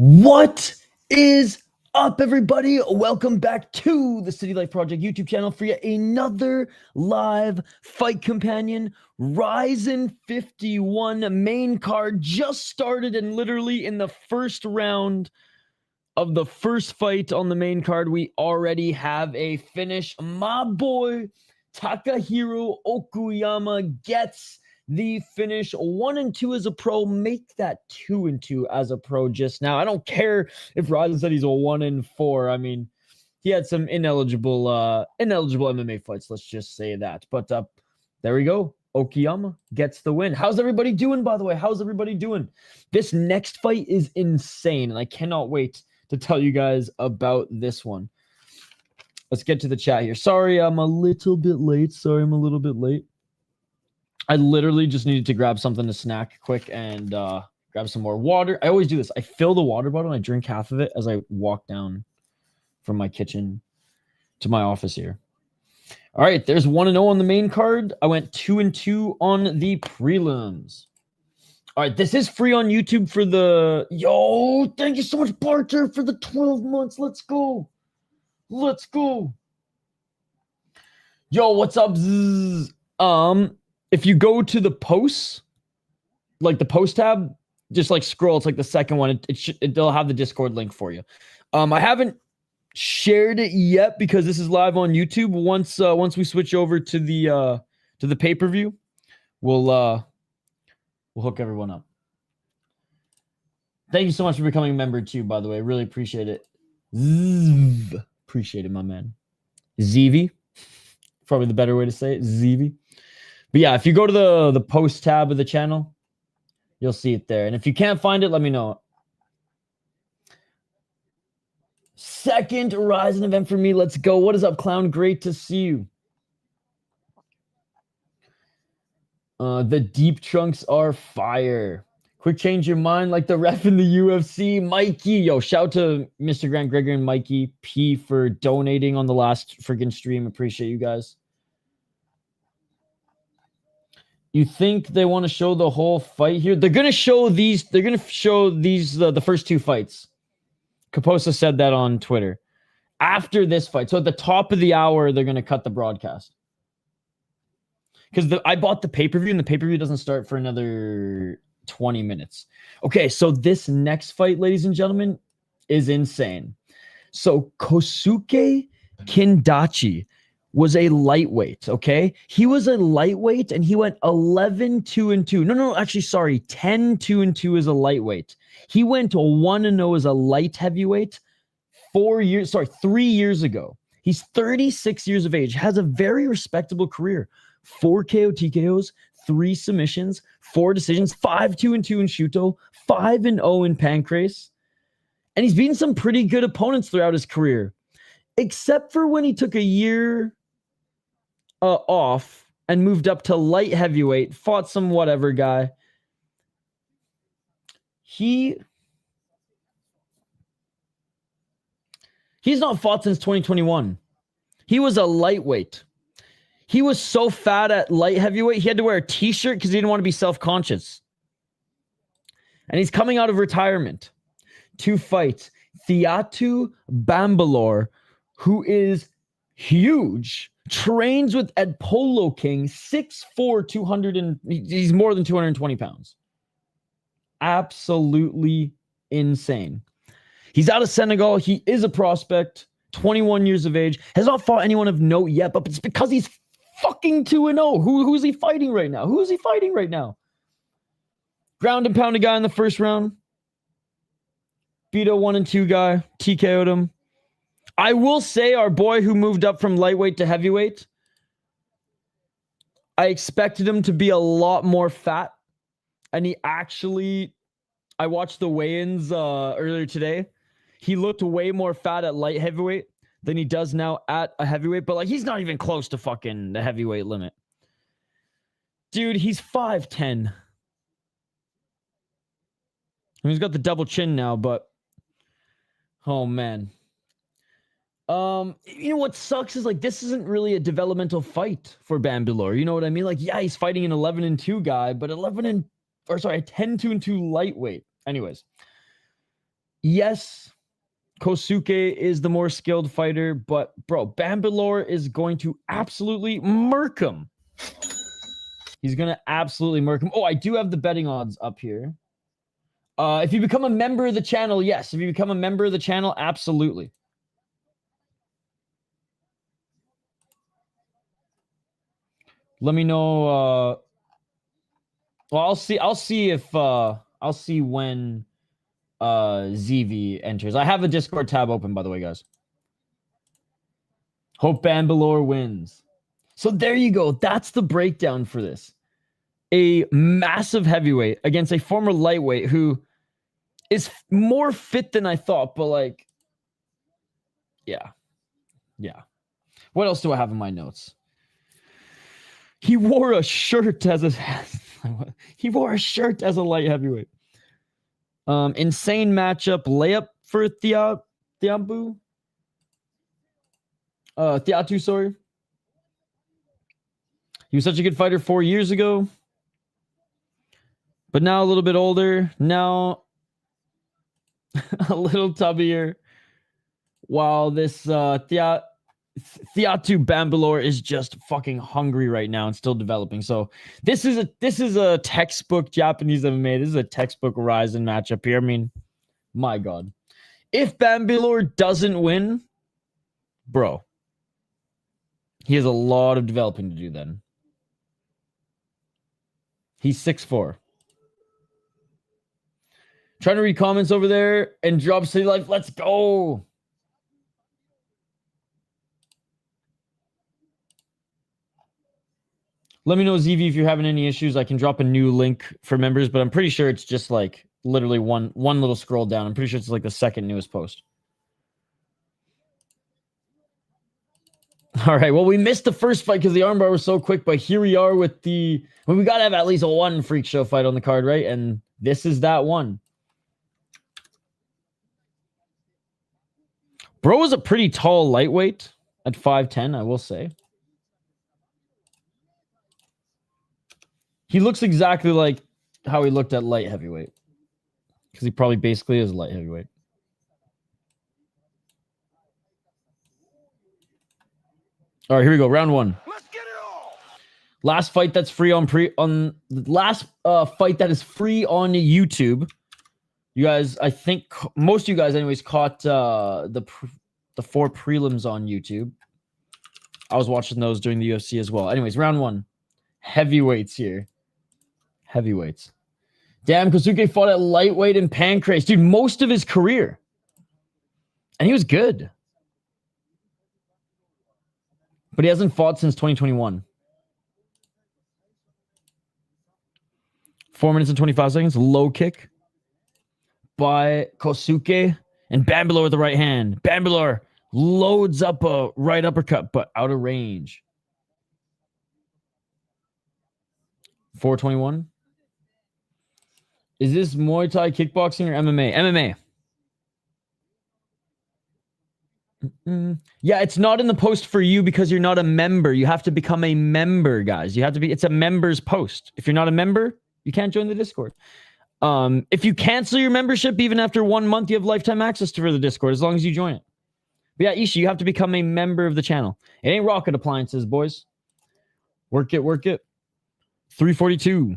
What is up, everybody? Welcome back to the City Life Project YouTube channel for yet another live fight companion. RIZIN.51 main card just started, and literally in the first round of the first fight on the main card, we already have a finish. My boy Takahiro Okuyama gets the finish. 1-2 as a pro. Make that 2-2 as a pro just now. I don't care if Ryzen said he's a 1-4. I mean, he had some ineligible MMA fights. Let's just say that. But there we go. Okuyama gets the win. How's everybody doing, by the way? How's everybody doing? This next fight is insane, and I cannot wait to tell you guys about this one. Let's get to the chat here. Sorry, I'm a little bit late. I literally just needed to grab something to snack quick and grab some more water. I always do this. I fill the water bottle and I drink half of it as I walk down from my kitchen to my office here. All right, there's 1-0 on the main card. I went 2-2 on the prelims. All right, this is free on YouTube for the... Yo, thank you so much, Barter, for the 12 months. Let's go. Let's go. Yo, what's up? Zzz. If you go to the posts, like the post tab, just like scroll, it's like the second one. It'll have the Discord link for you. I haven't shared it yet because this is live on YouTube. Once we switch over to the pay-per-view, we'll hook everyone up. Thank you so much for becoming a member too, by the way. Really appreciate it. Appreciate it, my man. ZV. Probably the better way to say it. ZV. But yeah, if you go to the post tab of the channel, you'll see it there. And if you can't find it, let me know. Second Ryzen event for me. Let's go. What is up, Clown? Great to see you. The deep trunks are fire. Quick change your mind like the ref in the UFC. Mikey. Yo, shout out to Mr. Grant Gregor and Mikey P for donating on the last freaking stream. Appreciate you guys. You think they want to show the whole fight here? They're going to show these. They're going to show these, the first two fights. Kaposa said that on Twitter. After this fight. So at the top of the hour, they're going to cut the broadcast. Because I bought the pay-per-view, and the pay-per-view doesn't start for another 20 minutes. Okay, so this next fight, ladies and gentlemen, is insane. So Kosuke Kindachi was a lightweight, okay? He was a lightweight, and he went 11-2-2. No, actually, sorry. 10-2-2 as a lightweight. He went to 1-0 as a light heavyweight 3 years ago. He's 36 years of age, has a very respectable career. 4 KO TKOs, 3 submissions, 4 decisions, 5-2-2 in Shuto, 5-0 in Pancrase. And he's beaten some pretty good opponents throughout his career, except for when he took a year off and moved up to light heavyweight, fought some whatever guy. He's not fought since 2021. He was a lightweight. He was so fat at light heavyweight, he had to wear a t-shirt because he didn't want to be self-conscious. And he's coming out of retirement to fight Theatu Bambalor, who is huge, trains with Ed Polo King, 6'4", he's more than 220 pounds. Absolutely insane. He's out of Senegal. He is a prospect, 21 years of age, has not fought anyone of note yet, but it's because he's fucking 2-0. Who's he fighting right now? Who is he fighting right now? Ground and pound a guy in the first round. Beat a 1-2 guy. TKO'd him. I will say our boy who moved up from lightweight to heavyweight, I expected him to be a lot more fat. And he actually, I watched the weigh-ins earlier today. He looked way more fat at light heavyweight than he does now at a heavyweight. But like, he's not even close to fucking the heavyweight limit. Dude, he's 5'10". He's got the double chin now, but oh man. You know what sucks is like this isn't really a developmental fight for Bambalor. You know what I mean? Like, yeah, he's fighting an 11-2 guy, but 10-2-2 lightweight. Anyways, Yes, Kosuke is the more skilled fighter, but bro, Bambalor is going to absolutely murk him. He's going to absolutely murk him. Oh, I do have the betting odds up here. If you become a member of the channel, yes. If you become a member of the channel, absolutely. Let me know. Well, I'll see if I'll see when ZV enters. I have a Discord tab open, by the way, guys. Hope Bambalor wins. So there you go. That's the breakdown for this. A massive heavyweight against a former lightweight who is more fit than I thought, but like, yeah. What else do I have in my notes? He wore a shirt as a light heavyweight. Insane matchup, layup for Thiabu. Thiatu, sorry. He was such a good fighter 4 years ago. But now a little bit older. Now a little tubbier. While this Thiatu Bambalor is just fucking hungry right now and still developing. So this is a textbook Japanese MMA. This is a textbook RIZIN matchup here. I mean, my God. If Bambalor doesn't win, bro, he has a lot of developing to do then. He's 6'4". Trying to read comments over there and drop City Life. Let's go. Let me know, ZV, if you're having any issues. I can drop a new link for members, but I'm pretty sure it's just like literally one little scroll down. I'm pretty sure it's like the second newest post. All right. Well, we missed the first fight because the armbar was so quick, but here we are with the... Well, we got to have at least one freak show fight on the card, right? And this is that one. Bro is a pretty tall lightweight at 5'10", I will say. He looks exactly like how he looked at light heavyweight. Because he probably basically is light heavyweight. All right, here we go. Round one. Let's get it all. Last fight that's free on fight that is free on YouTube. You guys, I think most of you guys anyways caught the 4 prelims on YouTube. I was watching those during the UFC as well. Anyways, round one. Heavyweights here. Heavyweights. Damn, Kosuke fought at lightweight in Pancrase. Dude, most of his career. And he was good. But he hasn't fought since 2021. 4 minutes and 25 seconds. Low kick by Kosuke. And Bambalor with the right hand. Bambalor loads up a right uppercut, but out of range. 421. Is this Muay Thai, kickboxing, or MMA? MMA. Yeah, it's not in the post for you because you're not a member. You have to become a member, guys. You have to be. It's a member's post. If you're not a member, you can't join the Discord. If you cancel your membership, even after 1 month, you have lifetime access to the Discord as long as you join it. But yeah, Ishii, you have to become a member of the channel. It ain't rocket appliances, boys. Work it, work it. 342.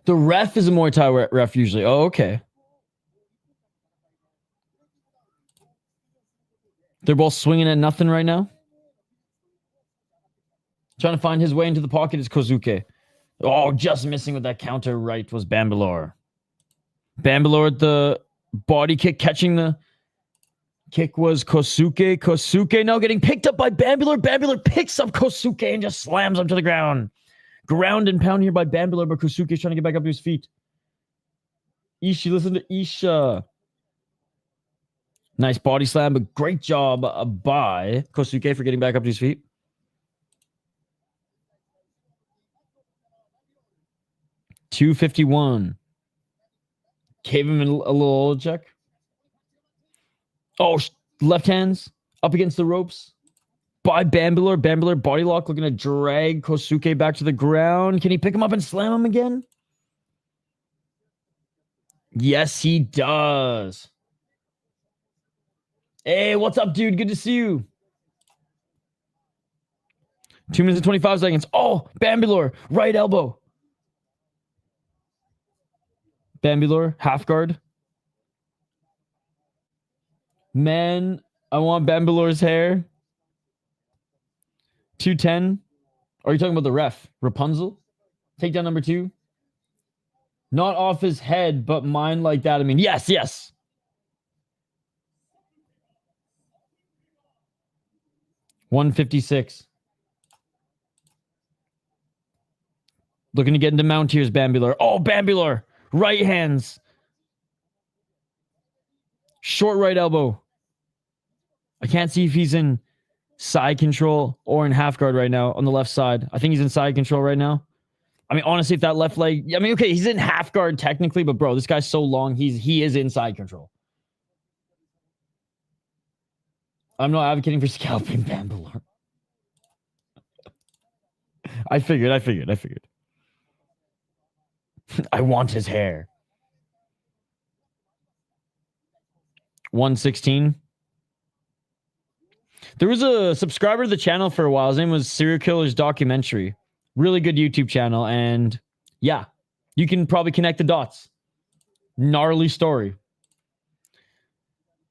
The ref is a Muay Thai ref usually. Oh, okay. They're both swinging at nothing right now. Trying to find his way into the pocket is Kosuke. Oh, just missing with that counter right was Bambalor. Bambalor at the body kick, catching the kick was Kosuke. Kosuke now getting picked up by Bambalor. Bambalor picks up Kosuke and just slams him to the ground. Ground and pound here by Bambalor, but Kosuke is trying to get back up to his feet. Ishii, listen to Isha. Nice body slam, but great job by Kosuke for getting back up to his feet. $251. Gave him a little check. Oh, left hands up against the ropes. by Bambular. Bambular body lock looking to drag Kosuke back to the ground. Can he pick him up and slam him again? Yes, he does. Hey, what's up, dude? Good to see you. 2 minutes and 25 seconds. Oh, Bambular, right elbow. Bambular, half guard. Man, I want Bambular's hair. 210. Are you talking about the ref? Rapunzel? Takedown number 2. Not off his head, but mine like that. I mean, yes, yes. $156. Looking to get into mount here's Bambular. Oh, Bambular. Right hands. Short right elbow. I can't see if he's in side control or in half guard right now on the left side. I think he's in side control right now. I mean, honestly, if that left leg... I mean, okay, he's in half guard technically, but bro, this guy's so long, he is in side control. I'm not advocating for scalping Bambular. I figured. I want his hair. 116. There was a subscriber to the channel for a while. His name was Serial Killer's Documentary. Really good YouTube channel. And yeah, you can probably connect the dots. Gnarly story.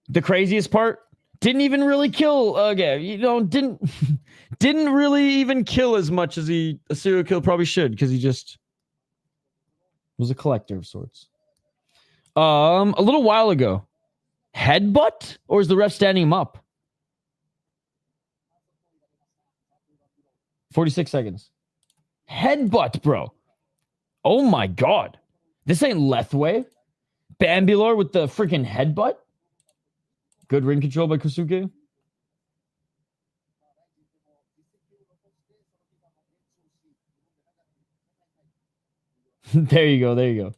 The craziest part, didn't even really kill again. You know, didn't really even kill as much as a serial killer probably should, because he just was a collector of sorts. A little while ago. Headbutt? Or is the ref standing him up? 46 seconds. Headbutt, bro. Oh my god. This ain't Lethway. Bambular with the freaking headbutt. Good ring control by Kosuke. There you go.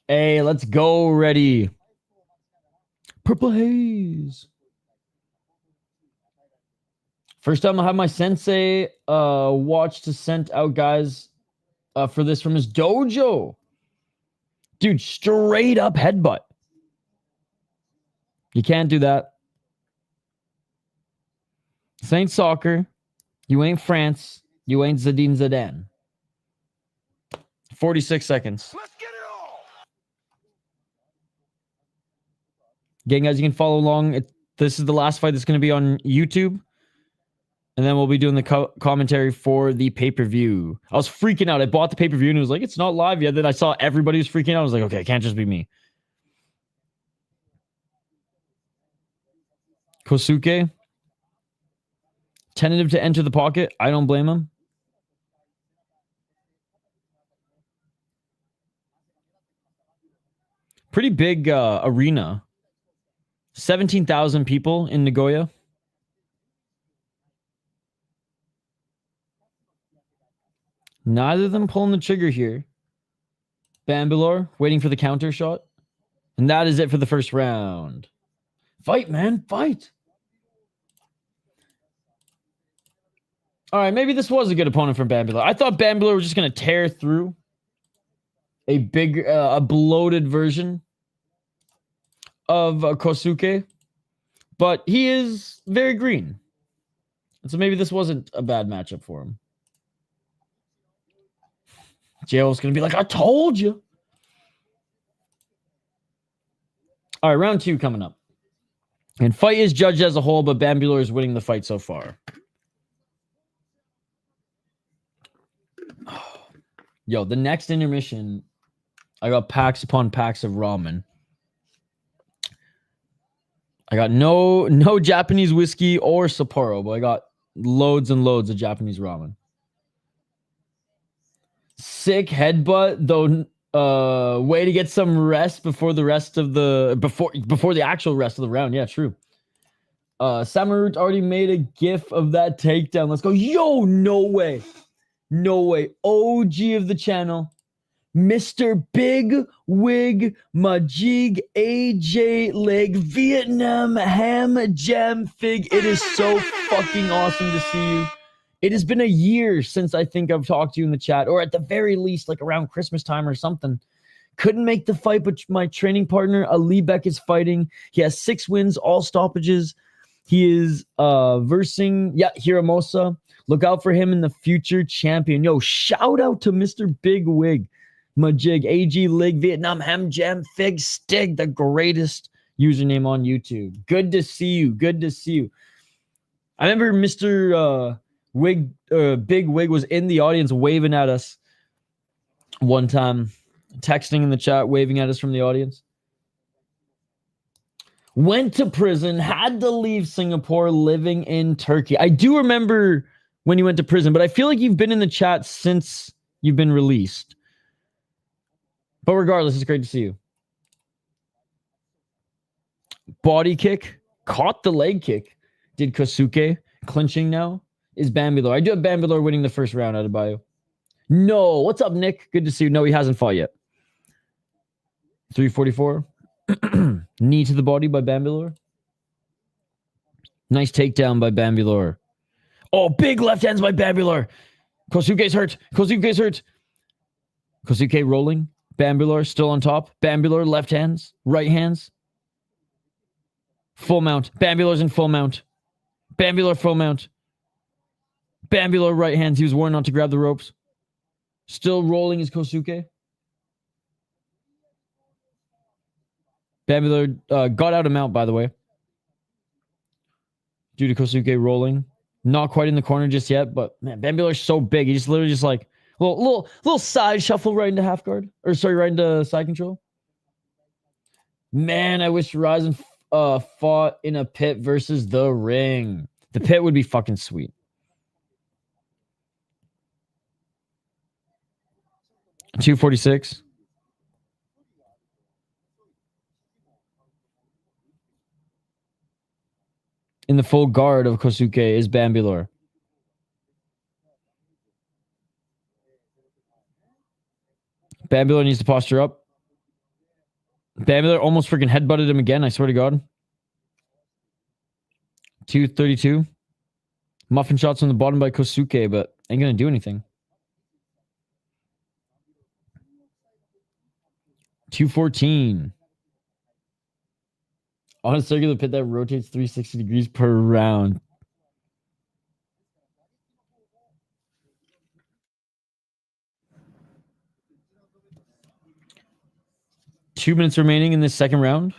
Hey, let's go. Ready. Purple Haze. First time I have my sensei watch to send out guys for this from his dojo. Dude, straight up headbutt. You can't do that. This ain't soccer. You ain't France. You ain't Zinedine Zidane. 46 seconds. Let's get it all. Again, guys, you can follow along. This is the last fight that's going to be on YouTube. And then we'll be doing the commentary for the pay-per-view. I was freaking out. I bought the pay-per-view and it was like, it's not live yet. Then I saw everybody was freaking out. I was like, okay, it can't just be me. Kosuke. Tentative to enter the pocket. I don't blame him. Pretty big arena. 17,000 people in Nagoya. Neither of them pulling the trigger here. Bambular waiting for the counter shot. And that is it for the first round. Fight, man. Fight. All right, maybe this was a good opponent for Bambular. I thought Bambular was just going to tear through a big, a bloated version of Kosuke. But he is very green. And so maybe this wasn't a bad matchup for him. JL's going to be like, I told you. All right, round 2 coming up. And fight is judged as a whole, but Bambular is winning the fight so far. Yo, the next intermission, I got packs upon packs of ramen. I got no Japanese whiskey or Sapporo, but I got loads and loads of Japanese ramen. Sick headbutt, though. Way to get some rest before the rest of the before the actual rest of the round. Yeah, true. Samarut already made a gif of that takedown. Let's go. Yo, no way. No way. OG of the channel. Mr. Big Wig Majig AJ Leg Vietnam Ham Jam Fig. It is so fucking awesome to see you. It has been a year since I think I've talked to you in the chat, or at the very least, like around Christmas time or something. Couldn't make the fight, but my training partner, Alibek, is fighting. He has 6 wins, all stoppages. He is versing, Hiromasa. Look out for him in the future champion. Yo, shout out to Mr. Big Wig. Majig, AG Lig, Vietnam Ham Jam Fig Stig, the greatest username on YouTube. Good to see you. Good to see you. I remember Mr. Big Wig was in the audience waving at us one time, texting in the chat, waving at us from the audience. Went to prison, had to leave Singapore, living in Turkey. I do remember when you went to prison, but I feel like you've been in the chat since you've been released. But regardless, it's great to see you. Body kick. Caught the leg kick. Did Kosuke. Clinching now. Is Bambilor. I do have Bambilor winning the first round out of bio. No. What's up, Nick? Good to see you. No, he hasn't fought yet. 344. Knee to the body by Bambilor. Nice takedown by Bambilor. Oh, big left hands by Bambilor. Kosuke's hurt. Kosuke's hurt. Kosuke rolling. Bambilor still on top. Bambilor left hands. Right hands. Full mount. Bambilor's in full mount. Bambilor full mount. Bambilor right hands. He was warned not to grab the ropes. Still rolling is Kosuke. Bambilor got out of mount, by the way. Due to Kosuke rolling. Not quite in the corner just yet, but man, Bambilor's so big. He just literally just like little side shuffle right into half guard. Or sorry, right into side control. Man, I wish RIZIN fought in a pit versus the ring. The pit would be fucking sweet. $246. In the full guard of Kosuke is Bambilor. Bambilor needs to posture up. Bambilor almost freaking headbutted him again, I swear to God. 232. Muffin shots on the bottom by Kosuke, but ain't gonna do anything. 214. On a circular pit that rotates 360 degrees per round. Two minutes remaining in this second round.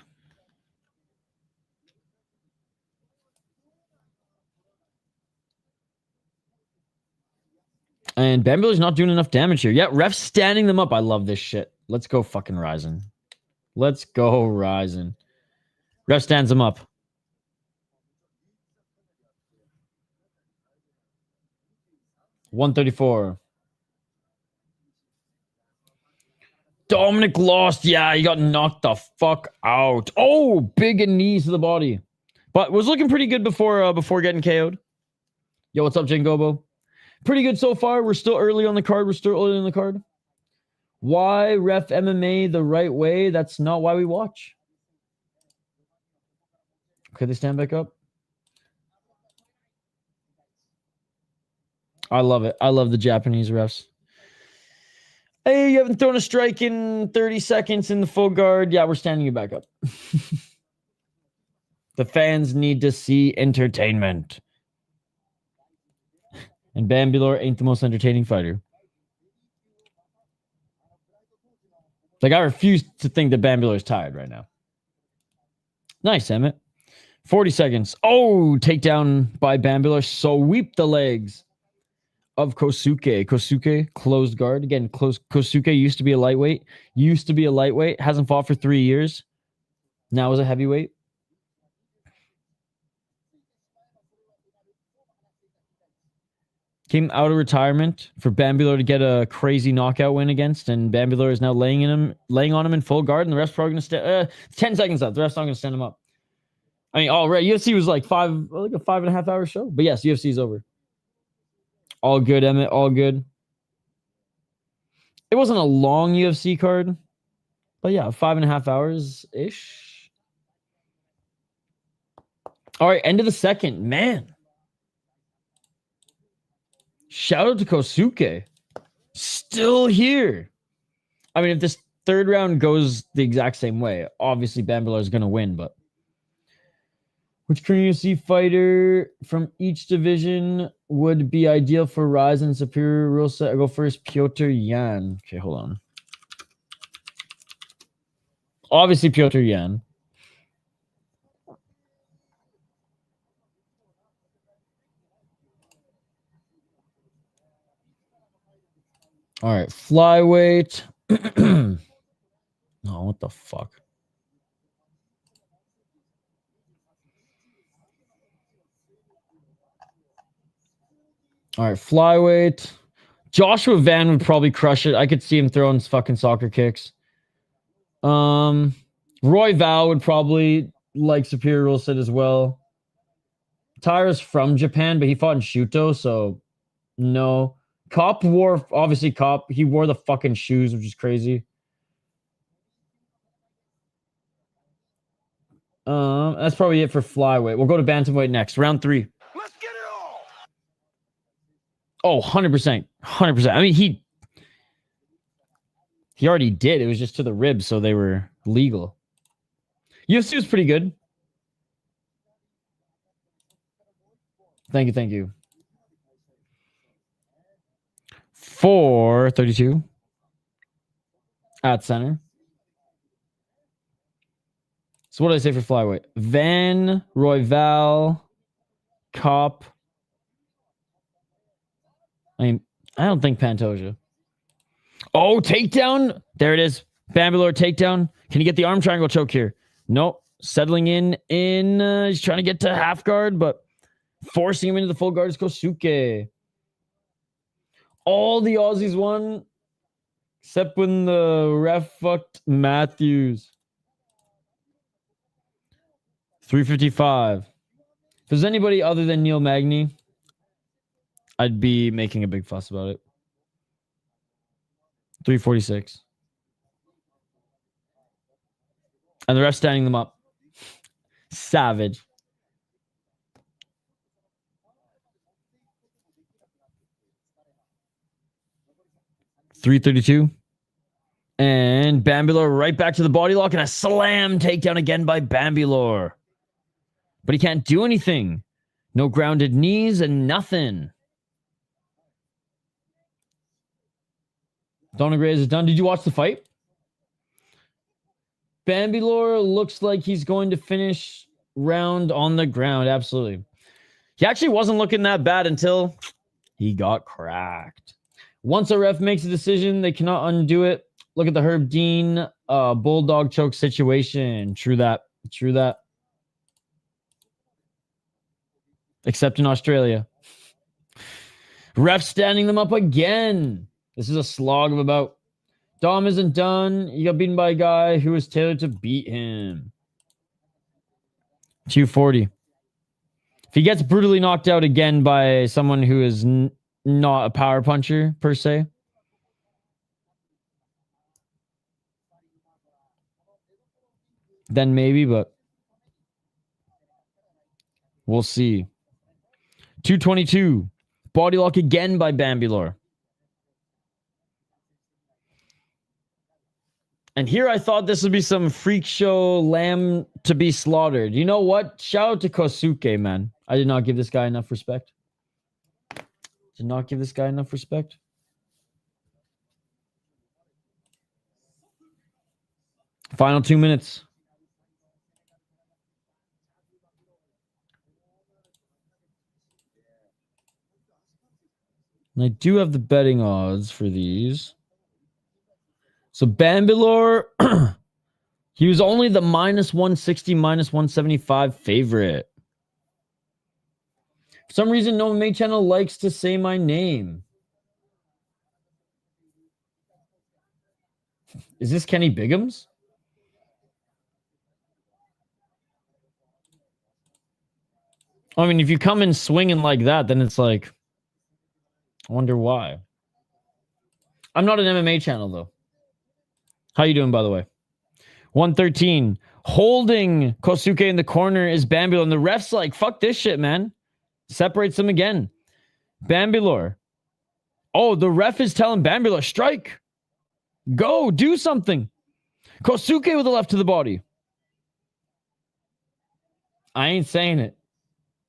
And Bambilor's not doing enough damage here. Yeah, ref's standing them up. I love this shit. Let's go fucking RIZIN. Let's go RIZIN. Ref stands him up. $134. Dominic lost. Yeah, he got knocked the fuck out. Oh, big and knees to the body. But was looking pretty good before getting KO'd. Yo, what's up, Jingobo? Pretty good so far. We're still early on the card. We're still early on the card. Why ref MMA the right way? That's not why we watch. Okay, they stand back up. I love it. I love the Japanese refs. Hey, you haven't thrown a strike in 30 seconds in the full guard. Yeah, we're standing you back up. The fans need to see entertainment. And Bambilor ain't the most entertaining fighter. Like, I refuse to think that Bambilor is tired right now. Nice, Emmett. 40 seconds. Oh, takedown by Bambilor. Sweep the legs of Kosuke. Kosuke, closed guard. Again, Kosuke used to be a lightweight. Hasn't fought for 3 years. Now is a heavyweight. Came out of retirement for Bambilor to get a crazy knockout win against, and Bambilor is now laying on him in full guard, and the ref's probably going to stand. 10 seconds left. The ref's not going to stand him up. I mean, all right. UFC was like a 5.5 hour show, but yes, UFC is over. All good, Emmett. All good. It wasn't a long UFC card, but yeah, 5.5 hours ish. All right, end of the second, man. Shout out to Kosuke, still here. I mean, if this third round goes the exact same way, obviously Bambilar is gonna win. But which Korean UFC fighter from each division would be ideal for RIZIN superior rule set? I go first, Piotr Yan. Okay, hold on. Obviously, Piotr Yan. All right, flyweight. Oh, what the fuck? All right, flyweight. Joshua Van would probably crush it. I could see him throwing fucking soccer kicks. Roy Val would probably like superior rule set as well. Tyra's from Japan, but he fought in Shuto, so no. Cop wore, obviously Cop, he wore the fucking shoes, which is crazy. That's probably it for flyweight. We'll go to bantamweight next. Round 3. Let's get it all. Oh, 100%. 100%. I mean, he already did. It was just to the ribs, so they were legal. UFC was pretty good. Thank you, thank you. 432 at center. So what did I say for flyweight? Van, Royval, Cop. I mean, I don't think Pantoja. Oh, takedown. There it is. Bambilar takedown. Can he get the arm triangle choke here? Nope. Settling in. He's trying to get to half guard, but forcing him into the full guard is Kosuke. All the Aussies won, except when the ref fucked Matthews. 355. If there's anybody other than Neil Magny, I'd be making a big fuss about it. 346. And the ref standing them up. Savage. .332. And Bambilar right back to the body lock and a slam takedown again by Bambilar. But he can't do anything. No grounded knees and nothing. Donna Gray is done. Did you watch the fight? Bambilar looks like he's going to finish round on the ground. Absolutely. He actually wasn't looking that bad until he got cracked. Once a ref makes a decision, they cannot undo it. Look at the Herb Dean bulldog choke situation. True that. True that. Except in Australia. Ref standing them up again. This is a slog of about. Dom isn't done. He got beaten by a guy who was tailored to beat him. 240. If he gets brutally knocked out again by someone who is not a power puncher, per se. Then maybe, but we'll see. 222. Body lock again by Bambilar. And here I thought this would be some freak show lamb to be slaughtered. You know what? Shout out to Kosuke, man. I did not give this guy enough respect. Did not give this guy enough respect. Final 2 minutes. And I do have the betting odds for these. So Bambilar, he was only the -160, -175 favorite. For some reason, No MMA Channel likes to say my name. Is this Kenny Bigums? I mean, if you come in swinging like that, then it's like, I wonder why. I'm not an MMA channel, though. How you doing, by the way? 113. Holding Kosuke in the corner is Bambilor. And the ref's like, fuck this shit, man. Separates them again. Bambilor. Oh, the ref is telling Bambilor, strike. Go, do something. Kosuke with a left to the body. I ain't saying it.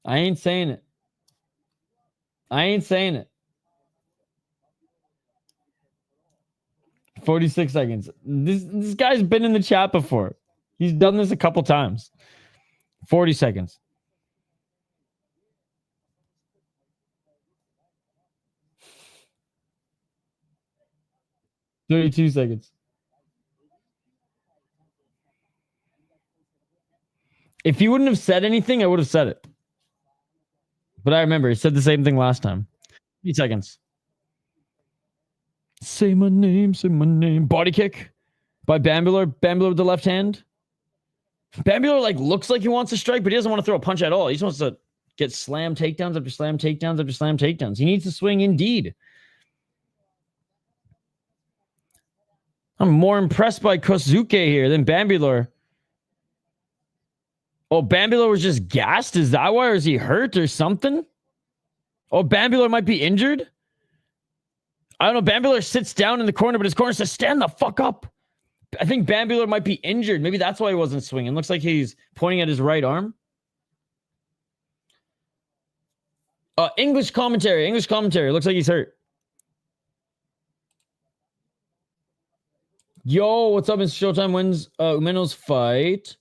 I ain't saying it. I ain't saying it. 46 seconds. This guy's been in the chat before. He's done this a couple times. 40 seconds. $32 seconds. If he wouldn't have said anything, I would have said it. But I remember he said the same thing last time. 3 seconds. Say my name, say my name. Body kick by Bambilor. Bambilor with the left hand. Bambilor like looks like he wants to strike, but he doesn't want to throw a punch at all. He just wants to get slam takedowns after slam takedowns after slam takedowns. He needs to swing indeed. I'm more impressed by Kosuke here than Bambilor. Oh, Bambilor was just gassed? Is that why? Or is he hurt or something? Oh, Bambilor might be injured? I don't know. Bambilor sits down in the corner, but his corner says, stand the fuck up. I think Bambilor might be injured. Maybe that's why he wasn't swinging. Looks like he's pointing at his right arm. English commentary. English commentary. Looks like he's hurt. Yo, what's up? It's Showtime wins Umeno's fight.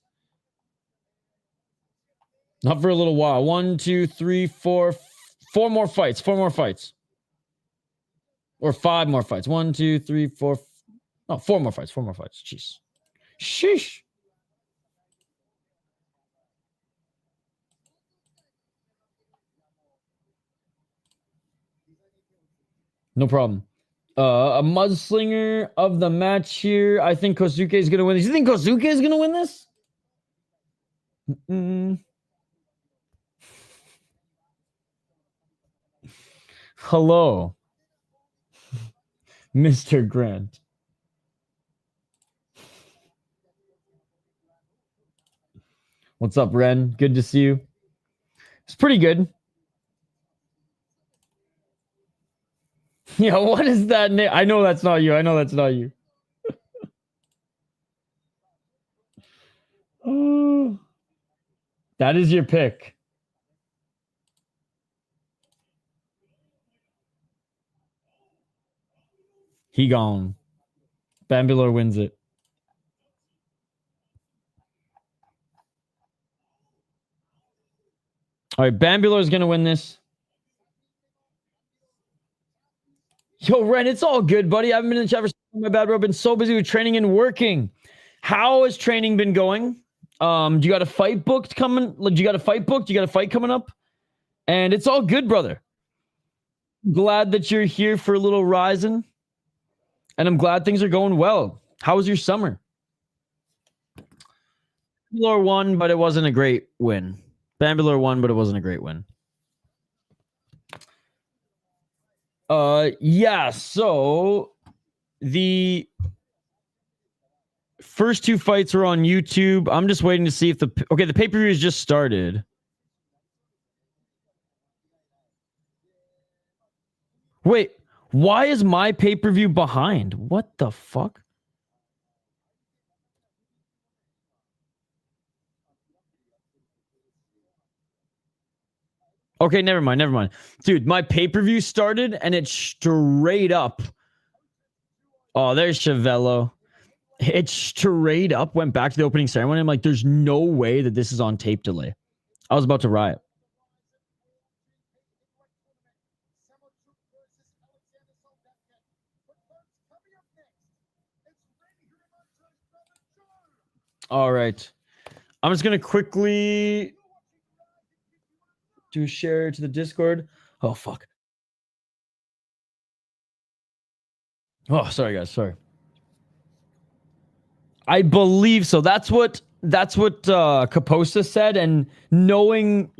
Not for a little while. 1, 2, 3, 4. 4 more fights. 4 more fights. Or 5 more fights. 1, 2, 3, 4. No, 4 more fights. 4 more fights. Jeez. Sheesh. No problem. A mudslinger of the match here. I think Kosuke is going to win this. You think Kosuke is going to win this? Hello, Mr. Grant. What's up, Ren? Good to see you. It's pretty good. Yeah, what is that name? I know that's not you. I know that's not you. Oh, that is your pick. He gone. Bambilor wins it. All right, Bambilor is going to win this. Yo, Ren, it's all good, buddy. I haven't been in the chat for my bad, bro. I've been so busy with training and working. How has training been going? Do you got a fight booked coming? Like, you got a fight booked? You got a fight coming up? And it's all good, brother. Glad that you're here for a little RIZIN. And I'm glad things are going well. How was your summer? Bambilor won, but it wasn't a great win. Bambilor won, but it wasn't a great win. Yeah, so the first 2 fights were on YouTube. I'm just waiting to see if the pay-per-view has just started. Wait, why is my pay-per-view behind? What the fuck? Okay, never mind. Dude, my pay-per-view started and it straight up. Oh, there's Chavello. It straight up went back to the opening ceremony. I'm like, there's no way that this is on tape delay. I was about to riot. All right. I'm just going to quickly do a share to the Discord. Oh, fuck. Oh, sorry, guys. Sorry. I believe so. That's what Kaposa said. And knowing,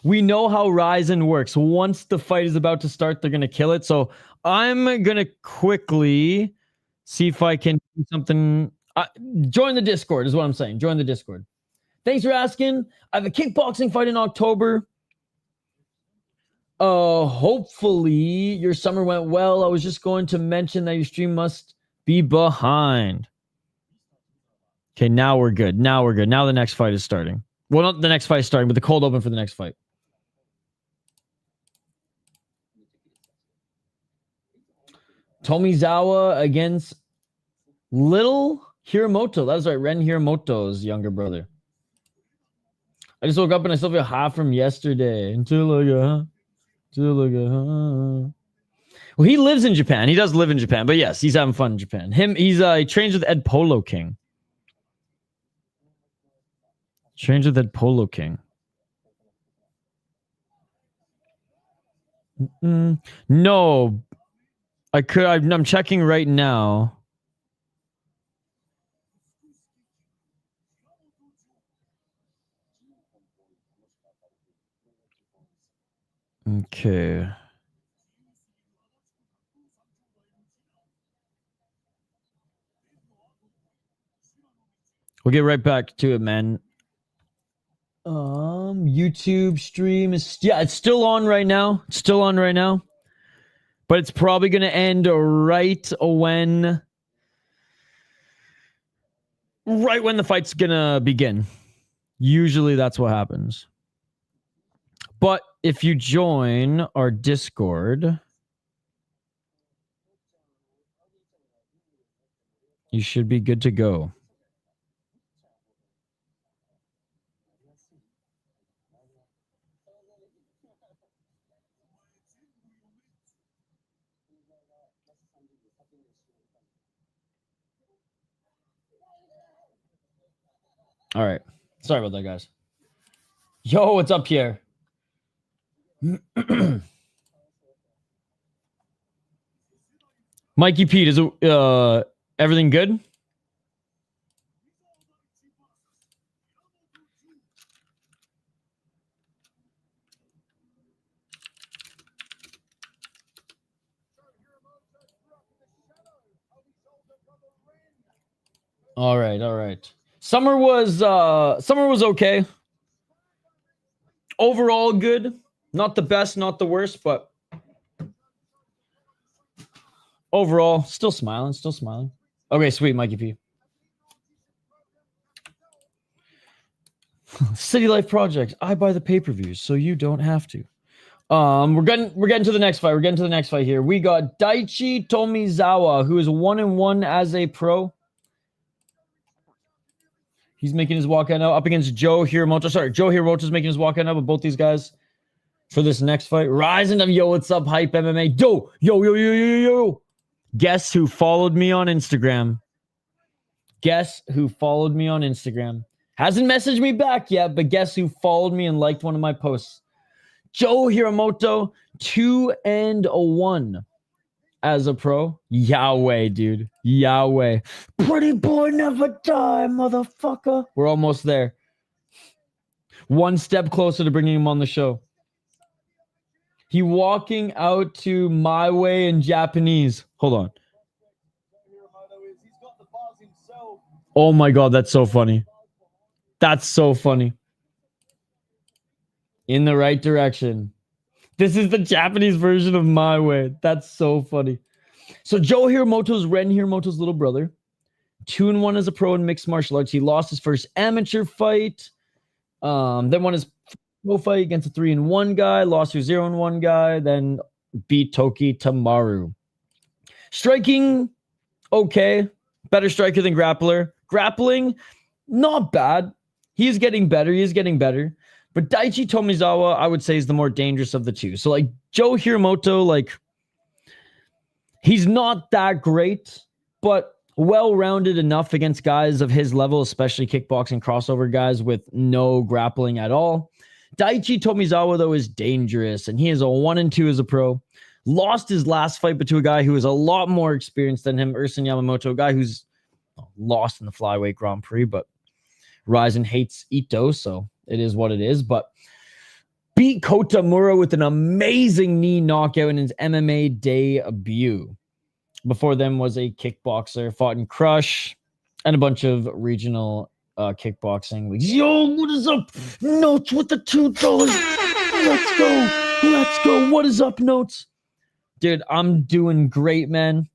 We know how RIZIN works. Once the fight is about to start, they're going to kill it. So I'm going to quickly see if I can do something. Join the Discord is what I'm saying. Join the Discord. Thanks for asking. I have a kickboxing fight in October. Hopefully your summer went well. I was just going to mention that your stream must be behind. Okay, now we're good. Now we're good. Now the next fight is starting. Well, not the next fight is starting, but the cold open for the next fight. Tomizawa against Little Hiromasa. That's right, Ren Hiramoto's younger brother. I just woke up and I still feel hot from yesterday. Well, he lives in Japan. He does live in Japan, but yes, he's having fun in Japan. He trains with Ed Polo King. Trains with Ed Polo King. No, I'm checking right now. Okay. We'll get right back to it, man. YouTube stream is it's still on right now. It's still on right now. But it's probably gonna end right when the fight's gonna begin. Usually that's what happens. But if you join our Discord, you should be good to go. All right. Sorry about that, guys. Yo, what's up here? Mikey Pete, is everything good? All right, all right. Summer was okay. Overall good. Not the best, not the worst, but overall still smiling, still smiling. Okay, sweet, Mikey P. City Life Project. I buy the pay-per-views, so you don't have to. We're getting to the next fight. We're getting to the next fight here. We got Daichi Tomizawa, who is 1-1 as a pro. He's making his walkout now up against Joe Hiromasa. Sorry, Joe Hiromoto's making his walkout now with both these guys for this next fight. Rising up, yo, what's up, Hype MMA? Yo. Guess who followed me on Instagram? Guess who followed me on Instagram? Hasn't messaged me back yet, but guess who followed me and liked one of my posts? Joe Hiromoto, 2-1 as a pro. Yahweh, dude. Yahweh. Pretty boy never die, motherfucker. We're almost there. One step closer to bringing him on the show. He walking out to my way in Japanese. Hold on. Oh my God, that's so funny. That's so funny. In the right direction. This is the Japanese version of my way. That's so funny. So Joe Hiromoto's Ren Hiramoto's little brother. 2-1 as a pro in mixed martial arts. He lost his first amateur fight. Then won his pro fight against a 3-1 guy. Lost to a 0-1 guy. Then beat Toki Tamaru. Striking, okay. Better striker than grappler. Grappling, not bad. He's getting better. He is getting better. But Daichi Tomizawa, I would say, is the more dangerous of the two. So, like, Joe Hiromoto, like, he's not that great, but well-rounded enough against guys of his level, especially kickboxing crossover guys with no grappling at all. Daichi Tomizawa, though, is dangerous, and he is a 1-2 as a pro. Lost his last fight, but to a guy who is a lot more experienced than him, Erson Yamamoto, a guy who's lost in the flyweight Grand Prix, but RIZIN hates Ito, so it is what it is. But beat Kotamura with an amazing knee knockout in his MMA debut. Before them was a kickboxer, fought in Crush, and a bunch of regional kickboxing leagues. Yo, what is up? Notes with the $2. Let's go. Let's go. What is up, Notes? Dude, I'm doing great, man.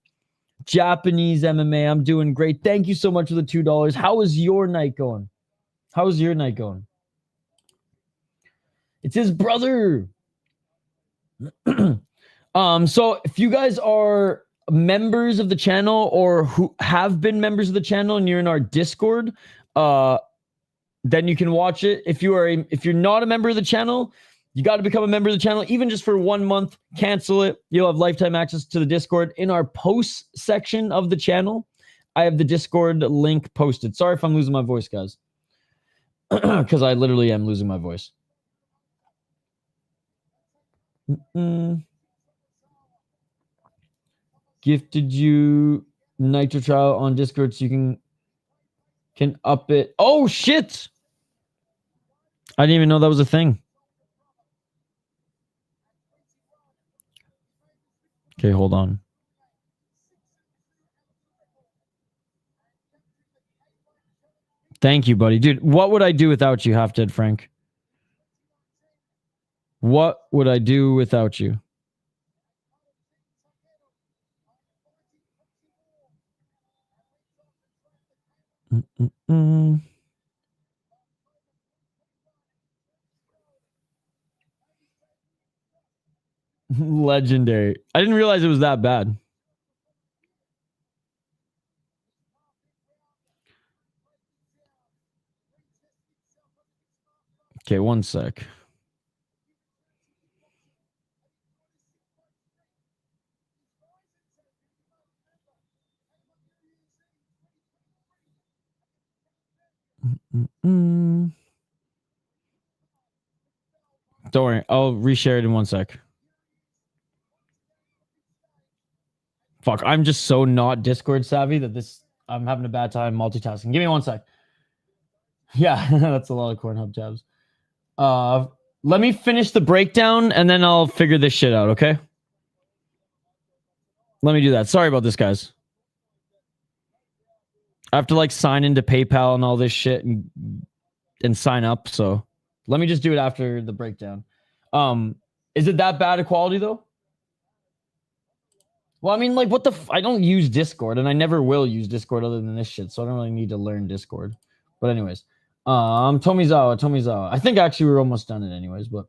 Japanese MMA, I'm doing great. Thank you so much for the $2. How is your night going? How's your night going? It's his brother. So if you guys are members of the channel or who have been members of the channel and you're in our Discord, then you can watch it. If you're not a member of the channel, you got to become a member of the channel, even just for 1 month. Cancel it. You'll have lifetime access to the Discord. In our posts section of the channel, I have the Discord link posted. Sorry if I'm losing my voice, guys, because I literally am losing my voice. Gifted you Nitro Trial on Discord so you can up it. Oh, shit! I didn't even know that was a thing. Okay, hold on. Thank you, buddy. Dude, what would I do without you, Half Dead Frank? What would I do without you? Legendary. I didn't realize it was that bad. Okay, one sec. Don't worry, I'll reshare it in 1 sec. Fuck, I'm just so not Discord savvy that I'm having a bad time multitasking. Give me 1 sec. Yeah, that's a lot of Cornhub tabs. Let me finish the breakdown and then I'll figure this shit out, okay? Let me do that. Sorry about this, guys. I have to like sign into PayPal and all this shit and sign up, so let me just do it after the breakdown. Is it that bad a quality though? Well, I mean, like, what the I don't use Discord, and I never will use Discord other than this shit, so I don't really need to learn Discord. But anyways, Tomizawa. I think actually we're almost done it anyways, but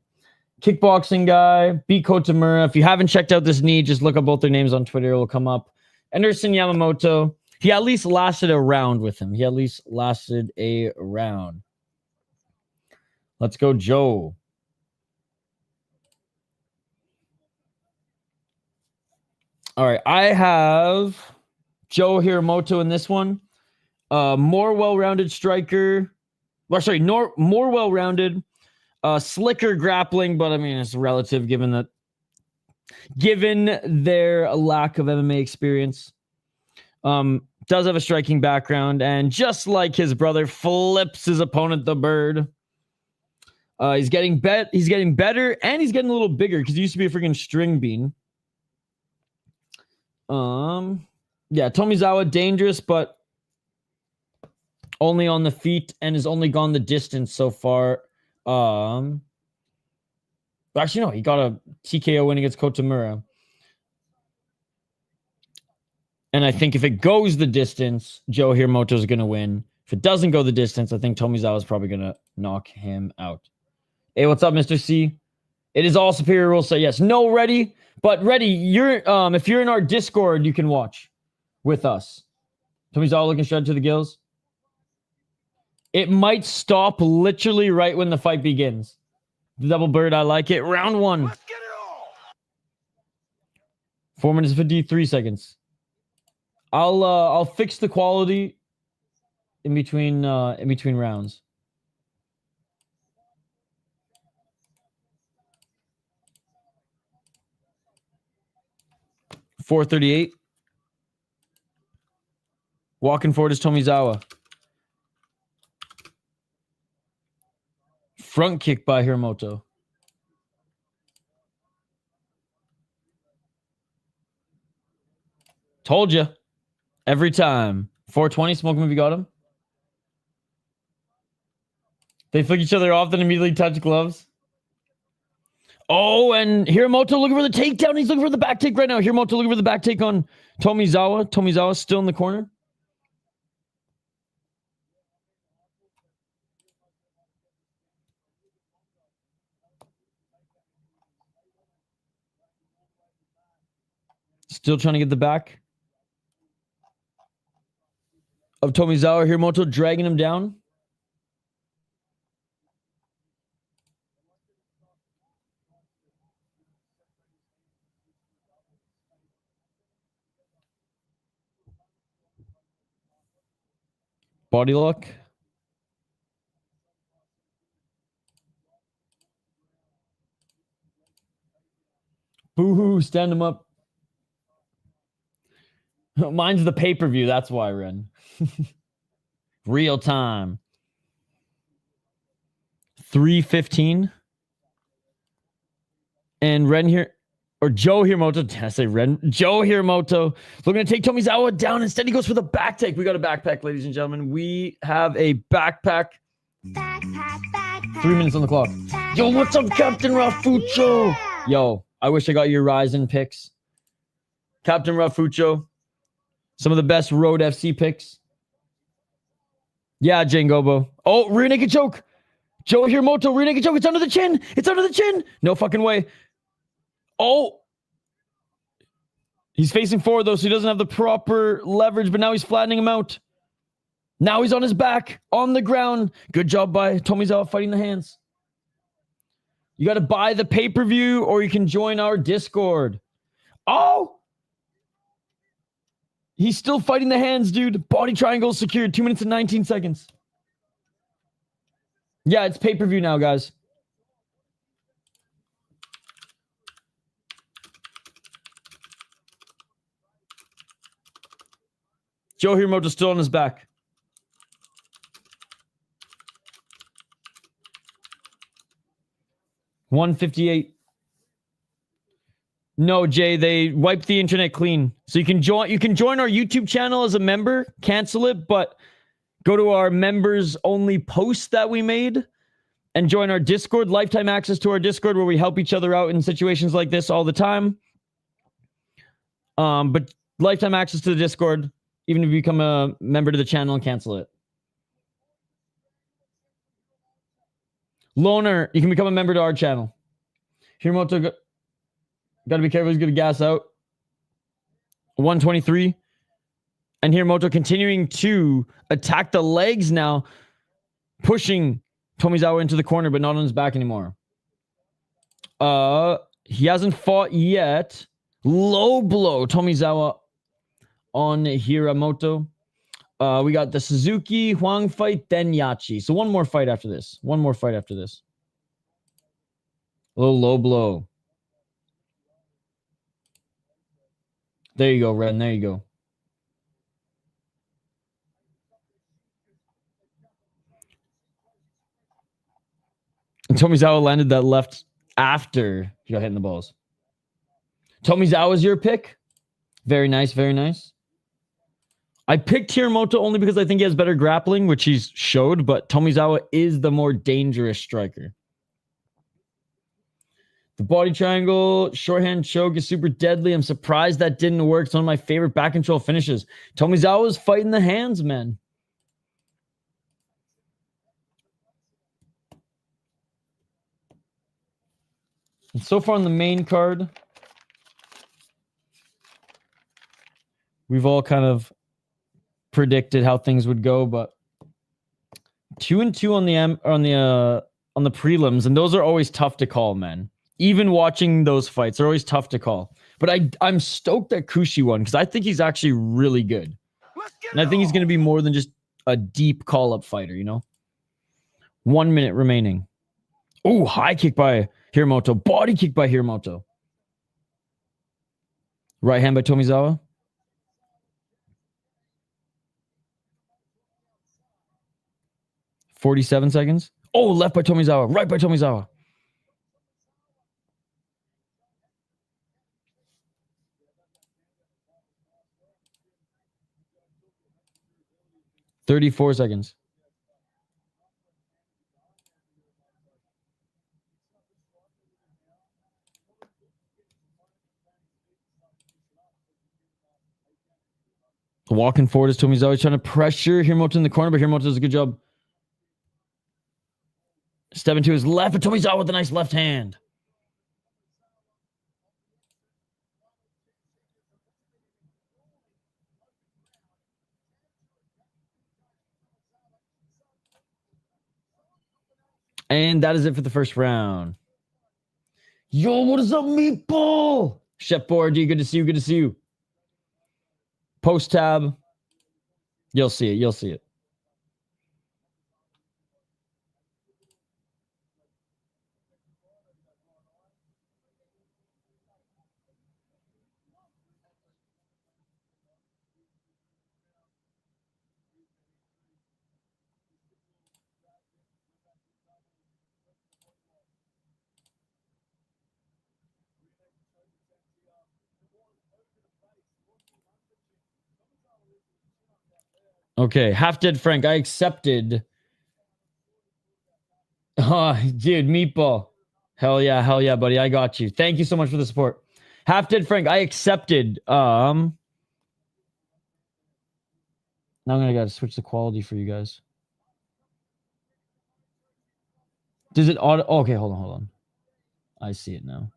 kickboxing guy, beat Kotamura. If you haven't checked out this knee, just look up both their names on Twitter. It will come up. Erson Yamamoto. He at least lasted a round with him. Let's go, Joe. All right, I have Joe Hiromasa in this one. More well-rounded striker. Well, sorry, more well-rounded. Slicker grappling, but I mean, it's relative given their lack of MMA experience. Does have a striking background, and just like his brother, flips his opponent the bird. He's getting better, and he's getting a little bigger because he used to be a freaking string bean. Yeah, Tomizawa, dangerous, but only on the feet and has only gone the distance so far. Actually, no, he got a TKO win against Kotamura. And I think if it goes the distance, Joe Hiromasa is going to win. If it doesn't go the distance, I think Tomizawa is probably going to knock him out. Hey, what's up, Mr. C? It is all superior rules. So yes, no ready, but ready. You're if you're in our Discord, you can watch with us. Tomizawa looking straight to the gills. It might stop literally right when the fight begins. The double bird, I like it. Round 1. Let's get it all. 4 minutes and 53 seconds. I'll fix the quality in between rounds. .438. Walking forward is Tomizawa. Front kick by Hiromasa. Told you. Every time. 420, Smoke Movie got him. They flick each other off, then immediately touch gloves. Oh, and Hiromasa looking for the takedown. He's looking for the back take right now. Hiromasa looking for the back take on Tomizawa. Tomizawa still in the corner. Still trying to get the back of Tomizawa. Hiromasa dragging him down. Body lock. Boo-hoo, stand him up. Mine's the pay-per-view. That's why, Ren. Real time. 3:15. And Ren here, or Joe Hiromasa. Did I say Ren? Joe Hiromasa looking to take Tomizawa down. Instead, he goes for the back take. We got a backpack, ladies and gentlemen. We have a backpack. 3 minutes on the clock. Yo, what's up, Captain Rafucho? Yo, I wish I got your RIZIN picks. Captain Rafucho. Some of the best Road FC picks. Yeah, Jangobo. Oh, rear naked choke. Joe Hiromasa, rear naked choke. It's under the chin. It's under the chin. No fucking way. Oh. He's facing forward, though, so he doesn't have the proper leverage, but now he's flattening him out. Now he's on his back, on the ground. Good job by Tomizawa fighting the hands. You got to buy the pay-per-view, or you can join our Discord. Oh! He's still fighting the hands, dude. Body triangle secured. 2 minutes and 19 seconds. Yeah, it's pay-per-view now, guys. Joe Hiromasa still on his back. $158. No, Jay, they wiped the internet clean. So you can join our YouTube channel as a member, cancel it, but go to our members only post that we made and join our Discord, lifetime access to our Discord where we help each other out in situations like this all the time. But lifetime access to the Discord, even if you become a member to the channel and cancel it. Loner, you can become a member to our channel. Hiromasa got to be careful. He's going to gas out. 123. And Hiromasa continuing to attack the legs now. Pushing Tomizawa into the corner, but not on his back anymore. He hasn't fought yet. Low blow. Tomizawa on Hiromasa. We got the Suzuki Huang fight, then Yachi. So one more fight after this. A little low blow. There you go, Ren. There you go. And Tomizawa landed that left after he got hit in the balls. Tomizawa's your pick. Very nice, very nice. I picked Hiromasa only because I think he has better grappling, which he's showed, but Tomizawa is the more dangerous striker. The body triangle, shorthand choke is super deadly. I'm surprised that didn't work. It's one of my favorite back control finishes. Tomizawa's fighting the hands, man. And so far on the main card, we've all kind of predicted how things would go, but 2-2 on the prelims, and those are always tough to call, man. Even watching those fights, they're always tough to call. But I'm stoked that Kushi won because I think he's actually really good. And I think he's going to be more than just a deep call-up fighter, you know? 1 minute remaining. Oh, high kick by Hiromasa. Body kick by Hiromasa. Right hand by Tomizawa. $47 seconds. Oh, left by Tomizawa. Right by Tomizawa. 34 seconds. Walking forward is Tomizawa. He's trying to pressure Hiromasa in the corner, but Hiromasa does a good job. Stepping to his left, but Tomizawa with a nice left hand. And that is it for the first round. Yo, what is up, Meatball? Chef Bordy, good to see you. Good to see you. Post tab. You'll see it. You'll see it. Okay, Half Dead Frank, I accepted. Oh, dude, Meatball. Hell yeah, buddy. I got you. Thank you so much for the support. Half Dead Frank, I accepted. Now I'm gonna gotta switch the quality for you guys. Does it auto? Oh, okay, hold on. I see it now.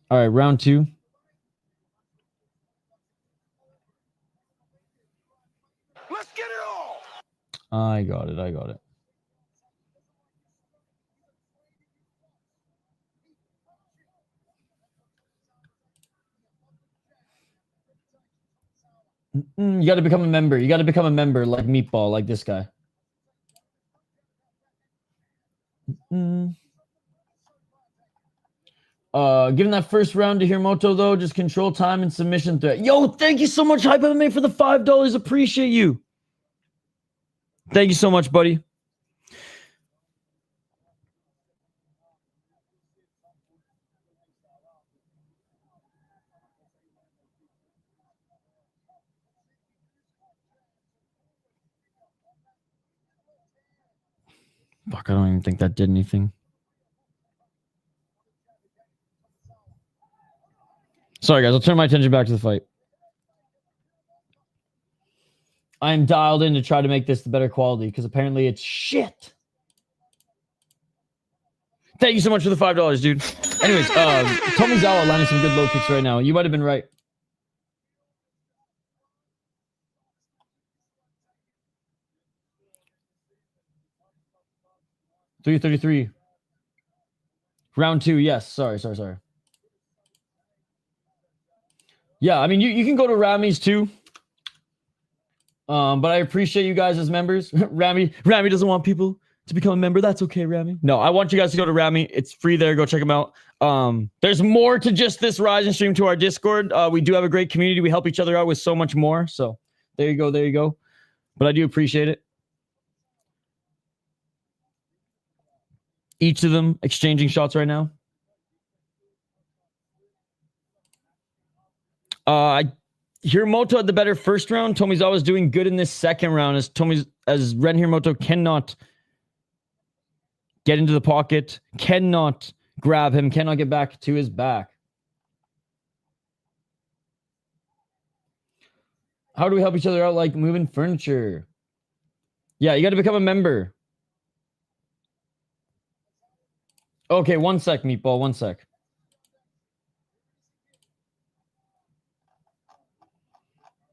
All right, round 2. Let's get it all. I got it. You got to become a member. You got to become a member like Meatball, like this guy. Giving that first round to Hiromasa, though, just control time and submission threat. Yo, thank you so much, Hype MMA, for the $5. Appreciate you. Thank you so much, buddy. Fuck, I don't even think that did anything. Sorry, guys. I'll turn my attention back to the fight. I'm dialed in to try to make this the better quality because apparently it's shit. Thank you so much for the $5, dude. Anyways, Tomizawa landing some good low kicks right now. You might have been right. $333. Round 2, yes. Sorry. Yeah, I mean, you can go to Rami's too. But I appreciate you guys as members. Rami doesn't want people to become a member. That's okay, Rami. No, I want you guys to go to Rami. It's free there. Go check them out. There's more to just this RIZIN stream to our Discord. We do have a great community. We help each other out with so much more. So there you go. But I do appreciate it. Each of them exchanging shots right now. Hiromasa had the better first round. Tomizawa is doing good in this second round as Ren Hiromasa cannot get into the pocket, cannot grab him, cannot get back to his back. How do we help each other out like moving furniture? Yeah, you got to become a member. Okay, one sec, Meatball, one sec.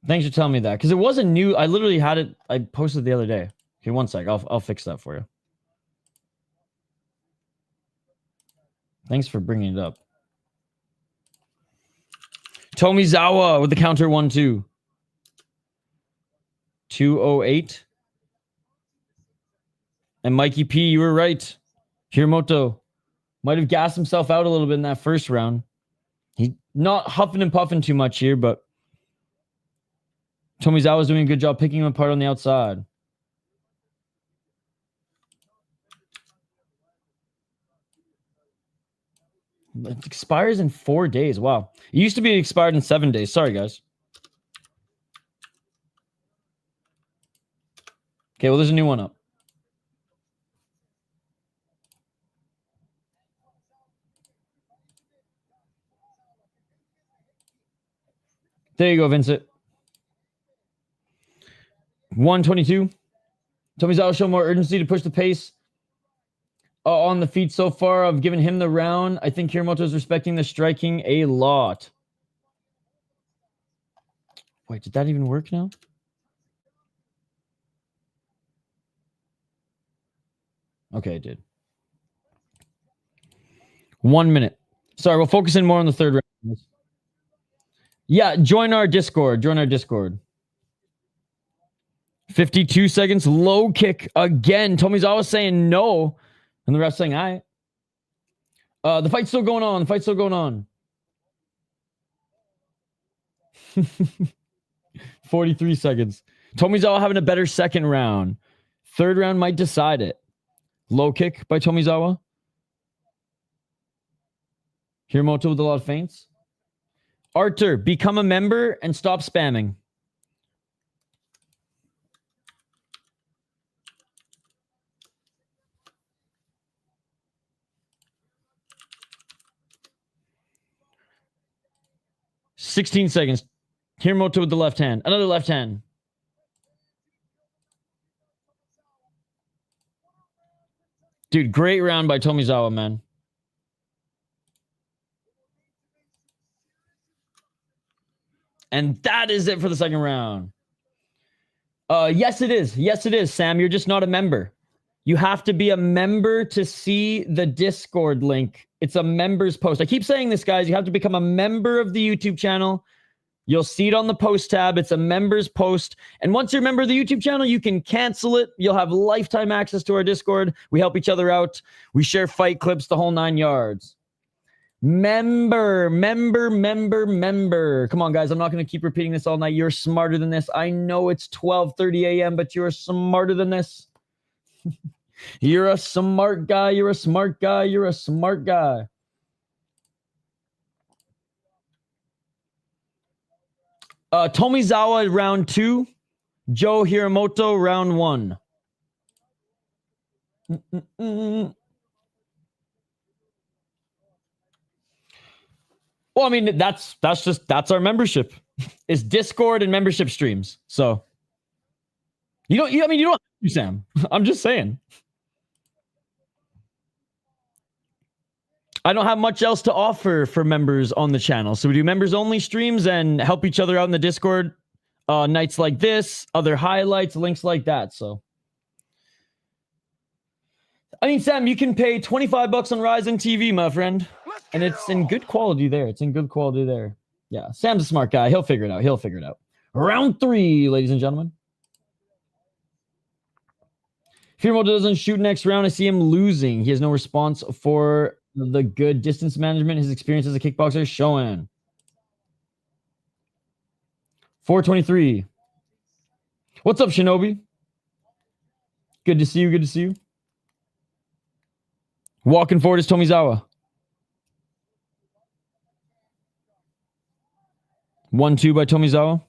Thanks for telling me that, because it wasn't new. I literally had it. I posted it the other day. Okay, one sec. I'll fix that for you. Thanks for bringing it up. Tomizawa with the counter 1-2. 208. And Mikey P, you were right. Hiromasa might have gassed himself out a little bit in that first round. He's not huffing and puffing too much here, but Tomizawa's doing a good job picking him apart on the outside. It expires in 4 days. Wow. It used to be expired in 7 days. Sorry, guys. Okay, well, there's a new one up. There you go, Vincent. 122. Tomizawa showed more urgency to push the pace on the feet so far. I've given him the round. I think Hiromasa is respecting the striking a lot. Wait, did that even work now? Okay, it did. 1 minute. Sorry, we'll focus in more on the third round. Yeah, join our Discord. Join our Discord. 52 seconds. Low kick again. Tomizawa saying no. And the ref saying, all right. The fight's still going on. The fight's still going on. 43 seconds. Tomizawa having a better second round. Third round might decide it. Low kick by Tomizawa. Hiromasa with a lot of feints. Arthur, become a member and stop spamming. "16 seconds. Hiromasa with the left hand. Another left hand. Dude, great round by Tomizawa, man. And that is it for the second round. Yes, it is. Yes, it is, Sam. You're just not a member. You have to be a member to see the Discord link. It's a members post. I keep saying this, guys. You have to become a member of the YouTube channel. You'll see it on the post tab. It's a members post. And once you're a member of the YouTube channel, you can cancel it. You'll have lifetime access to our Discord. We help each other out. We share fight clips, the whole 9 yards. Member. Come on, guys. I'm not going to keep repeating this all night. You're smarter than this. I know it's 12:30 a.m., but you're smarter than this. You're a smart guy. You're a smart guy. You're a smart guy. Tomizawa round 2. Joe Hiromasa round 1. Well, I mean, that's our membership. It's Discord and membership streams. So you don't have to, Sam. I'm just saying. I don't have much else to offer for members on the channel. So we do members only streams and help each other out in the Discord. Nights like this, other highlights, links like that. So I mean, Sam, you can pay $25 on RIZIN TV, my friend. And it's in good quality there. It's in good quality there. Yeah, Sam's a smart guy. He'll figure it out. He'll figure it out. Round 3, ladies and gentlemen. If Hiromasa doesn't shoot next round, I see him losing. He has no response for the good distance management his experience as a kickboxer is showing. 423. What's up, Shinobi? Good to see you. Good to see you. Walking forward is Tomizawa. 1-2 by Tomizawa.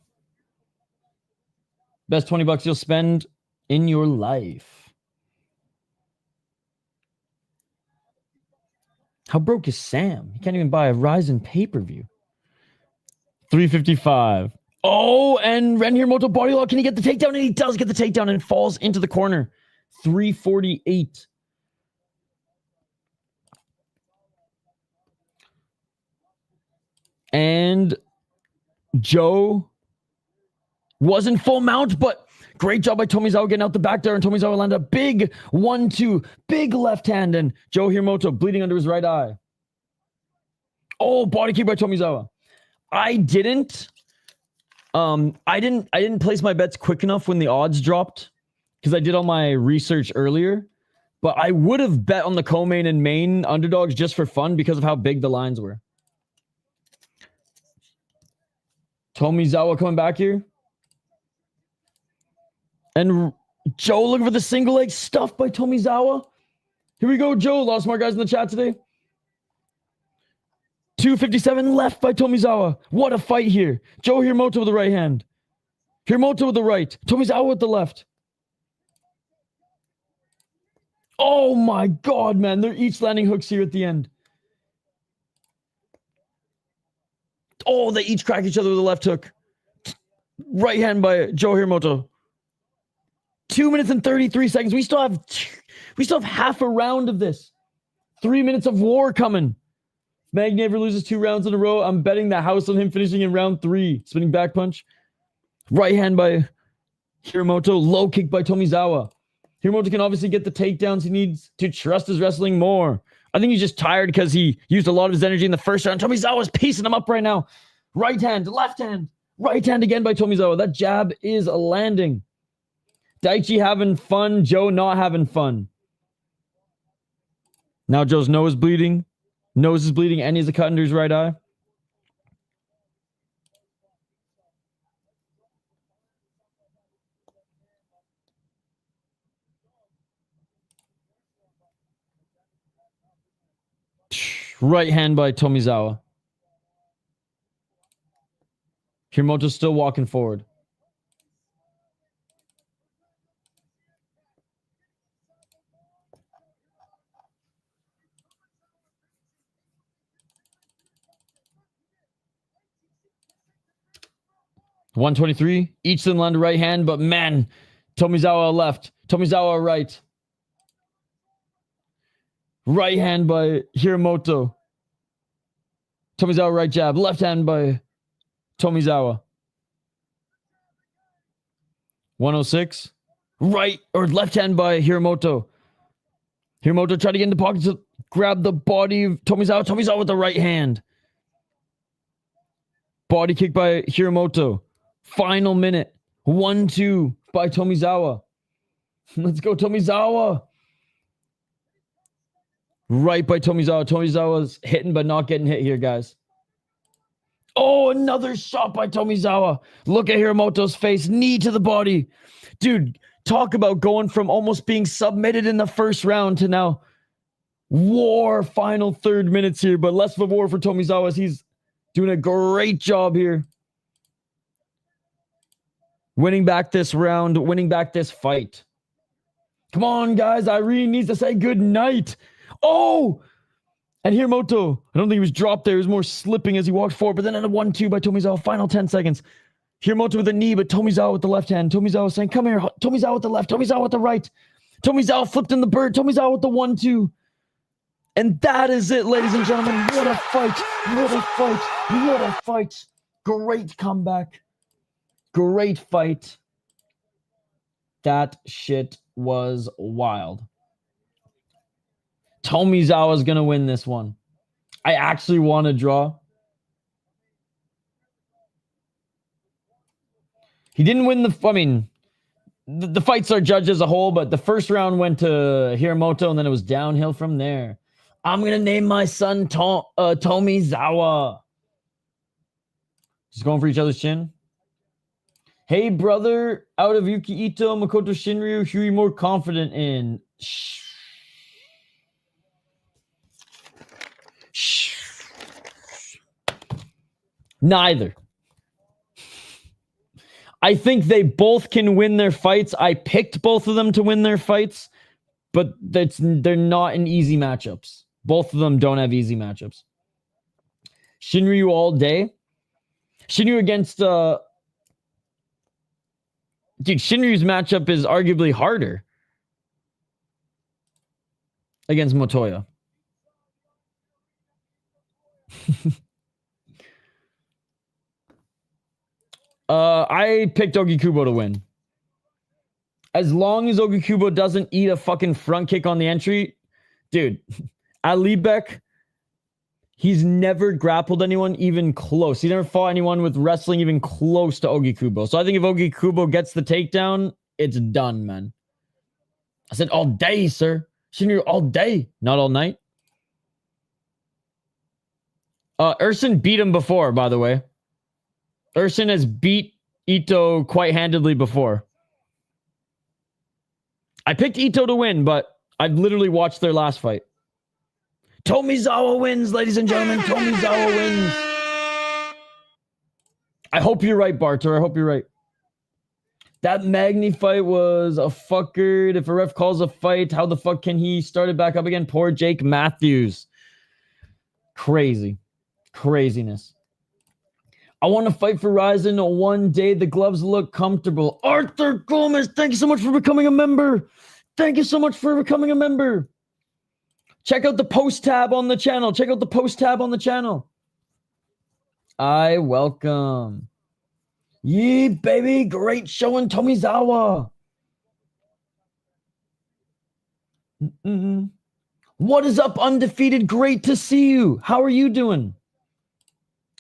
Best $20 you'll spend in your life. How broke is Sam? He can't even buy a RIZIN pay-per-view. 355. Oh, and Ren Hiromasa body lock. Can he get the takedown? And he does get the takedown and falls into the corner. 348. And Joe wasn't full mount, but great job by Tomizawa getting out the back there, and Tomizawa landed a big 1-2, big left hand, and Joe Hiromasa bleeding under his right eye. Oh, body kick by Tomizawa. I didn't place my bets quick enough when the odds dropped because I did all my research earlier, but I would have bet on the co-main and main underdogs just for fun because of how big the lines were. Tomizawa coming back here. And Joe looking for the single leg stuff by Tomizawa. Here we go, Joe. A lot of smart guys in the chat today. 257 left by Tomizawa. What a fight here. Joe Hiromasa with the right hand. Hiromasa with the right. Tomizawa with the left. Oh my God, man. They're each landing hooks here at the end. Oh, they each crack each other with a left hook. Right hand by Joe Hiromasa. 2 minutes and 33 seconds. We still have half a round of this. 3 minutes of war coming. Mag never loses 2 rounds in a row. I'm betting the house on him finishing in round 3. Spinning back punch. Right hand by Hiromasa. Low kick by Tomizawa. Hiromasa can obviously get the takedowns. He needs to trust his wrestling more. I think he's just tired because he used a lot of his energy in the first round. Tomizawa's piecing him up right now. Right hand, left hand. Right hand again by Tomizawa. That jab is landing. Daichi having fun. Joe not having fun. Now Joe's nose bleeding. Nose is bleeding and he has a cut under his right eye. Right hand by Tomizawa. Hiromasa still walking forward. $123. Each of them land a right hand, but man, Tomizawa left. Tomizawa right. Right hand by Hiromasa. Tomizawa right jab. Left hand by Tomizawa. 106. Right or left hand by Hiromasa. Hiromasa tried to get in the pocket to grab the body of Tomizawa. Tomizawa with the right hand. Body kick by Hiromasa. Final minute. 1-2 by Tomizawa. Let's go, Tomizawa. Right by Tomizawa. Tomizawa's hitting but not getting hit here, guys. Oh, another shot by Tomizawa. Look at Hiromoto's face. Knee to the body. Dude, talk about going from almost being submitted in the first round to now war final 3rd minutes here. But less of a war for Tomizawa as he's doing a great job here. Winning back this round. Winning back this fight. Come on, guys. Irene needs to say good night. Oh! And Hiromasa, I don't think he was dropped there. He was more slipping as he walked forward. But then at a 1-2 by Tomizawa. Final 10 seconds. Hiromasa with a knee, but Tomizawa with the left hand. Tomizawa saying, come here. Tomizawa with the left. Tomizawa with the right. Tomizawa flipped in the bird. Tomizawa with the 1-2. And that is it, ladies and gentlemen. What a fight. What a fight. What a fight. Great comeback. Great fight. That shit was wild. Tomizawa's going to win this one. I actually want to draw. He didn't win the fights are judged as a whole, but the first round went to Hiromasa, and then it was downhill from there. I'm going to name my son Tomizawa. Just going for each other's chin. Hey, brother, out of Yuki Ito, Makoto Shinryu, who are you more confident in? Neither. I think they both can win their fights. I picked both of them to win their fights, but they're not in easy matchups. Both of them don't have easy matchups. Shinryu all day. Shinryu against dude, Shinryu's matchup is arguably harder against Motoya. I picked Ougikubo to win. As long as Ougikubo doesn't eat a fucking front kick on the entry, dude, Alibek, he's never grappled anyone even close. He never fought anyone with wrestling even close to Ougikubo. So I think if Ougikubo gets the takedown, it's done, man. I said all day, sir. Shinryu all day, not all night. Erson beat him before, by the way. Erson has beat Ito quite handedly before. I picked Ito to win, but I've literally watched their last fight. Tomizawa wins, ladies and gentlemen. Tomizawa wins. I hope you're right, Barter. I hope you're right. That Magni fight was a fucker. If a ref calls a fight, how the fuck can he start it back up again? Poor Jake Matthews. Crazy. Craziness. I want to fight for RIZIN one day. The gloves look comfortable. Arthur Gomez, thank you so much for becoming a member. Thank you so much for becoming a member. Check out the post tab on the channel. Check out the post tab on the channel. I welcome. Yee, baby. Great showing, Tomizawa. What is up, Undefeated? Great to see you. How are you doing?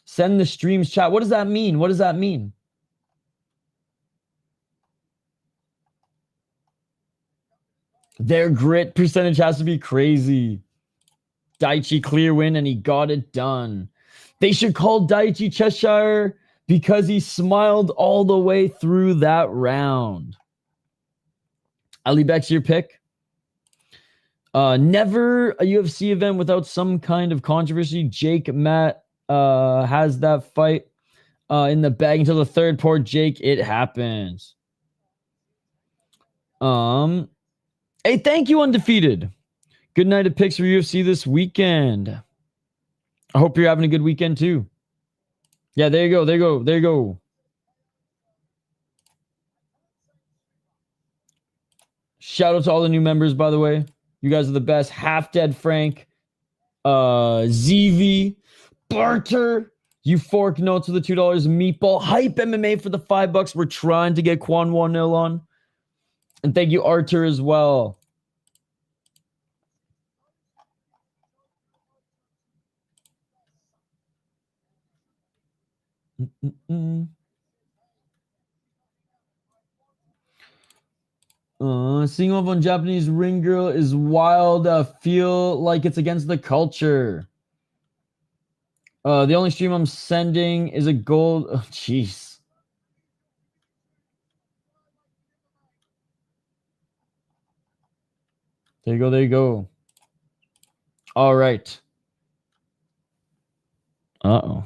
Send the streams chat. What does that mean? What does that mean? Their grit percentage has to be crazy. Daichi clear win, and he got it done. They should call Daichi Cheshire because he smiled all the way through that round. Alibek's your pick. Never a UFC event without some kind of controversy. Jake Matt has that fight in the bag until the third. Poor Jake, it happens. Hey, thank you, Undefeated. Good night of picks for UFC this weekend. I hope you're having a good weekend too. Yeah, there you go. There you go. There you go. Shout out to all the new members, by the way. You guys are the best. Half Dead Frank, ZV, Barter, Euphoric Notes with the $2, Meatball, Hype MMA for the $5. We're trying to get Quan 1-0 on. And thank you, Arthur, as well. Seeing off on Japanese ring girl is wild. Feel like it's against the culture. The only stream I'm sending is a gold. Oh, jeez. There you go. There you go. All right. Uh-oh.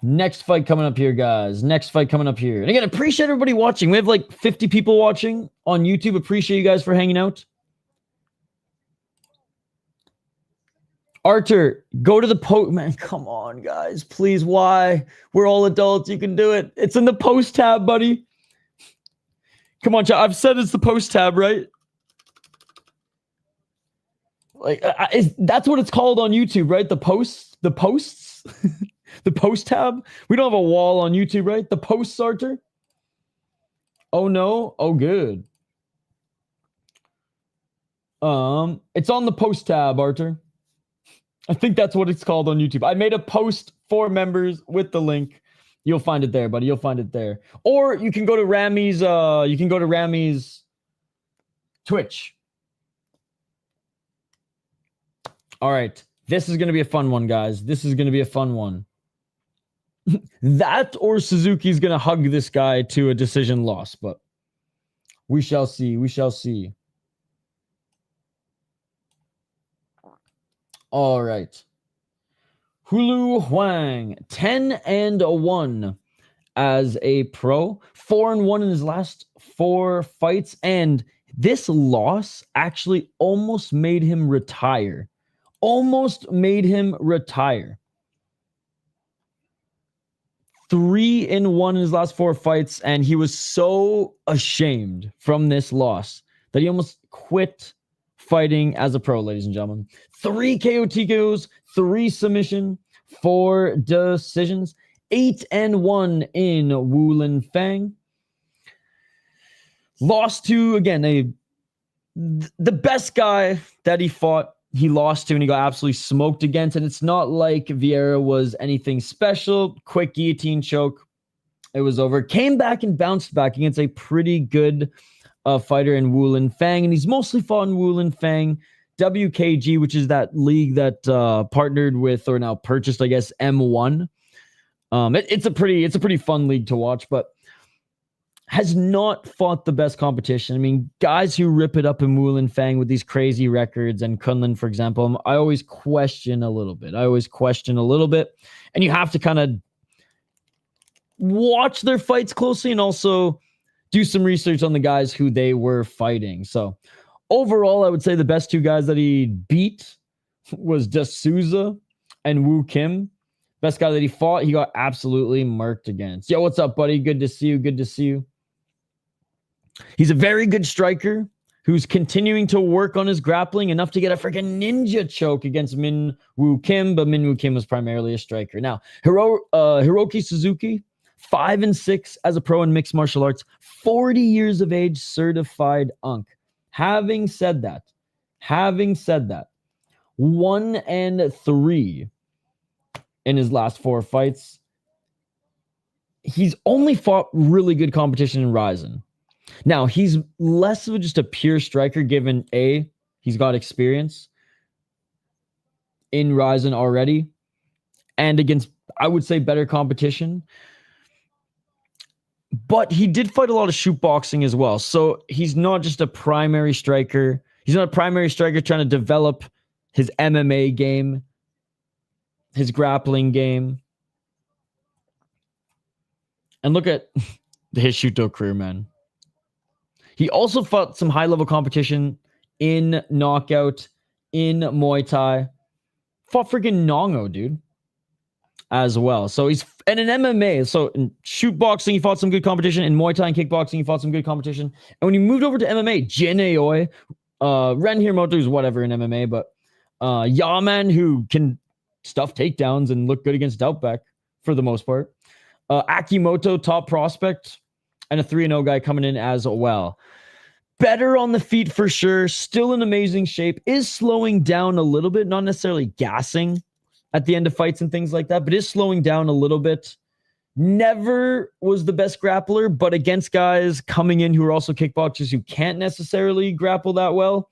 Next fight coming up here, guys. Next fight coming up here. And again, appreciate everybody watching. We have like 50 people watching on YouTube. Appreciate you guys for hanging out. Arthur, go to the post. Man, come on, guys. Please, why? We're all adults. You can do it. It's in the post tab, buddy. Come on, chat. I've said it's the post tab, right? Like, that's what it's called on YouTube, right? The posts? The posts? The post tab? We don't have a wall on YouTube, right? The posts, Arthur? Oh, no? Oh, good. It's on the post tab, Arthur. I think that's what it's called on YouTube. I made a post for members with the link. You'll find it there, buddy. You'll find it there. Or you can go to Rami's Twitch. All right. This is going to be a fun one, guys. This is going to be a fun one. That or Suzuki's going to hug this guy to a decision loss, but we shall see. We shall see. All right. Hulu Huang, 10-1 as a pro, 4-1 in his last 4 fights, and this loss actually almost made him retire. Almost made him retire. 3-1 in his last 4 fights, and he was so ashamed from this loss that he almost quit fighting as a pro, ladies and gentlemen. 3 KO TKOs, 3 submission, 4 decisions, 8-1 in Wulin Fang. Lost to, again, the best guy that he fought, he lost to, and he got absolutely smoked against. And it's not like Vieira was anything special. Quick guillotine choke. It was over. Came back and bounced back against a pretty good fighter in Wulin Fang. And he's mostly fought in Wulin Fang. WKG, which is that league that partnered with, or now purchased, I guess, M1. It's a pretty fun league to watch, but has not fought the best competition. I mean, guys who rip it up in Wulin Fang with these crazy records, and Kunlun, for example, I always question a little bit. And you have to kind of watch their fights closely and also do some research on the guys who they were fighting. So overall, I would say the best two guys that he beat was De Souza and Woo Kim. Best guy that he fought, he got absolutely murked against. Yo, what's up, buddy? Good to see you. He's a very good striker who's continuing to work on his grappling enough to get a freaking ninja choke against Min Woo Kim, but Min Woo Kim was primarily a striker. Now, Hiroki Suzuki, 5-6 as a pro in mixed martial arts, 40 years of age, certified UNC. Having said that, 1-3 in his last 4 fights. He's only fought really good competition in RIZIN. Now, he's less of just a pure striker, given A, he's got experience in RIZIN already, and against, I would say, better competition. But he did fight a lot of shoot boxing as well. So he's not just a primary striker. He's not a primary striker trying to develop his MMA game, his grappling game. And look at his Shuto career, man. He also fought some high-level competition in knockout, in Muay Thai. Fought freaking Nongo, dude, as well. So he's... And in MMA, so in shoot boxing, he fought some good competition. In Muay Thai and kickboxing, he fought some good competition. And when he moved over to MMA, Jin Aoi, Ren Hiromasa, who's whatever in MMA, but Yaman, who can stuff takedowns and look good against Doubtback for the most part. Akimoto, top prospect, and a 3-0 guy coming in as well. Better on the feet for sure. Still in amazing shape. Is slowing down a little bit. Not necessarily gassing at the end of fights and things like that, but is slowing down a little bit. Never was the best grappler, but against guys coming in who are also kickboxers who can't necessarily grapple that well,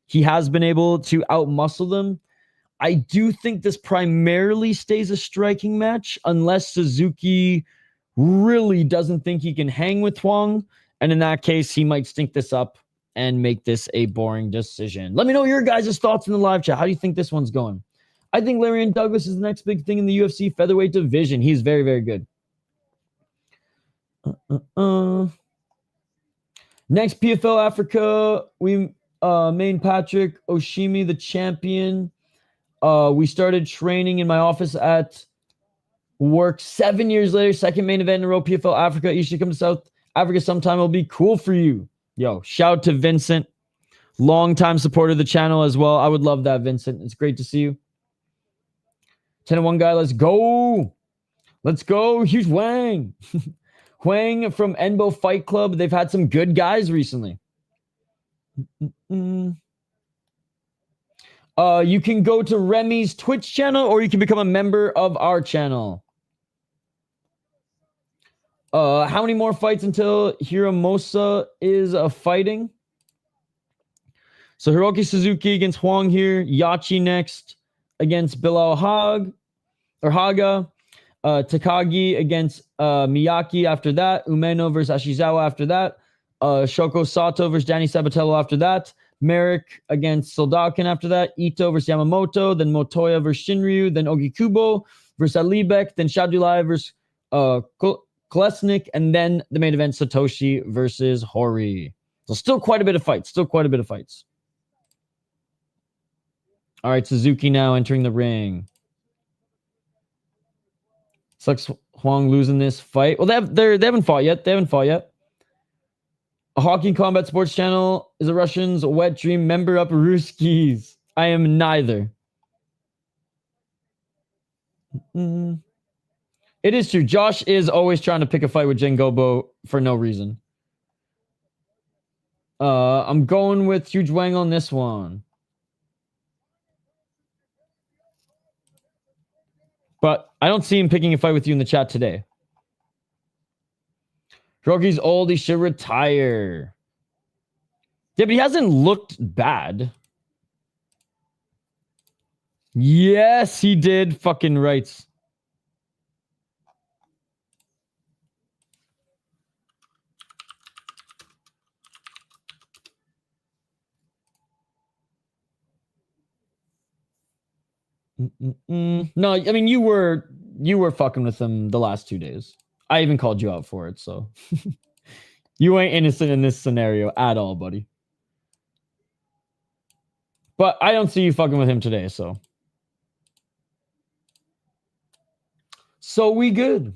he has been able to outmuscle them. I do think this primarily stays a striking match unless Suzuki really doesn't think he can hang with Huang. And in that case, he might stink this up and make this a boring decision. Let me know your guys' thoughts in the live chat. How do you think this one's going? I think Larian Douglas is the next big thing in the UFC featherweight division. He's very, very good. Next, PFL Africa, we main Patrick Oshimi, the champion. We started training in my office at work 7 years later. Second main event in a row, PFL Africa. You should come to South Africa sometime. It'll be cool for you. Yo, shout out to Vincent. Long-time supporter of the channel as well. I would love that, Vincent. It's great to see you. 10-1 guy, let's go. Let's go. Huge Wang. Huang from Enbo Fight Club. They've had some good guys recently. You can go to Remy's Twitch channel or you can become a member of our channel. How many more fights until Hiromasa is fighting? So Hiroki Suzuki against Huang here. Yachi next against Bilal Haga. Takagi against Miyaki after that. Umeno versus Ashizawa after that. Shoko Sato versus Danny Sabatello after that. Marek against Soldatkin after that. Ito versus Yamamoto. Then Motoya versus Shinryu. Then Ougikubo versus Alibek. Then Shaydullaev versus Kolesnik. And then the main event, Satoshi versus Horie. So still quite a bit of fights. All right, Suzuki now entering the ring. Sucks Huang losing this fight. Well, they haven't fought yet. A Hockey and Combat Sports channel is a Russian's wet dream. Member up Ruskies. I am neither. It is true. Josh is always trying to pick a fight with Jengobo for no reason. I'm going with Huge Wang on this one. But I don't see him picking a fight with you in the chat today. Hiroki's old. He should retire. Yeah, but he hasn't looked bad. Yes, he did. Fucking rights. No, I mean you were fucking with him the last 2 days. I even called you out for it, so you ain't innocent in this scenario at all, buddy. But I don't see you fucking with him today, so we good.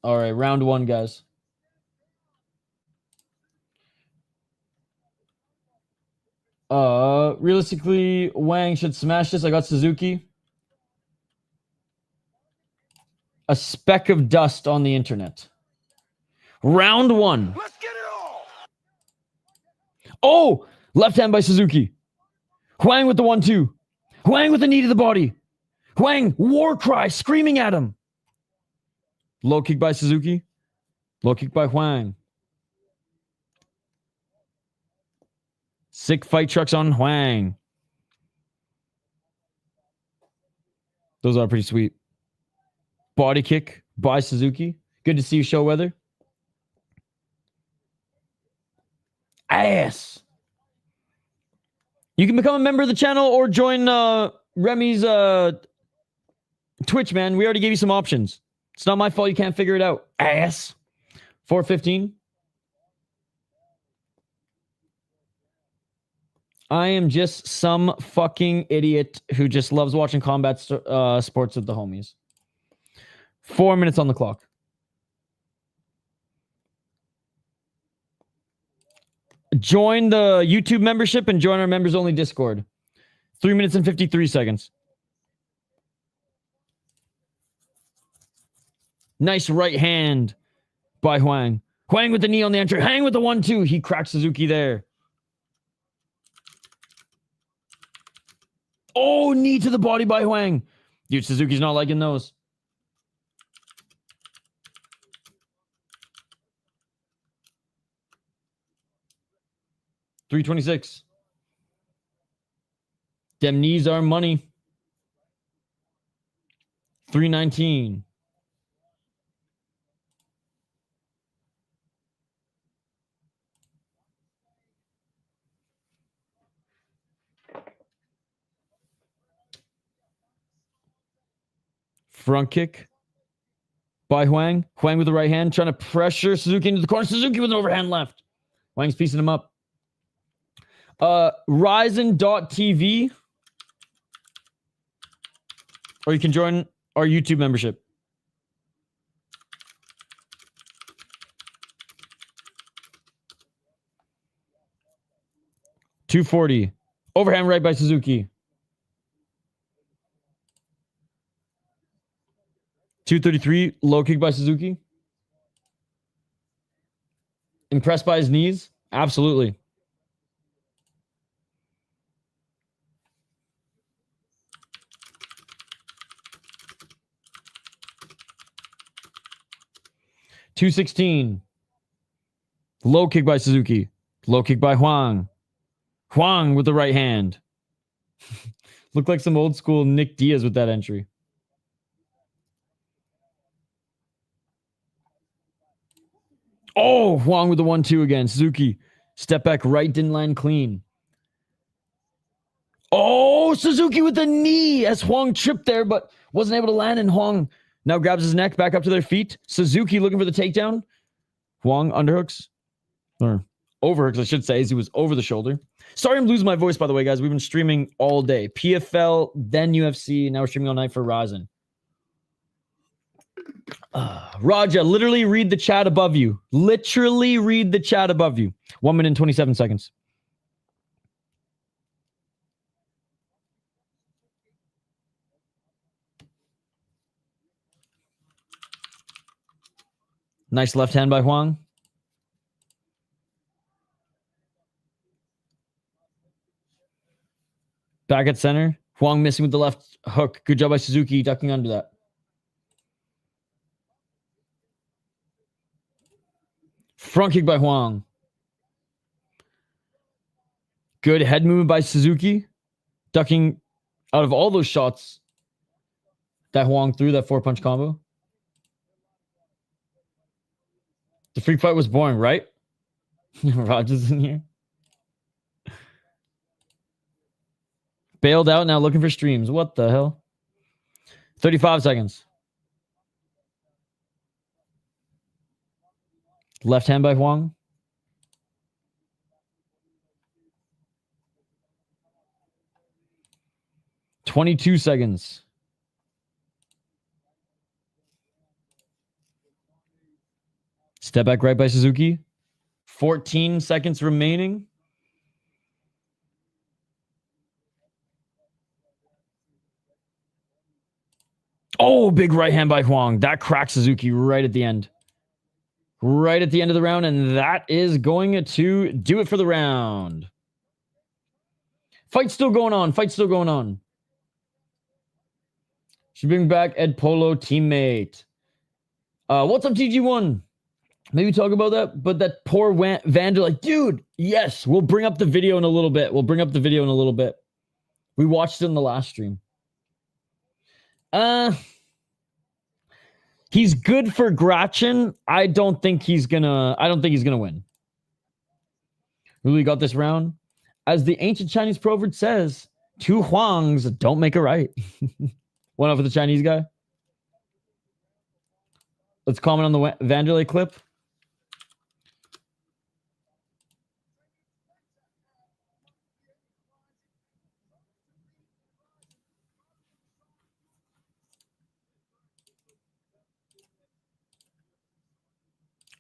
All right, round 1, guys. Realistically, Wang should smash this. I got Suzuki. A speck of dust on the internet. Round 1. Let's get it all. Oh, left hand by Suzuki. Huang with the 1-2. Huang with the knee to the body. Huang, war cry, screaming at him. Low kick by Suzuki. Low kick by Huang. Sick fight trucks on Huang. Those are pretty sweet. Body kick by Suzuki. Good to see you, show weather. Ass. You can become a member of the channel or join Remy's Twitch, man. We already gave you some options. It's not my fault you can't figure it out. Ass. 415. I am just some fucking idiot who just loves watching combat sports with the homies. 4 minutes on the clock. Join the YouTube membership and join our members only Discord. 3 minutes and 53 seconds. Nice right hand by Huang. Huang with the knee on the entry. Hang with the 1-2. He cracked Suzuki there. Oh, knee to the body by Huang. Dude, Suzuki's not liking those. $326. Them knees are money. $319. Front kick by Huang. Huang with the right hand, trying to pressure Suzuki into the corner. Suzuki with an overhand left. Huang's piecing him up. RIZIN.TV. Or you can join our YouTube membership. $240. Overhand right by Suzuki. $233. Low kick by Suzuki. Impressed by his knees? Absolutely. $216. Low kick by Suzuki. Low kick by Huang. Huang with the right hand. Looked like some old school Nick Diaz with that entry. Oh, Huang with the 1-2 again. Suzuki. Step back right, didn't land clean. Oh, Suzuki with the knee as Huang tripped there, but wasn't able to land, and Huang now grabs his neck back up to their feet. Suzuki looking for the takedown. Huang underhooks. Or overhooks, I should say, as he was over the shoulder. Sorry I'm losing my voice, by the way, guys. We've been streaming all day. PFL, then UFC. Now we're streaming all night for RIZIN. Raja, literally read the chat above you. Literally read the chat above you. 1 minute and 27 seconds. Nice left hand by Huang. Back at center. Huang missing with the left hook. Good job by Suzuki ducking under that. Front kick by Huang. Good head movement by Suzuki. Ducking out of all those shots that Huang threw, that 4-punch combo. The freak fight was boring, right? Rogers in here. Bailed out now looking for streams. What the hell? 35 seconds. Left hand by Huang. $22 seconds. Step back right by Suzuki. 14 seconds remaining. Oh, big right hand by Huang. That cracks Suzuki right at the end. Right at the end of the round, and that is going to do it for the round. Fight's still going on. Fight's still going on. Should bring back Ed Polo, teammate. What's up, TG1? Maybe talk about that, but that poor Vanderlei. Dude, yes, we'll bring up the video in a little bit. We watched it in the last stream. He's good for Gratchen. I don't think he's gonna win. Really got this round. As the ancient Chinese proverb says, two Huangs don't make a right. One off for the Chinese guy. Let's comment on the Vanderlei clip.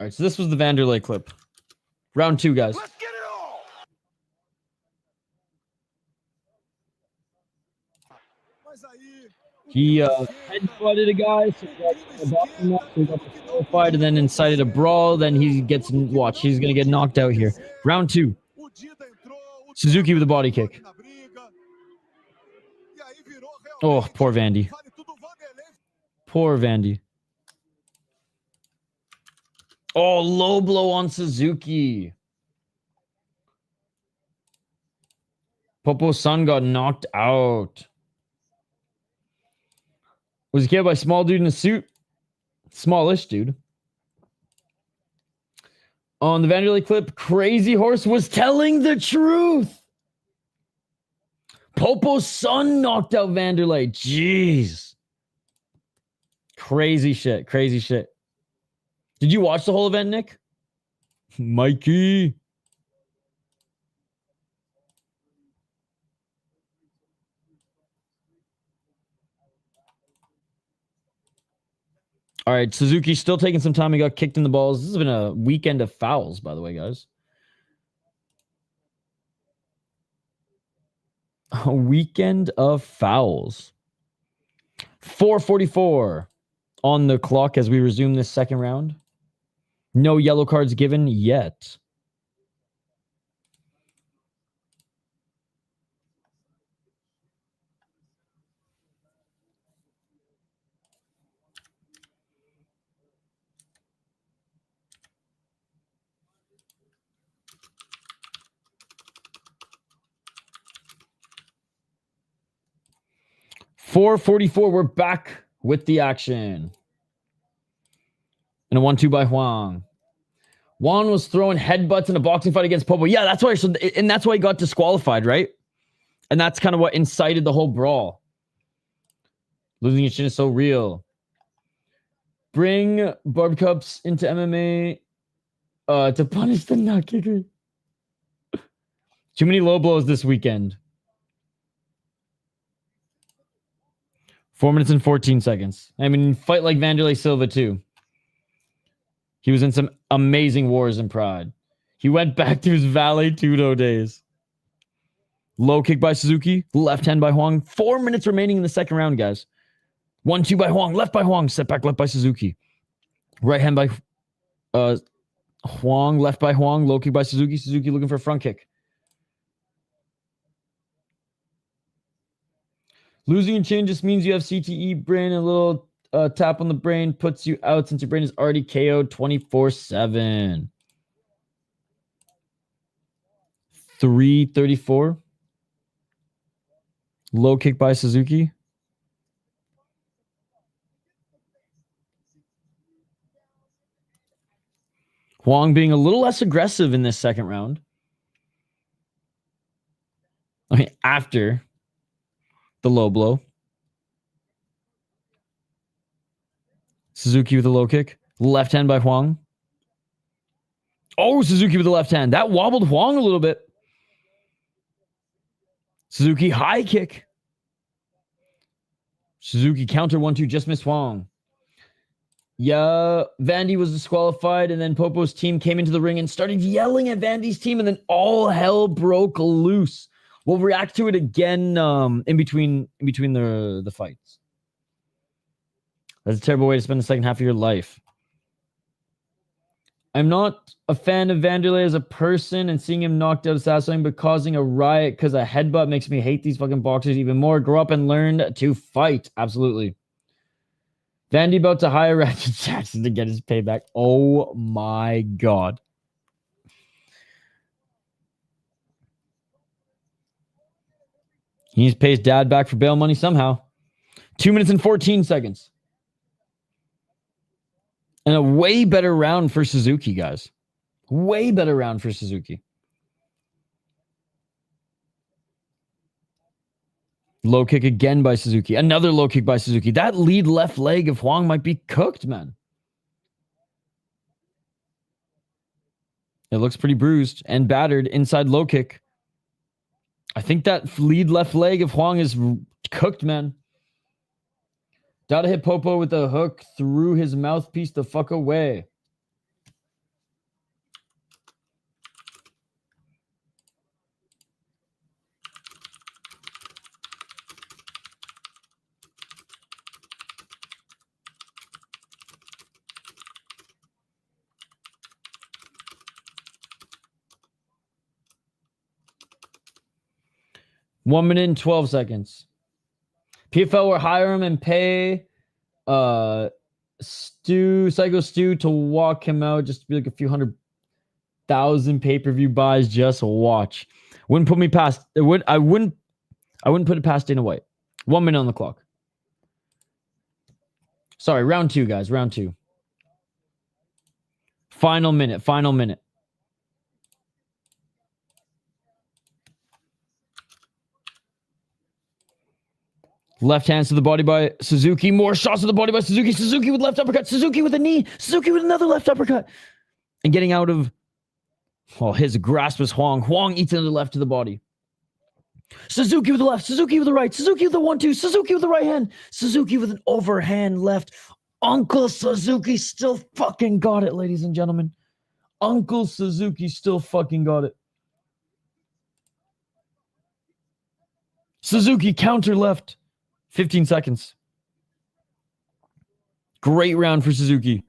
All right, so this was the Vanderlei clip. Round 2, guys. Let's get it all. He head-butted a guy, so he got disqualified, and then incited a brawl. Then he gets watch. He's gonna get knocked out here. Round 2. Suzuki with a body kick. Oh, poor Vandy. Poor Vandy. Oh, low blow on Suzuki. Popo-san got knocked out. Was he killed by small dude in a suit? Smallish dude. On the Vanderlei clip, Crazy Horse was telling the truth. Popo's son knocked out Vanderlei. Jeez. Crazy shit. Crazy shit. Did you watch the whole event, Nick? Mikey. All right, Suzuki's still taking some time. He got kicked in the balls. This has been a weekend of fouls, by the way, guys. A weekend of fouls. 4:44 on the clock as we resume this second round. No yellow cards given yet. .444, we're back with the action. And a 1-2 by Huang. Juan was throwing headbutts in a boxing fight against Popo. Yeah, that's why. And that's why he got disqualified, right? And that's kind of what incited the whole brawl. Losing your chin is so real. Bring Barb Cups into MMA to punish the nut kicker. Too many low blows this weekend. 4 minutes and 14 seconds. I mean, fight like Vanderlei Silva, too. He was in some amazing wars in Pride. He went back to his Vale Tudo days. Low kick by Suzuki. Left hand by Huang. 4 minutes remaining in the second round, guys. 1-2 by Huang. Left by Huang. Set back left by Suzuki. Right hand by Huang. Left by Huang. Low kick by Suzuki. Suzuki looking for a front kick. Losing your chin just means you have CTE brain. A little tap on the brain puts you out since your brain is already KO'd 24/7. 3:34. Low kick by Suzuki. Hwang being a little less aggressive in this second round. Okay, after the low blow. Suzuki with a low kick. Left hand by Hwang. Oh, Suzuki with the left hand. That wobbled Hwang a little bit. Suzuki high kick. Suzuki counter 1-2, just missed Hwang. Yeah, Vandy was disqualified, and then Popo's team came into the ring and started yelling at Vandy's team, and then all hell broke loose. We'll react to it again in between the fights. That's a terrible way to spend the second half of your life. I'm not a fan of Vanderlei as a person, and seeing him knocked out assassinating, but causing a riot because a headbutt makes me hate these fucking boxers even more. Grow up and learn to fight. Absolutely. Vandy about to hire Ratchet Jackson to get his payback. Oh my god. He needs to pay his dad back for bail money somehow. 2 minutes and 14 seconds. And a way better round for Suzuki, guys. Way better round for Suzuki. Low kick again by Suzuki. Another low kick by Suzuki. That lead left leg of Hwang might be cooked, man. It looks pretty bruised and battered. Inside low kick. I think that lead left leg of Hwang is cooked, man. Gotta hit Popo with a hook through his mouthpiece the fuck away. One minute and 12 seconds. PFL will hire him and pay Psycho Stu to walk him out, just to be like a few 100,000 pay-per-view buys. Just watch. Wouldn't put me past it. I wouldn't put it past Dana White. 1 minute on the clock. Sorry, round 2, guys. Round 2. Final minute. Final minute. Left hands to the body by Suzuki. More shots to the body by Suzuki. Suzuki with left uppercut. Suzuki with a knee. Suzuki with another left uppercut. And getting out of his grasp was Hwang. Hwang eats into the left to the body. Suzuki with the left. Suzuki with the right. Suzuki with the 1-2. Suzuki with the right hand. Suzuki with an overhand left. Uncle Suzuki still fucking got it, ladies and gentlemen. Uncle Suzuki still fucking got it. Suzuki counter left. 15 seconds. Great round for Suzuki.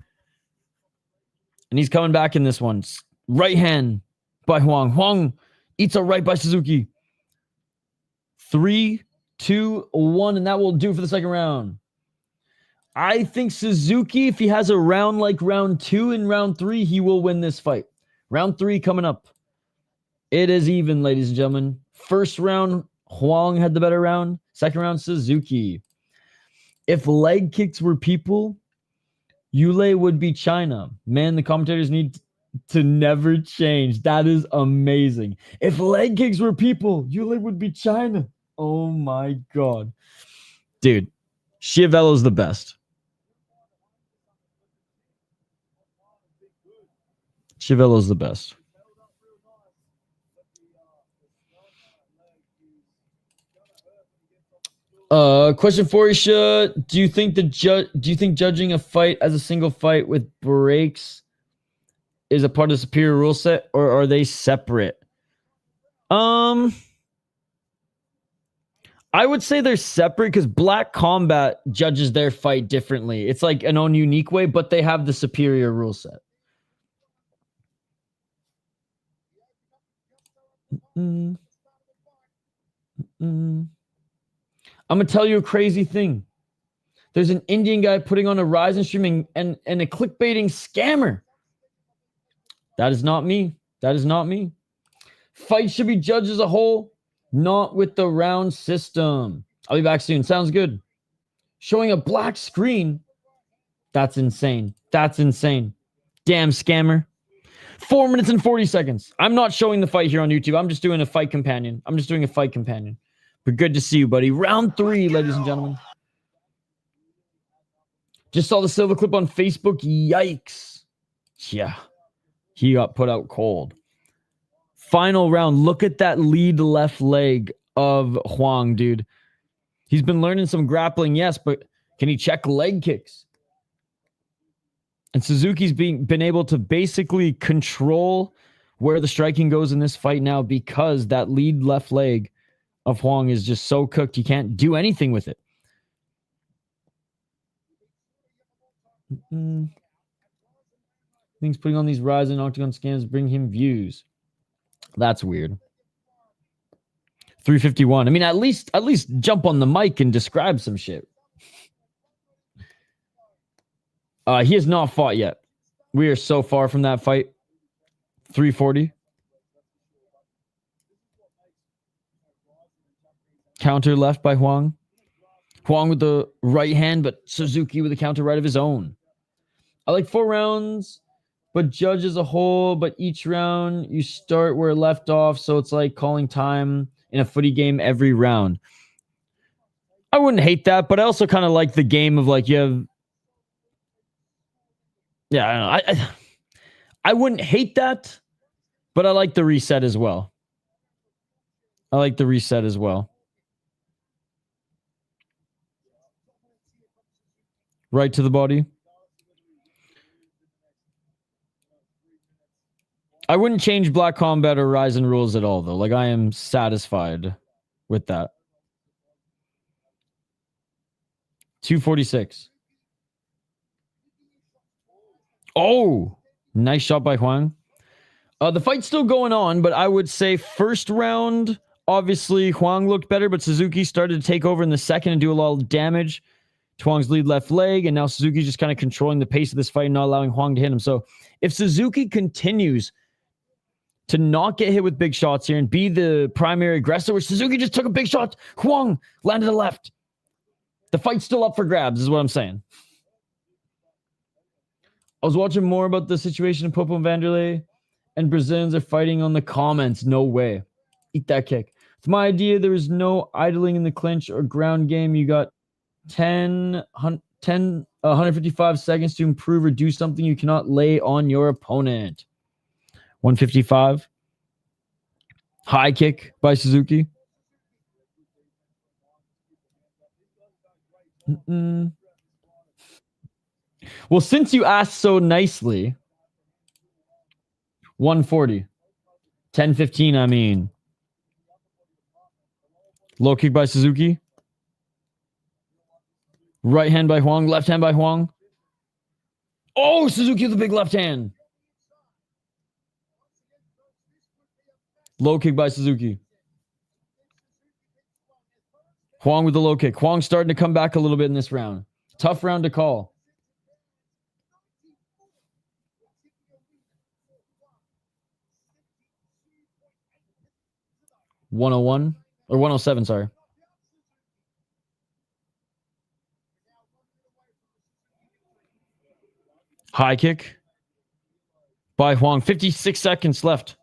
And he's coming back in this one. Right hand by Hwang. Hwang eats a right by Suzuki. 3, 2, 1. And that will do for the second round. I think Suzuki, if he has a round like round 2 and round 3, he will win this fight. Round 3 coming up. It is even, ladies and gentlemen. First round, Hwang had the better round. Second round, Suzuki. If leg kicks were people, Yule would be China. Man, the commentators need to never change. That is amazing. If leg kicks were people, Yule would be China. Oh my god. Dude, Schiavello's the best. Schiavello's the best. Question for you, do you think judging a fight as a single fight with breaks is a part of the superior rule set, or are they separate? I would say they're separate because Black Combat judges their fight differently. It's like an own unique way, but they have the superior rule set. I'm going to tell you a crazy thing. There's an Indian guy putting on a RIZIN streaming and a clickbaiting scammer. That is not me. That is not me. Fights should be judged as a whole, not with the round system. I'll be back soon. Sounds good. Showing a black screen. That's insane. That's insane. Damn scammer. 4 minutes and 40 seconds. I'm not showing the fight here on YouTube. I'm just doing a fight companion. But good to see you, buddy. Round 3, ladies and gentlemen. Just saw the Silva clip on Facebook. Yikes. Yeah. He got put out cold. Final round. Look at that lead left leg of Hwang, dude. He's been learning some grappling, yes, but can he check leg kicks? And Suzuki's been able to basically control where the striking goes in this fight now because that lead left leg of Hwang is just so cooked, he can't do anything with it. Thinks putting on these RIZIN Octagon scans bring him views. That's weird. 351. I mean, at least jump on the mic and describe some shit. He has not fought yet. We are so far from that fight. 340. Counter left by Hwang. Hwang with the right hand, but Suzuki with a counter right of his own. I like 4 rounds, but judge as a whole, but each round you start where it left off, so it's like calling time in a footy game every round. I wouldn't hate that, but I also kind of like the game of like you have... Yeah, I don't know. I wouldn't hate that, but I like the reset as well. Right to the body. I wouldn't change Black Combat or RIZIN rules at all, though. Like, I am satisfied with that. 246. Oh, nice shot by Hwang. The fight's still going on, but I would say first round, obviously, Hwang looked better, but Suzuki started to take over in the second and do a lot of damage to Hwang's lead left leg, and now Suzuki's just kind of controlling the pace of this fight and not allowing Hwang to hit him. So if Suzuki continues to not get hit with big shots here and be the primary aggressor, where Suzuki just took a big shot, Hwang landed the left. The fight's still up for grabs, is what I'm saying. I was watching more about the situation in Popo and Vanderlei, and Brazilians are fighting on the comments. No way. Eat that kick. It's my idea. There is no idling in the clinch or ground game. You got 155 seconds to improve or do something you cannot lay on your opponent. 155. High kick by Suzuki. Well, since you asked so nicely, 140. 10-15, I mean. Low kick by Suzuki. Right hand by Hwang. Left hand by Hwang. Oh, Suzuki with a big left hand. Low kick by Suzuki. Hwang with the low kick. Hwang starting to come back a little bit in this round. Tough round to call. .101 or 107, sorry. High kick by Hwang. 56 seconds left.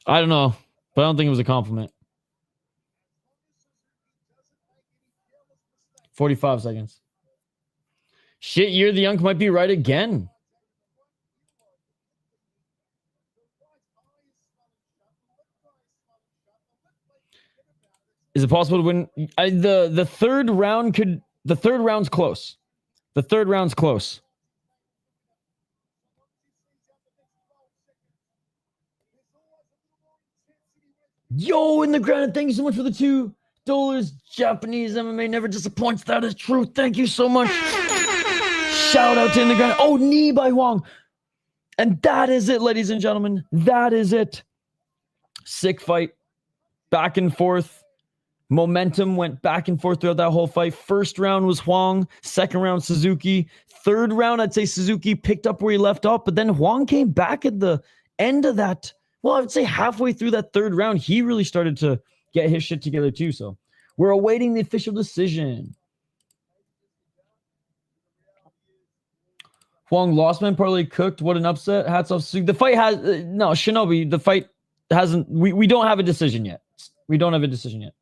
I don't know, but I don't think it was a compliment. 45 seconds. Shit, Year the Young might be right again. Is it possible to win? The third round could... The third round's close. The third round's close. Yo, in the ground, thank you so much for the $2. Japanese MMA never disappoints. That is true. Thank you so much. Shout out to In the Ground. Oh, knee by Hwang. And that is it, ladies and gentlemen. That is it. Sick fight. Back and forth. Momentum went back and forth throughout that whole fight. First round was Hwang. Second round, Suzuki. Third round, I'd say Suzuki picked up where he left off, but then Hwang came back at the end of that. Well, I would say halfway through that third round, he really started to get his shit together too. So we're awaiting the official decision. Huang lost man parlay cooked. What an upset. Hats off. The fight has no Shinobi. The fight hasn't. We don't have a decision yet. We don't have a decision yet.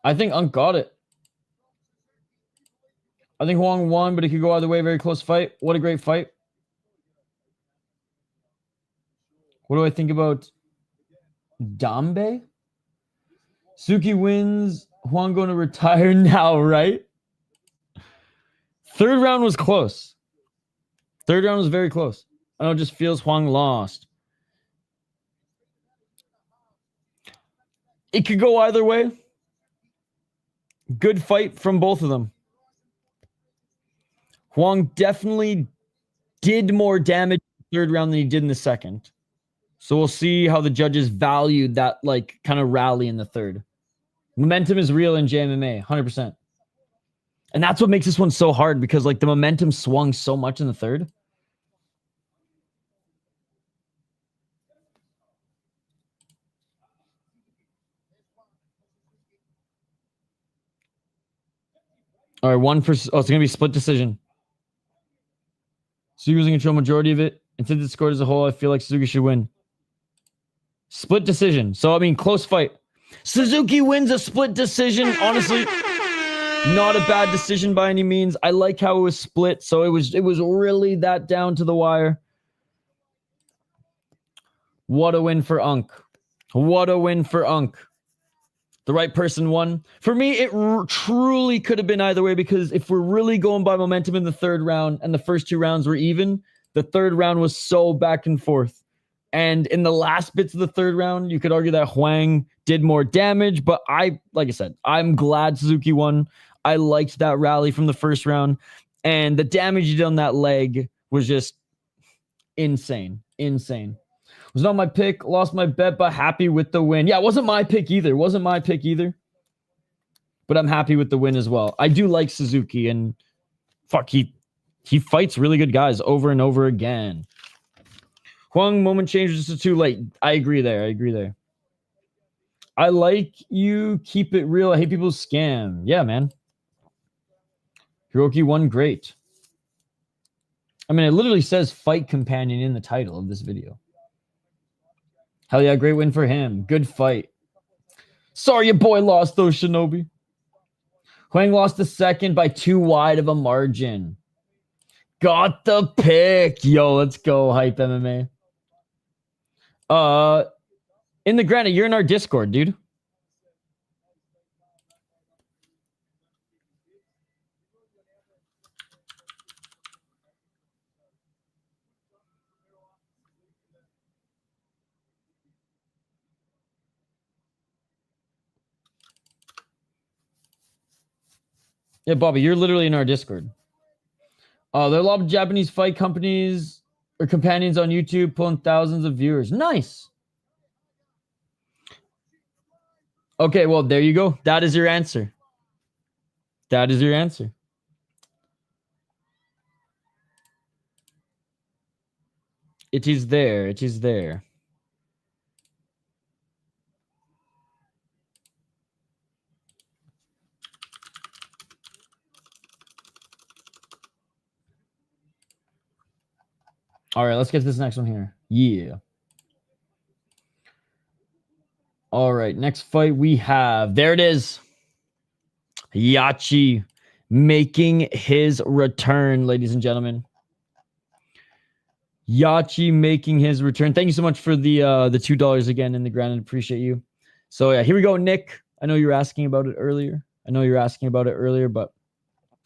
I think Unk got it. I think Huang won, but it could go either way. Very close fight. What a great fight. What do I think about Dambe? Suki wins. Huang going to retire now, right? Third round was close. Third round was very close. I know it just feels Huang lost. It could go either way. Good fight from both of them. Huang definitely did more damage in the third round than he did in the second. So we'll see how the judges valued that like kind of rally in the third. Momentum is real in JMMA, 100%. And that's what makes this one so hard because like the momentum swung so much in the third. All right, one for it's gonna be split decision. Suzuki's in control majority of it. And since it's scored as a whole, I feel like Suzuki should win. Split decision. So I mean, close fight. Suzuki wins a split decision. Honestly, not a bad decision by any means. I like how it was split. So it was really that down to the wire. What a win for Unk. What a win for Unk. The right person won. For me, it truly could have been either way because if we're really going by momentum in the third round and the first two rounds were even, the third round was so back and forth. And in the last bits of the third round, you could argue that Huang did more damage, but like I said, I'm glad Suzuki won. I liked that rally from the first round, and the damage he did on that leg was just insane. Insane. Was not my pick, lost my bet, but happy with the win. Yeah, it wasn't my pick either. But I'm happy with the win as well. I do like Suzuki, and fuck, he fights really good guys over and over again. Huang moment changes to too late. I agree there. I like you. Keep it real. I hate people scam. Yeah, man. Hiroki won great. I mean, it literally says fight companion in the title of this video. Hell yeah, great win for him. Good fight. Sorry your boy lost though, Shinobi. Huang lost the second by too wide of a margin. Got the pick. Yo, let's go, Hype MMA. In the granite, you're in our Discord, dude. Yeah, Bobby, you're literally in our Discord. There are a lot of Japanese fight companies or companions on YouTube pulling thousands of viewers. Nice. Okay, well, there you go. That is your answer. That is your answer. It is there. It is there. All right, let's get this next one here. Yeah. All right, next fight we have. There it is. Yachi making his return, ladies and gentlemen. Yachi making his return. Thank you so much for the $2 again in the ground. Appreciate you. So yeah, here we go, Nick. I know you were asking about it earlier. But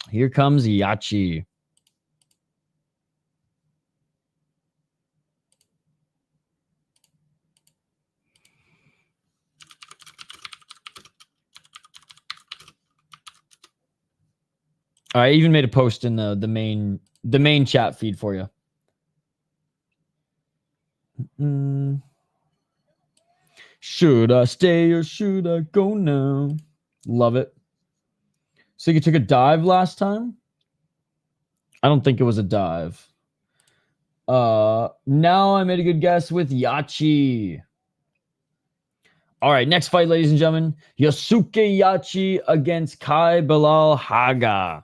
here comes Yachi. I even made a post in the main chat feed for you. Should I stay or should I go now? Love it. So you took a dive last time? I don't think it was a dive. Now I made a good guess with Yachi. All right, next fight, ladies and gentlemen. Yosuke Yachi against Kai Bilal Haga.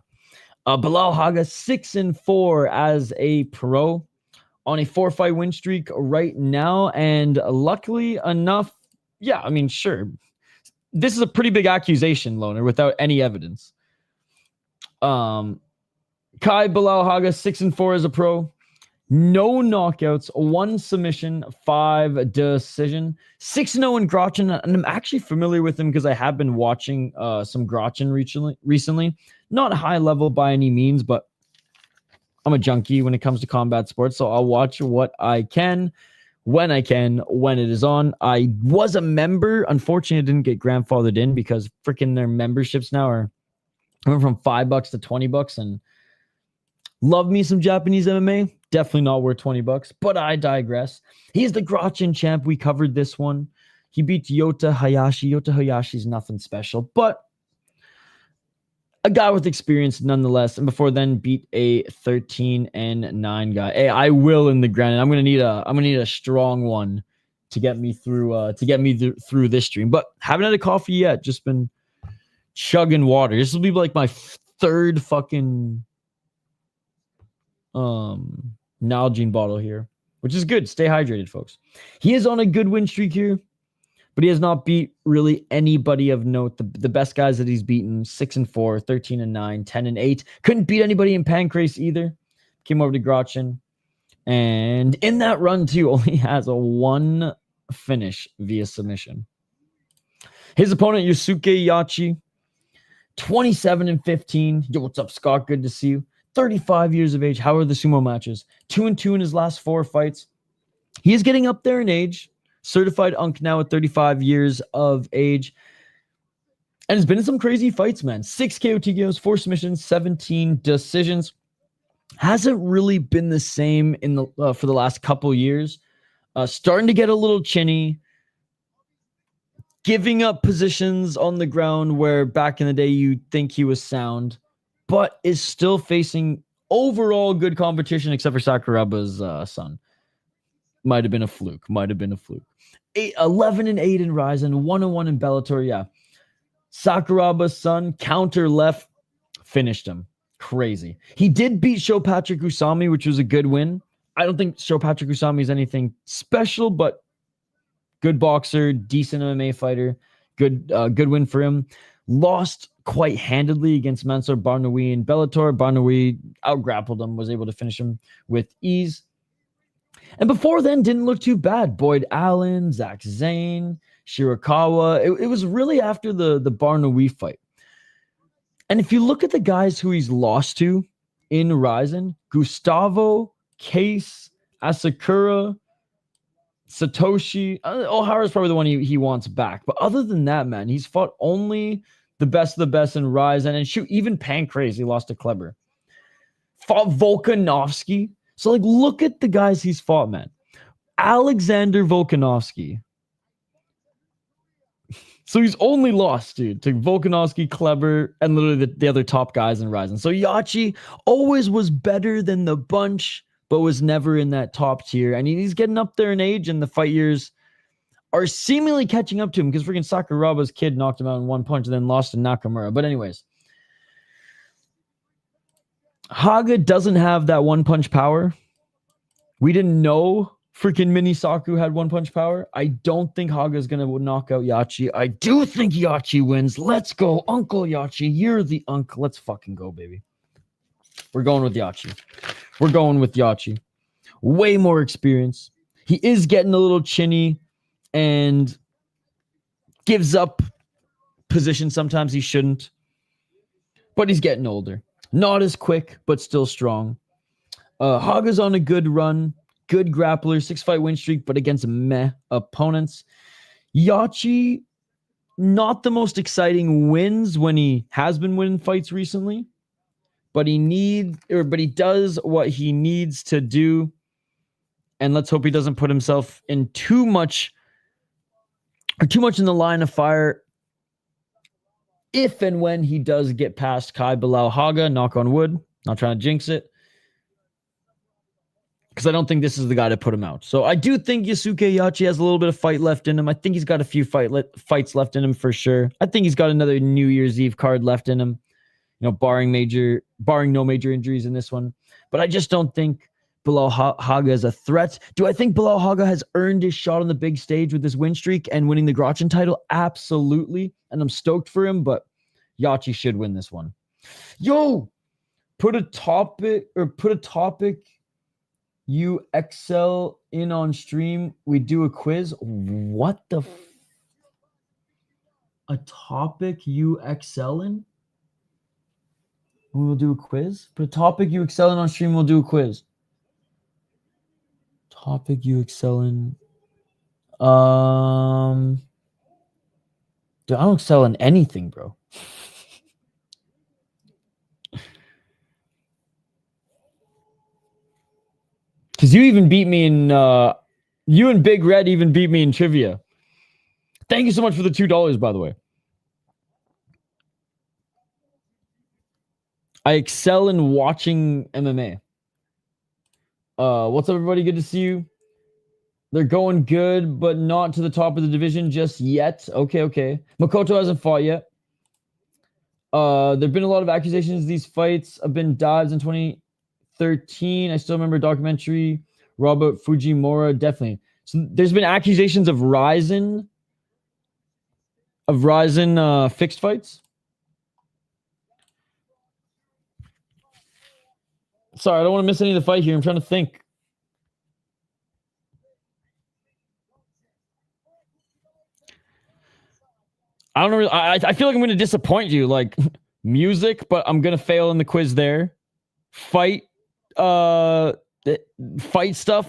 Bilal Haga 6-4 as a pro on a 4-fight win streak right now. And luckily enough, yeah, I mean, sure. This is a pretty big accusation, Loner, without any evidence. Kai Bilal Haga 6-4 as a pro. No knockouts, 1 submission, 5 decision, 6-0 in Gratchen. And I'm actually familiar with him because I have been watching some Gratchen recently. Not high level by any means, but I'm a junkie when it comes to combat sports. So I'll watch what I can, when it is on. I was a member. Unfortunately, I didn't get grandfathered in because freaking their memberships now are went from $5 to $20. And love me some Japanese MMA. Definitely not worth $20, but I digress. He's the Gratchen champ. We covered this one. He beat Yota Hayashi. Yota Hayashi's nothing special, but a guy with experience nonetheless. And before then, beat a 13-9 guy. Hey, I will in the granite. I'm gonna need a strong one to get me through through this stream. But haven't had a coffee yet. Just been chugging water. This will be like my third fucking Nalgene bottle here, which is good. Stay hydrated, folks. He is on a good win streak here, but he has not beat really anybody of note. The best guys that he's beaten: 6-4, 13-9, 10-8. Couldn't beat anybody in Pancrase either. Came over to Gratchen, and in that run too, only has a 1 finish via submission. His opponent, Yosuke Yachi, 27-15. Yo, what's up, Scott? Good to see you. 35 years of age. How are the sumo matches? 2-2 in his last 4 fights. He is getting up there in age. Certified Unk now at 35 years of age. And has been in some crazy fights, man. 6 KO TKOs, 4 submissions, 17 decisions. Hasn't really been the same in the for the last couple years. Starting to get a little chinny. Giving up positions on the ground where back in the day you'd think he was sound, but is still facing overall good competition except for Sakuraba's son. Might have been a fluke. 11-8 in RIZIN, 1-1 in Bellator. Yeah. Sakuraba's son, counter left, finished him. Crazy. He did beat Sho Patrick Usami, which was a good win. I don't think Sho Patrick Usami is anything special, but good boxer, decent MMA fighter. Good win for him. Lost quite handedly against Mansour Barnaoui in Bellator. Barnaoui out-grappled him, was able to finish him with ease. And before then, didn't look too bad. Boyd Allen, Zach Zane, Shirakawa. It was really after the Barnaoui fight. And if you look at the guys who he's lost to in RIZIN, Gustavo, Case, Asakura, Satoshi, O'Hara's probably the one he wants back. But other than that, man, he's fought only the best of the best in RIZIN. And shoot, even Pancrase, he lost to Kleber. Fought Volkanovski. So, like, look at the guys he's fought, man. Alexander Volkanovski. So he's only lost, dude, to Volkanovski, Kleber, and literally the other top guys in RIZIN. So Yachi always was better than the bunch, but was never in that top tier. And he's getting up there in age, and the fight years are seemingly catching up to him because freaking Sakuraba's kid knocked him out in 1 punch and then lost to Nakamura. But anyways, Haga doesn't have that 1-punch power. We didn't know freaking Mini Saku had 1-punch power. I don't think Haga is going to knock out Yachi. I do think Yachi wins. Let's go, Uncle Yachi. You're the uncle. Let's fucking go, baby. We're going with Yachi. Way more experience. He is getting a little chinny and gives up position sometimes he shouldn't. But he's getting older. Not as quick, but still strong. Haga's on a good run. Good grappler. 6-fight win streak, but against meh opponents. Yachi, not the most exciting wins when he has been winning fights recently. But he does what he needs to do. And let's hope he doesn't put himself in too much in the line of fire if and when he does get past Kai Bilal Haga. Knock on wood. Not trying to jinx it. because I don't think this is the guy to put him out. So I do think Yusuke Yachi has a little bit of fight left in him. I think he's got a few fights left in him for sure. I think he's got another New Year's Eve card left in him, you know, barring no major injuries in this one. But I just don't think Bilal Haga is a threat. Do I think Bilal Haga has earned his shot on the big stage with this win streak and winning the Grachin title? Absolutely. And I'm stoked for him, but Yachi should win this one. Yo, put a topic you excel in on stream. We do a quiz. What the a topic you excel in? We will do a quiz. Put a topic you excel in on stream. We'll do a quiz. Topic you excel in. Dude, I don't excel in anything, bro. Because you even beat me in, you and Big Red even beat me in trivia. Thank you so much for the $2, by the way. I excel in watching MMA. What's up, everybody? Good to see you. They're going good, but not to the top of the division just yet. Okay. Makoto hasn't fought yet. There have been a lot of accusations. These fights have been dives in 2013. I still remember a documentary. Robert Fujimura, definitely. So there's been accusations of RIZIN fixed fights. Sorry, I don't want to miss any of the fight here. I'm trying to think. I don't know. I feel like I'm going to disappoint you. Like music, but I'm going to fail in the quiz there. Fight stuff,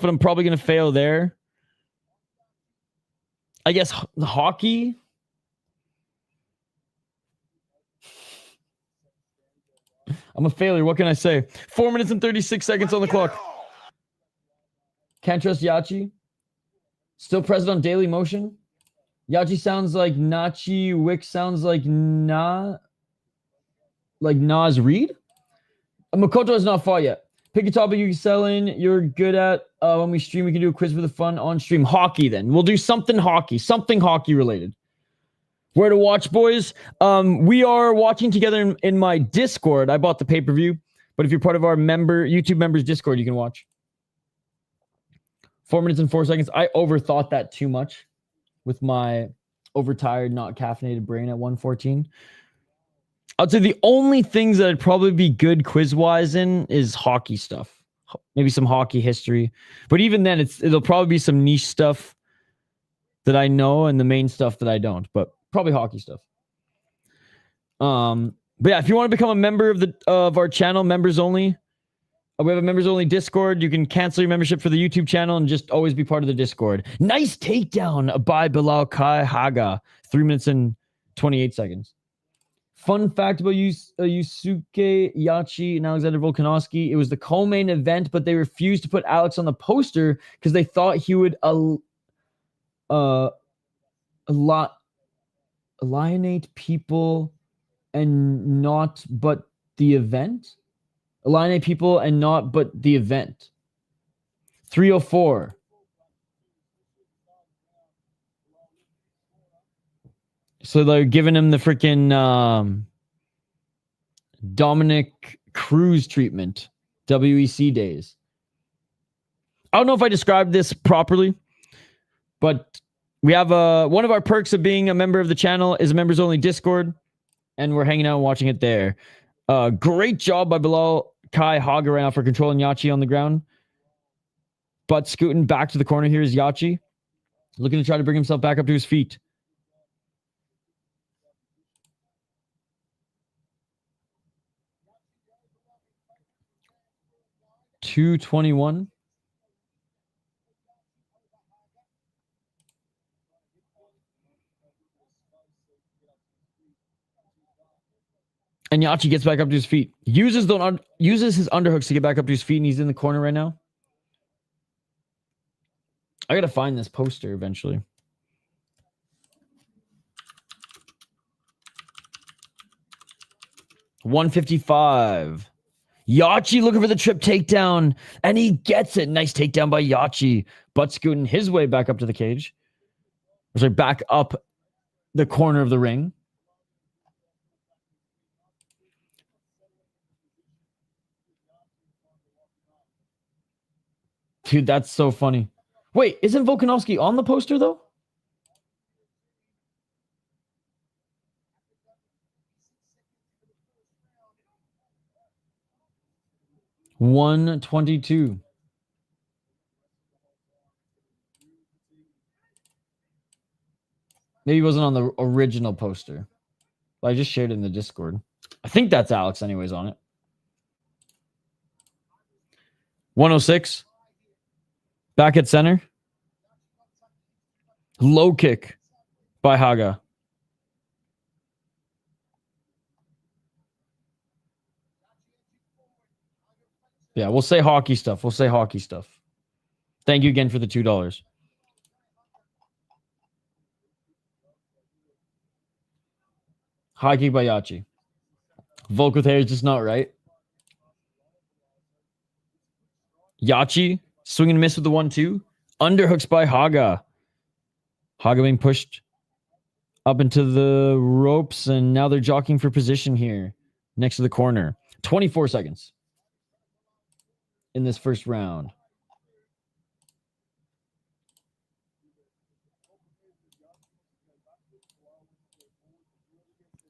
but I'm probably going to fail there. I guess hockey. I'm a failure. What can I say? 4 minutes and 36 seconds on the clock. Can't trust Yachi. Still present on Daily Motion. Yachi sounds like Nachi. Wick sounds like Nas Reed. Makoto has not fought yet. Pick a topic you excel in. You're good at. When we stream, we can do a quiz for the fun on stream. Hockey, then. We'll do something hockey related. Where to watch, boys? We are watching together in my Discord. I bought the pay-per-view, but if you're part of our YouTube members Discord, you can watch. 4 minutes and 4 seconds. I overthought that too much with my overtired, not caffeinated brain at 1:14. I'd say the only things that I'd probably be good quiz-wise in is hockey stuff. Maybe some hockey history. But even then, it'll probably be some niche stuff that I know and the main stuff that I don't. But probably hockey stuff. But yeah, if you want to become a member of our channel, members only, we have a members only Discord. You can cancel your membership for the YouTube channel and just always be part of the Discord. Nice takedown by Bilal Kai Haga. 3 minutes and 28 seconds. Fun fact about Yusuke Yachi and Alexander Volkanovski. It was the co-main event, but they refused to put Alex on the poster because they thought he would alienate people and not but the event. Alienate people and not but the event. 304. So they're giving him the freaking Dominic Cruz treatment. WEC days. I don't know if I described this properly, but we have one of our perks of being a member of the channel is a members only Discord, and we're hanging out and watching it there. Great job by Bilal Kai Haga right now for controlling Yachi on the ground. But scooting back to the corner here is Yachi, looking to try to bring himself back up to his feet. .221. And Yachi gets back up to his feet. Uses his underhooks to get back up to his feet, and he's in the corner right now. I gotta find this poster eventually. .155. Yachi looking for the trip takedown, and he gets it. Nice takedown by Yachi. Butt scooting his way back up to the cage. Sorry, back up the corner of the ring. Dude, that's so funny. Wait, isn't Volkanovski on the poster, though? $122. Maybe he wasn't on the original poster. But I just shared it in the Discord. I think that's Alex anyways on it. 106. Back at center. Low kick by Haga. Yeah, we'll say hockey stuff. We'll say hockey stuff. Thank you again for the $2. High kick by Yachi. Volk with hair is just not right. Yachi swing and miss with the 1-2. Underhooks by Haga. Haga being pushed up into the ropes, and now they're jockeying for position here next to the corner. 24 seconds in this first round.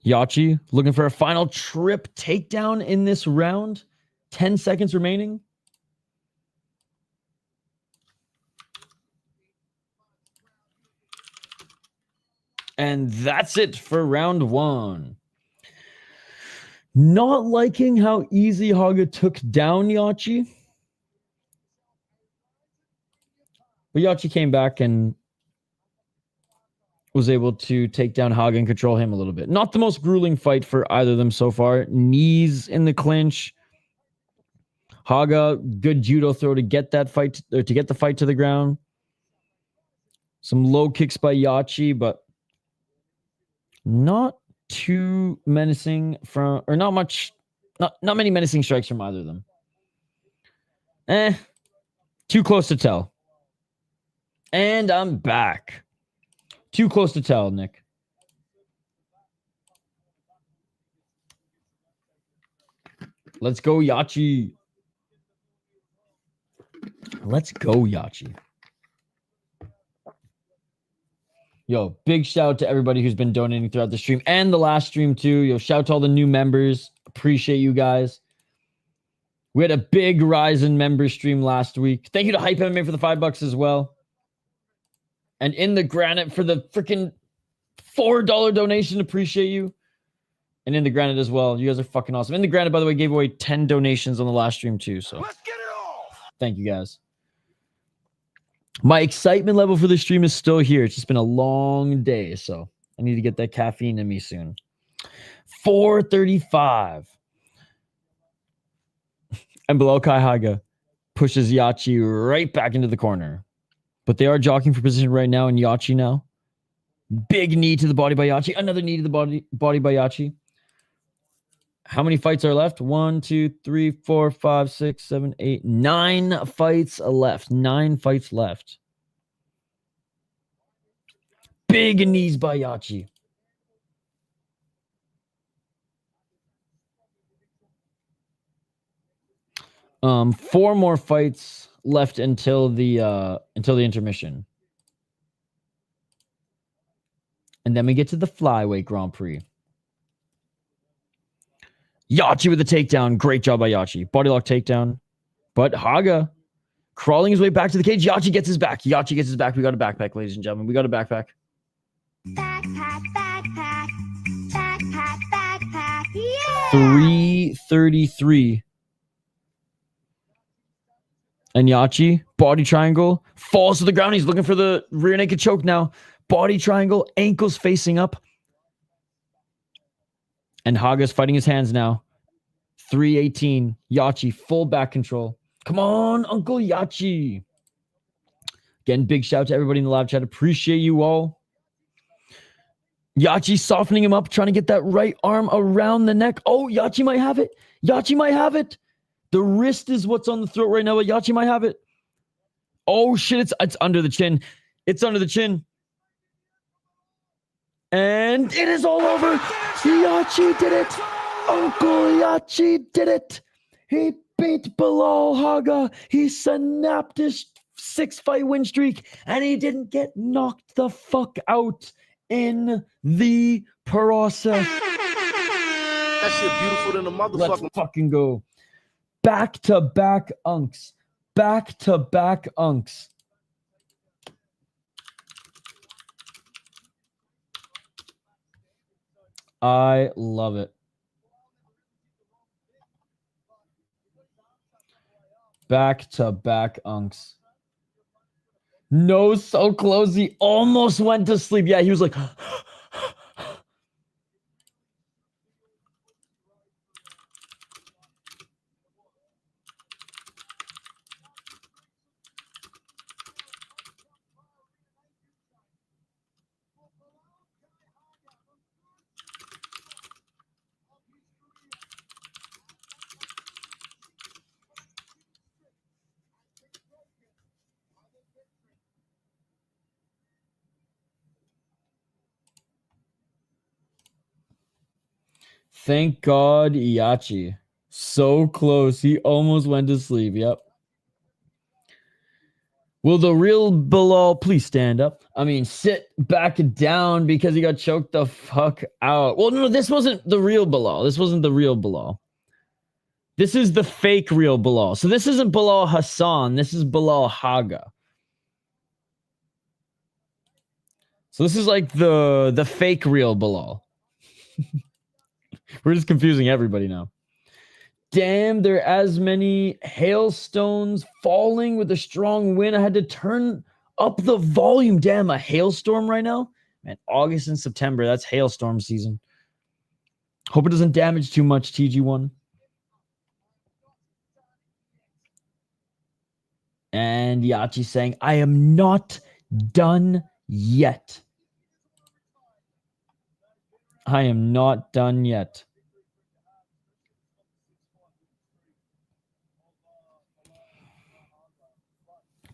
Yachi looking for a final trip takedown in this round. 10 seconds remaining. And that's it for round one. Not liking how easy Haga took down Yachi. But Yachi came back and was able to take down Haga and control him a little bit. Not the most grueling fight for either of them so far. Knees in the clinch. Haga, good judo throw to get that fight, or to get the fight to the ground. Some low kicks by Yachi, but not too menacing from, or not much, not many menacing strikes from either of them. Too close to tell. And I'm back. Too close to tell, Nick. Let's go, Yachi. Let's go, Yachi. Yo, big shout out to everybody who's been donating throughout the stream and the last stream too. Yo, shout out to all the new members. Appreciate you guys. We had a big RIZIN member stream last week. Thank you to Hype MMA for the $5 as well. And in the granite for the freaking $4 donation. Appreciate you. And in the granite as well. You guys are fucking awesome. In the granite, by the way, gave away 10 donations on the last stream too. So Let's get it off. thank you guys. My excitement level for the stream is still here. It's just been a long day, so I need to get that caffeine in me soon. 4:35. And below Kai Haga pushes Yachi right back into the corner. But they are jockeying for position right now, and Yachi now. Big knee to the body by Yachi. Another knee to the body by Yachi. How many fights are left? 1, 2, 3, 4, 5, 6, 7, 8, 9 fights left. 9 fights left. Big knees by Yachi. Four more fights left until the intermission. And then we get to the flyweight Grand Prix. Yachi with the takedown. Great job by Yachi. Body lock takedown. But Haga crawling his way back to the cage. Yachi gets his back. Yachi gets his back. We got a backpack, ladies and gentlemen. We got a backpack. Backpack, backpack. Backpack, backpack. Yeah! 3:33. And Yachi, body triangle, falls to the ground. He's looking for the rear naked choke now. Body triangle, ankles facing up. And Haga's fighting his hands now. 3:18. Yachi, full back control. Come on, Uncle Yachi. Again, big shout out to everybody in the live chat. Appreciate you all. Yachi softening him up, trying to get that right arm around the neck. Oh, Yachi might have it. Yachi might have it. The wrist is what's on the throat right now, but Yachi might have it. Oh, shit. It's under the chin. It's under the chin. And it is all over. Yachi did it. Uncle Yachi did it. He beat Bilal Haga. He snapped his 6-fight win streak, and he didn't get knocked the fuck out in the process. That shit beautiful than a motherfucker. Let's fucking go. Back-to-back unks. Back-to-back unks. I love it. Back-to-back unks. No, so close. He almost went to sleep. Yeah, he was like... Thank God, Iachi. So close. He almost went to sleep. Yep. Will the real Bilal please stand up? I mean, sit back down because he got choked the fuck out. Well, no, this wasn't the real Bilal. This wasn't the real Bilal. This is the fake real Bilal. So this isn't Bilal Hassan. This is Bilal Haga. So this is like the fake real Bilal. We're just confusing everybody now. Damn, there are as many hailstones falling with a strong wind. I had to turn up the volume. Damn, a hailstorm right now? Man, August and September, that's hailstorm season. Hope it doesn't damage too much, TG1. And Yachi saying, I am not done yet. I am not done yet.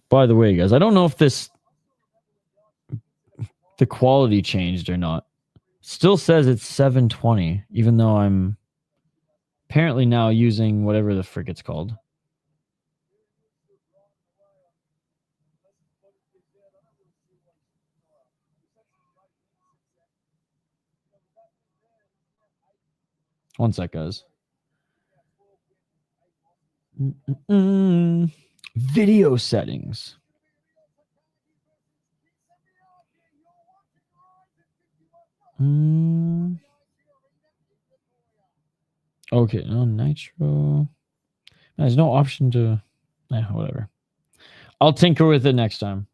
By the way, guys, I don't know if the quality changed or not. Still says it's 720, even though I'm apparently now using whatever the frick it's called. One sec, guys. Video settings. Okay, no nitro. There's no option to... whatever. I'll tinker with it next time.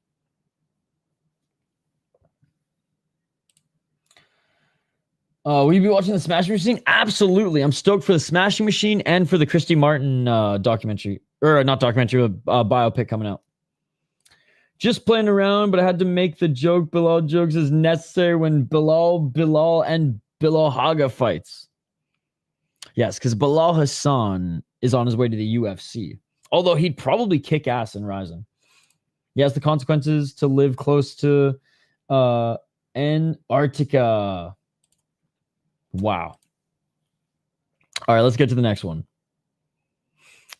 Will you be watching the Smashing Machine? Absolutely. I'm stoked for the Smashing Machine and for the Christy Martin documentary. Or not documentary, biopic coming out. Just playing around, but I had to make the joke. Bilal jokes is necessary when Bilal and Bilal Haga fights. Yes, because Bilal Hassan is on his way to the UFC. Although he'd probably kick ass in RIZIN. He has the consequences to live close to Antarctica. Wow. All right, let's get to the next one.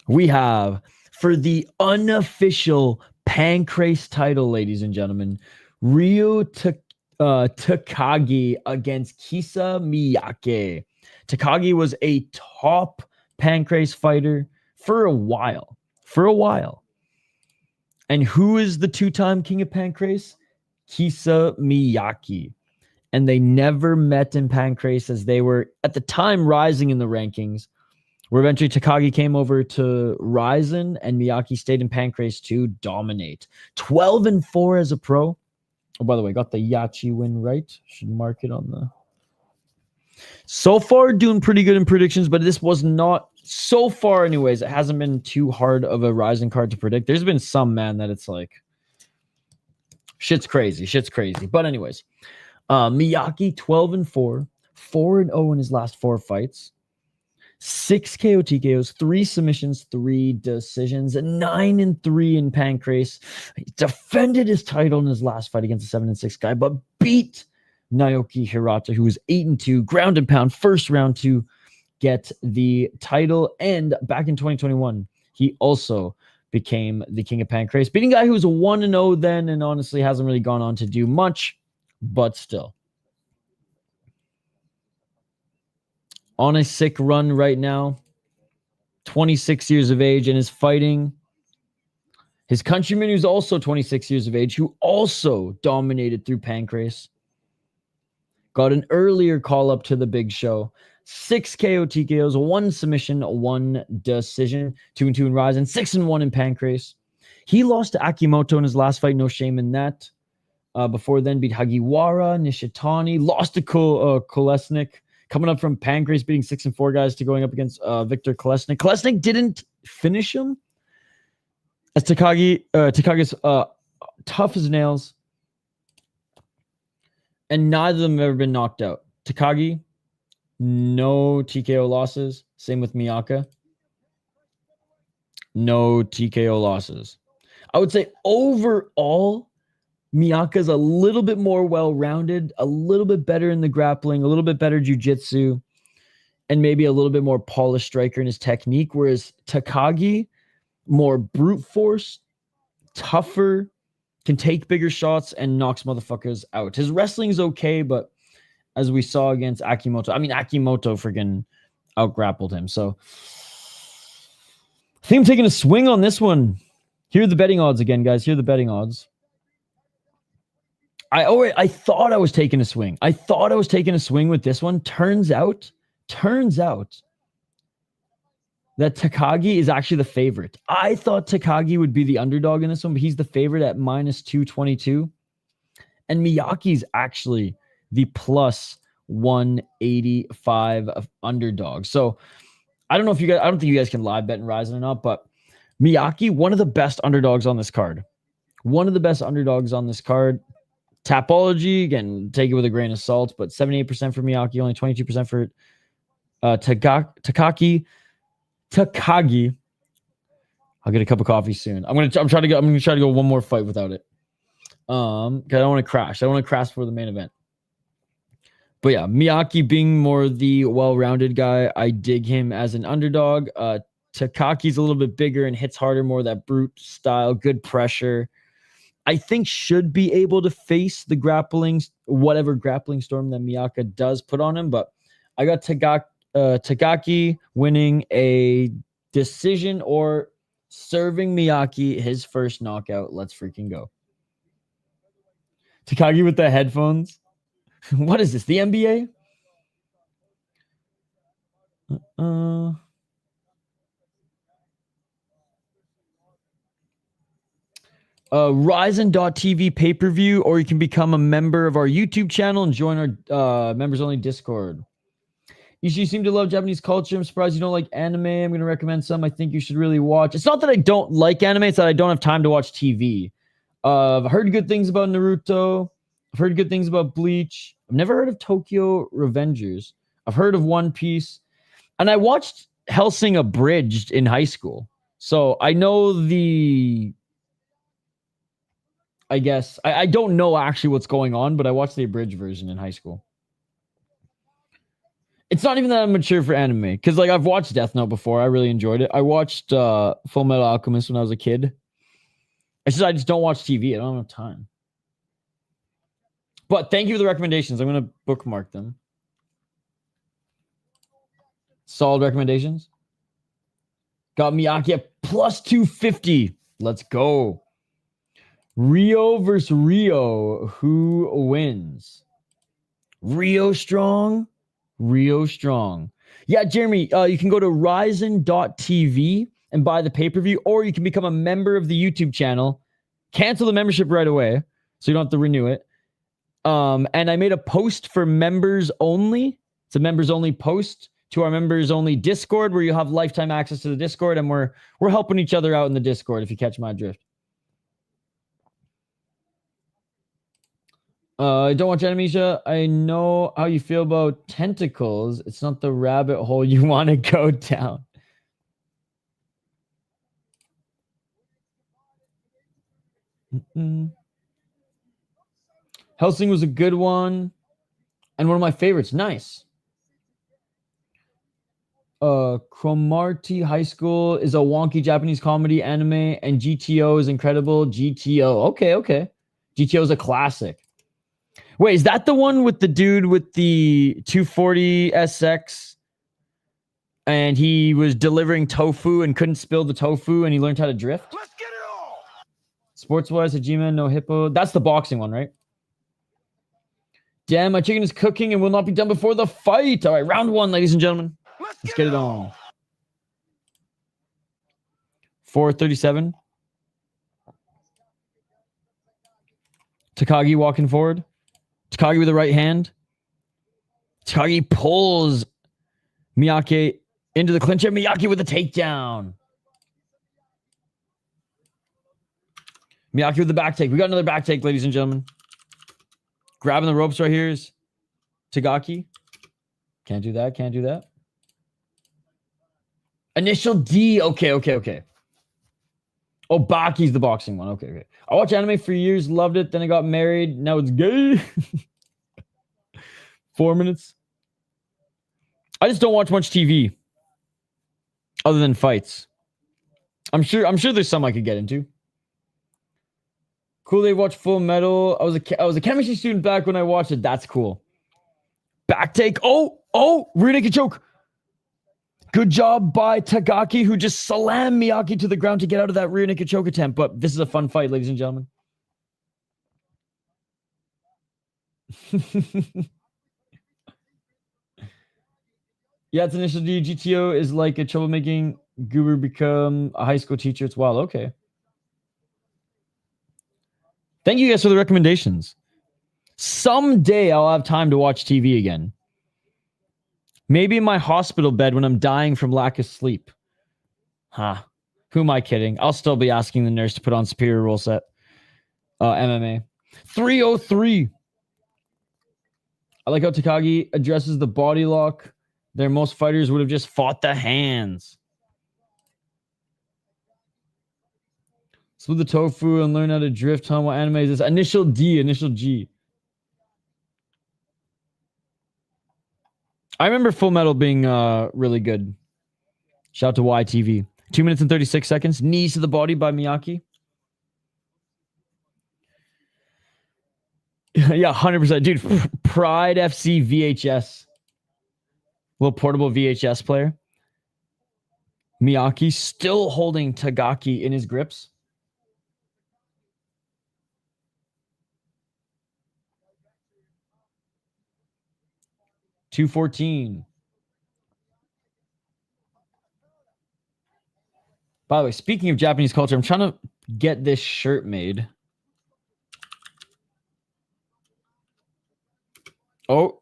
We have, for the unofficial Pancrase title, ladies and gentlemen, Ryo Takagi against Kisa Miyake. Takagi was a top Pancrase fighter for a while. And who is the two-time king of Pancrase? Kisa Miyake. And they never met in Pancrase as they were, at the time, rising in the rankings. Where eventually Takagi came over to RIZIN and Miyake stayed in Pancrase to dominate. 12-4 as a pro. Oh, by the way, got the Yachi win right. Should mark it on the... So far, doing pretty good in predictions, but this was not... So far, anyways, it hasn't been too hard of a RIZIN card to predict. There's been some, man, that it's like... Shit's crazy. But anyways... Miyake 12-4, 4-0 in his last 4 fights. 6 KO TKOs, 3 submissions, 3 decisions, and 9-3 in Pancrase. He defended his title in his last fight against a 7-6 guy, but beat Naoki Hirata, who was 8-2, ground and pound, first round to get the title. And back in 2021, he also became the king of Pancrase, beating a guy who was 1-0 then and honestly hasn't really gone on to do much, but still. On a sick run right now, 26 years of age, and is fighting his countryman who's also 26 years of age, who also dominated through Pancrase. Got an earlier call up to the big show. 6 KO TKOs, 1 submission, 1 decision, 2-2 in RIZIN, 6-1 in Pancrase. He lost to Akimoto in his last fight, no shame in that. Before then, beat Hagiwara, Nishitani, lost to Kolesnik. Coming up from Pancrase, beating 6-4 guys to going up against Viktor Kolesnik. Kolesnik didn't finish him, as Takagi's tough as nails, and neither of them have ever been knocked out. Takagi, no TKO losses. Same with Miyaka. No TKO losses. I would say overall, Miyaka's a little bit more well-rounded, a little bit better in the grappling, a little bit better jiu-jitsu, and maybe a little bit more polished striker in his technique, whereas Takagi, more brute force, tougher, can take bigger shots, and knocks motherfuckers out. His wrestling's okay, but as we saw against Akimoto, Akimoto friggin' out-grappled him. So I think I'm taking a swing on this one. Here are the betting odds again, guys. Here are the betting odds. I thought I was taking a swing. I thought I was taking a swing with this one. Turns out that Takagi is actually the favorite. I thought Takagi would be the underdog in this one, but he's the favorite at -222. And Miyaki's actually the +185 of underdog. So I don't know if you guys, I don't think you guys can live bet in RIZIN or not, but Miyaki, one of the best underdogs on this card. One of the best underdogs on this card. Tapology, again, take it with a grain of salt, but 78% for Miyaki, only 22% for Takagi. I'll get a cup of coffee soon. I'm gonna try to go one more fight without it. Because I don't want to crash. I don't want to crash for the main event. But yeah, Miyaki being more the well-rounded guy, I dig him as an underdog. Takaki's a little bit bigger and hits harder, more that brute style, good pressure. I think should be able to face the whatever grappling storm that Miyaka does put on him. But I got Takagi winning a decision or serving Miyaki his first knockout. Let's freaking go. Takagi with the headphones. What is this? The NBA? RIZIN.TV pay-per-view, or you can become a member of our YouTube channel and join our members-only Discord. You seem to love Japanese culture. I'm surprised you don't like anime. I'm going to recommend some I think you should really watch. It's not that I don't like anime. It's that I don't have time to watch TV. I've heard good things about Naruto. I've heard good things about Bleach. I've never heard of Tokyo Revengers. I've heard of One Piece. And I watched Hellsing Abridged in high school. So I know I guess. I don't know actually what's going on, but I watched the abridged version in high school. It's not even that I'm mature for anime, because like I've watched Death Note before. I really enjoyed it. I watched Full Metal Alchemist when I was a kid. I just don't watch TV. I don't have time. But thank you for the recommendations. I'm going to bookmark them. Solid recommendations. Got Miyaki at +250. Let's go. Rio versus Rio. Who wins? Rio strong. Rio strong. Yeah, Jeremy, you can go to RIZIN.TV and buy the pay-per-view, or you can become a member of the YouTube channel. Cancel the membership right away, so you don't have to renew it. And I made a post for members only. It's a members only post to our members only Discord, where you have lifetime access to the Discord, and we're helping each other out in the Discord, if you catch my drift. I don't watch Animesia. I know how you feel about tentacles. It's not the rabbit hole you want to go down. Helsing was a good one. And one of my favorites. Nice. Cromartie High School is a wonky Japanese comedy anime, and GTO is incredible. GTO. Okay. GTO is a classic. Wait, is that the one with the dude with the 240 SX? And he was delivering tofu and couldn't spill the tofu, and he learned how to drift? Let's get it on. Sports-wise, Hajime no Hippo. That's the boxing one, right? Damn, my chicken is cooking and will not be done before the fight. All right, round one, ladies and gentlemen. Let's get it on. 4:37. Takagi walking forward. Takagi with the right hand. Takagi pulls Miyake into the clincher. Miyake with a takedown. Miyake with the back take. We got another back take, ladies and gentlemen. Grabbing the ropes right here is Tagaki. Can't do that. Initial D. Okay. Oh, Baki's the boxing one. Okay. I watched anime for years, loved it. Then I got married. Now it's gay. 4 minutes. I just don't watch much TV other than fights. I'm sure there's some I could get into. Cool, they watched Full Metal. I was a chemistry student back when I watched it. That's cool. Back take. Oh, rear naked choke. Good job by Tagaki, who just slammed Miyake to the ground to get out of that rear naked choke attempt. But this is a fun fight, ladies and gentlemen. Yeah, it's initial D. GTO is like a troublemaking guru become a high school teacher. It's wild. Okay. Thank you guys for the recommendations. Someday I'll have time to watch TV again. Maybe in my hospital bed when I'm dying from lack of sleep. Who am I kidding? I'll still be asking the nurse to put on Superior Rule Set. MMA. 303. I like how Takagi addresses the body lock. There, most fighters would have just fought the hands. Split the tofu and learn how to drift. Huh? What anime is this? Initial D, Initial G. I remember Full Metal being really good. Shout out to YTV. 2 minutes and 36 seconds. Knees to the body by Miyake. Yeah, 100%. Dude, Pride FC VHS. Little portable VHS player. Miyake still holding Tagaki in his grips. $214. By the way, speaking of Japanese culture, I'm trying to get this shirt made. Oh,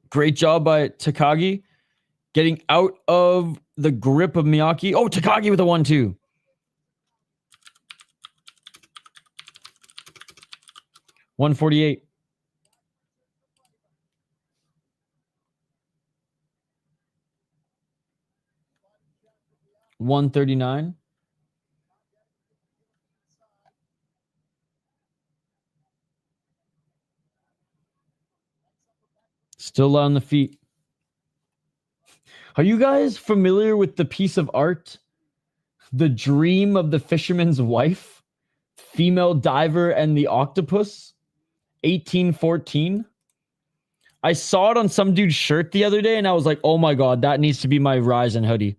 great job by Takagi. Getting out of the grip of Miyake. Oh, Takagi with a 1-2. $148. $139. Still on the feet. Are you guys familiar with the piece of art, The Dream of the Fisherman's Wife, Female Diver and the Octopus, 1814? I saw it on some dude's shirt the other day, and I was like, oh my god, that needs to be my RIZIN hoodie.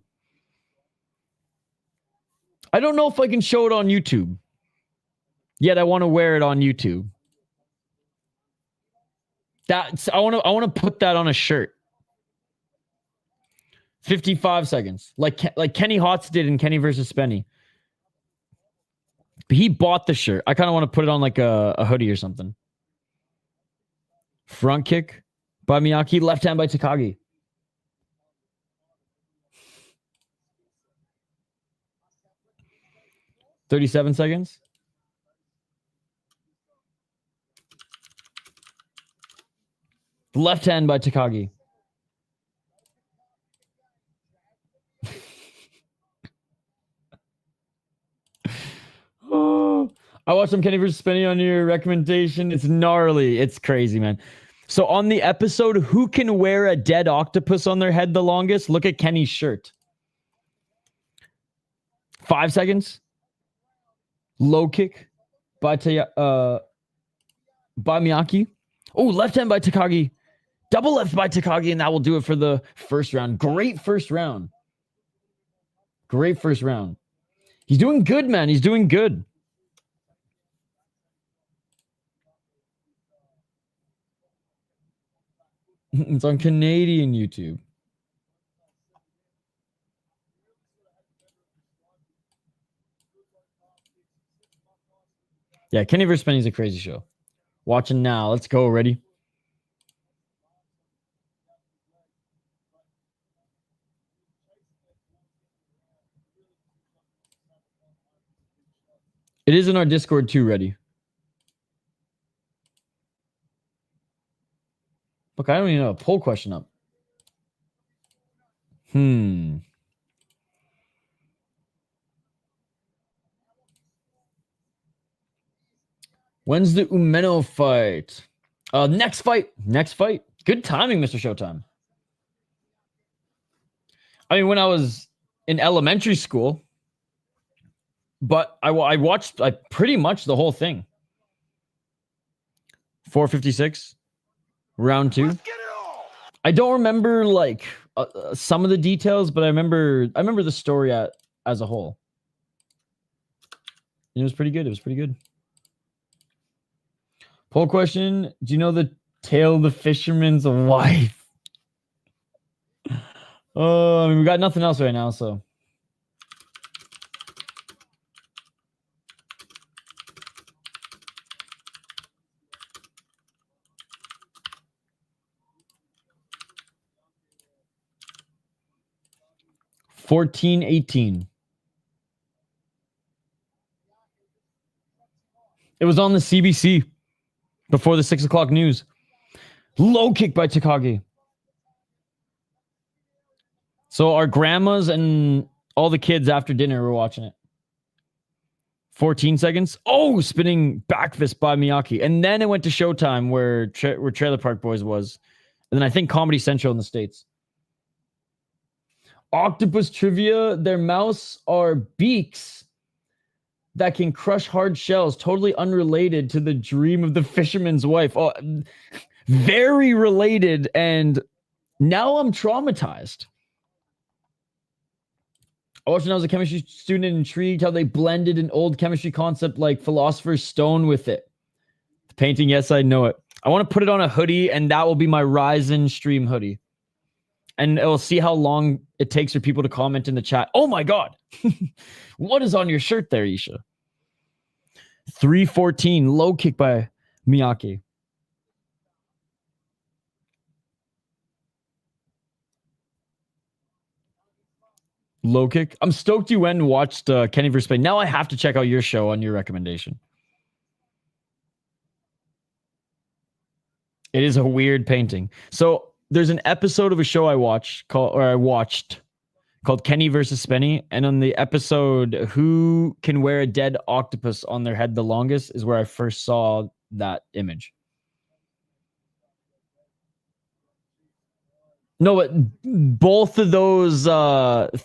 I don't know if I can show it on YouTube. Yet I want to wear it on YouTube. I want to put that on a shirt. 55 seconds. Like Kenny Hotz did in Kenny versus Spenny. But he bought the shirt. I kind of want to put it on like a hoodie or something. Front kick by Miyake. Left hand by Takagi. $37 seconds. Left hand by Takagi. Oh, I watched some Kenny versus Spenny on your recommendation. It's gnarly. It's crazy, man. So on the episode, who can wear a dead octopus on their head the longest? Look at Kenny's shirt. 5 seconds. Low kick by Miyake. Oh, left hand by Takagi. Double left by Takagi, and that will do it for the first round. Great first round. Great first round. He's doing good, man. He's doing good. It's on Canadian YouTube. Yeah, Kenny vs. Spenny is a crazy show. Watching now. Let's go. Ready? It is in our Discord too, ready. Look, I don't even know a poll question up. When's the Umeno fight? Next fight. Next fight. Good timing, Mr. Showtime. I mean, when I was in elementary school, but I watched pretty much the whole thing. 456, round 2. I don't remember like some of the details, but I remember the story as a whole. It was pretty good. It was pretty good. Poll question: do you know the tale of the fisherman's wife? Oh, I mean, we got nothing else right now, so. $14.18. It was on the CBC before the 6 o'clock news. Low kick by Takagi. So our grandmas and all the kids after dinner were watching it. 14 seconds. Oh, spinning back fist by Miyake. And then it went to Showtime where Trailer Park Boys was. And then I think Comedy Central in the States. Octopus trivia. Their mouths are beaks that can crush hard shells. Totally unrelated to the dream of the fisherman's wife. Oh, very related. And now I'm traumatized. I watched when I was a chemistry student, intrigued how they blended an old chemistry concept like Philosopher's Stone with it. The painting, yes, I know it. I want to put it on a hoodie, and that will be my RIZIN stream hoodie. And it will see how long it takes for people to comment in the chat. Oh my God. What is on your shirt there, Isha? 314. Low kick by Miyake. Low kick. I'm stoked you went and watched Kenny vs. Spenny. Now I have to check out your show on your recommendation. It is a weird painting. So there's an episode of a show I watched called Kenny vs. Spenny. And on the episode, who can wear a dead octopus on their head the longest is where I first saw that image. No, but both of those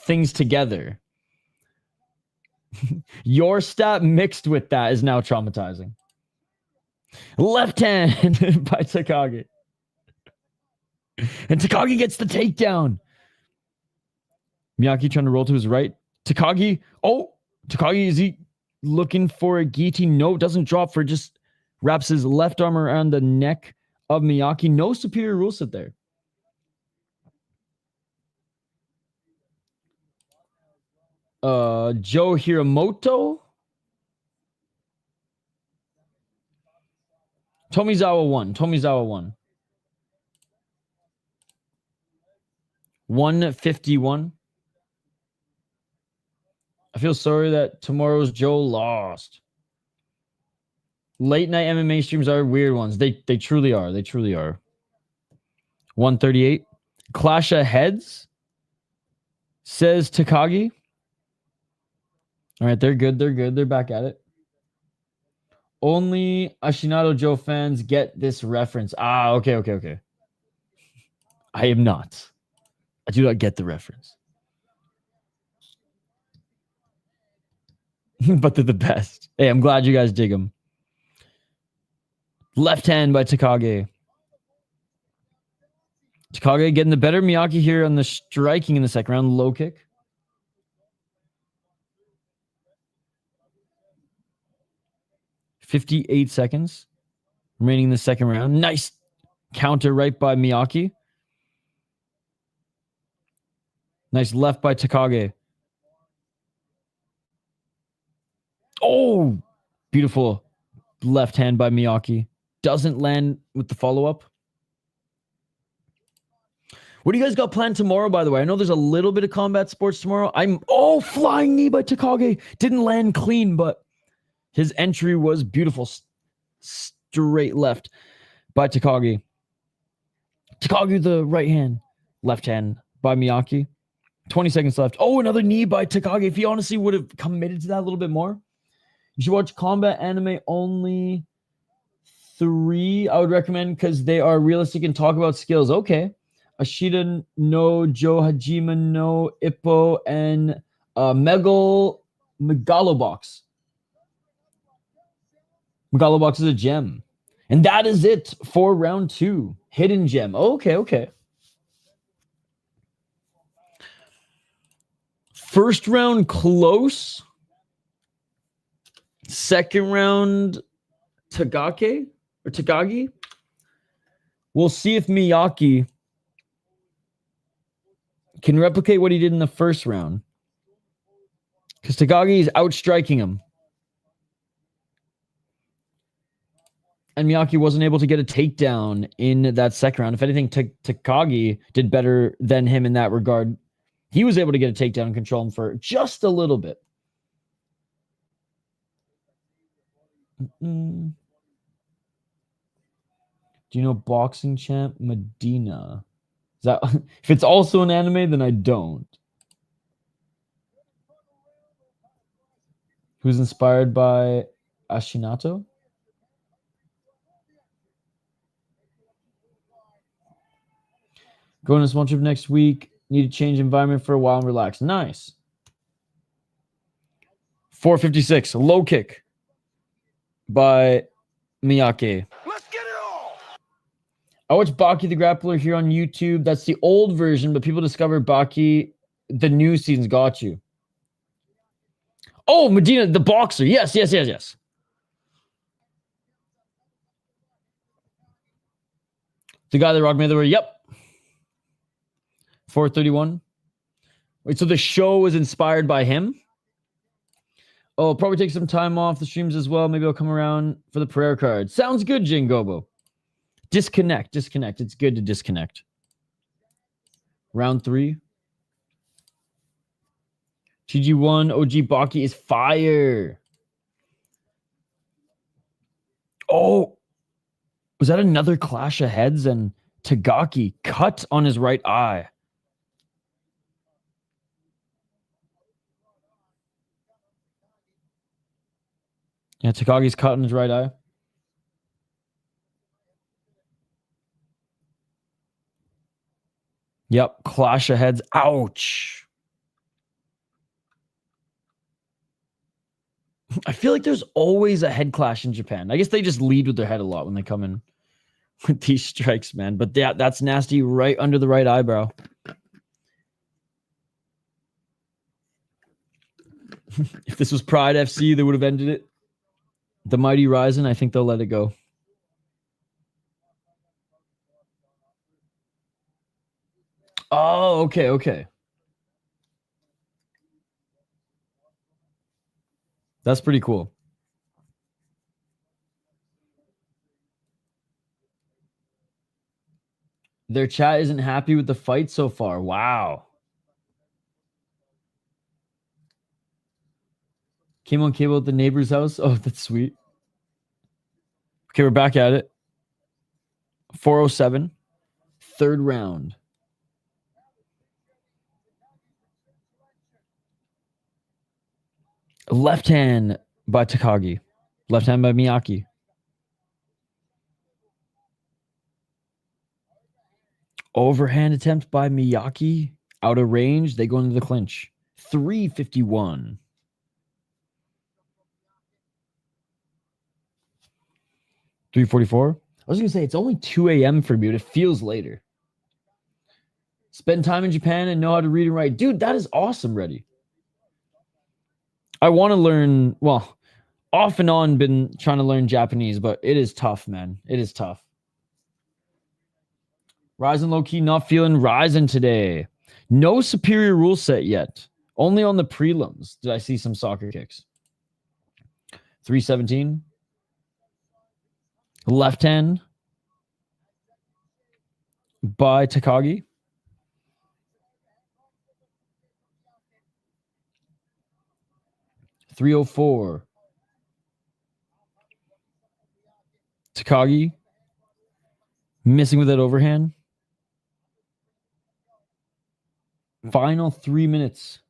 things together. Your stat mixed with that is now traumatizing. Left hand by Takagi. And Takagi gets the takedown. Miyake trying to roll to his right. Takagi. Oh, Takagi, is he looking for a guillotine? No, doesn't drop for just wraps his left arm around the neck of Miyake. No superior rule set there. Joe Hiromasa. Tomizawa won. 151. I feel sorry that tomorrow's Joe lost. Late night MMA streams are weird ones. They truly are. They truly are. 138. Clash of heads, says Takagi. All right, they're good. They're good. They're back at it. Only Ashinato Joe fans get this reference. Ah, okay. I am not. I do not get the reference. But they're the best. Hey, I'm glad you guys dig them. Left hand by Takagi. Takagi getting the better. Miyake here on the striking in the second round. Low kick. .58 seconds remaining in the second round. Nice counter right by Miyake. Nice left by Takagi. Oh, beautiful left hand by Miyake. Doesn't land with the follow-up. What do you guys got planned tomorrow, by the way? I know there's a little bit of combat sports tomorrow. Flying knee by Takagi. Didn't land clean, but his entry was beautiful. Straight left by Takagi. Takagi, the right hand. Left hand by Miyake. 20 seconds left. Oh, another knee by Takagi. If he honestly would have committed to that a little bit more. You should watch combat anime only 3. I would recommend because they are realistic and talk about skills. Okay. Ashida no Joe Hajima no Ippo and Megalobox. Megalobox is a gem. And that is it for round 2. Hidden gem. Okay. First round close. Second round Takagi. We'll see if Miyake can replicate what he did in the first round. Because Takagi is outstriking him. And Miyake wasn't able to get a takedown in that second round. If anything, Takagi did better than him in that regard. He was able to get a takedown and control him for just a little bit. Do you know boxing champ Medina? Is that if it's also an anime, then I don't. Who's inspired by Ashinato? Going to a small trip next week. Need to change environment for a while and relax. Nice. 456. Low kick by Miyake. Let's get it on. I watched Baki the Grappler here on YouTube. That's the old version, but people discovered Baki. The new season's got you. Oh, Medina, the boxer. Yes. The guy that rocked me the way. Yep. 431. Wait, so the show was inspired by him? Oh, I'll probably take some time off the streams as well. Maybe I'll come around for the prayer card. Sounds good, Jingobo. Disconnect. It's good to disconnect. Round 3. TG1 OG Baki is fire. Oh, was that another clash of heads? And Tagaki cut on his right eye. Yeah, Takagi's cut on his right eye. Yep, clash of heads. Ouch. I feel like there's always a head clash in Japan. I guess they just lead with their head a lot when they come in with these strikes, man. But that's nasty right under the right eyebrow. If this was Pride FC, they would have ended it. The mighty RIZIN, I think they'll let it go. Oh, okay. That's pretty cool. Their chat isn't happy with the fight so far. Wow. Came on cable at the neighbor's house. Oh, that's sweet. Okay, we're back at it. 407. Third round. Left hand by Takagi. Left hand by Miyaki. Overhand attempt by Miyaki. Out of range. They go into the clinch. 351. $344. I was going to say, it's only 2 a.m. for me, but it feels later. Spend time in Japan and know how to read and write. Dude, that is awesome, Reddy. I want to learn, well, off and on been trying to learn Japanese, but it is tough, man. It is tough. Ryzen low-key not feeling Ryzen today. No superior rule set yet. Only on the prelims did I see some soccer kicks. 317. Left hand by Takagi. $304. Takagi missing with that overhand. Final 3 minutes.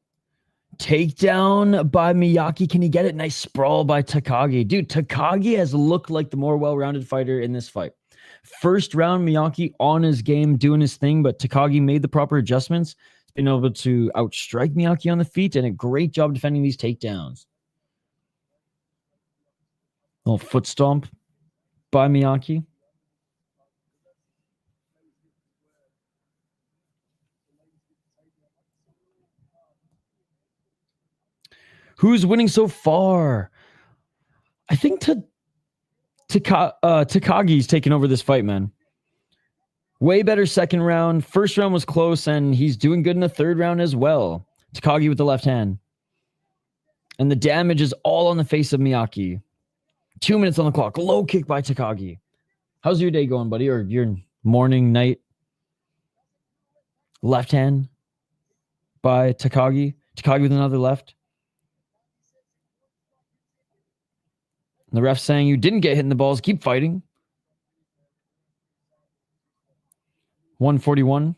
Takedown by Miyaki. Can he get it? Nice sprawl by Takagi. Dude, Takagi has looked like the more well-rounded fighter in this fight. First round, Miyaki on his game, doing his thing, but Takagi made the proper adjustments. Been able to outstrike Miyaki on the feet, and a great job defending these takedowns. Little foot stomp by Miyaki. Who's winning so far? I think Takagi's taking over this fight, man. Way better second round. First round was close, and he's doing good in the third round as well. Takagi with the left hand. And the damage is all on the face of Miyaki. 2 minutes on the clock. Low kick by Takagi. How's your day going, buddy? Or your morning, night? Left hand by Takagi. Takagi with another left. The ref saying you didn't get hit in the balls. Keep fighting. 141.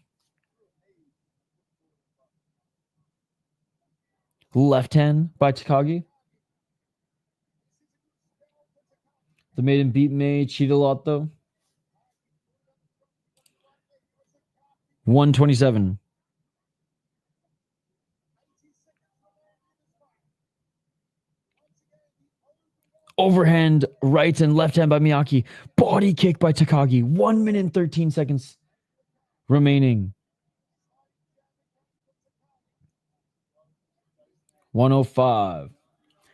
Left hand by Takagi. The maiden beat may cheat a lot, though. 127. Overhand, right and left hand by Miyaki. Body kick by Takagi. 1 minute and 13 seconds remaining. 105.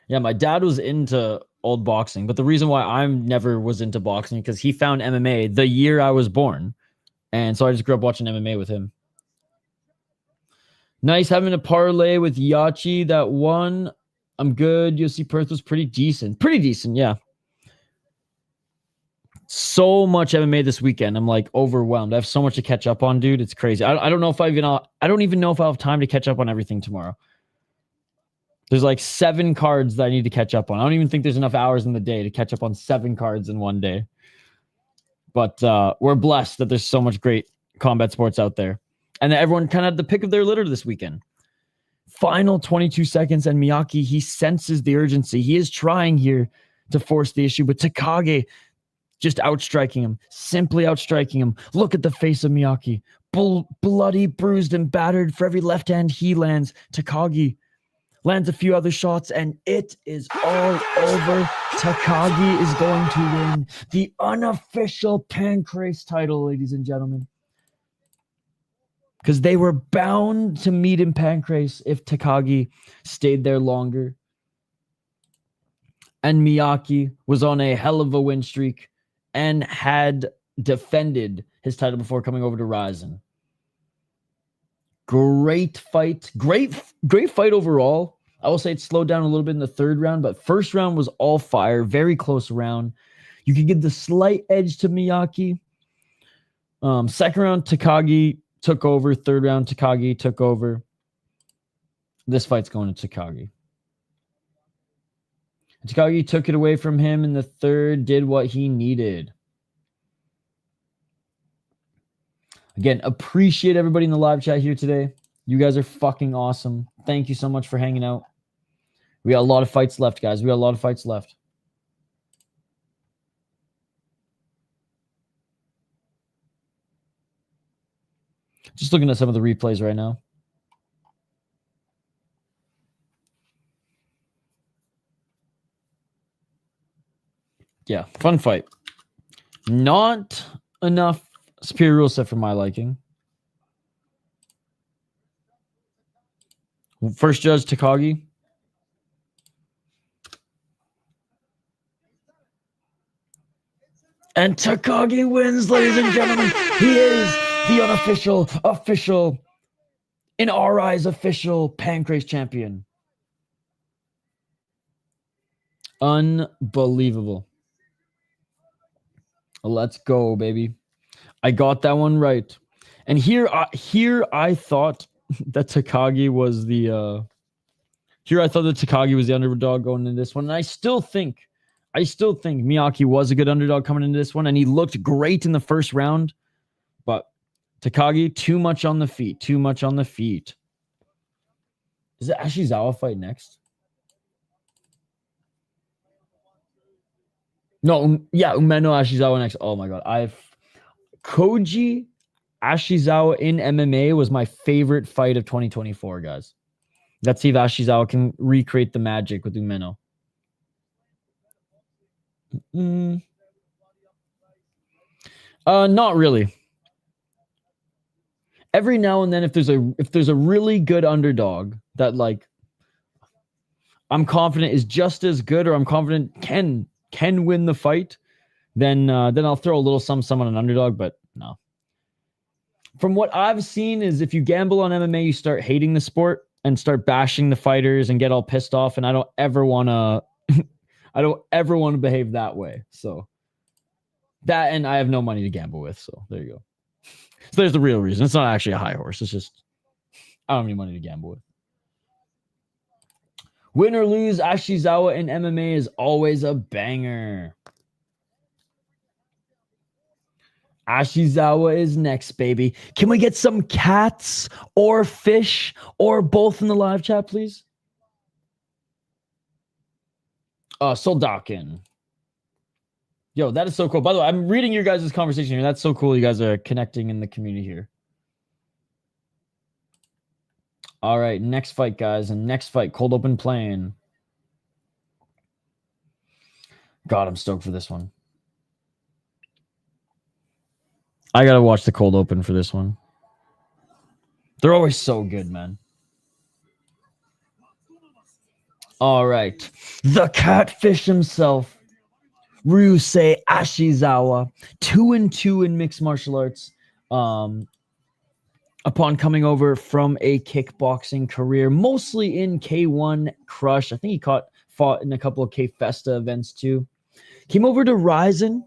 Yeah, my dad was into old boxing, but the reason why I never was into boxing because he found MMA the year I was born. And so I just grew up watching MMA with him. Nice having a parlay with Yachi. That one, I'm good. UFC Perth was pretty decent. Pretty decent, yeah. So much MMA this weekend. I'm like overwhelmed. I have so much to catch up on, dude. It's crazy. I don't know if I don't even know if I'll have time to catch up on everything tomorrow. There's like 7 cards that I need to catch up on. I don't even think there's enough hours in the day to catch up on 7 cards in one day. But we're blessed that there's so much great combat sports out there. And that everyone kind of had the pick of their litter this weekend. Final 22 seconds, and Miyaki, he senses the urgency. He is trying here to force the issue, but Takagi just outstriking him. Simply outstriking him. Look at the face of Miyaki. Bloody, bruised, and battered. For every left hand he lands, Takagi lands a few other shots, and it is all over. Takagi is going to win the unofficial Pancrase title, ladies and gentlemen. Because they were bound to meet in Pancrase if Takagi stayed there longer. And Miyaki was on a hell of a win streak and had defended his title before coming over to RIZIN. Great fight. Great fight overall. I will say it slowed down a little bit in the third round, but first round was all fire. Very close round. You could give the slight edge to Miyaki. Second round, Takagi took over. Third round, Takagi took over. This fight's going to Takagi. Takagi took it away from him in the third, did what he needed. Again, appreciate everybody in the live chat here today. You guys are fucking awesome. Thank you so much for hanging out. We got a lot of fights left, guys. We got a lot of fights left. Just looking at some of the replays right now. Yeah, fun fight. Not enough superior rule set for my liking. First judge, Takagi. And Takagi wins, ladies and gentlemen. He is the unofficial, official, in our eyes, official Pancrase champion. Unbelievable. Let's go, baby. I got that one right. And here I thought that Takagi was the underdog going into this one. And I still think Miyake was a good underdog coming into this one, and he looked great in the first round. But Takagi, too much on the feet. Too much on the feet. Is it Ashizawa fight next? No, yeah, Umeno Ashizawa next. Oh my god. Koji Ashizawa in MMA was my favorite fight of 2024, guys. Let's see if Ashizawa can recreate the magic with Umeno. Not really. Every now and then, if there's a really good underdog that like I'm confident is just as good, or I'm confident can win the fight, then I'll throw a little some on an underdog. But no. From what I've seen is if you gamble on MMA, you start hating the sport and start bashing the fighters and get all pissed off. And I don't ever want to behave that way. So that, and I have no money to gamble with. So there you go. So there's the real reason. It's not actually a high horse. It's just I don't have any money to gamble with. Win or lose, Ashizawa in MMA is always a banger. Ashizawa is next, baby. Can we get some cats or fish or both in the live chat, please? Soldatkin. Yo, that is so cool. By the way, I'm reading your guys' conversation here. That's so cool. You guys are connecting in the community here. All right, next fight, guys. And next fight, cold open playing. God, I'm stoked for this one. I got to watch the cold open for this one. They're always so good, man. All right. The catfish himself, Ryusei Ashizawa, 2-2 in mixed martial arts. Upon coming over from a kickboxing career, mostly in K1 Crush. I think he fought in a couple of K Festa events too. Came over to RIZIN,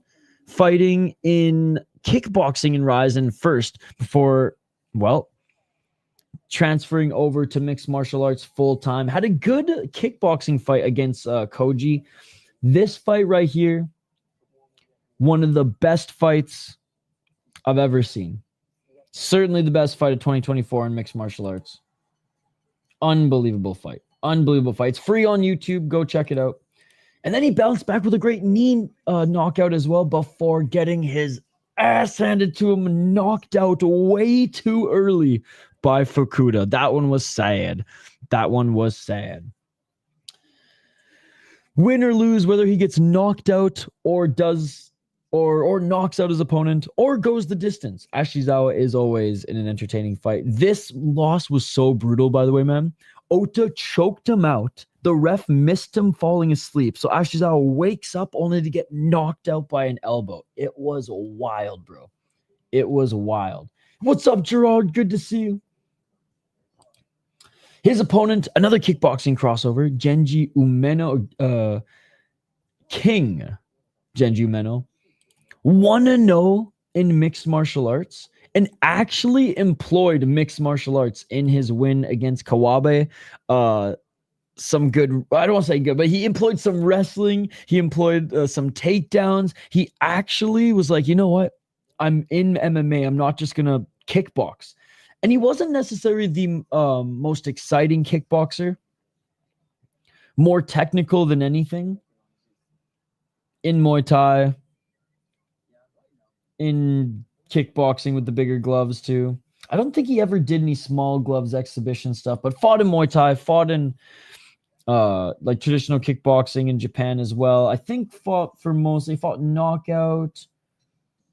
fighting in kickboxing in RIZIN first before, well, transferring over to mixed martial arts full time. Had a good kickboxing fight against Koji. This fight right here, one of the best fights I've ever seen. Certainly the best fight of 2024 in mixed martial arts. Unbelievable fight. Unbelievable fight. It's free on YouTube. Go check it out. And then he bounced back with a great knee knockout as well before getting his ass handed to him, knocked out way too early by Fukuda. That one was sad. That one was sad. Win or lose, whether he gets knocked out or does or knocks out his opponent or goes the distance, Ashizawa is always in an entertaining fight. This loss was so brutal, by the way, man. Ota choked him out. The ref missed him falling asleep. So Ashizawa wakes up only to get knocked out by an elbow. It was wild, bro. It was wild. What's up, Gerard? Good to see you. His opponent, another kickboxing crossover, Genji Umeno, King Genji Umeno, 1-0 in mixed martial arts and actually employed mixed martial arts in his win against Kawabe. Some good, I don't want to say good, but he employed some wrestling. He employed some takedowns. He actually was like, you know what? I'm in MMA. I'm not just going to kickbox. And he wasn't necessarily the most exciting kickboxer, more technical than anything in Muay Thai, in kickboxing with the bigger gloves too. I don't think he ever did any small gloves exhibition stuff, but fought in Muay Thai, fought in like traditional kickboxing in Japan as well. I think fought knockout,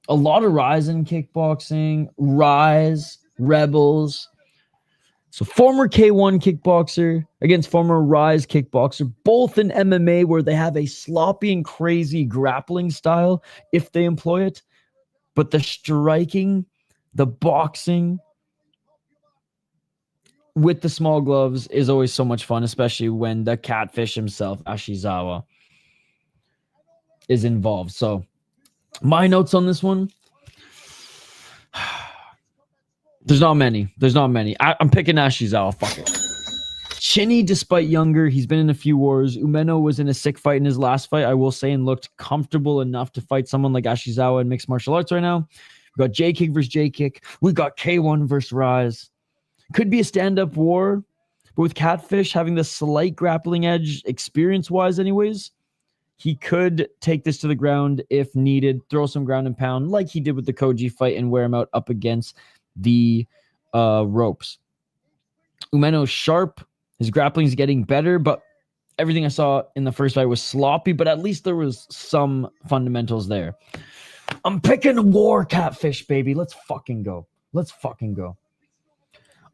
a lot of RIZIN kickboxing, Rise, Rebels. So former K1 kickboxer against former Rise kickboxer, both in MMA where they have a sloppy and crazy grappling style if they employ it. But the striking, the boxing with the small gloves is always so much fun, especially when the catfish himself, Ashizawa, is involved. So my notes on this one, there's not many. I'm picking Ashizawa. Fuck it. Chinny, despite younger, he's been in a few wars. Umeno was in a sick fight in his last fight, I will say, and looked comfortable enough to fight someone like Ashizawa in mixed martial arts right now. We got J-Kick versus J-Kick. We got K1 versus Rise. Could be a stand-up war, but with Catfish having the slight grappling edge, experience-wise anyways, he could take this to the ground if needed, throw some ground and pound like he did with the Koji fight and wear him out up against the ropes. Umeno's sharp. His grappling is getting better, but everything I saw in the first fight was sloppy, but at least there was some fundamentals there. I'm picking War Catfish, baby. Let's fucking go.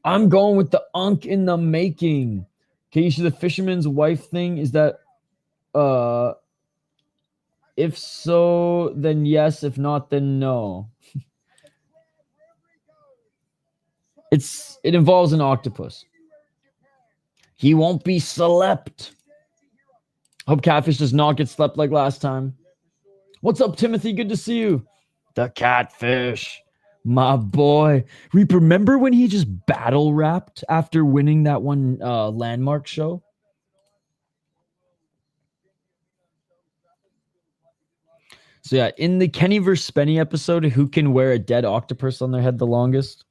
I'm going with the Unk in the making. Okay, you see the fisherman's wife thing? Is that if so, then yes. If not, then no. It involves an octopus. He won't be slept. Hope Catfish does not get slept like last time. What's up, Timothy? Good to see you. The Catfish. My boy. Remember when he just battle rapped after winning that one landmark show? So yeah, in the Kenny vs. Spenny episode, who can wear a dead octopus on their head the longest?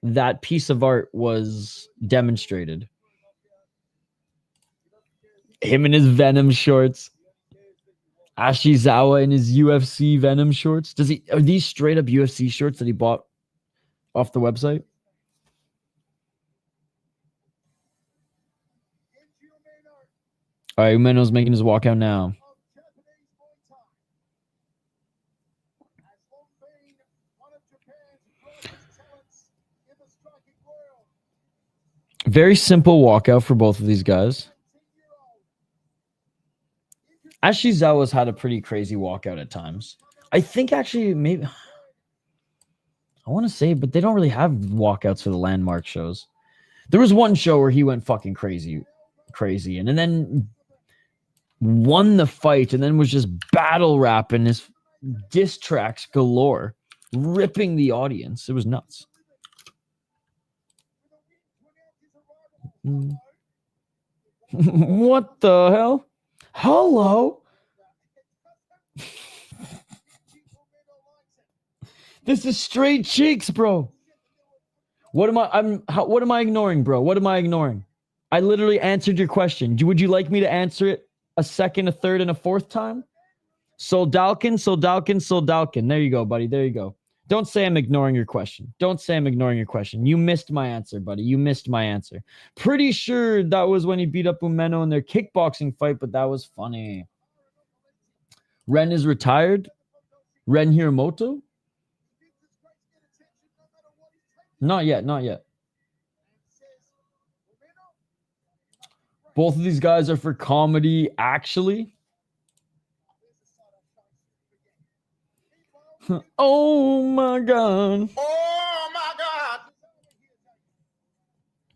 That piece of art was demonstrated. Him in his Venom shorts. Ashizawa in his UFC Venom shorts. Are these straight up UFC shorts that he bought off the website? All right, Umeno's making his walkout now. Very simple walkout for both of these guys. Ashizawa's had a pretty crazy walkout at times. I think actually maybe I want to say, but they don't really have walkouts for the landmark shows. There was one show where he went fucking crazy, and then won the fight, and then was just battle rapping his diss tracks galore, ripping the audience. It was nuts. What the hell? Hello? This is straight cheeks, bro. What am I ignoring, bro? What am I ignoring? I literally answered your question. Would you like me to answer it a second, a third, and a fourth time? Soldatkin. There you go, buddy. There you go. Don't say I'm ignoring your question. You missed my answer, buddy. You missed my answer. Pretty sure that was when he beat up Umeno in their kickboxing fight, but that was funny. Ren is retired? Ren Hiromasa? Not yet. Both of these guys are for comedy, actually. Oh my god.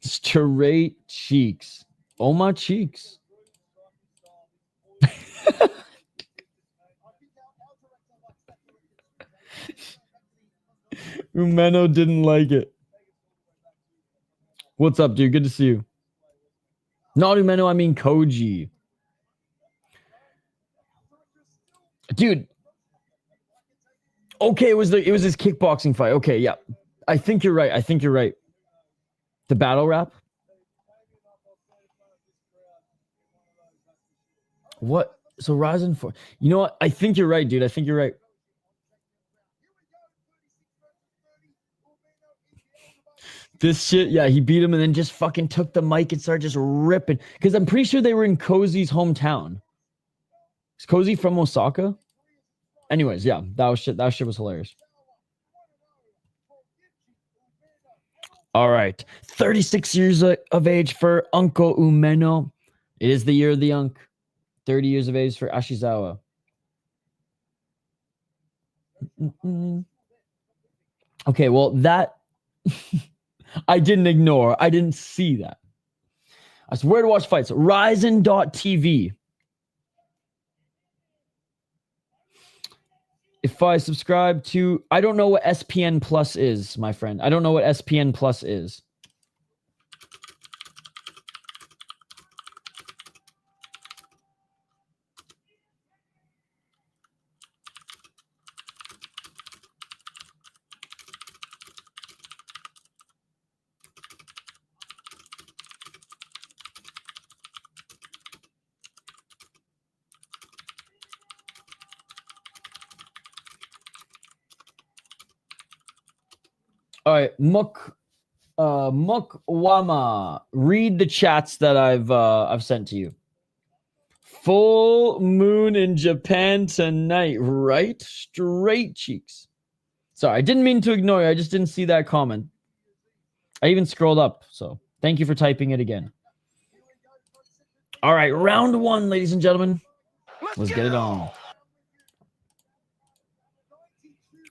Straight cheeks. Oh my cheeks. Umeno didn't like it. What's up, dude? Good to see you. Not Umeno, I mean Koji. Dude. Okay, it was his kickboxing fight. Okay, yeah. I think you're right. The battle rap? What? So RIZIN for you know what? I think you're right, dude. I think you're right. This shit, yeah, he beat him and then just fucking took the mic and started just ripping. Because I'm pretty sure they were in Cozy's hometown. Is Cozy from Osaka? Anyways, yeah, that shit was hilarious. All right. 36 years of age for Uncle Umeno. It is the year of the Unk. 30 years of age for Ashizawa. Okay, well, that I didn't ignore. I didn't see that. I swear to watch fights. RIZIN.TV. If I subscribe to, I don't know what SPN Plus is, my friend. I don't know what SPN Plus is. All right, Mukwama, read the chats that I've sent to you. Full moon in Japan tonight, right? Straight cheeks. Sorry, I didn't mean to ignore you. I just didn't see that comment. I even scrolled up, so thank you for typing it again. All right, round one, ladies and gentlemen. Let's get it on.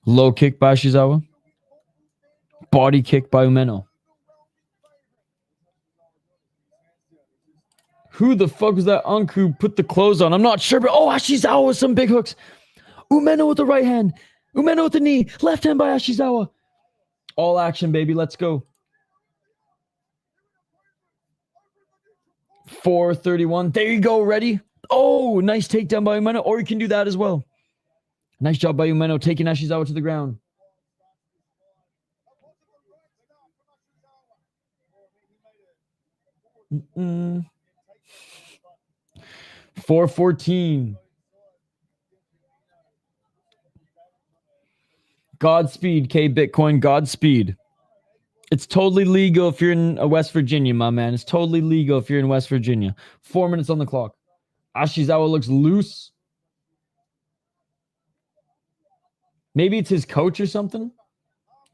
Low kick by Shizawa. Body kick by Umeno. Who the fuck was that Unk who put the clothes on? I'm not sure, but oh, Ashizawa with some big hooks. Umeno with the right hand. Umeno with the knee. Left hand by Ashizawa. All action, baby. Let's go. 431. There you go. Ready? Oh, nice takedown by Umeno. Or you can do that as well. Nice job by Umeno taking Ashizawa to the ground. Mm-mm. 414. Godspeed, K Bitcoin. Godspeed. It's totally legal if you're in West Virginia, my man. It's totally legal if you're in West Virginia. 4 minutes on the clock. Ashizawa looks loose. Maybe it's his coach or something.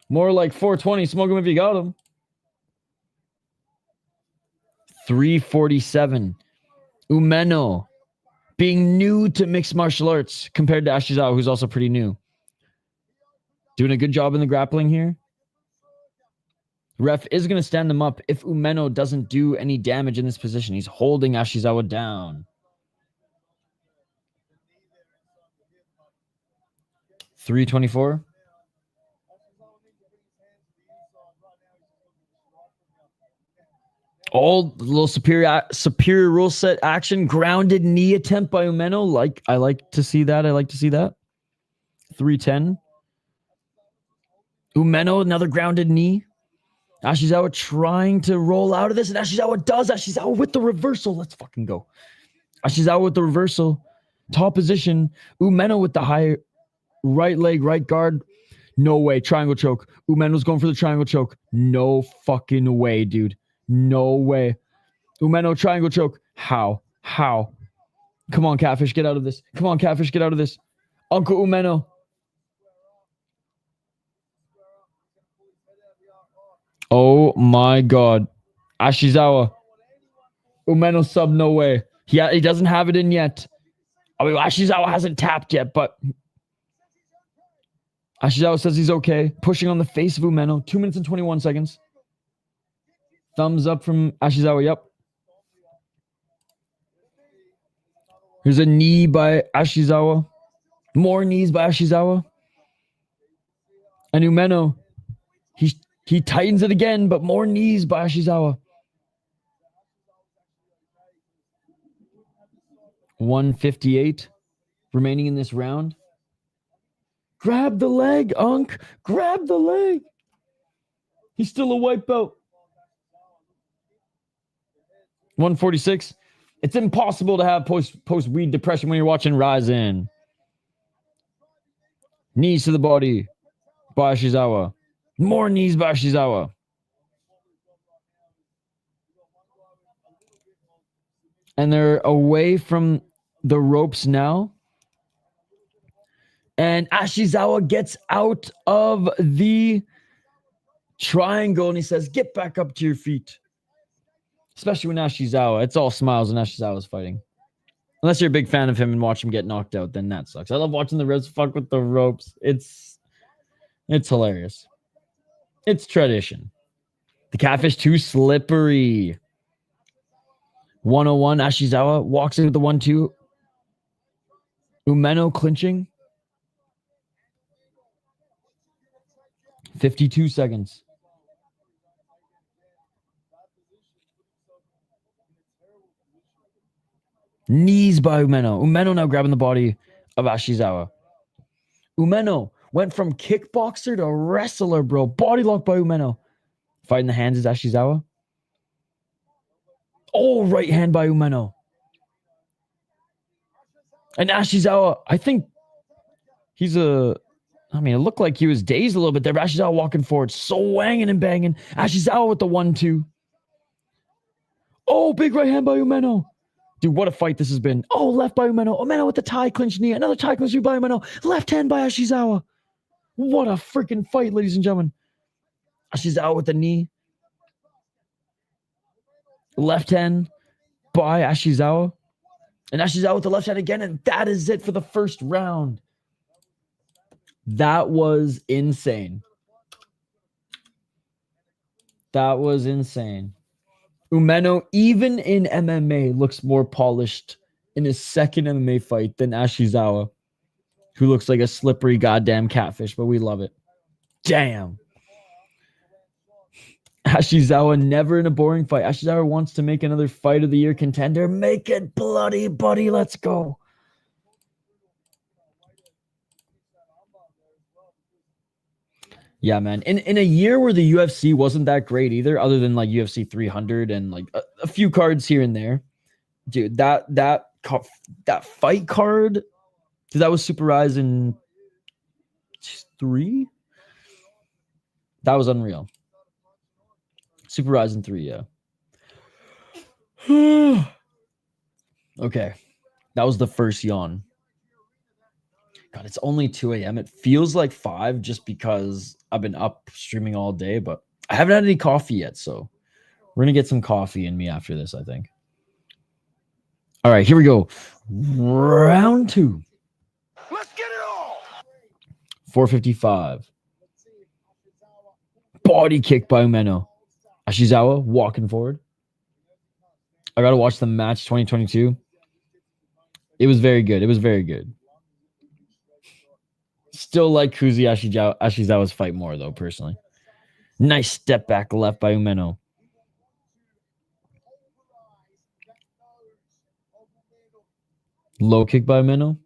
More like 420. Smoke him if you got him. 347. Umeno. Being new to mixed martial arts compared to Ashizawa, who's also pretty new. Doing a good job in the grappling here. Ref is going to stand them up if Umeno doesn't do any damage in this position. He's holding Ashizawa down. 324. Oh, little superior rule set action. Grounded knee attempt by Umeno. I like to see that. 310. Umeno, another grounded knee. Ashizawa trying to roll out of this, and Ashizawa does. Ashizawa with the reversal. Let's fucking go. Ashizawa with the reversal. Top position. Umeno with the high right leg, right guard. No way. Triangle choke. Umeno's going for the triangle choke. No fucking way, dude. No way. Umeno triangle choke. How? Come on, Catfish, get out of this. Uncle Umeno. Oh my god. Ashizawa. Umeno sub, no way. He doesn't have it in yet. I mean, Ashizawa hasn't tapped yet, but Ashizawa says he's okay. Pushing on the face of Umeno. 2 minutes and 21 seconds. Thumbs up from Ashizawa, yep. Here's a knee by Ashizawa. More knees by Ashizawa. And Umeno, he tightens it again, but more knees by Ashizawa. 158 remaining in this round. Grab the leg, Unk. Grab the leg. He's still a white belt. 146. It's impossible to have post weed depression when you're watching RIZIN. Knees to the body by Ashizawa. More knees by Ashizawa. And they're away from the ropes now. And Ashizawa gets out of the triangle and he says, get back up to your feet. Especially when Ashizawa, it's all smiles when Ashizawa's fighting. Unless you're a big fan of him and watch him get knocked out, then that sucks. I love watching the Reds fuck with the ropes. It's hilarious. It's tradition. The catfish too slippery. 101, Ashizawa walks in with the 1-2. Umeno clinching. 52 seconds. Knees by Umeno. Umeno now grabbing the body of Ashizawa. Umeno went from kickboxer to wrestler, bro. Body lock by Umeno. Fighting the hands is Ashizawa. Oh, right hand by Umeno. And Ashizawa, I think he's it looked like he was dazed a little bit there, but Ashizawa walking forward, swanging and banging. Ashizawa with the 1-2. Oh, big right hand by Umeno. Dude, what a fight this has been. Oh, left by Umeno. Umeno with the tie clinch knee. Another tie clinch knee by Umeno. Left hand by Ashizawa. What a freaking fight, ladies and gentlemen. Ashizawa with the knee. Left hand by Ashizawa. And Ashizawa with the left hand again. And that is it for the first round. That was insane. That was insane. Umeno, even in MMA, looks more polished in his second MMA fight than Ashizawa, who looks like a slippery goddamn catfish, but we love it. Damn. Ashizawa never in a boring fight. Ashizawa wants to make another fight of the year contender. Make it bloody, buddy. Let's go. Yeah, man. In a year where the UFC wasn't that great either, other than like UFC 300 and like a few cards here and there, dude. That fight card, dude, that was Super RIZIN 3. That was unreal. Super RIZIN 3, yeah. Okay, that was the first yawn. God, it's only 2 a.m. It feels like 5 just because I've been up streaming all day, but I haven't had any coffee yet, so we're going to get some coffee in me after this, I think. All right, here we go. Round 2. Let's get it all. 455. Body kick by Umeno. Ashizawa walking forward. I got to watch the match 2022. It was very good. It was very good. Still like Kuzi Ashizawa's fight more, though, personally. Nice step back left by Umeno. Low kick by Umeno.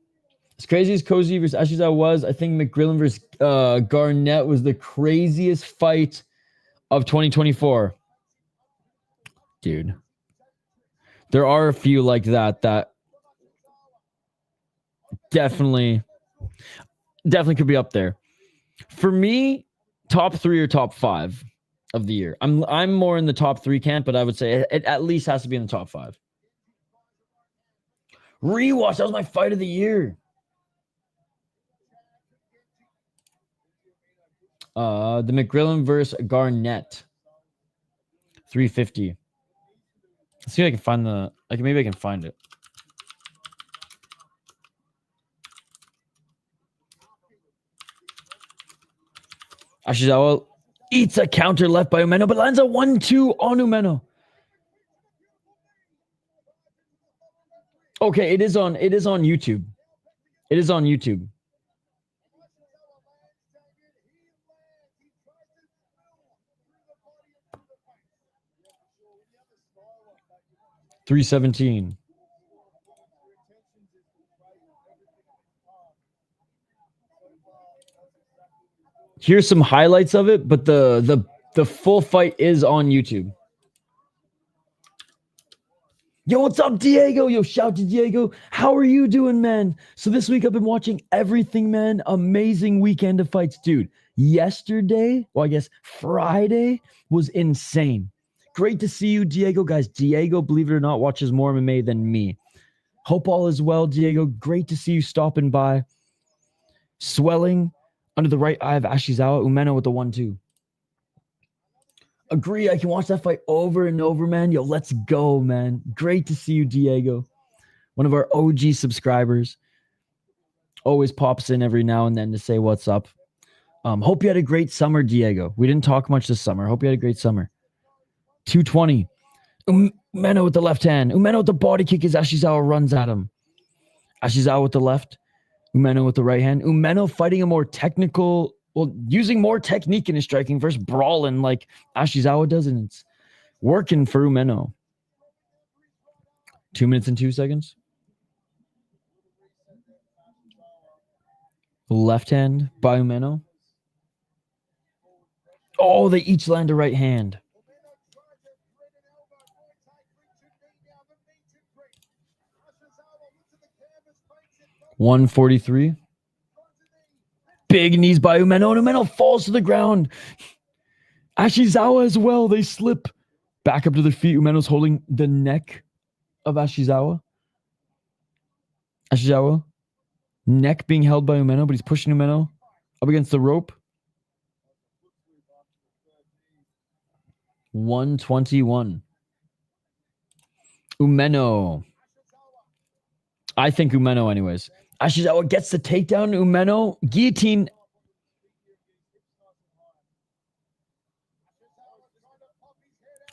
As crazy as Cozy versus Ashizawa was, I think McGrillen versus Garnett was the craziest fight of 2024. Dude. There are a few like that definitely could be up there. For me, top 3 or top 5 of the year. I'm more in the top 3 camp, but I would say it at least has to be in the top 5. Rewatch, that was my fight of the year. The McGrillen versus Garnett. 350. Let's see if I can find maybe I can find it. Ashizawa eats a counter left by Umeno, but lands a 1-2 on Umeno. Okay, it is on YouTube. It is on YouTube. $317. Here's some highlights of it, but the full fight is on YouTube. Yo, what's up, Diego? Yo, shout to Diego. How are you doing, man? So this week I've been watching everything, man. Amazing weekend of fights, dude. Yesterday, well, I guess Friday was insane. Great to see you, Diego. Guys, Diego, believe it or not, watches more MMA than me. Hope all is well, Diego. Great to see you stopping by. Swelling under the right eye of Ashizawa. Umeno with the 1-2. Agree, I can watch that fight over and over, man. Yo, let's go, man. Great to see you, Diego. One of our OG subscribers. Always pops in every now and then to say what's up. Hope you had a great summer, Diego. We didn't talk much this summer. Hope you had a great summer. 220. Umeno with the left hand. Umeno with the body kick as Ashizawa runs at him. Ashizawa with the left. Umeno with the right hand. Umeno fighting a more technical... Well, using more technique in his striking versus brawling like Ashizawa does, and it's working for Umeno. 2 minutes and 2 seconds. Left hand by Umeno. Oh, they each land a right hand. $143. Big knees by Umeno, and Umeno falls to the ground. Ashizawa as well. They slip back up to their feet. Umeno's holding the neck of Ashizawa. Ashizawa. Neck being held by Umeno, but he's pushing Umeno up against the rope. 121. Umeno. I think Umeno anyways. Ashizawa gets the takedown. Umeno. Guillotine.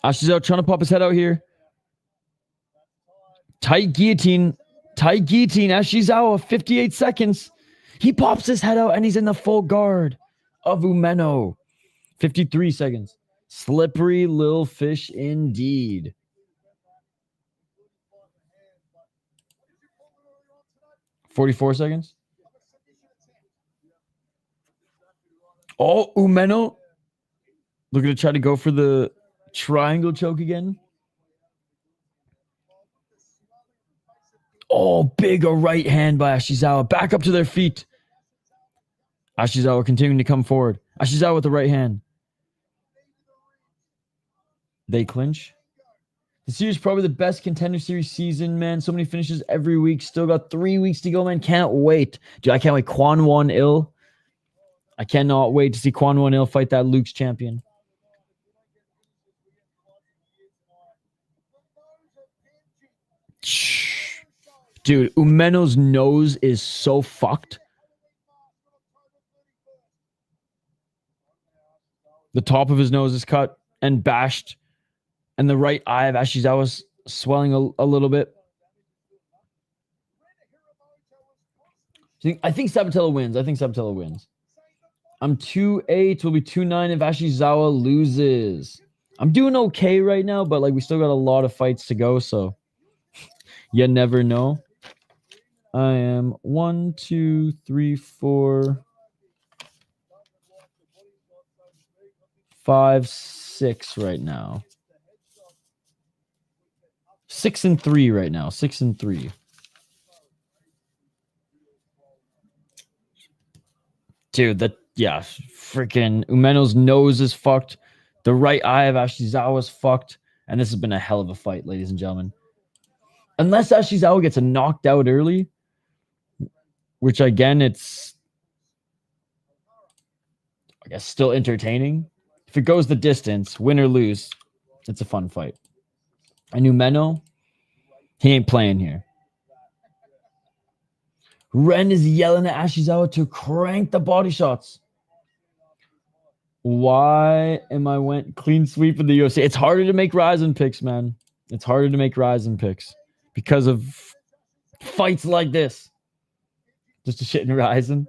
Ashizawa trying to pop his head out here. Tight guillotine. Tight guillotine. Ashizawa, 58 seconds. He pops his head out and he's in the full guard of Umeno. 53 seconds. Slippery little fish indeed. $44 seconds. Oh, Umeno. Looking to try to go for the triangle choke again. Oh, big a right hand by Ashizawa. Back up to their feet. Ashizawa continuing to come forward. Ashizawa with the right hand. They clinch. The series is probably the best Contender Series season, man. So many finishes every week. Still got 3 weeks to go, man. Can't wait. Dude, I can't wait. Kwon Won-Il. I cannot wait to see Kwon Won-Il fight that Luke's champion. Dude, Umeno's nose is so fucked. The top of his nose is cut and bashed. And the right eye of Ashizawa's swelling a little bit. I think Sabatello wins. I'm 2-8. Will be 2-9 if Ashizawa loses. I'm doing okay right now, but like we still got a lot of fights to go, so you never know. I am 1, 2, 3, 4, 5, 6 right now. 6-3 right now. 6-3. Dude, freaking Umeno's nose is fucked. The right eye of Ashizawa's fucked. And this has been a hell of a fight, ladies and gentlemen. Unless Ashizawa gets knocked out early, which again, it's, I guess, still entertaining. If it goes the distance, win or lose, it's a fun fight. And Umeno, he ain't playing here. Ren is yelling at Ashizawa to crank the body shots. Why am I went clean sweep in the UFC? It's harder to make RIZIN picks, man. It's harder to make RIZIN picks because of fights like this. Just a shit in RIZIN.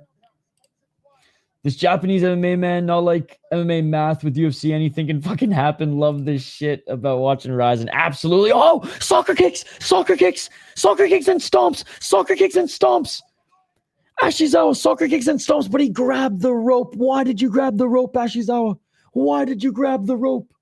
This Japanese MMA, man, not like MMA math with UFC. Anything can fucking happen. Love this shit about watching RIZIN. Absolutely. Oh, soccer kicks and stomps. Ashizawa soccer kicks and stomps, but he grabbed the rope. Why did you grab the rope, Ashizawa? Why did you grab the rope?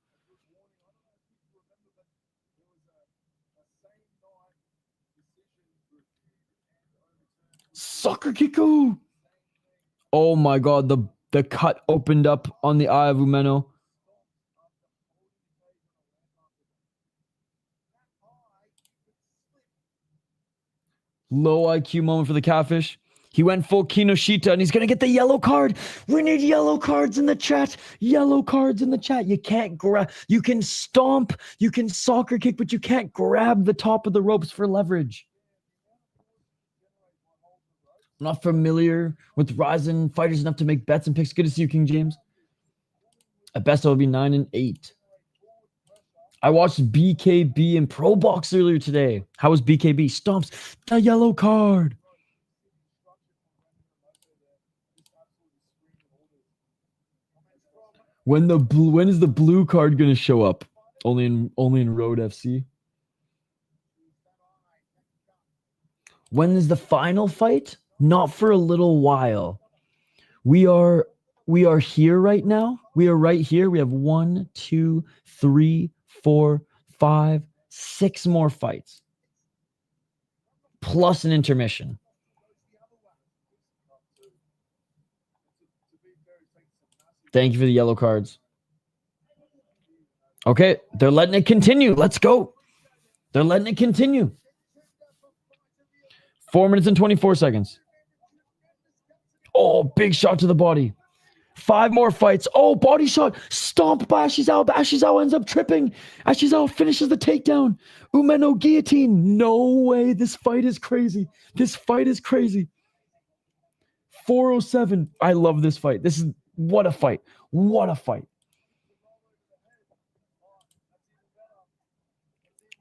Soccer kick. Oh my god, the cut opened up on the eye of Umeno. Low IQ moment for the catfish. He went full Kinoshita and he's going to get the yellow card. We need yellow cards in the chat. Yellow cards in the chat. You can't grab. You can stomp. You can soccer kick, but you can't grab the top of the ropes for leverage. I'm not familiar with RIZIN fighters enough to make bets and picks. Good to see you, King James. At best, I would be 9-8. I watched BKB and Pro Box earlier today. How was BKB? Stomps the yellow card. When is the blue card going to show up? Only in Road FC. When is the final fight? Not for a little while. We are here right now. We are right here. We have 1, 2, 3, 4, 5, 6 more fights. Plus an intermission. Thank you for the yellow cards. Okay, they're letting it continue. Let's go. They're letting it continue. 4 minutes and 24 seconds. Oh, big shot to the body. 5 more fights. Oh, body shot. Stomp by Ashizawa. But Ashizawa ends up tripping. Ashizawa finishes the takedown. Umeno guillotine. No way. This fight is crazy. This fight is crazy. 407. I love this fight. This is what a fight. What a fight.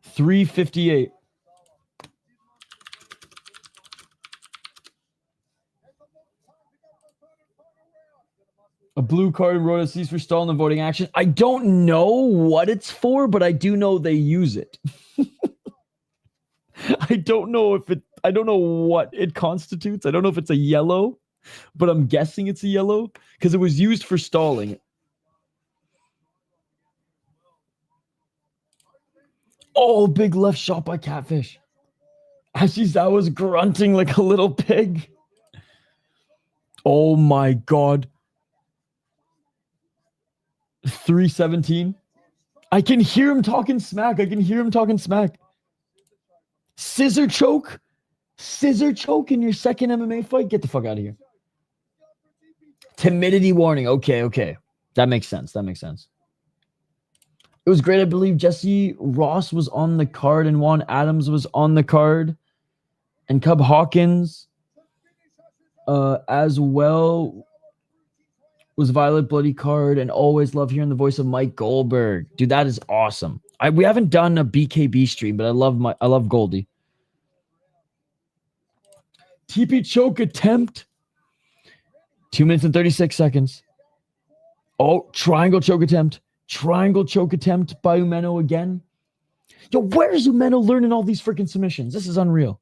358. A blue card in Roda sees for stalling the voting action. I don't know what it's for, but I do know they use it. I don't know what it constitutes. I don't know if it's a yellow, but I'm guessing it's a yellow because it was used for stalling. Oh, big left shot by Catfish. Ashizawa's grunting like a little pig. Oh my god. 317. I can hear him talking smack. Scissor choke. Scissor choke in your second MMA fight. Get the fuck out of here. Timidity warning. Okay. That makes sense. It was great. I believe Jesse Ross was on the card and Juan Adams was on the card. And Cub Hawkins as well was Violet Bloody card, and always love hearing the voice of Mike Goldberg. Dude, that is awesome. We haven't done a BKB stream, but I love Goldie. TP choke attempt. 2 minutes and 36 seconds. Oh, triangle choke attempt. Triangle choke attempt by Umeno again. Yo, where's Umeno learning all these freaking submissions? This is unreal.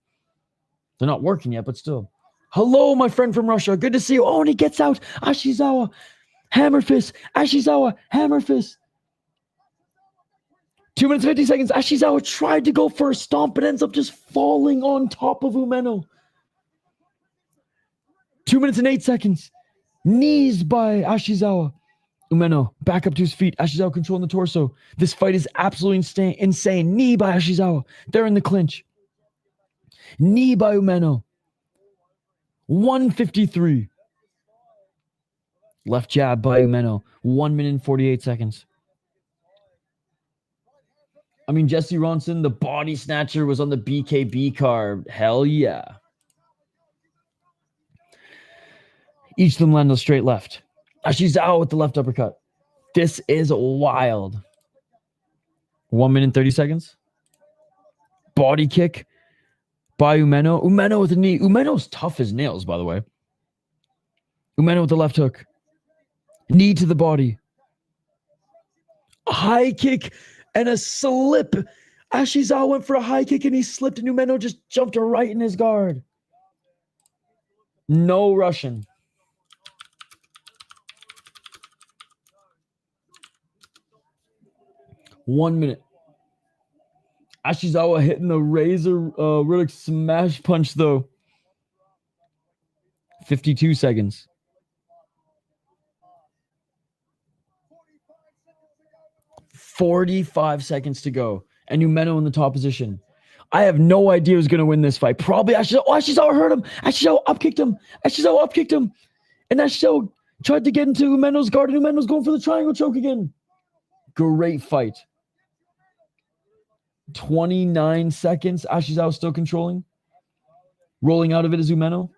They're not working yet, but still. Hello, my friend from Russia. Good to see you. Oh, and he gets out. Ashizawa. Hammer fist. Ashizawa. Hammer fist. 2 minutes, 50 seconds. Ashizawa tried to go for a stomp, but ends up just falling on top of Umeno. 2 minutes and 8 seconds. Knees by Ashizawa. Umeno back up to his feet. Ashizawa controlling the torso. This fight is absolutely insane. Knee by Ashizawa. They're in the clinch. Knee by Umeno. 153. Left jab by Umeno. 1 minute and 48 seconds. I mean, Jesse Ronson, the body snatcher, was on the BKB card. Hell yeah. Each of them land a straight left. Ashizawa with the left uppercut. This is wild. 1 minute and 30 seconds. Body kick by Umeno. Umeno with the knee. Umeno's tough as nails, by the way. Umeno with the left hook. Knee to the body. A high kick and a slip. Ashizawa went for a high kick and he slipped, and Umeno just jumped right in his guard. No Russian. One minute. Ashizawa hitting the razor Riddick smash punch though. 52 seconds. 45 seconds to go. And Umeno in the top position. I have no idea who's going to win this fight. Probably Ashizawa. Oh, Ashizawa hurt him. Ashizawa upkicked him. Ashizawa upkicked him. And Ashizawa tried to get into Umeno's guard. And Umeno's going for the triangle choke again. Great fight. 29 seconds. Ashizawa still controlling. Rolling out of it is Umeno.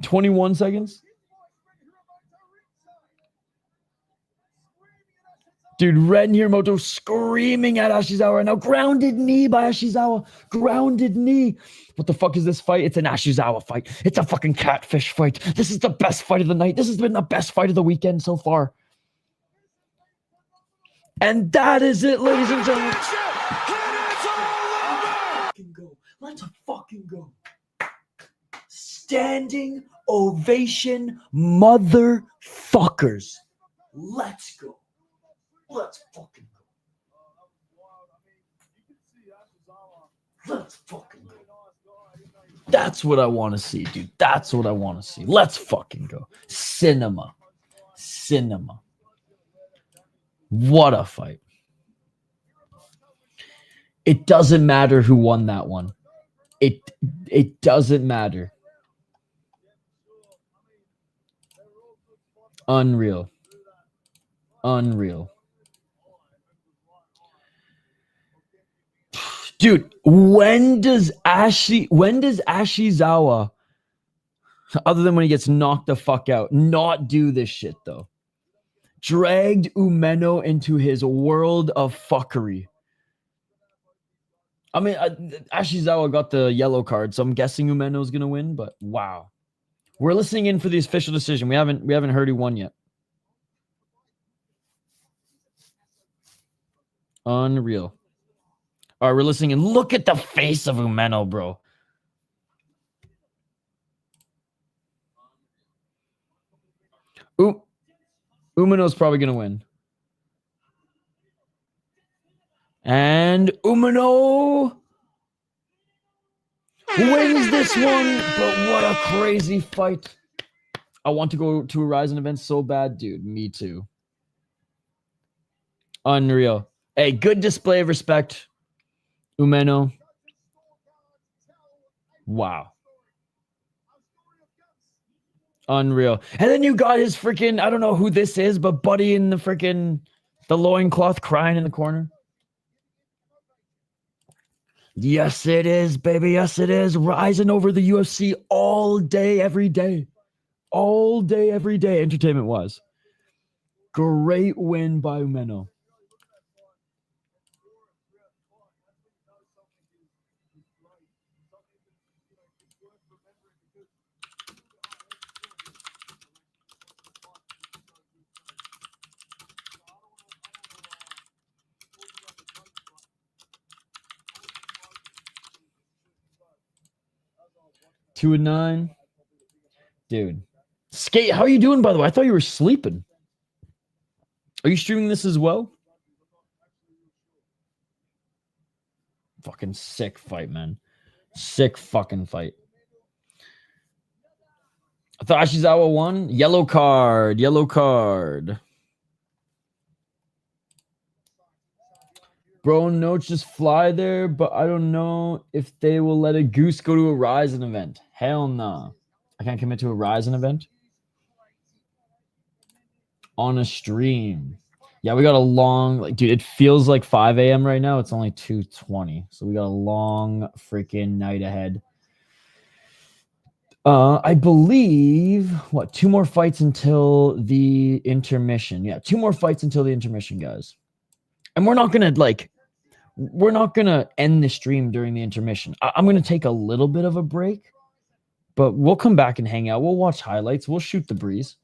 21 seconds. Dude, Red and Hiromasa screaming at Ashizawa right now. Grounded knee by Ashizawa. Grounded knee. What the fuck is this fight? It's an Ashizawa fight. It's a fucking catfish fight. This is the best fight of the night. This has been the best fight of the weekend so far. And that is it, ladies and gentlemen. Let's fucking go. Standing ovation, motherfuckers. Let's go. Let's fucking go. Let's fucking go. That's what I want to see, dude. That's what I want to see. Let's fucking go. Cinema. Cinema. What a fight. It doesn't matter who won that one. It doesn't matter. Unreal. Unreal. Dude, when does Ashizawa, other than when he gets knocked the fuck out, not do this shit though? Dragged Umeno into his world of fuckery. I mean, Ashizawa got the yellow card, so I'm guessing Umeno's gonna win. But wow, we're listening in for the official decision. We haven't heard who won yet. Unreal. All right, we're listening in. Look at the face of Umeno, bro. Umeno's probably gonna win. And Umeno wins this one, but what a crazy fight. I want to go to a RIZIN event so bad, dude. Me too. Unreal. Hey, good display of respect, Umeno. Wow. Unreal. And then you got his freaking, I don't know who this is, but buddy in the freaking, the loincloth crying in the corner. Yes, it is, baby. Yes, it is. Rising over the UFC all day, every day. All day, every day, entertainment-wise. Great win by Umeno. Two and 9. Dude. Skate, how are you doing, by the way? I thought you were sleeping. Are you streaming this as well? Fucking sick fight, man. Sick fucking fight. I thought Ashizawa won. Yellow card. Yellow card. Bro, notes just fly there, but I don't know if they will let a goose go to a RIZIN event. Hell no. I can't commit to a RIZIN event. On a stream. Yeah, we got a long, like, dude, it feels like 5 a.m. right now. It's only 2:20. So we got a long freaking night ahead. I believe, what, 2 more fights until the intermission. Yeah, 2 more fights until the intermission, guys. And we're not going to end the stream during the intermission. I'm going to take a little bit of a break, but we'll come back and hang out. We'll watch highlights. We'll shoot the breeze.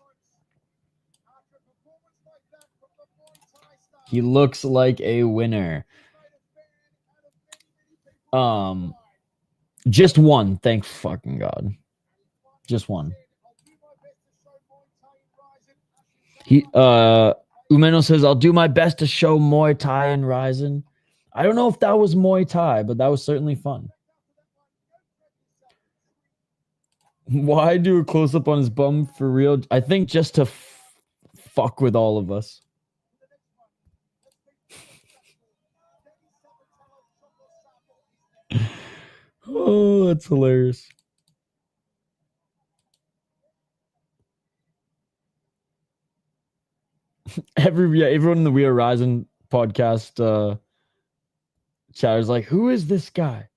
He looks like a winner. Just one. Thank fucking God. Just one. Umeno says, I'll do my best to show Muay Thai in RIZIN. I don't know if that was Muay Thai, but that was certainly fun. Why do a close-up on his bum for real? I think just to fuck with all of us. Oh, that's hilarious. Everyone in the We Are RIZIN podcast chat is like, who is this guy?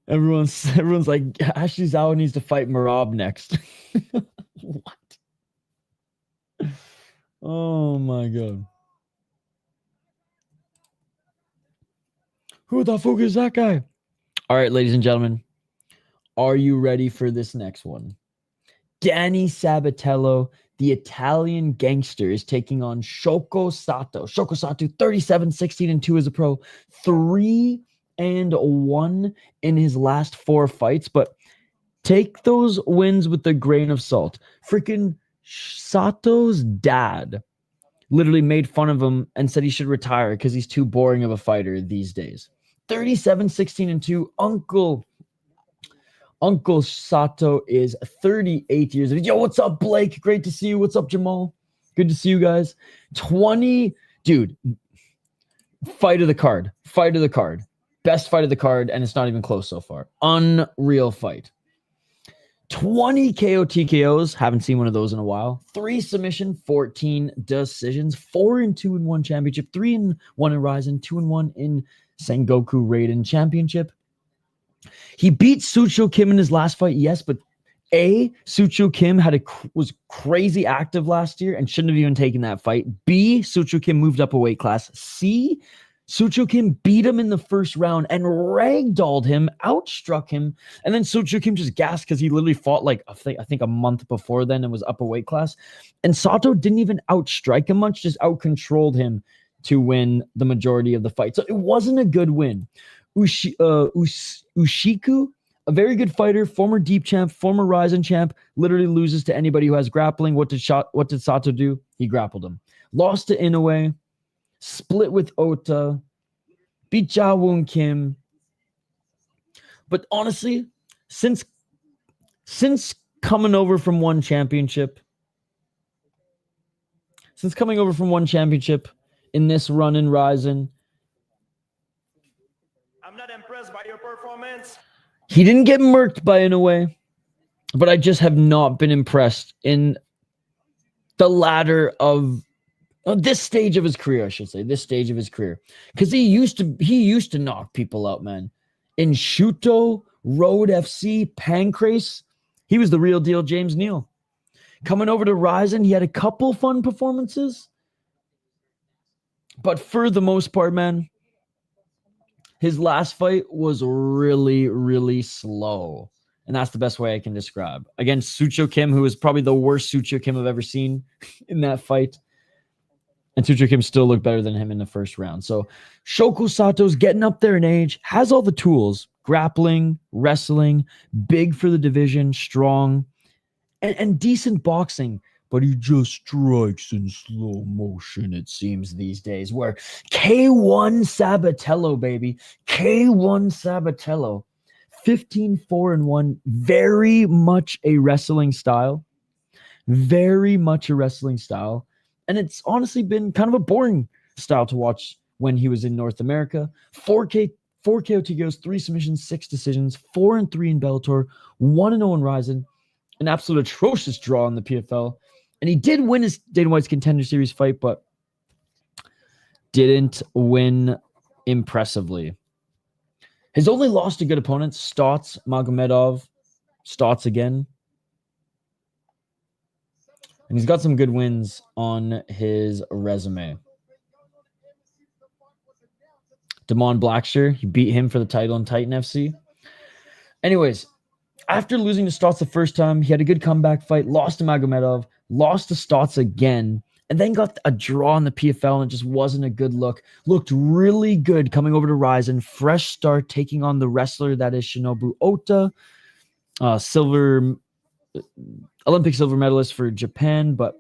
Everyone's like, Ashley Zawa needs to fight Marab next. What? Oh my God. Who the fuck is that guy? All right, ladies and gentlemen, are you ready for this next one? Danny Sabatello, the Italian gangster, is taking on Shoko Sato. Shoko Sato, 37-16-2 as a pro, 3-1 in his last 4 fights, but take those wins with a grain of salt. Freaking Sato's dad literally made fun of him and said he should retire because he's too boring of a fighter these days. 37-16-2. Uncle Sato is 38 years of age. Yo, what's up, Blake? Great to see you. What's up, Jamal? Good to see you guys. Dude, fight of the card. Best fight of the card, and it's not even close so far. Unreal fight. 20 KO TKOs. Haven't seen one of those in a while. 3 submission, 14 decisions. 4-2 in 1 championship. 3-1 in RIZIN. 2-1 in Sengoku Raiden Championship. He beat Sucho Kim in his last fight, yes, but A, Sucho Kim was crazy active last year and shouldn't have even taken that fight. B, Sucho Kim moved up a weight class. C, Sucho Kim beat him in the first round and ragdolled him, outstruck him, and then Sucho Kim just gassed because he literally fought like I think a month before then and was up a weight class. And Sato didn't even outstrike him much, just outcontrolled him to win the majority of the fight. So it wasn't a good win. Ushiku, a very good fighter, former deep champ, former RIZIN champ, literally loses to anybody who has grappling. What did Sato do? He grappled him. Lost to Inoue, split with Ota, beat Jawoon Kim. But honestly, since coming over from one championship in this run in RIZIN, I'm not impressed by your performance. he didn't get murked by Inoue, but I just have not been impressed in the ladder of this stage of his career, I should say. This stage of his career. Because he used to knock people out, man. In Shuto, Road FC, Pancrase, he was the real deal James Neal. Coming over to RIZIN, he had a couple fun performances. But for the most part, man, his last fight was really, really slow. And that's the best way I can describe. Against Sucho Kim, who is probably the worst Sucho Kim I've ever seen in that fight. And Sucho Kim still looked better than him in the first round. So Shoko Sato's getting up there in age, has all the tools, grappling, wrestling, big for the division, strong, and decent boxing. But he just strikes in slow motion, it seems, these days. Where K1 Sabatello, baby. K1 Sabatello. 15-4-1. Very much a wrestling style. Very much a wrestling style. And it's honestly been kind of a boring style to watch when he was in North America. 4 KO TKOs, 3 submissions, 6 decisions, 4-3 in Bellator, 1-0 in RIZIN. An absolute atrocious draw in the PFL. And he did win his Dana White's Contender Series fight, but didn't win impressively. His only loss to good opponents, Stots, Magomedov, Stots again. And he's got some good wins on his resume. Damon Blackshear, he beat him for the title in Titan FC. Anyways, After losing to Stotts the first time, he had a good comeback fight, lost to Magomedov, lost to Stotts again, and then got a draw in the PFL, and it just wasn't a good look. Looked really good coming over to RIZIN. Fresh start, taking on the wrestler that is Shinobu Ota, Olympic silver medalist for Japan, but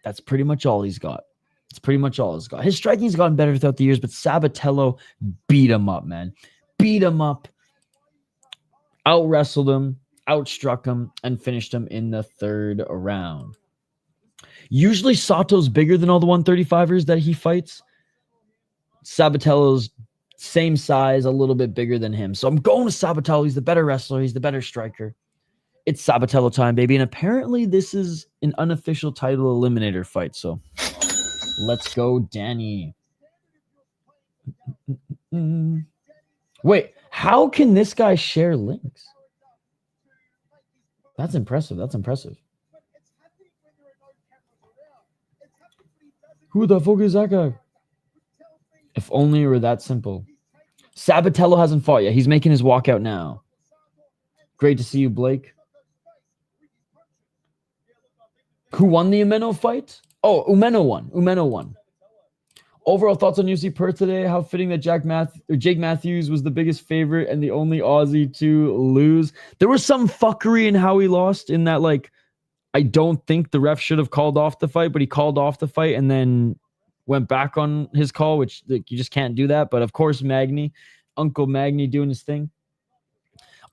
that's pretty much all he's got. It's pretty much all he's got. His striking's gotten better throughout the years, but Sabatello beat him up, man. Beat him up, out-wrestled him, outstruck him, and finished him in the third round. Usually Sato's bigger than all the 135ers that he fights. Sabatello's same size, a little bit bigger than him. So I'm going to Sabatello. He's the better wrestler. He's the better striker. It's Sabatello time, baby. And apparently this is an unofficial title eliminator fight. So let's go, Danny. Wait, how can this guy share links? That's impressive. That's impressive. Who the fuck is that guy? If only it were that simple. Sabatello hasn't fought yet. He's making his walkout now. Great to see you, Blake. Who won the Umeno fight? Oh, Umeno won. Umeno won. Overall thoughts on UFC Perth today? How fitting that Jake Matthews was the biggest favorite and the only Aussie to lose. There was some fuckery in how he lost, in that, like, I don't think the ref should have called off the fight, but he called off the fight and then went back on his call, which, like, you just can't do that. But of course, Uncle Magny doing his thing.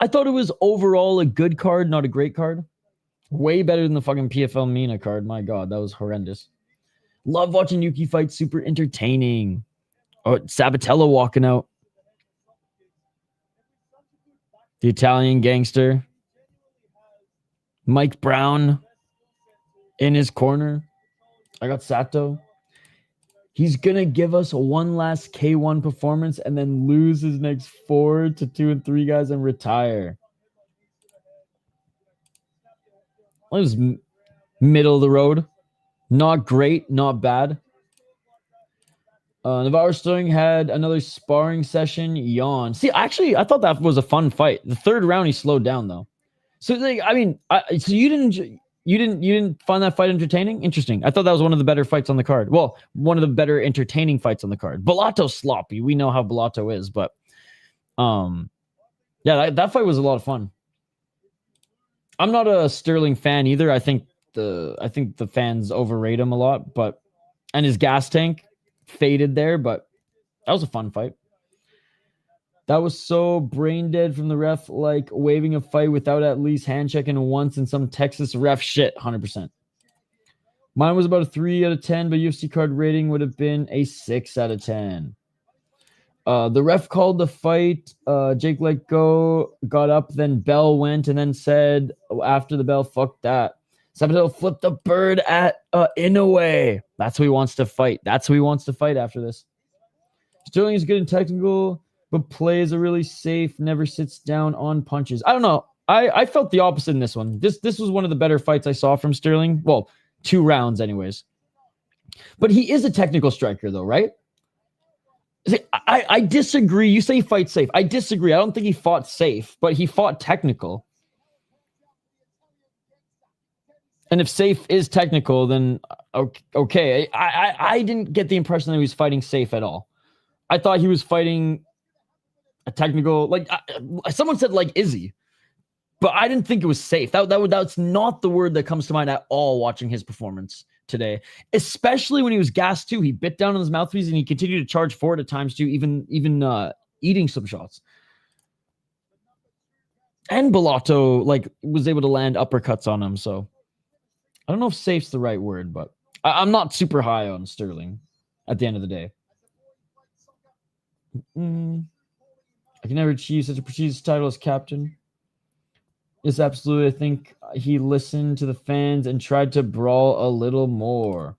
I thought it was overall a good card, not a great card. Way better than the fucking PFL Mina card. My God, that was horrendous. Love watching Yuki fight. Super entertaining. Oh, Sabatello walking out. The Italian gangster. Mike Brown in his corner. I got Sato. He's going to give us one last K1 performance and then lose his next 4 to 2 and 3 guys and retire. It was middle of the road. Not great, not bad. Navarro Sterling had another sparring session. Yawn. See, actually, I thought that was a fun fight. The third round, he slowed down though. So, like, I mean, so you didn't find that fight entertaining? Interesting. I thought that was one of the better fights on the card. Well, one of the better entertaining fights on the card. Bellato's sloppy. We know how Bellato is, but yeah, that fight was a lot of fun. I'm not a Sterling fan either. I think the fans overrate him a lot, and his gas tank faded there, but that was a fun fight. That was so brain dead from the ref, like waving a fight without at least hand checking once in some Texas ref shit. 100%. Mine was about a 3 out of 10, but UFC card rating would have been a 6 out of 10. The ref called the fight. Jake let go, got up, then bell went, and then said after the bell, fuck that. Sabatello flipped the bird at Inoue. That's who he wants to fight. That's who he wants to fight after this. Sterling is good and technical, but plays a really safe, never sits down on punches. I don't know. I felt the opposite in this one. This was one of the better fights I saw from Sterling. Well, 2 rounds anyways. But he is a technical striker though, right? I disagree. You say he fights safe. I disagree. I don't think he fought safe, but he fought technical. And if safe is technical, then okay. I didn't get the impression that he was fighting safe at all. I thought he was fighting a technical, like someone said, like Izzy, but I didn't think it was safe. That's not the word that comes to mind at all watching his performance today, especially when he was gassed too. He bit down on his mouthpiece and he continued to charge forward at times too, even eating some shots. And Bellato like was able to land uppercuts on him. So I don't know if safe's the right word, but I'm not super high on Sterling at the end of the day. I can never achieve such a prestigious title as captain. Yes, absolutely. I think he listened to the fans and tried to brawl a little more.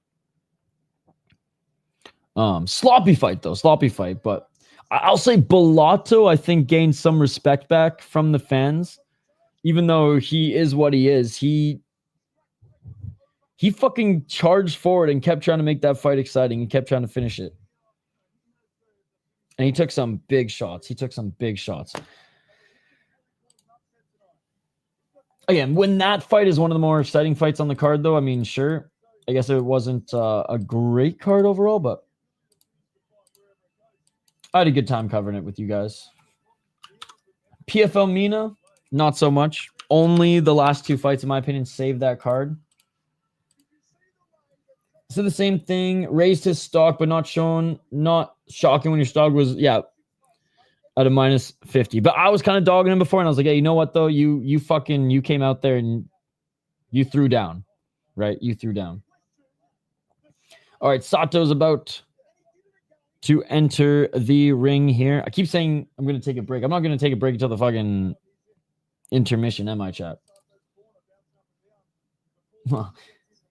Sloppy fight, though. Sloppy fight. But I'll say Bellato, I think, gained some respect back from the fans. Even though he is what he is. He fucking charged forward and kept trying to make that fight exciting. He kept trying to finish it. And he took some big shots. Again, when that fight is one of the more exciting fights on the card, though, I mean, sure. I guess it wasn't a great card overall, but I had a good time covering it with you guys. PFL Mina, not so much. Only the last two fights, in my opinion, saved that card. So the same thing, raised his stock, but not shown. Not shocking when your stock was, yeah, at a minus 50. But I was kind of dogging him before, and I was like, hey, you know what, though? You came out there and you threw down, right? You threw down. All right, Sato's about to enter the ring here. I keep saying I'm going to take a break. I'm not going to take a break until the fucking intermission, am I, chat?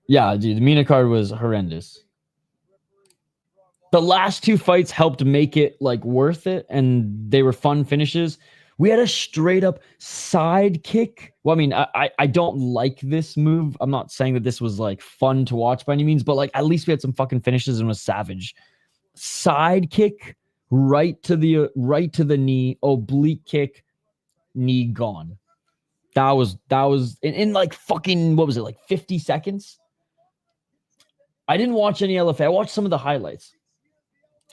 Yeah, dude, the Mina card was horrendous. The last two fights helped make it like worth it, and they were fun finishes. We had a straight up side kick. Well, I mean, I don't like this move. I'm not saying that this was like fun to watch by any means, but like at least we had some fucking finishes and was savage. Side kick right to the knee, oblique kick, knee gone. That was in like fucking, what was it, like 50 seconds? I didn't watch any LFA. I watched some of the highlights,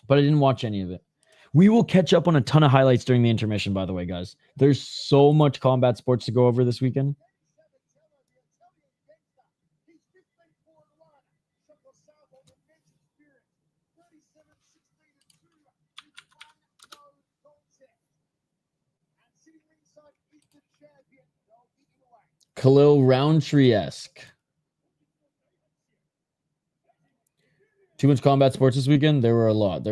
but I didn't watch any of it. We will catch up on a ton of highlights during the intermission, by the way, guys. There's so much combat sports to go over this weekend. Khalil Roundtree-esque. Too much combat sports this weekend? There were a lot.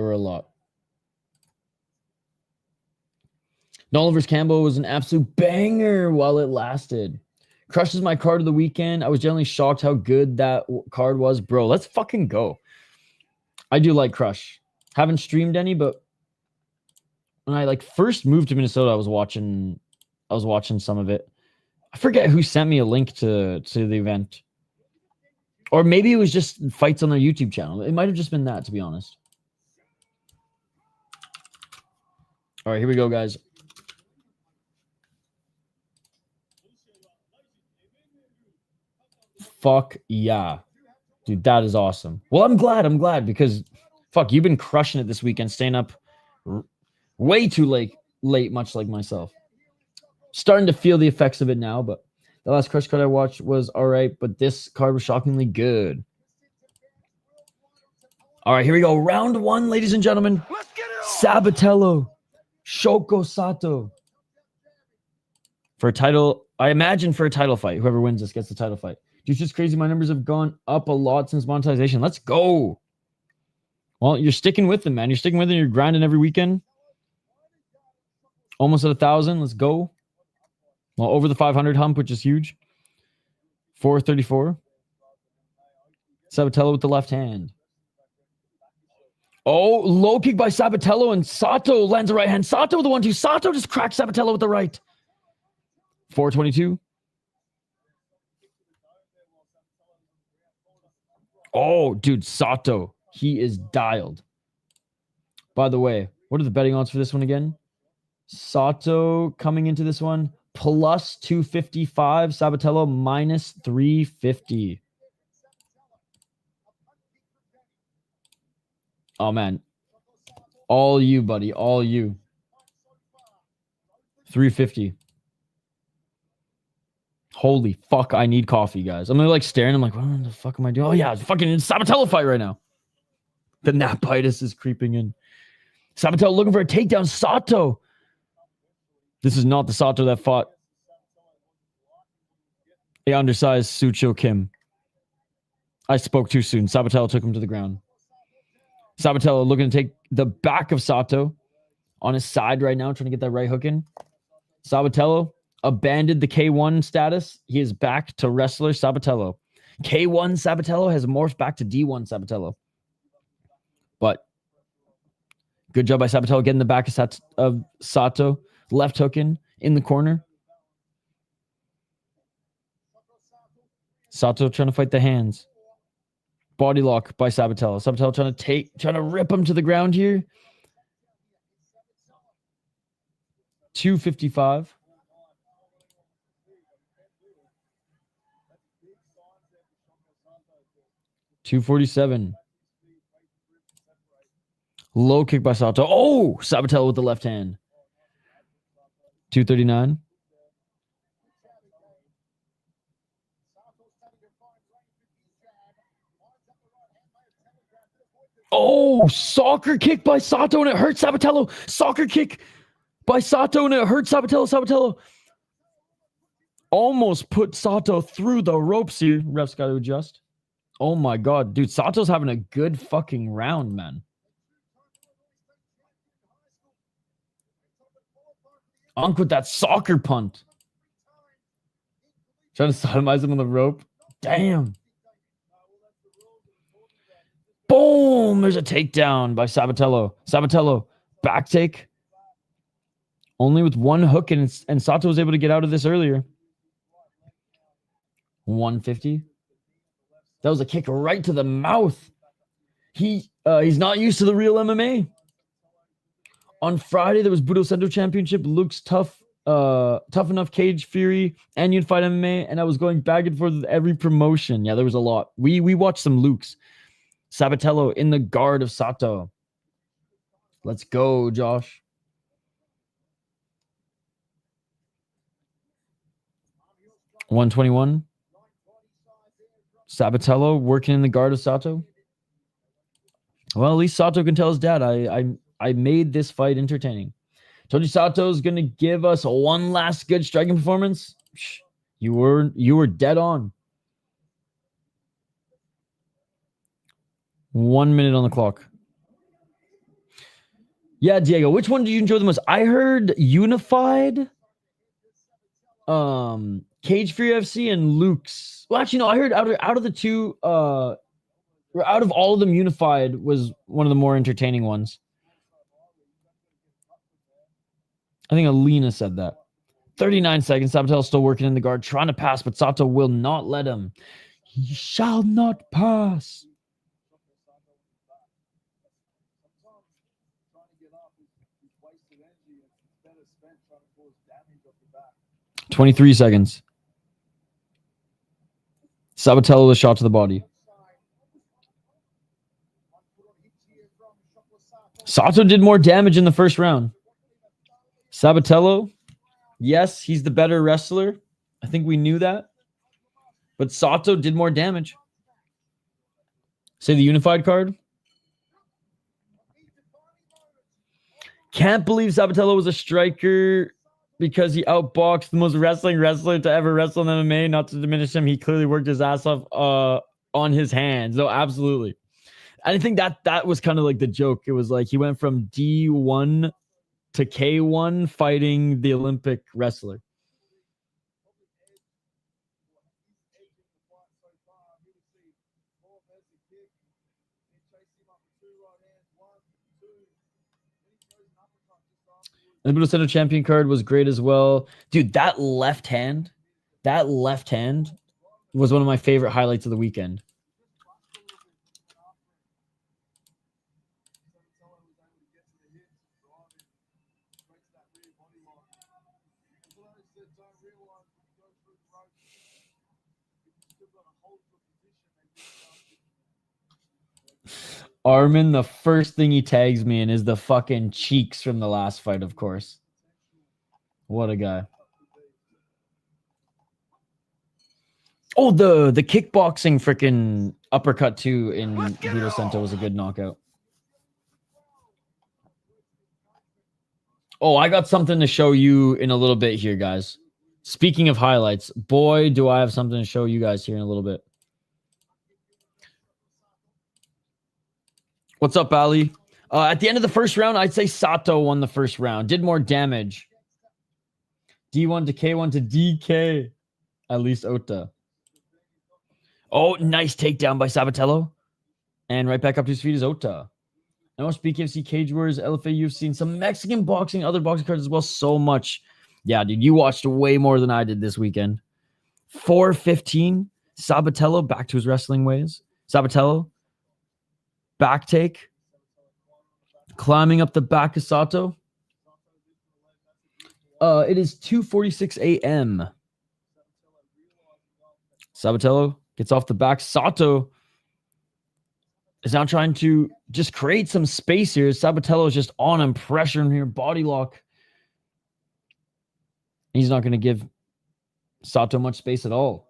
Nolan vs. Campbell was an absolute banger while it lasted. Crush is my card of the weekend. I was generally shocked how good that card was. Bro, let's fucking go. I do like Crush. Haven't streamed any, but when I like first moved to Minnesota, I was watching some of it. I forget who sent me a link to the event. Or maybe it was just fights on their YouTube channel. It might have just been that, to be honest. All right, here we go, guys. Fuck yeah. Dude, that is awesome. Well, I'm glad because fuck, you've been crushing it this weekend, staying up way too late, much like myself. Starting to feel the effects of it now, but the last Crush card I watched was all right, but this card was shockingly good. All right, here we go. Round one, ladies and gentlemen. Sabatello, Shoko Sato. For a title, I imagine for a title fight. Whoever wins this gets the title fight. Dude, it's just crazy. My numbers have gone up a lot since monetization. Let's go. Well, you're sticking with them, man. You're sticking with it. You're grinding every weekend. Almost at 1,000. Let's go. Well, over the 500 hump, which is huge. 434. Sabatello with the left hand. Oh, low kick by Sabatello, and Sato lands a right hand. Sato with the 1-2. Sato just cracked Sabatello with the right. 422. Oh, dude, Sato. He is dialed. By the way, what are the betting odds for this one again? Sato coming into this one, plus 255. Sabatello, minus 350. Oh, man. All you, buddy. All you. 350. Holy fuck, I need coffee, guys. I'm like staring. I'm like, what the fuck am I doing? Oh, yeah, it's fucking Sabatello fight right now. The napitis is creeping in. Sabatello looking for a takedown. Sato. This is not the Sato that fought the undersized Sucho Kim. I spoke too soon. Sabatello took him to the ground. Sabatello looking to take the back of Sato on his side right now, trying to get that right hook in. Sabatello abandoned the K1 status. He is back to wrestler Sabatello. K1 Sabatello has morphed back to D1 Sabatello. But good job by Sabatello getting the back of Sato. Left hook in the corner. Sato trying to fight the hands. Body lock by Sabatello. Sabatello trying to rip him to the ground here. 255. 247. Low kick by Sato. Oh, Sabatello with the left hand. 239. Oh, soccer kick by Sato and it hurts Sabatello. Soccer kick by Sato and it hurts Sabatello. Sabatello almost put Sato through the ropes here. Ref's got to adjust. Oh my God, dude. Sato's having a good fucking round, man. Unk with that soccer punt. Trying to sodomize him on the rope. Damn. Boom! There's a takedown by Sabatello. Sabatello, back take. Only with one hook, and Sato was able to get out of this earlier. 150. That was a kick right to the mouth. He's not used to the real MMA. On Friday, there was Budo Sendo Championship. Luke's tough enough Cage Fury and Unified MMA, and I was going back and forth with every promotion. Yeah, there was a lot. We watched some Luke's. Sabatello in the guard of Sato. Let's go, Josh. $121. Sabatello working in the guard of Sato. Well, at least Sato can tell his dad, I made this fight entertaining. Told you Sato's gonna give us one last good striking performance. You were dead on. 1 minute on the clock. Yeah, Diego, which one did you enjoy the most? I heard Unified, Cage Fury FC, and Luke's. Well, actually, no, I heard out of the two, out of all of them, Unified was one of the more entertaining ones. I think Alina said that. 39 seconds. Sabatello still working in the guard, trying to pass, but Sato will not let him. He shall not pass. 23 seconds. Sabatello with a shot to the body. Sato did more damage in the first round. Sabatello, yes, he's the better wrestler. I think we knew that. But Sato did more damage. Say the Unified card. Can't believe Sabatello was a striker because he outboxed the most wrestling wrestler to ever wrestle in MMA. Not to diminish him, he clearly worked his ass off on his hands. No, absolutely. I think that was kind of like the joke. It was like he went from D1 to K1 fighting the Olympic wrestler. The Budo Center champion card was great as well. Dude, that left hand was one of my favorite highlights of the weekend. Armin, the first thing he tags me in is the fucking cheeks from the last fight, of course. What a guy. Oh, the kickboxing freaking uppercut too in Budo Center was a good knockout. Oh, I got something to show you in a little bit here, guys. Speaking of highlights, boy, do I have something to show you guys here in a little bit. What's up, Ali? At the end of the first round, I'd say Sato won the first round. Did more damage. D1 to K1 to DK. At least Ota. Oh, nice takedown by Sabatello. And right back up to his feet is Ota. I watched BKFC, Cage Wars, LFA. You've seen some Mexican boxing, other boxing cards as well. So much. Yeah, dude, you watched way more than I did this weekend. 4:15. Sabatello back to his wrestling ways. Sabatello. Back take. Climbing up the back of Sato. It is 2:46 a.m. Sabatello gets off the back. Sato is now trying to just create some space here. Sabatello is just on him, pressuring here, body lock. He's not going to give Sato much space at all.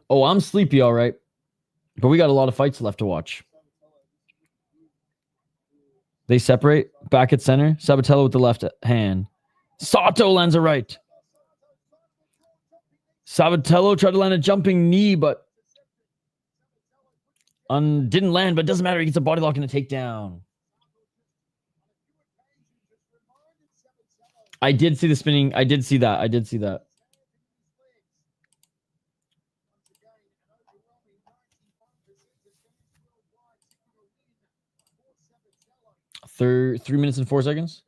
Oh, I'm sleepy, all right. But we got a lot of fights left to watch. They separate. Back at center. Sabatello with the left hand. Sato lands a right. Sabatello tried to land a jumping knee, but didn't land, but it doesn't matter. He gets a body lock and a takedown. I did see the spinning. I did see that. Third, 3 minutes and 4 seconds.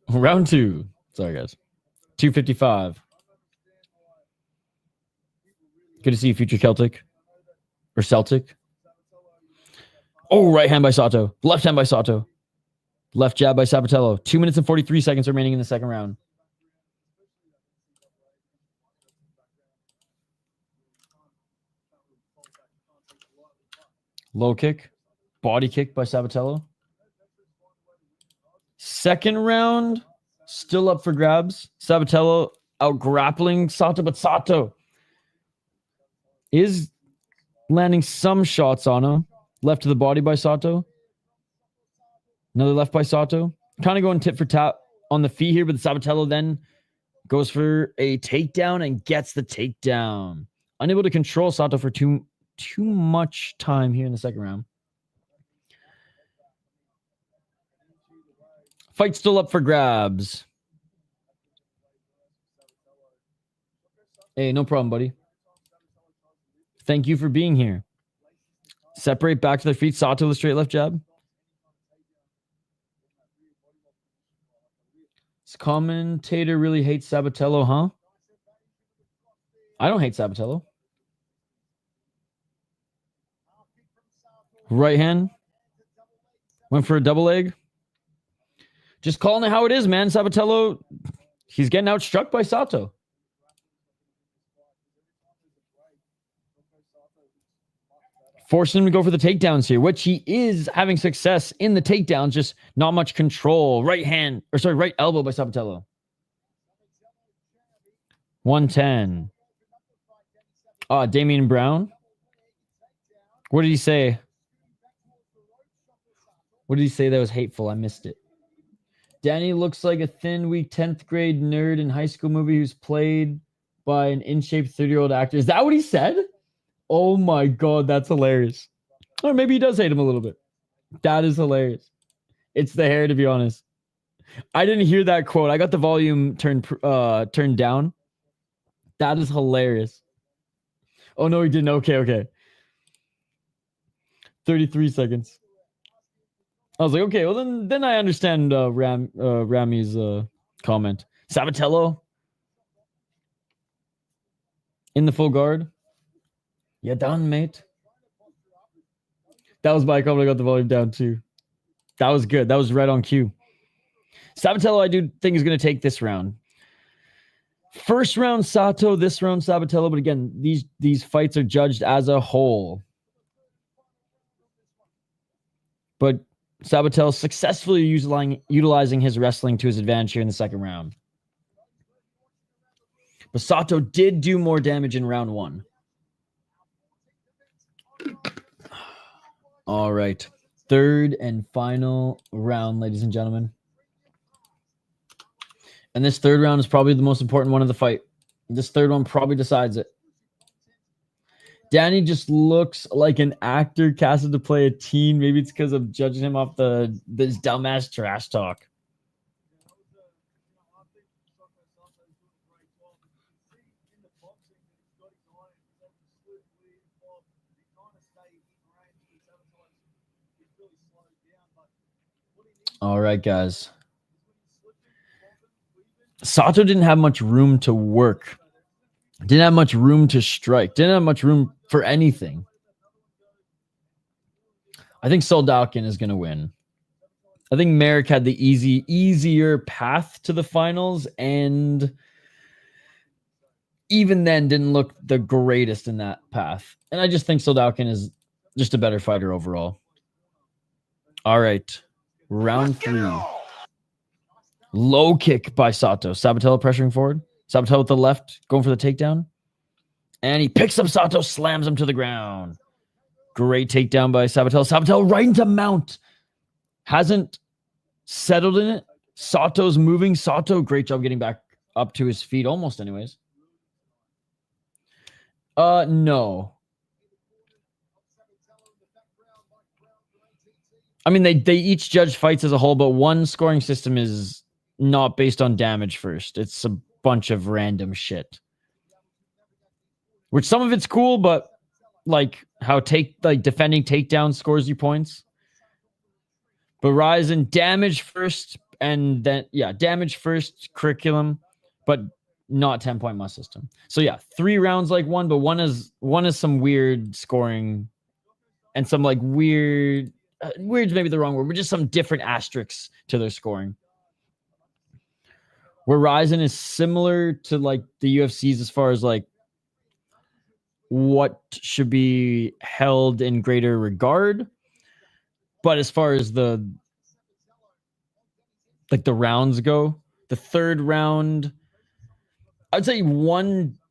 Round 2. Sorry, guys. 2:55. Good to see you, future Celtic. Or Celtic. Oh, right hand by Sato. Left hand by Sato. Left jab by Sabatello. 2 minutes and 43 seconds remaining in the second round. Low kick. Body kick by Sabatello. Second round, still up for grabs. Sabatello out grappling Sato, but Sato is landing some shots on him. Left to the body by Sato. Another left by Sato. Kind of going tit for tat on the feet here, but Sabatello then goes for a takedown and gets the takedown. Unable to control Sato for too much time here in the second round. Fight still up for grabs. Hey, no problem, buddy. Thank you for being here. Separate back to their feet. Sato with a straight left jab. This commentator really hates Sabatello, huh? I don't hate Sabatello. Right hand. Went for a double leg. Just calling it how it is, man. Sabatello, he's getting outstruck by Sato. Forcing him to go for the takedowns here, which he is having success in the takedowns, just not much control. Right elbow by Sabatello. 110. Damian Brown. What did he say? What did he say that was hateful? I missed it. Danny looks like a thin, weak 10th grade nerd in high school movie who's played by an in-shape 30-year-old actor. Is that what he said? Oh my God, that's hilarious. Or maybe he does hate him a little bit. That is hilarious. It's the hair, to be honest. I didn't hear that quote. I got the volume turned down. That is hilarious. Oh no, he didn't. Okay. 33 seconds. I was like, okay, well then I understand Rami's comment. Sabatello in the full guard. You done, mate? That was my comment. I got the volume down too. That was good. That was right on cue. Sabatello, I do think, is going to take this round. First round Sato, this round Sabatello, but again, these fights are judged as a whole. But Sabatello successfully utilizing his wrestling to his advantage here in the second round. But Sato did do more damage in round 1. All right. Third and final round, ladies and gentlemen. And this third round is probably the most important one of the fight. This third one probably decides it. Danny just looks like an actor casted to play a teen. Maybe it's because I'm judging him off this dumbass trash talk. All right, guys. Sato didn't have much room to work. Didn't have much room to strike. Didn't have much room for anything. I think Soldatkin is going to win. I think Marek had the easier path to the finals, and even then didn't look the greatest in that path. And I just think Soldatkin is just a better fighter overall. All right. Round 3. Low kick by Sato. Sabatello pressuring forward. Sabatello with the left, going for the takedown. And he picks up Sato, slams him to the ground. Great takedown by Sabatello. Sabatello right into mount. Hasn't settled in it. Sato's moving. Sato, great job getting back up to his feet, almost anyways. No. I mean, they each judge fights as a whole, but one scoring system is not based on damage first. It's a bunch of random shit. Which some of it's cool, but like how defending takedown scores you points. But RIZIN, damage first, and then damage first curriculum, but not 10-point must system. So 3 rounds like one, but one is some weird scoring and some like weird's maybe the wrong word, but just some different asterisks to their scoring. Where RIZIN is similar to like the UFC's as far as like what should be held in greater regard. But as far as the rounds go, the third round, I'd say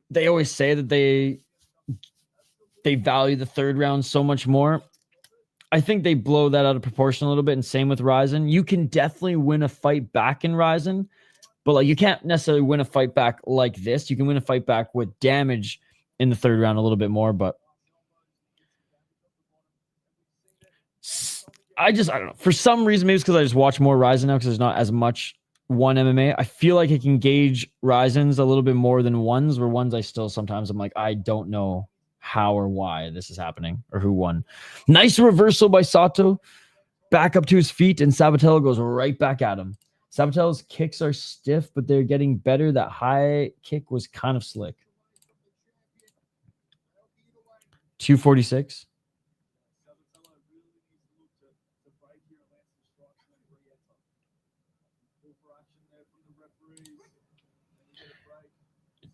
they always say that they value the third round so much more. I think they blow that out of proportion a little bit, and same with RIZIN. You can definitely win a fight back in RIZIN, but like you can't necessarily win a fight back like this. You can win a fight back with damage in the third round a little bit more, but I don't know. For some reason, maybe it's because I just watch more RIZIN now because there's not as much one MMA. I feel like I can gauge RIZIN's a little bit more than ones, where ones I still sometimes I'm like, I don't know how or why this is happening or who won. Nice reversal by Sato. Back up to his feet, and Sabatello goes right back at him. Sabatello's kicks are stiff, but they're getting better. That high kick was kind of slick. 246.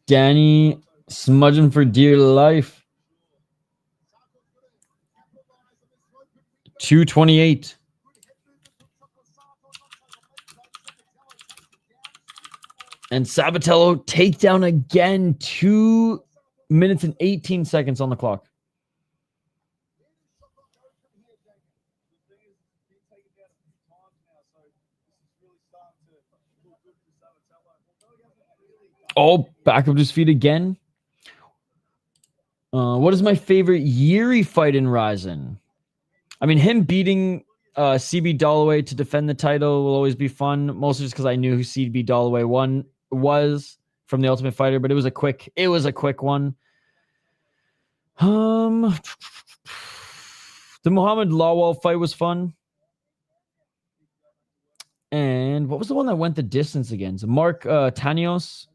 Danny smudging for dear life. 228. And Sabatello takedown again. 2 minutes and 18 seconds on the clock. Oh, back up to his feet again. What is my favorite Horie fight in RIZIN? I mean, him beating CB Dollaway to defend the title will always be fun, mostly just because I knew who CB Dollaway was from the Ultimate Fighter, but it was a quick one. The Muhammad Lawal fight was fun. And what was the one that went the distance against? Mark Tanios?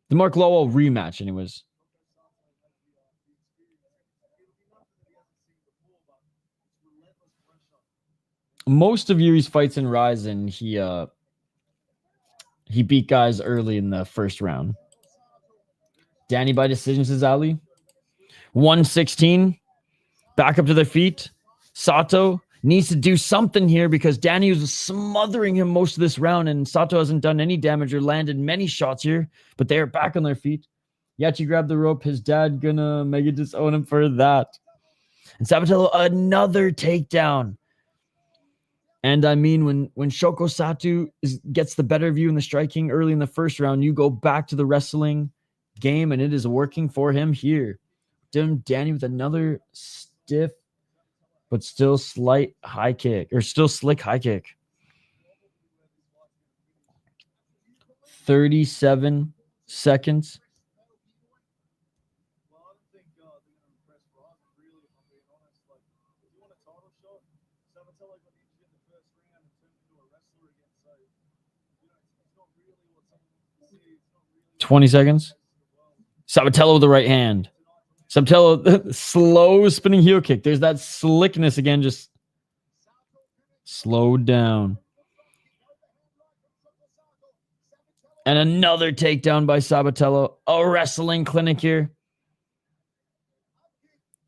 The Mark Lawal rematch, anyways. Most of Horie's fights in RIZIN, he beat guys early in the first round. Danny by decision, says Ali. 116. Back up to their feet. Sato needs to do something here because Danny was smothering him most of this round, and Sato hasn't done any damage or landed many shots here, but they are back on their feet. Yachi grabbed the rope. His dad gonna mega disown him for that. And Sabatello, another takedown. And I mean, when Shoko Sato gets the better of you in the striking early in the first round, you go back to the wrestling game, and it is working for him here. Danny with another stiff but still slight high kick, or still slick high kick. 37 seconds. $20 seconds. Sabatello with the right hand. Sabatello, slow spinning heel kick. There's that slickness again, just slowed down. And another takedown by Sabatello. A wrestling clinic here.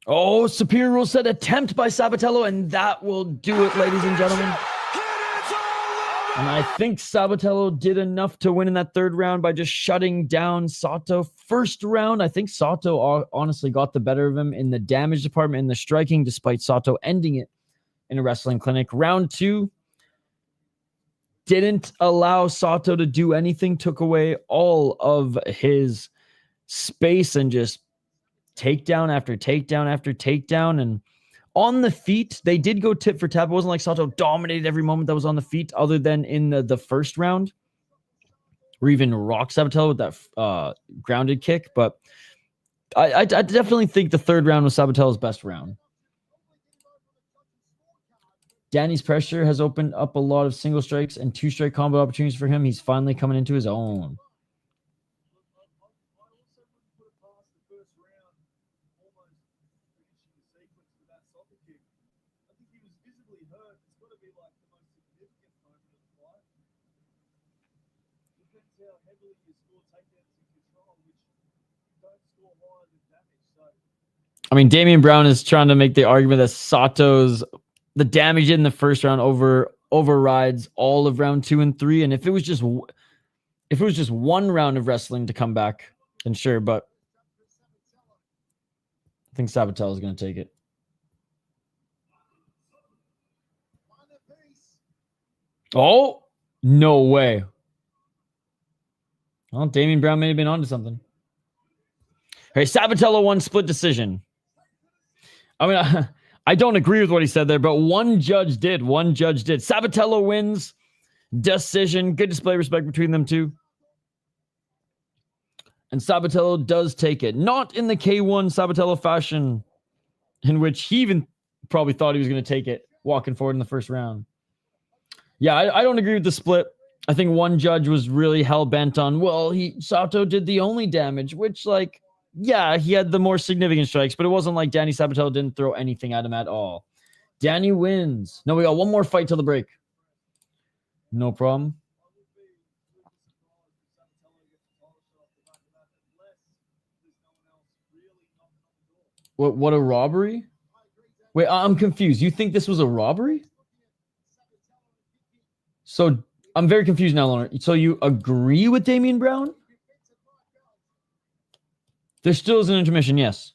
Oh, superior rule set attempt by Sabatello, and that will do it, ladies and gentlemen. And I think Sabatello did enough to win in that third round by just shutting down Sato. First round, I think Sato honestly got the better of him in the damage department and the striking, despite Sato ending it in a wrestling clinic. Round 2 didn't allow Sato to do anything, took away all of his space and just takedown after takedown after takedown. And on the feet, they did go tip for tap. It wasn't like Sato dominated every moment that was on the feet, other than in the first round, or even rocked Sabatello with that grounded kick. But I definitely think the third round was Sabatello's best round. Danny's pressure has opened up a lot of single strikes and 2-strike combo opportunities for him. He's finally coming into his own. I mean, Damian Brown is trying to make the argument that the damage in the first round overrides all of round 2 and 3. And if it was just one round of wrestling to come back, then sure. But I think Sabatello is going to take it. Oh, no way. Well, Damian Brown may have been onto something. Hey, Sabatello won split decision. I mean, I don't agree with what he said there, but one judge did. Sabatello wins decision. Good display of respect between them two. And Sabatello does take it. Not in the K1 Sabatello fashion, in which he even probably thought he was going to take it walking forward in the first round. Yeah, I don't agree with the split. I think one judge was really hell-bent on, well, Sato did the only damage, which, like, yeah, he had the more significant strikes, but it wasn't like Danny Sabatello didn't throw anything at him at all. Danny wins. No, we got one more fight till the break. No problem. What a robbery? Wait, I'm confused. You think this was a robbery? So I'm very confused now, Loner. So you agree with Damian Brown? There still is an intermission, yes.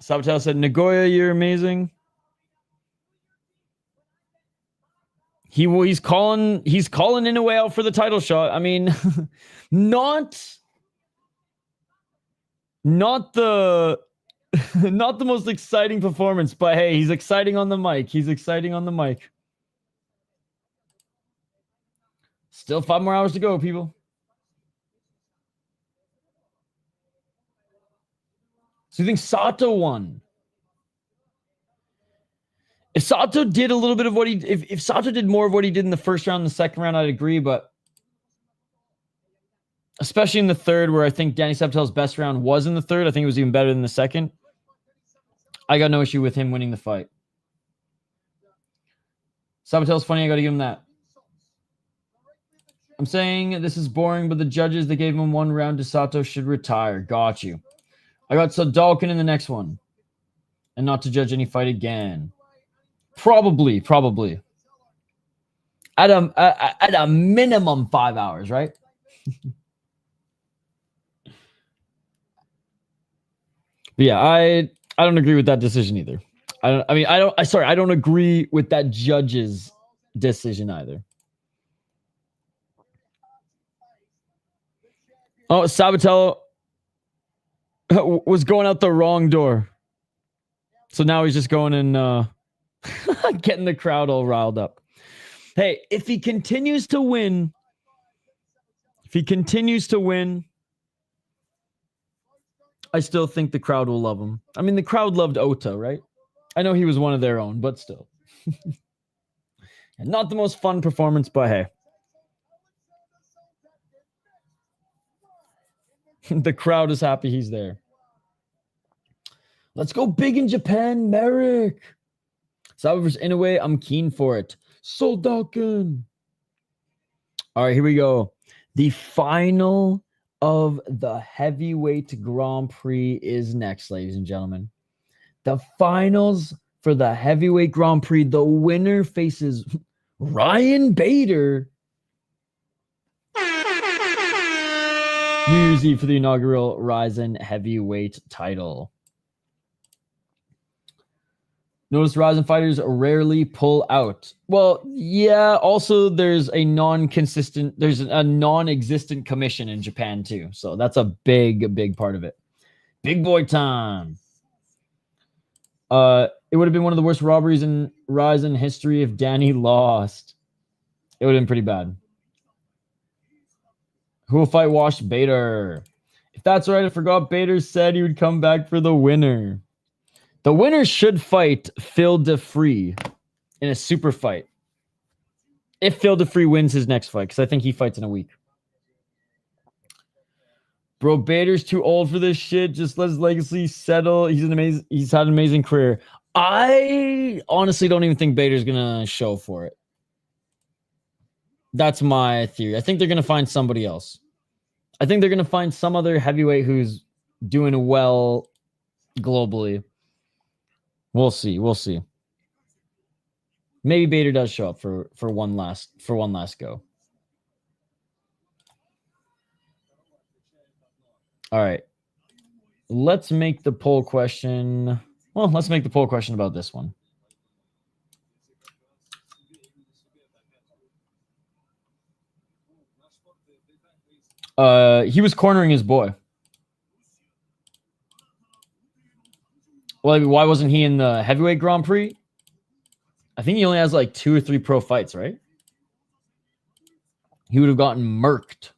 Sabatello said, Nagoya, you're amazing. He's calling Inoue out for the title shot. I mean, not the most exciting performance, but hey, he's exciting on the mic. Still 5 more hours to go, people. So you think Sato won? If Sato did a little bit of what if Sato did more of what he did in the first round and the second round, I'd agree. But especially in the third, where I think Danny Sabatello's best round was in the third, I think it was even better than the second. I got no issue with him winning the fight. Sabatello's funny. I got to give him that. I'm saying this is boring, but the judges that gave him 1 round to Sato should retire. Got you. I got Soldatkin in the next one. And not to judge any fight again. Probably. At a minimum 5 hours, right? But yeah, I don't agree with that decision either. I don't agree with that judge's decision either. Oh, Sabatello was going out the wrong door. So now he's just going and getting the crowd all riled up. Hey, if he continues to win, I still think the crowd will love him. I mean, the crowd loved Ota, right? I know he was one of their own, but still. Not the most fun performance, but hey. The crowd is happy he's there. Let's go big in Japan, Marek. Sato versus Inoue, I'm keen for it. Soldatkin. All right, here we go. The final of the heavyweight Grand Prix is next, ladies and gentlemen. The finals for the heavyweight Grand Prix. The winner faces Ryan Bader. New Year's Eve for the inaugural RIZIN heavyweight title. Notice RIZIN fighters rarely pull out. Well, yeah, also there's a non-existent commission in Japan too. So that's a big part of it. Big boy time. It would have been one of the worst robberies in RIZIN history if Danny lost. It would have been pretty bad. Who will fight Wash Bader? If that's right, I forgot Bader said he would come back for the winner. The winner should fight Phil DeFree in a super fight. If Phil DeFree wins his next fight, because I think he fights in a week. Bro, Bader's too old for this shit. Just let his legacy settle. He's had an amazing career. I honestly don't even think Bader's gonna show for it. That's my theory. I think they're gonna find somebody else. I think they're gonna find some other heavyweight who's doing well globally. We'll see. We'll see. Maybe Bader does show up for one last go. All right. Let's make the poll question. Well, let's make the poll question about this one. He was cornering his boy. Well, why wasn't he in the heavyweight Grand Prix? I think he only has like 2 or 3 pro fights, right? He would have gotten murked.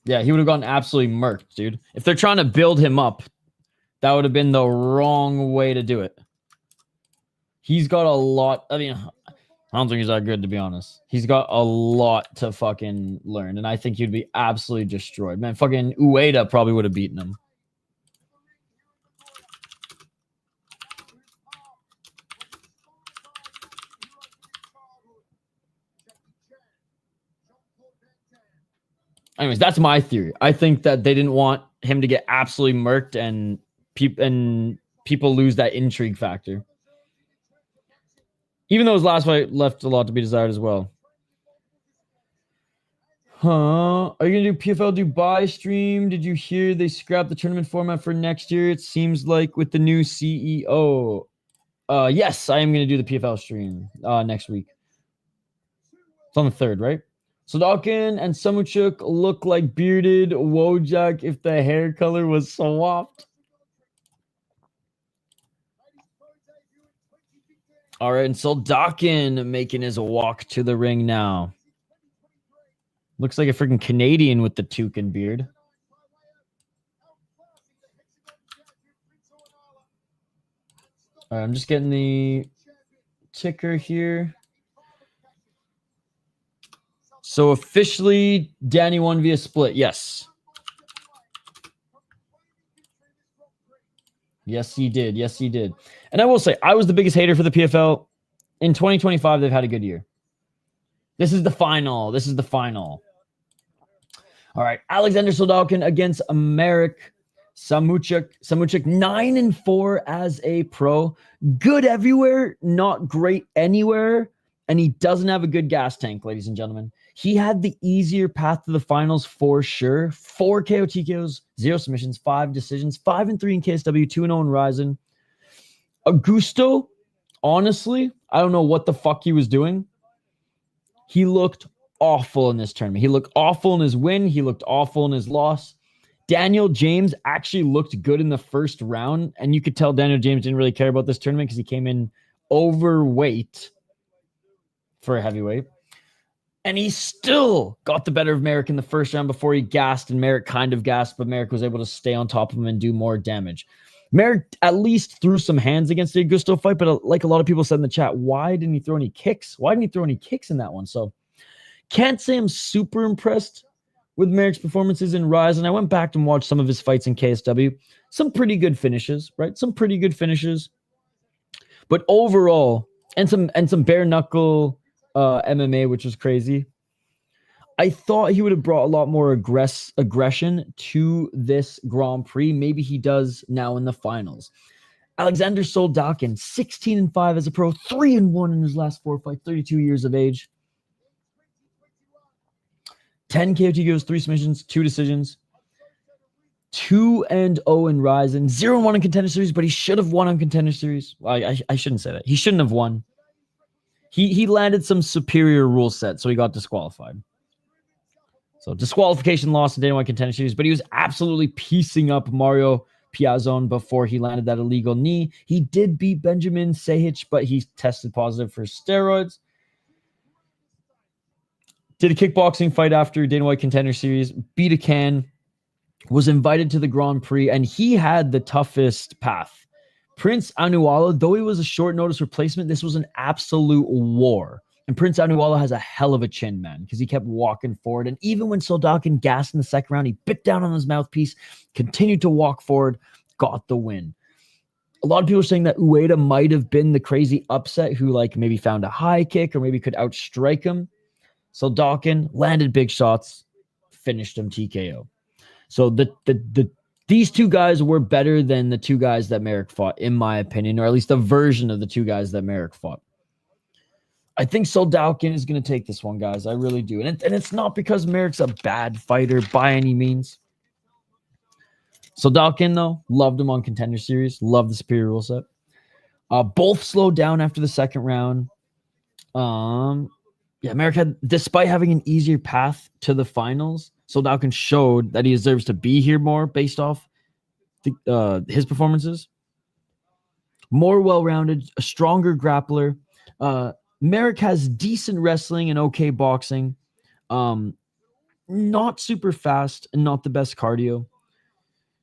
Yeah, he would have gotten absolutely murked, dude. If they're trying to build him up, that would have been the wrong way to do it. He's got a lot. I mean, I don't think he's that good, to be honest. He's got a lot to fucking learn, and I think he'd be absolutely destroyed. Man, fucking Ueda probably would have beaten him. Anyways, that's my theory. I think that they didn't want him to get absolutely murked and people lose that intrigue factor. Even though his last fight left a lot to be desired as well. Huh? Are you going to do PFL Dubai stream? Did you hear they scrapped the tournament format for next year? It seems like with the new CEO. Yes, I am going to do the PFL stream next week. It's on the 3rd, right? Soldatkin and Samociuk look like bearded Wojak if the hair color was swapped. All right, and Soldatkin making his walk to the ring now. Looks like a freaking Canadian with the toucan beard. All right, I'm just getting the ticker here. So officially, Danny won via split. Yes. Yes, he did. Yes, he did. And I will say, I was the biggest hater for the PFL. In 2025, they've had a good year. This is the final. This is the final. All right. Alexander Soldatkin against Marek Samociuk. Samociuk 9-4 as a pro. Good everywhere, not great anywhere. And he doesn't have a good gas tank, ladies and gentlemen. He had the easier path to the finals for sure. 4 KO TKOs, 0 submissions, 5 decisions, 5-3 in KSW, 2-0 in RIZIN. Augusto, honestly, I don't know what the fuck he was doing. He looked awful in this tournament. He looked awful in his win. He looked awful in his loss. Daniel James actually looked good in the first round. And you could tell Daniel James didn't really care about this tournament because he came in overweight for a heavyweight. And he still got the better of Marek in the first round before he gassed, and Marek kind of gassed, but Marek was able to stay on top of him and do more damage. Marek at least threw some hands against the Augusto fight, but like a lot of people said in the chat, why didn't he throw any kicks? Why didn't he throw any kicks in that one? So can't say I'm super impressed with Marek's performances in Rise, and I went back and watched some of his fights in KSW. Some pretty good finishes, right? Some pretty good finishes. But overall, and some bare knuckle MMA, which was crazy. I thought he would have brought a lot more aggression to this Grand Prix. Maybe he does now in the finals. Alexander Soldatkin, 16-5 as a pro, 3-1 in his last 4 fights, 32 years of age. 10 KOTGOs, 3 submissions, 2 decisions. 2-0 in RIZIN, 0-1 in Contender Series, but he should have won on Contender Series. Well, I shouldn't say that. He shouldn't have won. He landed some superior rule set, so he got disqualified. So disqualification loss in Dana White Contender Series, but he was absolutely piecing up Mario Piazzone before he landed that illegal knee. He did beat Benjamin Sehich, but he tested positive for steroids. Did a kickboxing fight after Dana White Contender Series, beat a can, was invited to the Grand Prix, and he had the toughest path. Prince Anuwala, though he was a short notice replacement, this was an absolute war. And Prince Anuwala has a hell of a chin, man, because he kept walking forward. And even when Soldatkin gassed in the second round, he bit down on his mouthpiece, continued to walk forward, got the win. A lot of people are saying that Ueda might have been the crazy upset who like maybe found a high kick or maybe could outstrike him. Soldatkin landed big shots, finished him TKO. So these two guys were better than the two guys that Marek fought, in my opinion, or at least a version of the two guys that Marek fought. I think Soldatkin is going to take this one, guys. I really do. And it's not because Marek's a bad fighter by any means. Soldatkin, though, loved him on Contender Series. Loved the superior rule set. Both slowed down after the second round. Yeah, Marek had, despite having an easier path to the finals, Soldatkin showed that he deserves to be here more based off his performances. More well-rounded, a stronger grappler. Marek has decent wrestling and okay boxing. Not super fast and not the best cardio.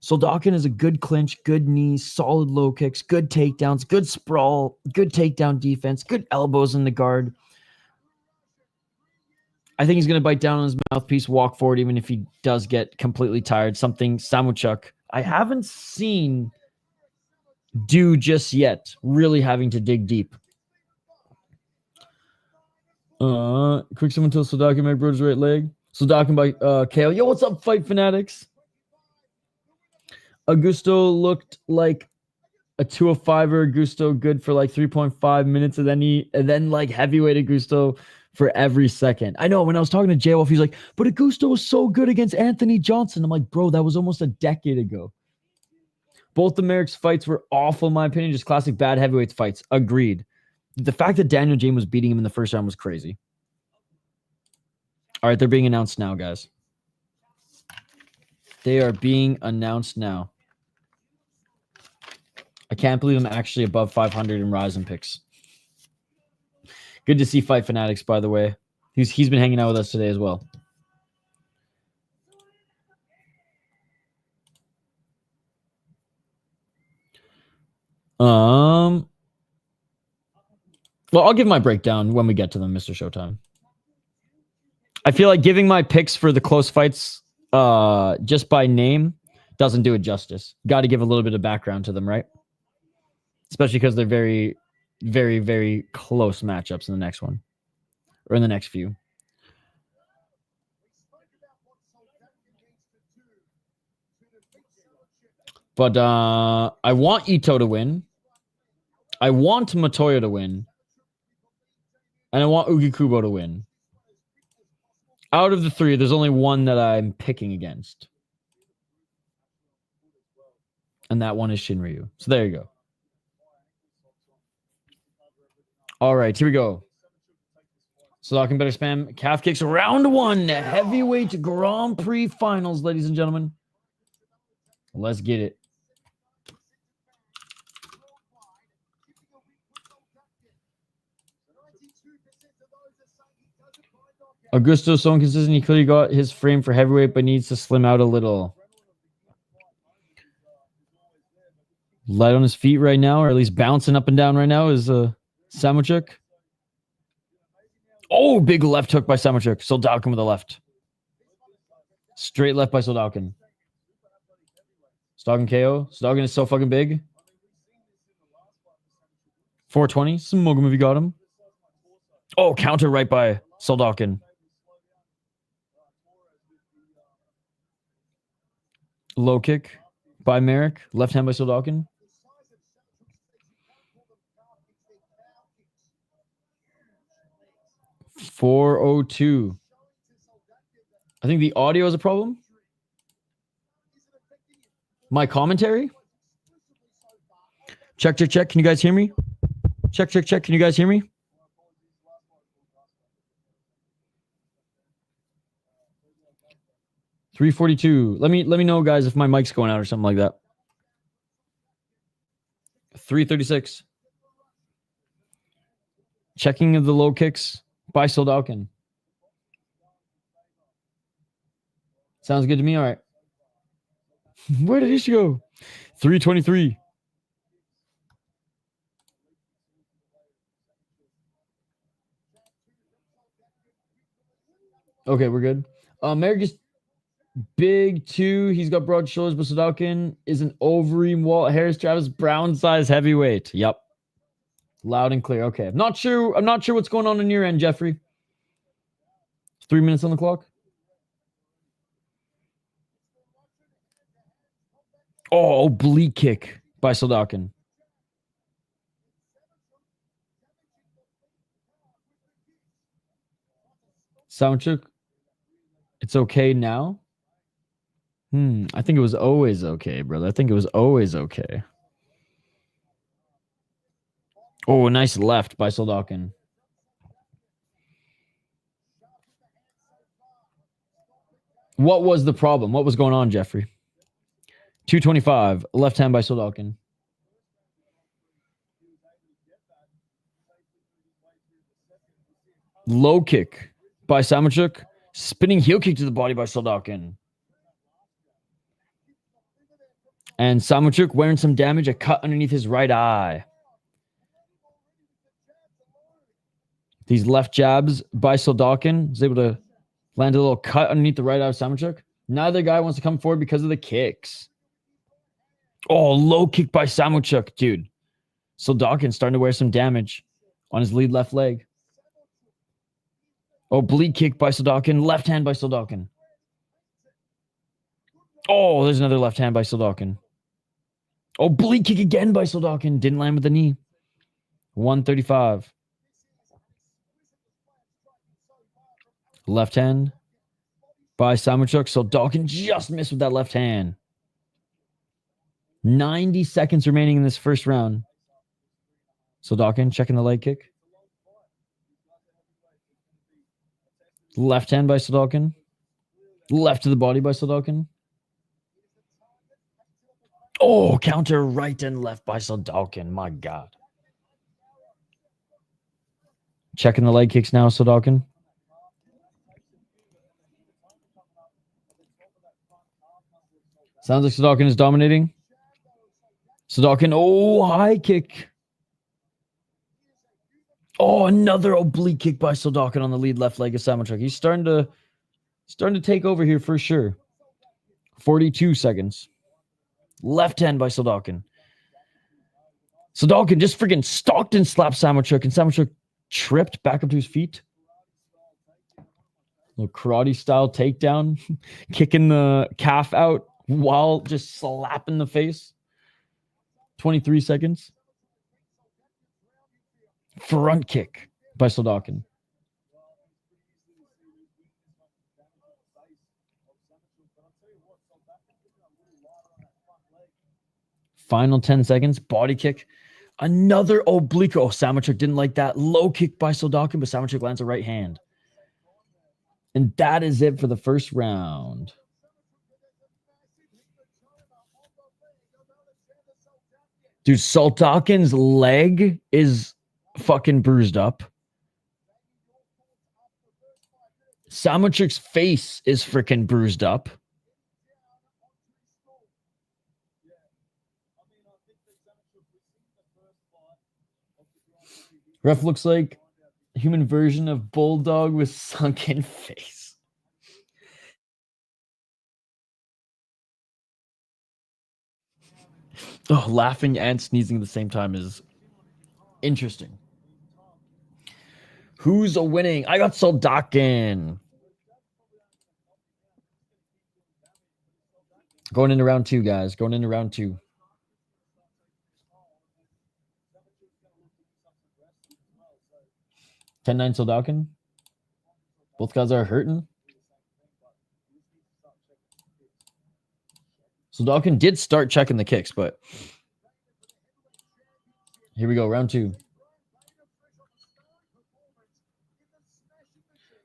Soldatkin is a good clinch, good knees, solid low kicks, good takedowns, good sprawl, good takedown defense, good elbows in the guard. I think he's going to bite down on his mouthpiece, walk forward, even if he does get completely tired. Something Samociuk I haven't seen do just yet, really having to dig deep. Quick someone tells Soldatkin Marek bro's right leg. Soldatkin by KO. Yo, what's up, Fight Fanatics? Augusto looked like a 205er. Augusto good for like 3.5 minutes, and then like heavyweight Augusto for every second. I know when I was talking to Jay Wolf, he's like, but Augusto was so good against Anthony Johnson. I'm like, bro, that was almost a decade ago. Both the Marek's fights were awful, in my opinion, just classic bad heavyweight fights. Agreed. The fact that Daniel James was beating him in the first round was crazy. All right, they're being announced now, guys. They are being announced now. I can't believe I'm actually above 500 in RIZIN picks. Good to see Fight Fanatics, by the way. He's been hanging out with us today as well. Well, I'll give my breakdown when we get to them, Mr. Showtime. I feel like giving my picks for the close fights just by name doesn't do it justice. Got to give a little bit of background to them, right? Especially because they're very, very, very close matchups in the next one. Or in the next few. But I want Ito to win. I want Motoya to win. And I want Ougikubo to win. Out of the three, there's only one that I'm picking against. And that one is Shinryu. So there you go. All right, here we go. So I can better spam calf kicks. Round one, heavyweight Grand Prix finals, ladies and gentlemen. Let's get it. Augusto's so inconsistent. He clearly got his frame for heavyweight, but needs to slim out a little. Light on his feet right now, or at least bouncing up and down right now, is Samociuk. Oh, big left hook by Samociuk. Soldatkin with a left. Straight left by Soldatkin. Soldatkin KO. Soldatkin is so fucking big. 420. Smoke him if you got him. Oh, counter right by Soldatkin. Low kick by Marek. Left hand by Soldatkin. .402. I think the audio is a problem. My commentary? Check, check, check. Can you guys hear me? Check, check, check. Can you guys hear me? .342. Let me know, guys, if my mic's going out or something like that. .336. Checking of the low kicks by Soldatkin. Sounds good to me. All right. Where did he go? .323. Okay, we're good. Marek is big too. He's got broad shoulders, but Soldatkin is an ovary Walt Harris Travis Brown size heavyweight. Yep. Loud and clear. Okay. I'm not sure what's going on your end, Jeffrey. 3 minutes on the clock. Oh, oblique kick by Soldatkin. Samociuk, it's okay now? I think it was always okay, brother. I think it was always okay. Oh, a nice left by Soldatkin. What was the problem? What was going on, Jeffrey? 225, left hand by Soldatkin. Low kick by Samociuk. Spinning heel kick to the body by Soldatkin. And Samociuk wearing some damage, a cut underneath his right eye. These left jabs by Soldatkin is able to land a little cut underneath the right eye of Samociuk. Neither guy wants to come forward because of the kicks. Oh, low kick by Samociuk, dude. Soldatkin starting to wear some damage on his lead left leg. Oblique kick by Soldatkin. Left hand by Soldatkin. Oh, there's another left hand by Soldatkin. Oblique kick again by Soldatkin. Didn't land with the knee. 135. Left hand by Samociuk. Soldatkin just missed with that left hand. 90 seconds remaining in this first round. Soldatkin checking the leg kick. Left hand by Soldatkin. Left to the body by Soldatkin. Oh, counter right and left by Soldatkin. My God. Checking the leg kicks now, Soldatkin. Sounds like Soldatkin is dominating. Soldatkin, oh, high kick. Oh, another oblique kick by Soldatkin on the lead left leg of Samociuk. He's starting to take over here for sure. 42 seconds. Left hand by Soldatkin. Soldatkin just freaking stalked and slapped Samociuk, and Samociuk tripped back up to his feet. Little karate style takedown, kicking the calf out while just slapping the face. 23 seconds. Front kick by Soldatkin. Final 10 seconds. Body kick. Another oblique. Oh, Samociuk didn't like that. Low kick by Soldatkin, but Samociuk lands a right hand. And that is it for the first round. Dude, Soldatkin's leg is fucking bruised up. Samociuk's face is freaking bruised up. Ref looks like a human version of Bulldog with sunken face. Oh, laughing and sneezing at the same time is interesting. Who's winning? I got Soldatkin. Going into round 2, guys. Going into round 2. (10-9) Soldatkin. Both guys are hurting. Soldatkin did start checking the kicks, but here we go. Round 2.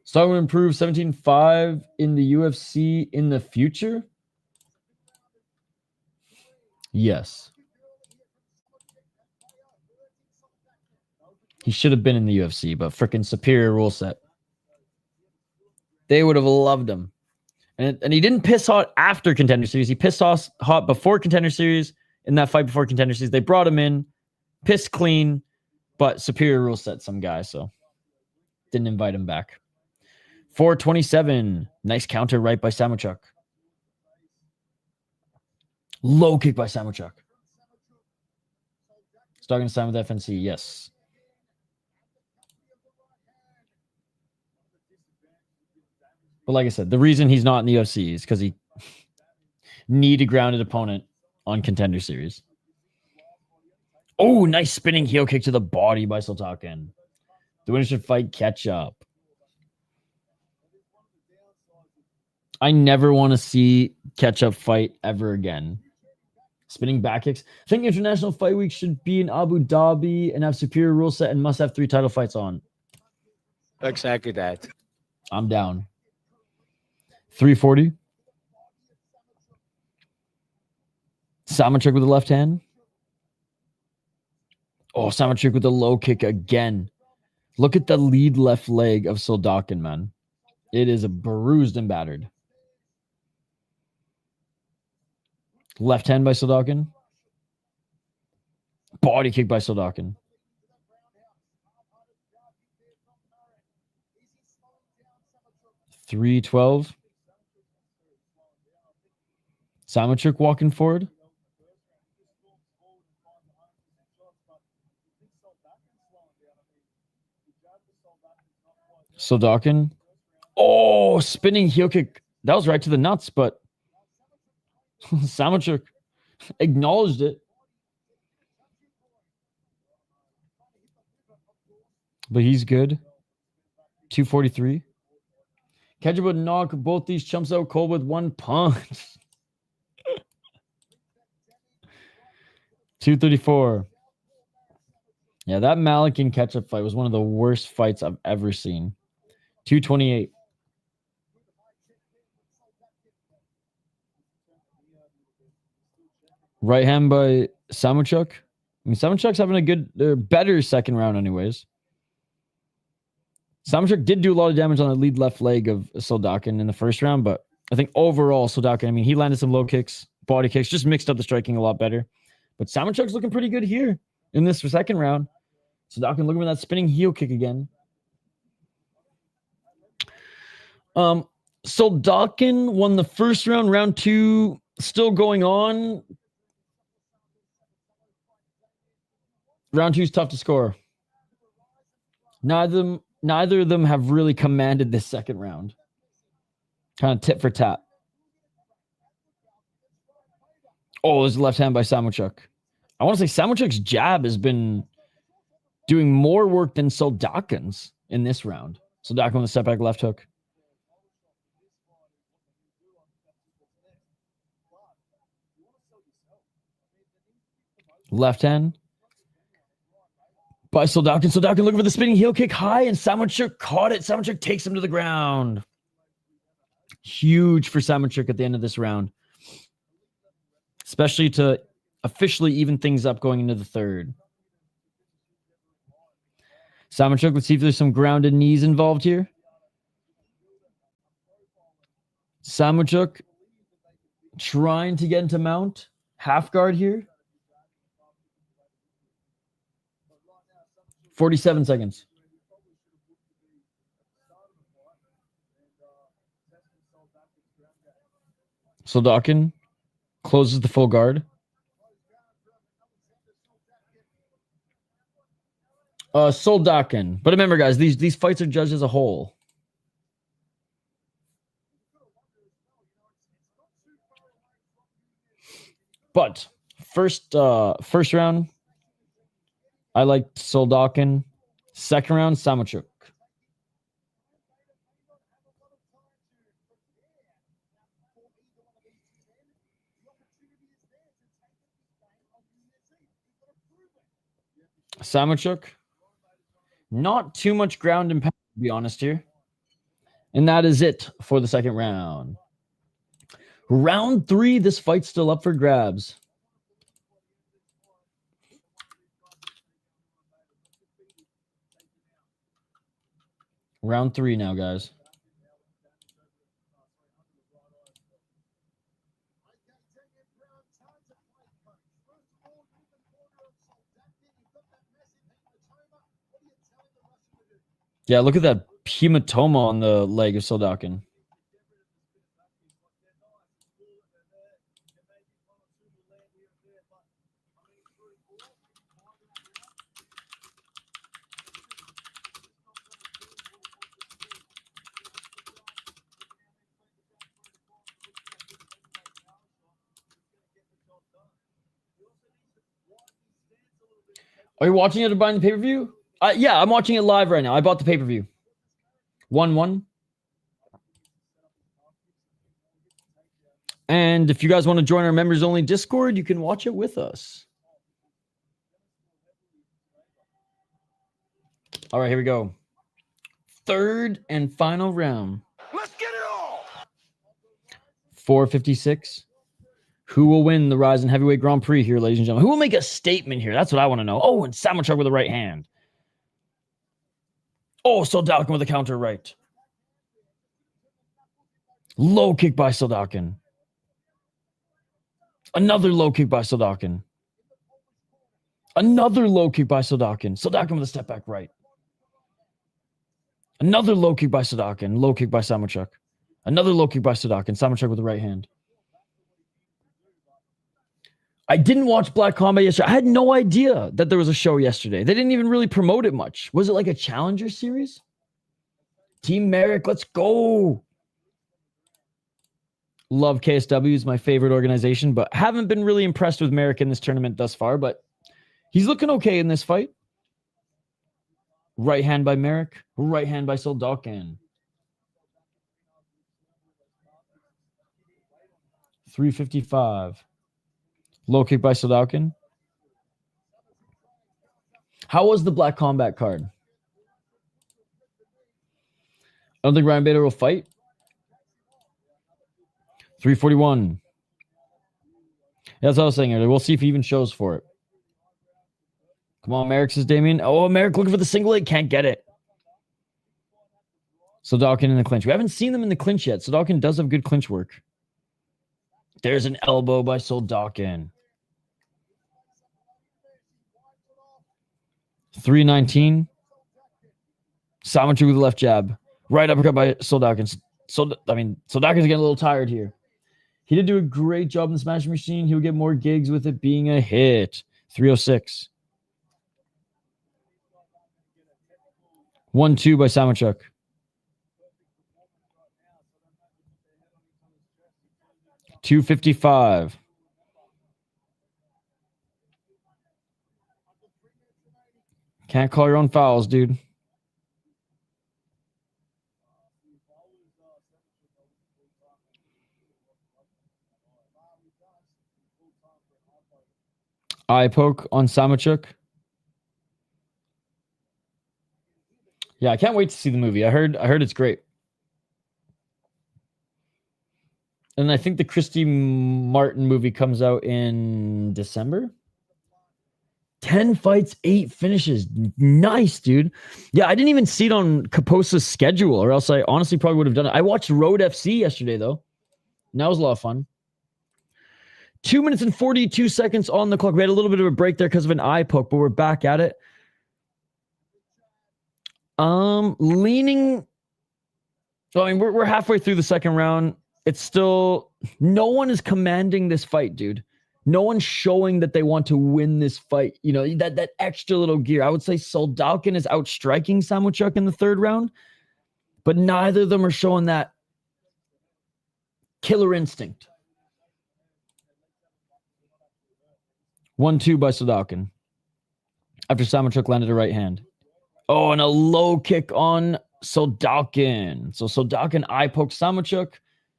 Soldatkin will improve 17-5 in the UFC in the future. Yes. He should have been in the UFC, but freaking superior rule set. They would have loved him. And he didn't piss hot after Contender Series. He pissed hot before Contender Series. In that fight before Contender Series, they brought him in, pissed clean, but superior rule set some guy, so didn't invite him back. 427. Nice counter right by Samociuk. Low kick by Samociuk. Starting to sign with FNC, yes. But like I said, the reason he's not in the UFC is because he need a grounded opponent on Contender Series. Oh, nice spinning heel kick to the body by Soldatkin. The winner should fight catch up. I never want to see catch up fight ever again. Spinning back kicks. I think International Fight Week should be in Abu Dhabi and have superior rule set and must have 3 title fights on. Exactly that. I'm down. 340. Samociuk with the left hand. Oh, Samociuk with the low kick again. Look at the lead left leg of Soldatkin, man. It is a bruised and battered. Left hand by Soldatkin. Body kick by Soldatkin. $312. Samociuk walking forward. Soldatkin. Oh, spinning heel kick. That was right to the nuts, but Samociuk acknowledged it. But he's good. 243. Ketchup would knock both these chumps out cold with one punch. 234. Yeah, that Malik and Ketchup fight was one of the worst fights I've ever seen. 228. Right hand by Samociuk. I mean, Samociuk's having a good, better second round anyways. Samociuk did do a lot of damage on the lead left leg of Soldatkin in the first round, but I think overall Soldatkin, I mean, he landed some low kicks, body kicks, just mixed up the striking a lot better. But Samociuk's looking pretty good here in this second round. Soldatkin looking for that spinning heel kick again. Soldatkin won the first round. Round 2 still going on. Round 2 is tough to score. Neither of them have really commanded this second round. Kind of tit for tat. Oh, there's a left hand by Samociuk. I want to say Samociuk's jab has been doing more work than Soldatkin's in this round. Soldatkin with a step back left hook. Left hand by Soldatkin. Soldatkin looking for the spinning heel kick high, and Samociuk caught it. Samociuk takes him to the ground. Huge for Samociuk at the end of this round, especially to officially even things up going into the third. Samociuk, let's see if there's some grounded knees involved here. Samociuk trying to get into mount. Half guard here. 47 seconds. Soldatkin closes the full guard. Soldatkin. But remember, guys, these fights are judged as a whole. But first round, I liked Soldatkin. Second round, Samociuk. Samociuk. Not too much ground and pound, to be honest here. And that is it for the second round. Round 3, this fight's still up for grabs. Round 3 now, guys. Yeah, look at that hematoma on the leg of Soldatkin. Are you watching it or buying the pay-per-view? Yeah, I'm watching it live right now. I bought the pay-per-view. 1-1. And if you guys want to join our members-only Discord, you can watch it with us. All right, here we go. Third and final round. Let's get it all. 4:56. Who will win the RIZIN Heavyweight Grand Prix here, ladies and gentlemen? Who will make a statement here? That's what I want to know. Oh, and Samociuk with the right hand. Oh, Soldatkin with a counter right. Low kick by Soldatkin. Another low kick by Soldatkin. Another low kick by Soldatkin. Soldatkin with a step back right. Another low kick by Soldatkin. Low kick by Samociuk. Another low kick by Soldatkin. Samociuk with the right hand. I didn't watch Black Combat yesterday. I had no idea that there was a show yesterday. They didn't even really promote it much. Was it like a Challenger series? Team Marek, let's go. Love KSW is my favorite organization, but haven't been really impressed with Marek in this tournament thus far, but he's looking okay in this fight. Right hand by Marek. Right hand by Soldatkin. 3:55. Low kick by Soldatkin. How was the Black Combat card? I don't think Ryan Bader will fight. 3:41. That's what I was saying earlier. We'll see if he even shows for it. Come on, Marek, says Damien. Oh, Marek looking for the single leg. Can't get it. Soldatkin in the clinch. We haven't seen them in the clinch yet. Soldatkin does have good clinch work. There's an elbow by Soldatkin. 3:19. Samociuk with the left jab. Right uppercut by Soldatkin. Soldatkin's getting a little tired here. He did do a great job in the Smashing Machine. He'll get more gigs with it being a hit. 3:06. 1-2 by Samociuk. $2.55. Can't call your own fouls, dude. Eye poke on Samociuk. Yeah, I can't wait to see the movie. I heard it's great. And I think the Christy Martin movie comes out in December. 10 fights, 8 finishes. Nice, dude. Yeah, I didn't even see it on Kaposa's schedule, or else I honestly probably would have done it. I watched Road FC yesterday, though. And that was a lot of fun. 2 minutes and 42 seconds on the clock. We had a little bit of a break there because of an eye poke, but we're back at it. Leaning. I mean, we're halfway through the second round. It's still no one is commanding this fight, dude. No one's showing that they want to win this fight. You know, that extra little gear. I would say Soldatkin is outstriking Samociuk in the third round, but neither of them are showing that killer instinct. 1-2 by Soldatkin. After Samociuk landed a right hand. Oh, and a low kick on Soldatkin. So Soldatkin eye pokes Samociuk.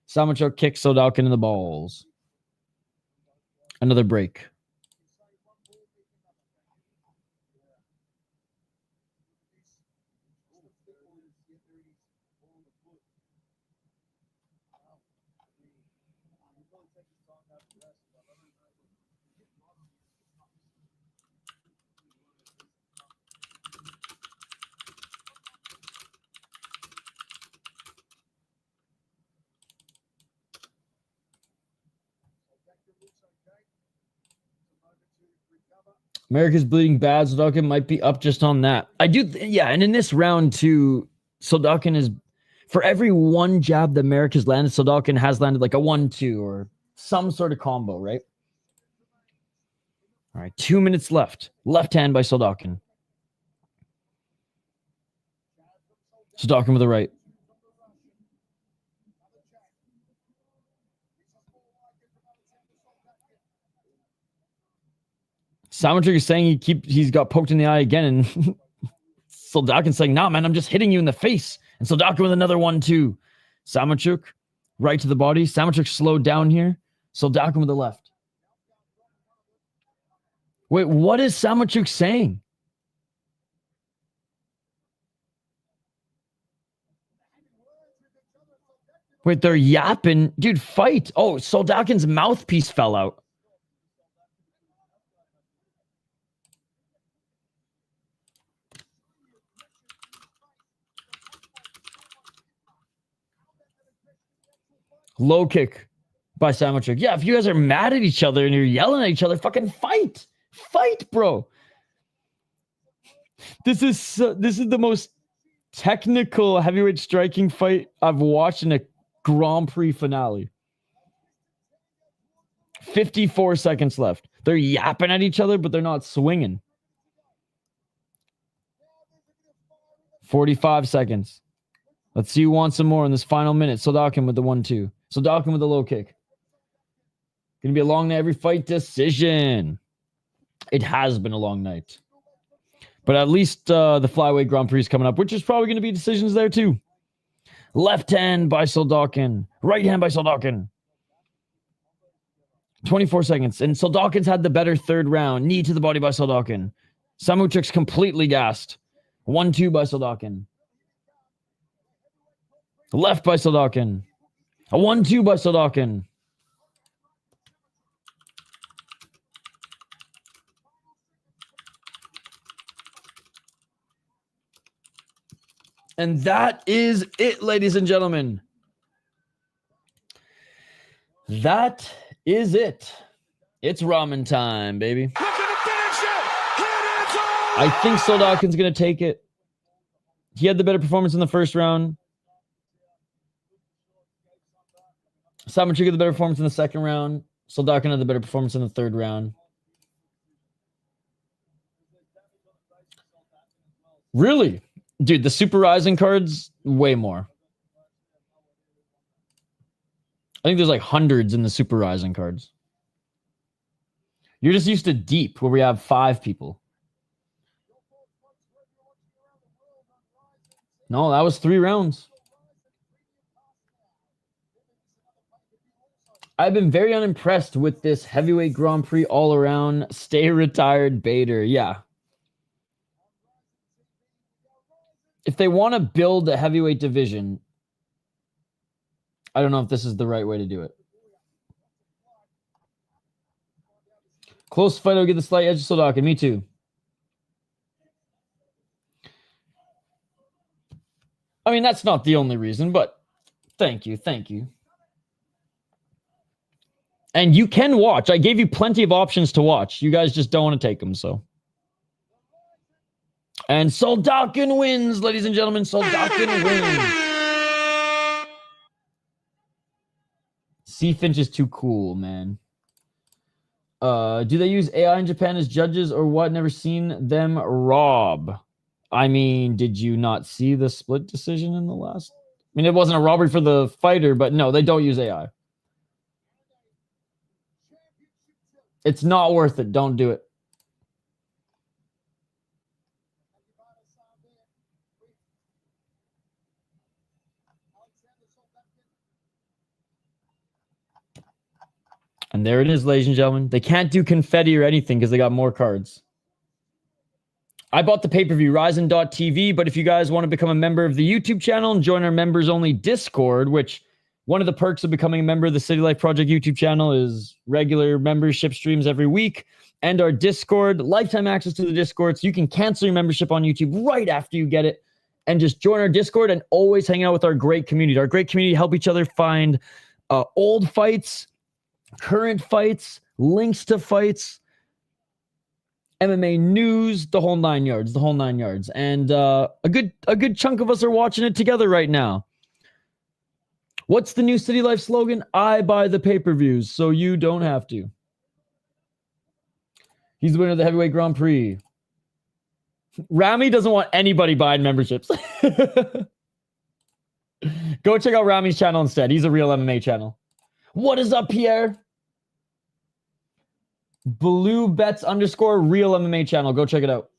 Samociuk kicks Soldatkin in the balls. Another break. Marek is bleeding bad. Soldatkin might be up just on that. I do, yeah. And in this round too, Soldatkin is, for every one jab that Marek has landed, Soldatkin has landed like a 1-2 or some sort of combo, right? All right, 2 minutes left. Left hand by Soldatkin. Soldatkin with the right. Samociuk is saying he's got poked in the eye again, and Soldatkin's saying, "Nah, man, I'm just hitting you in the face." And Soldatkin with another 1-2. Samociuk right to the body. Samociuk slowed down here. Soldatkin with the left. Wait, what is Samociuk saying? Wait, they're yapping. Dude, fight. Oh, Soldatkin's mouthpiece fell out. Low kick by Samociuk. Yeah, if you guys are mad at each other and you're yelling at each other, fucking fight. Fight, bro. This is the most technical heavyweight striking fight I've watched in a Grand Prix finale. 54 seconds left. They're yapping at each other, but they're not swinging. 45 seconds. Let's see who wants some more in this final minute. Soldatkin with the 1-2. Soldatkin with the low kick. Gonna be a long night. Every fight decision. It has been a long night. But at least the flyweight Grand Prix is coming up, which is probably going to be decisions there too. Left hand by Soldatkin. Right hand by Soldatkin. 24 seconds. And Soldatkin's had the better third round. Knee to the body by Soldatkin. Samociuk's completely gassed. 1-2 by Soldatkin. Left by Soldatkin. A 1-2 by Soldatkin. And that is it, ladies and gentlemen. That is it. It's ramen time, baby. I think Soldatkin's going to take it. He had the better performance in the first round. Samociuk had the better performance in the second round. Soldatkin had the better performance in the third round. Really? Dude, the Super Rising cards, way more. I think there's like hundreds in the Super Rising cards. You're just used to Deep, where we have 5 people. No, that was 3 rounds. I've been very unimpressed with this heavyweight Grand Prix all around. Stay retired Bader. Yeah. If they want to build a heavyweight division, I don't know if this is the right way to do it. Close fight, I'll get the slight edge of Soldatkin. Me too. I mean, that's not the only reason, but thank you. Thank you. And you can watch. I gave you plenty of options to watch. You guys just don't want to take them, so. And Soldatkin wins, ladies and gentlemen. Soldatkin wins. C. Finch is too cool, man. Do they use AI in Japan as judges or what? Never seen them rob. I mean, did you not see the split decision in the last? I mean, it wasn't a robbery for the fighter, but no, they don't use AI. It's not worth it. Don't do it. And there it is, ladies and gentlemen. They can't do confetti or anything because they got more cards. I bought the pay-per-view, RIZIN.TV, but if you guys want to become a member of the YouTube channel and join our members-only Discord, which one of the perks of becoming a member of the City Life Project YouTube channel is regular membership streams every week, and our Discord, lifetime access to the Discord, so you can cancel your membership on YouTube right after you get it, and just join our Discord and always hang out with our great community. Our great community help each other find old fights, current fights, links to fights, MMA news, the whole 9 yards, and a good chunk of us are watching it together right now. What's the new City Life slogan? I buy the pay-per-views, so you don't have to. He's the winner of the Heavyweight Grand Prix. Rami doesn't want anybody buying memberships. Go check out Rami's channel instead. He's a real MMA channel. What is up, Pierre? Blue Bets _ real MMA channel. Go check it out.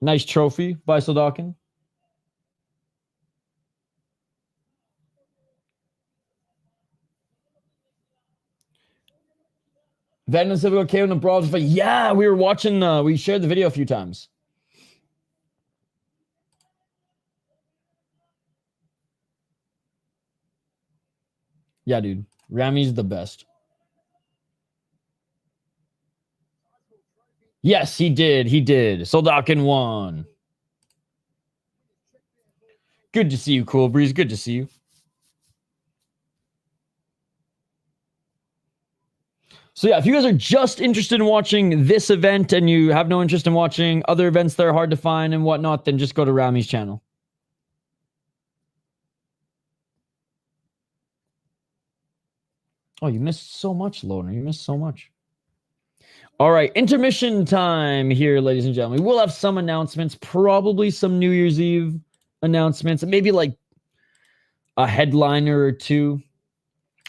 Nice trophy by Soldatkin. Venom Civil KO and Brawls. But yeah, we were watching, we shared the video a few times. Yeah, dude. Rami's the best. Yes, he did. He did. Soldatkin won. Good to see you, Cool Breeze. Good to see you. So yeah, if you guys are just interested in watching this event and you have no interest in watching other events that are hard to find and whatnot, then just go to Rami's channel. Oh, you missed so much, Loner. You missed so much. All right, intermission time here, ladies and gentlemen. We'll have some announcements, probably some New Year's Eve announcements, maybe like a headliner or two.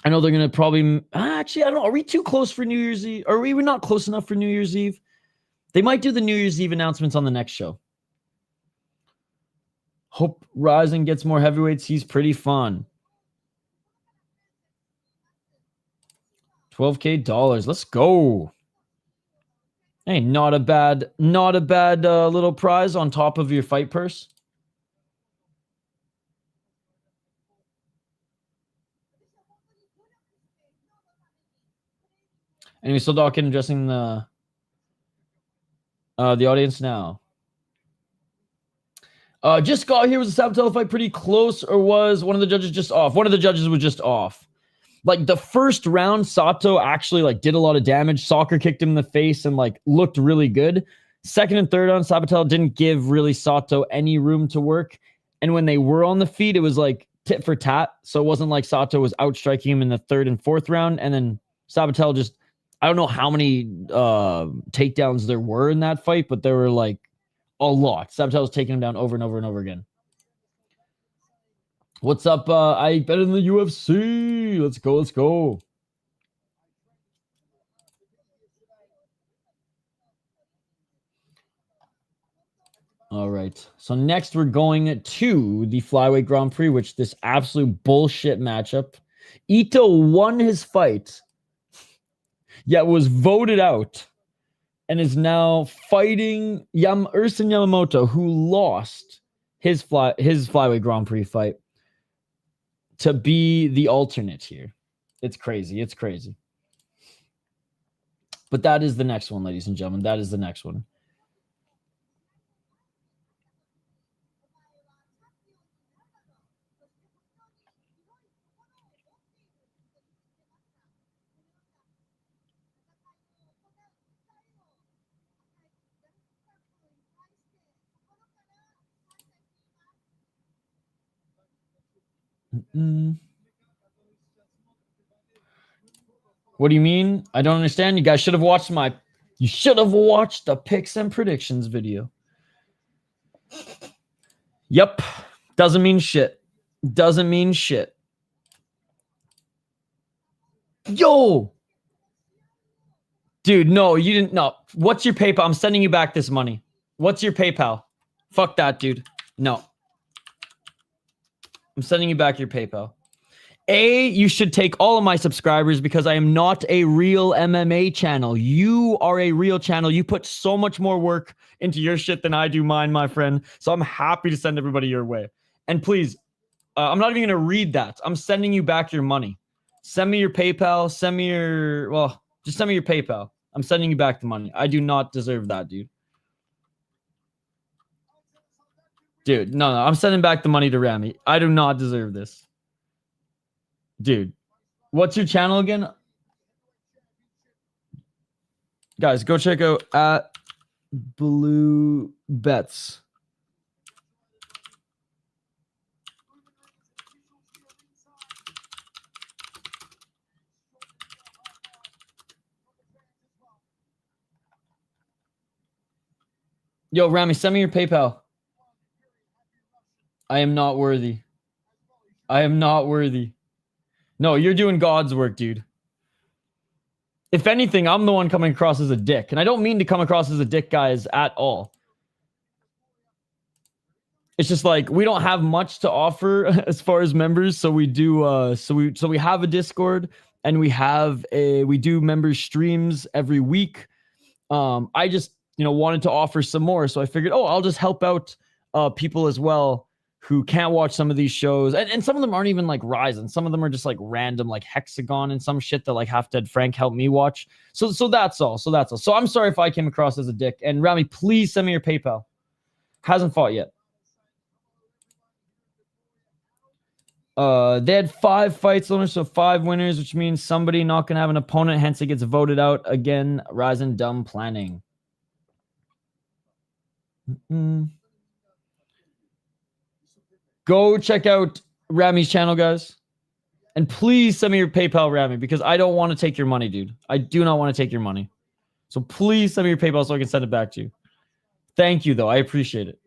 I know they're going to probably... Actually, I don't know. Are we too close for New Year's Eve? Are we not close enough for New Year's Eve? They might do the New Year's Eve announcements on the next show. Hope Ryzen gets more heavyweights. He's pretty fun. $12K. Let's go. Hey, not a bad little prize on top of your fight purse. Anyway, still Soldatkin addressing the audience now. Just got here. Was the Sabatello fight pretty close, or was one of the judges just off? One of the judges was just off. Like the first round, Sato actually like did a lot of damage. Soccer kicked him in the face and like looked really good. Second and third round, Sabatello didn't give really Sato any room to work. And when they were on the feet, it was like tit for tat. So it wasn't like Sato was outstriking him in the third and fourth round. And then Sabatello just, I don't know how many takedowns there were in that fight, but there were like a lot. Sabatello was taking him down over and over and over again. What's up? I bet in the UFC. Let's go. Let's go. All right. So next we're going to the Flyweight Grand Prix, which this absolute bullshit matchup. Ito won his fight, yet was voted out and is now fighting Erson Yamamoto, who lost his Flyweight Grand Prix fight, to be the alternate here. It's crazy. It's crazy. But that is the next one, ladies and gentlemen. That is the next one. Mm. What do you mean? I don't understand. You guys should have watched you should have watched the picks and predictions video. Yep. Doesn't mean shit. Doesn't mean shit. Yo! Dude, no, you didn't. No. What's your PayPal? I'm sending you back this money. What's your PayPal? Fuck that, dude. No. I'm sending you back your PayPal. You should take all of my subscribers because I am not a real MMA channel. You are a real channel. You put so much more work into your shit than I do mine, my friend. So I'm happy to send everybody your way. And please, I'm not even going to read that. I'm sending you back your money. Send me your PayPal. Send me your, well, just send me your PayPal. I'm sending you back the money. I do not deserve that, dude. Dude, no, I'm sending back the money to Rami. I do not deserve this. Dude, what's your channel again? Guys, go check out at Blue Bets. Yo, Rami, send me your PayPal. I am not worthy. I am not worthy. No, you're doing God's work, dude. If anything, I'm the one coming across as a dick. And I don't mean to come across as a dick, guys, at all. It's just like we don't have much to offer as far as members, so we do so we have a Discord and we do members streams every week. I just, wanted to offer some more, so I figured, I'll just help out people as well who can't watch some of these shows. And some of them aren't even like RIZIN. Some of them are just like random, like Hexagon and some shit that like Half Dead Frank helped me watch. So that's all. So I'm sorry if I came across as a dick. And Rami, please send me your PayPal. Hasn't fought yet. They had 5 fights, so 5 winners, which means somebody not gonna have an opponent, hence it gets voted out again. RIZIN dumb planning. Go check out Rami's channel, guys. And please send me your PayPal, Rami, because I don't want to take your money, dude. I do not want to take your money. So please send me your PayPal so I can send it back to you. Thank you, though. I appreciate it.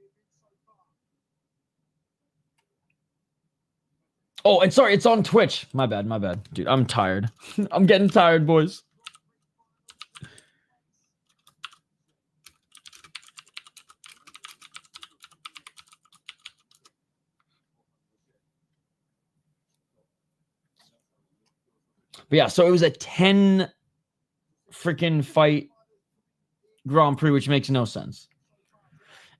Oh, and sorry, it's on Twitch. My bad. Dude, I'm tired. I'm getting tired, boys. But yeah, so it was a 10 freaking fight Grand Prix, which makes no sense.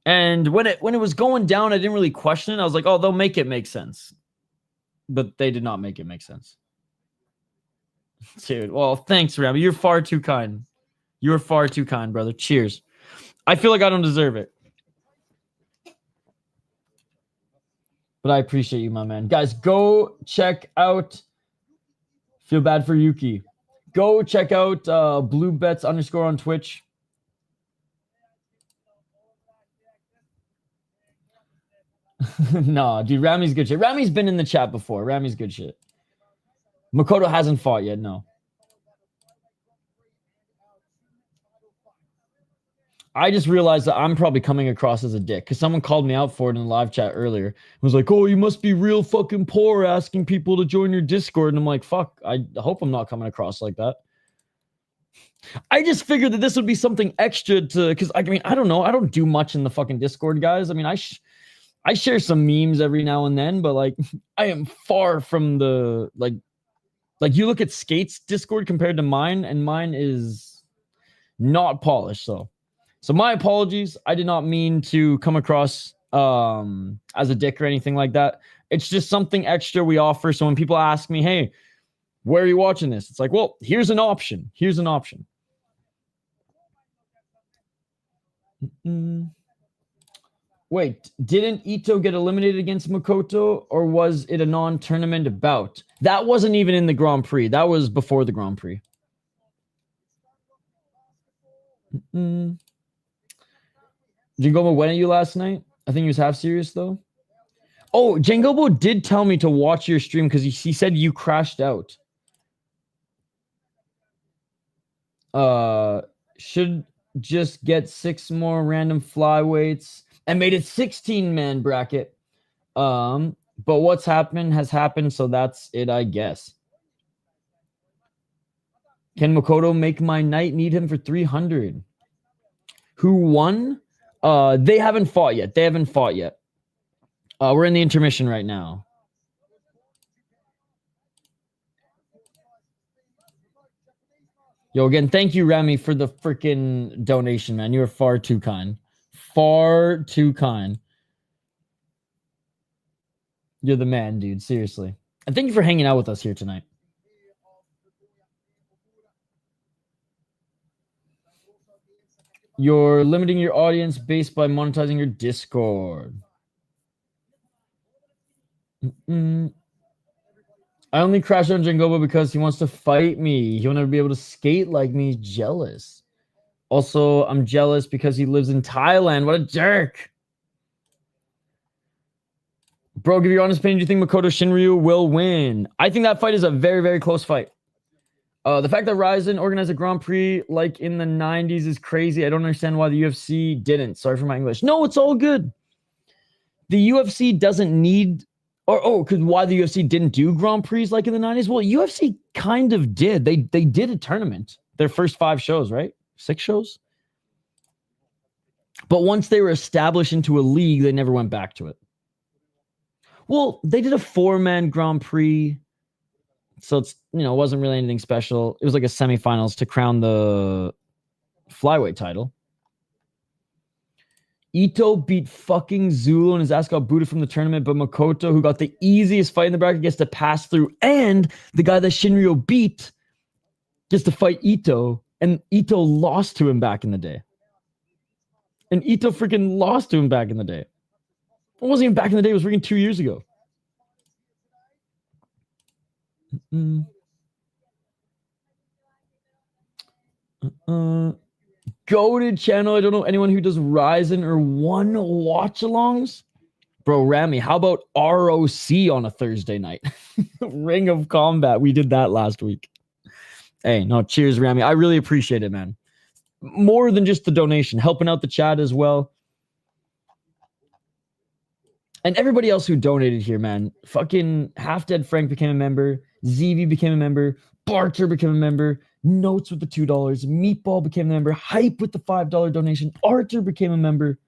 And when it was going down, I didn't really question it. I was like, they'll make it make sense. But they did not make it make sense. Dude, well, thanks, Rami. You're far too kind. You're far too kind, brother. Cheers. I feel like I don't deserve it. But I appreciate you, my man. Guys, go check out... Feel bad for Yuki. Go check out BlueBets_ on Twitch. Nah, dude, Rami's good shit. Rami's been in the chat before. Rami's good shit. Makoto hasn't fought yet, no. I just realized that I'm probably coming across as a dick because someone called me out for it in the live chat earlier. It was like, you must be real fucking poor asking people to join your Discord. And I'm like, fuck, I hope I'm not coming across like that. I just figured that this would be something extra because I don't know. I don't do much in the fucking Discord, guys. I mean, I share some memes every now and then, but like, I am far from the, like you look at Skate's Discord compared to mine, and mine is not polished, So my apologies. I did not mean to come across as a dick or anything like that. It's just something extra we offer. So when people ask me, hey, where are you watching this? It's like, well, here's an option. Here's an option. Wait, didn't Ito get eliminated against Makoto, or was it a non-tournament bout? That wasn't even in the Grand Prix. That was before the Grand Prix. Did Goma win at you last night? I think he was half serious, though. Oh, Jangobo did tell me to watch your stream because he said you crashed out. Should just get 6 more random flyweights and made it 16-man bracket. But what's happened has happened, so that's it, I guess. Can Makoto make my night? Need him for 300. Who won? They haven't fought yet. We're in the intermission right now. Yo, again, thank you, Rami, for the freaking donation, man. You are far too kind. Far too kind. You're the man, dude. Seriously. And thank you for hanging out with us here tonight. You're limiting your audience base by monetizing your Discord. I only crashed on Jangobo because he wants to fight me. He'll never be able to skate like me. He's jealous. Also, I'm jealous because he lives in Thailand. What a jerk. Bro, give your honest opinion. Do you think Makoto Shinryu will win? I think that fight is a very, very close fight. The fact that RIZIN organized a Grand Prix like in the 90s is crazy. I don't understand why the UFC didn't. Sorry for my English. No, it's all good. The UFC doesn't need... because why the UFC didn't do Grand Prix like in the 90s? Well, UFC kind of did. They did a tournament. Their first 5 shows, right? 6 shows? But once they were established into a league, they never went back to it. Well, they did a 4-man Grand Prix. So it's, it wasn't really anything special. It was like a semifinals to crown the flyweight title. Ito beat fucking Zulu and his ass got booted from the tournament, but Makoto, who got the easiest fight in the bracket, gets to pass through, and the guy that Shinryu beat gets to fight Ito, and Ito lost to him back in the day. And Ito freaking lost to him back in the day. It wasn't even back in the day, it was freaking 2 years ago. Goated channel. I don't know anyone who does RIZIN or One watch-alongs. Bro, Rami, how about ROC on a Thursday night? Ring of Combat. We did that last week. Hey, no, cheers, Rami. I really appreciate it, man. More than just the donation. Helping out the chat as well. And everybody else who donated here, man. Fucking Half Dead Frank became a member. ZV became a member. Barter became a member. Notes with the $2. Meatball became a member. Hype with the $5 donation. Arthur became a member.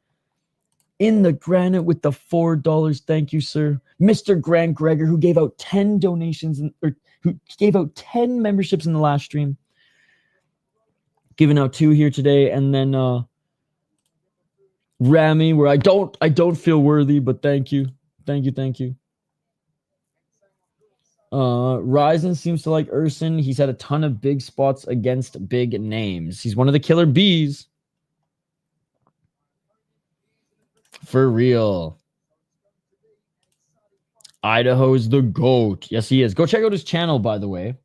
In the Granite with the $4. Thank you, sir. Mr. Grant Gregor, who gave out 10 donations, or who gave out 10 memberships in the last stream. Giving out 2 here today. And then Rami, where I don't feel worthy, but thank you. Thank you. RIZIN seems to like Erson. He's had a ton of big spots against big names. He's one of the killer bees. For real. Idaho's the GOAT. Yes, he is. Go check out his channel, by the way.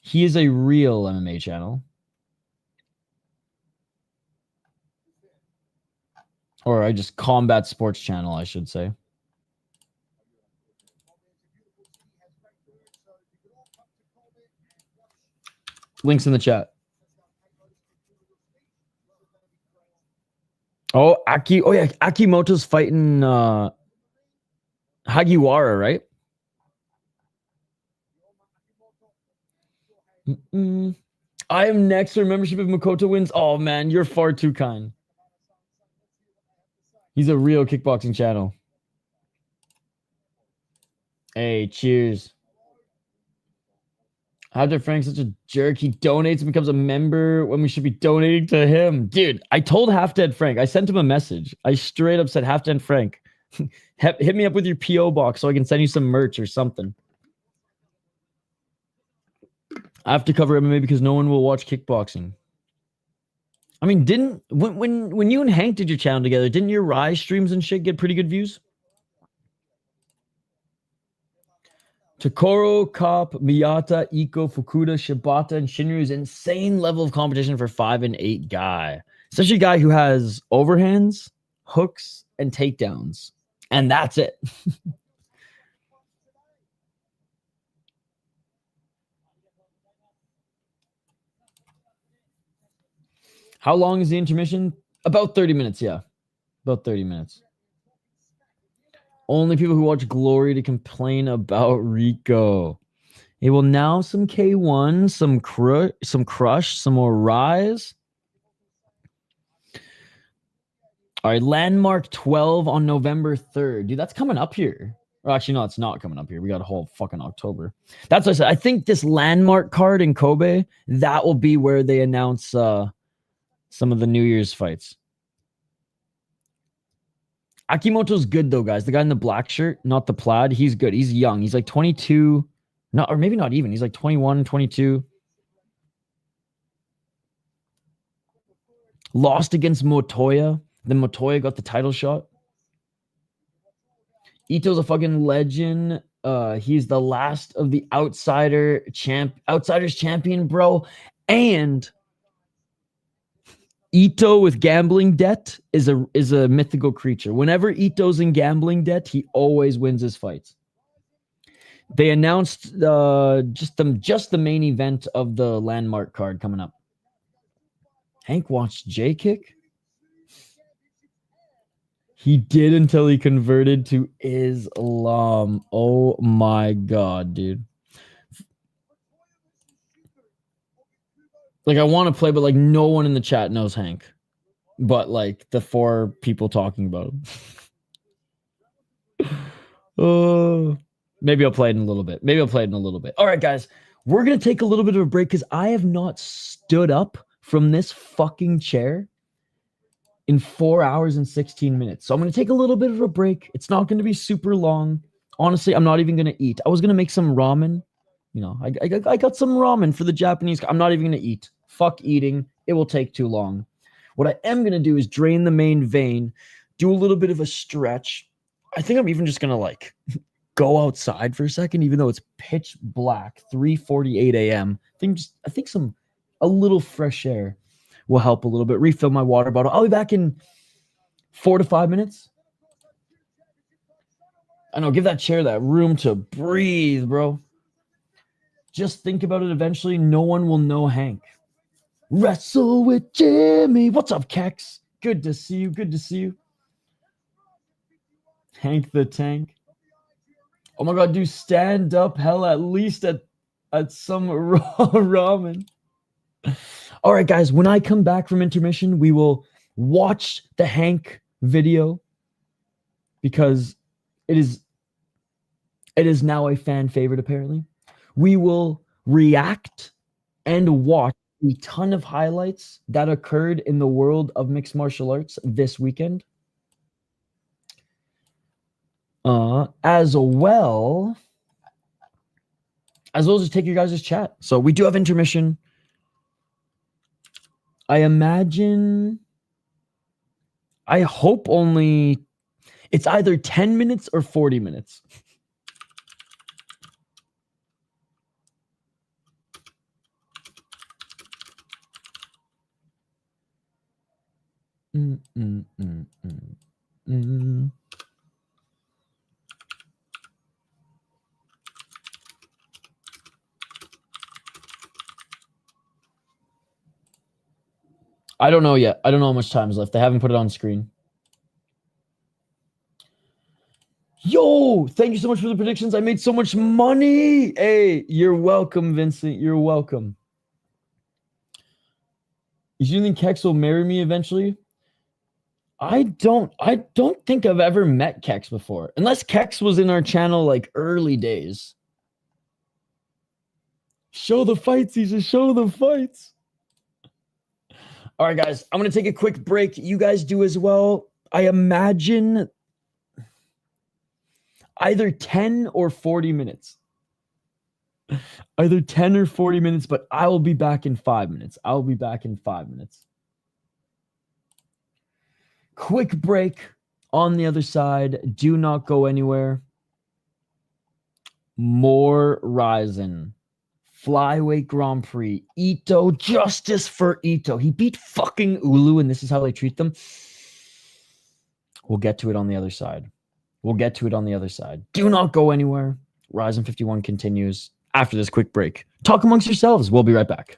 He is a real MMA channel. Or I just combat sports channel, I should say. Links in the chat. Oh, yeah, Akimoto's fighting Hagiwara, right? I am next for membership if Makoto wins. Oh man, you're far too kind. He's a real kickboxing channel. Hey, cheers. How did Frank such a jerk? He donates and becomes a member when we should be donating to him. Dude, I told Half Dead Frank. I sent him a message. I straight up said, Half Dead Frank, hit me up with your P.O. box so I can send you some merch or something. I have to cover MMA because no one will watch kickboxing. I mean, when you and Hank did your channel together, didn't your Rise streams and shit get pretty good views? Takoro, Kopp, Miyata, Iko, Fukuda, Shibata, and Shinryu's insane level of competition for 5 and 8 guy. Especially a guy who has overhands, hooks, and takedowns. And that's it. How long is the intermission? About 30 minutes, yeah. About 30 minutes. Only people who watch Glory to complain about Rico. Hey, well, now some K1, some Crush, some more Rise. All right, Landmark 12 on November 3rd. Dude, that's coming up here. Or actually, no, it's not coming up here. We got a whole fucking October. That's what I said. I think this Landmark card in Kobe, that will be where they announce some of the New Year's fights. Akimoto's good, though, guys. The guy in the black shirt, not the plaid, he's good. He's young. He's like 22. Not, or maybe not even. He's like 21, 22. Lost against Motoya. Then Motoya got the title shot. Ito's a fucking legend. He's the last of the Outsiders champion, bro. And Ito with gambling debt is a mythical creature. Whenever Ito's in gambling debt, he always wins his fights. They announced just the main event of the Landmark card coming up. Hank watched J-Kick. He did until he converted to Islam. Oh my god, dude. Like, I want to play, but like no one in the chat knows Hank. But like the 4 people talking about him. Oh, maybe I'll play it in a little bit. All right, guys. We're going to take a little bit of a break because I have not stood up from this fucking chair in 4 hours and 16 minutes. So I'm going to take a little bit of a break. It's not going to be super long. Honestly, I'm not even going to eat. I was going to make some ramen. You know, I got some ramen for the Japanese. I'm not even going to eat. Fuck eating. It will take too long. What I am going to do is drain the main vein, do a little bit of a stretch. I think I'm even just going to like go outside for a second, even though it's pitch black, 3:48 a.m. I think a little fresh air will help a little bit. Refill my water bottle. I'll be back in 4 to 5 minutes. I know, give that chair that room to breathe, bro. Just think about it. Eventually, no one will know Hank. Wrestle with Jimmy. What's up, Kex? Good to see you. Hank the Tank. Oh my god, do stand up hell at least at some ramen. All right, guys, when I come back from intermission, we will watch the Hank video because it is now a fan favorite, apparently. We will react and watch a ton of highlights that occurred in the world of mixed martial arts this weekend. As well as just take your guys' chat. So we do have intermission. I hope only it's either 10 minutes or 40 minutes. I don't know yet. I don't know how much time is left. They haven't put it on screen. Yo, thank you so much for the predictions. I made so much money. Hey, you're welcome, Vincent. You're welcome. You think Kex will marry me eventually? I don't think I've ever met Kex before. Unless Kex was in our channel like early days. Show the fights, Isha. Show the fights. All right, guys. I'm going to take a quick break. You guys do as well. I imagine either 10 or 40 minutes. Either 10 or 40 minutes, but I will be back in 5 minutes. Quick break on the other side. Do not go anywhere. More RIZIN. Flyweight Grand Prix. Ito. Justice for Ito. He beat fucking Ulu, and this is how they treat them. We'll get to it on the other side. We'll get to it on the other side. Do not go anywhere. RIZIN.51 continues after this quick break. Talk amongst yourselves. We'll be right back.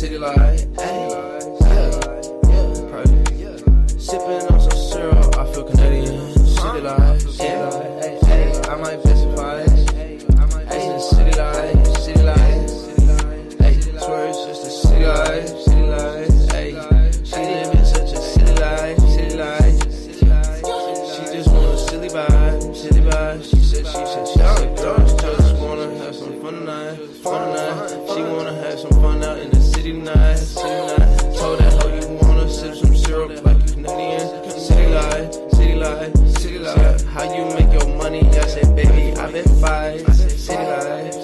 City light, sipping on some syrup, I feel Canadian. City light, I might specify. City light, swear it's just a city light, she live in such a city life. She just want a silly vibe, she said, just wanna have some fun tonight. She wanna have some fun out in the city tonight. Told that hoe you wanna sip some syrup like you Canadian. City light, how you make your money? I said, baby, I bet 5. City light,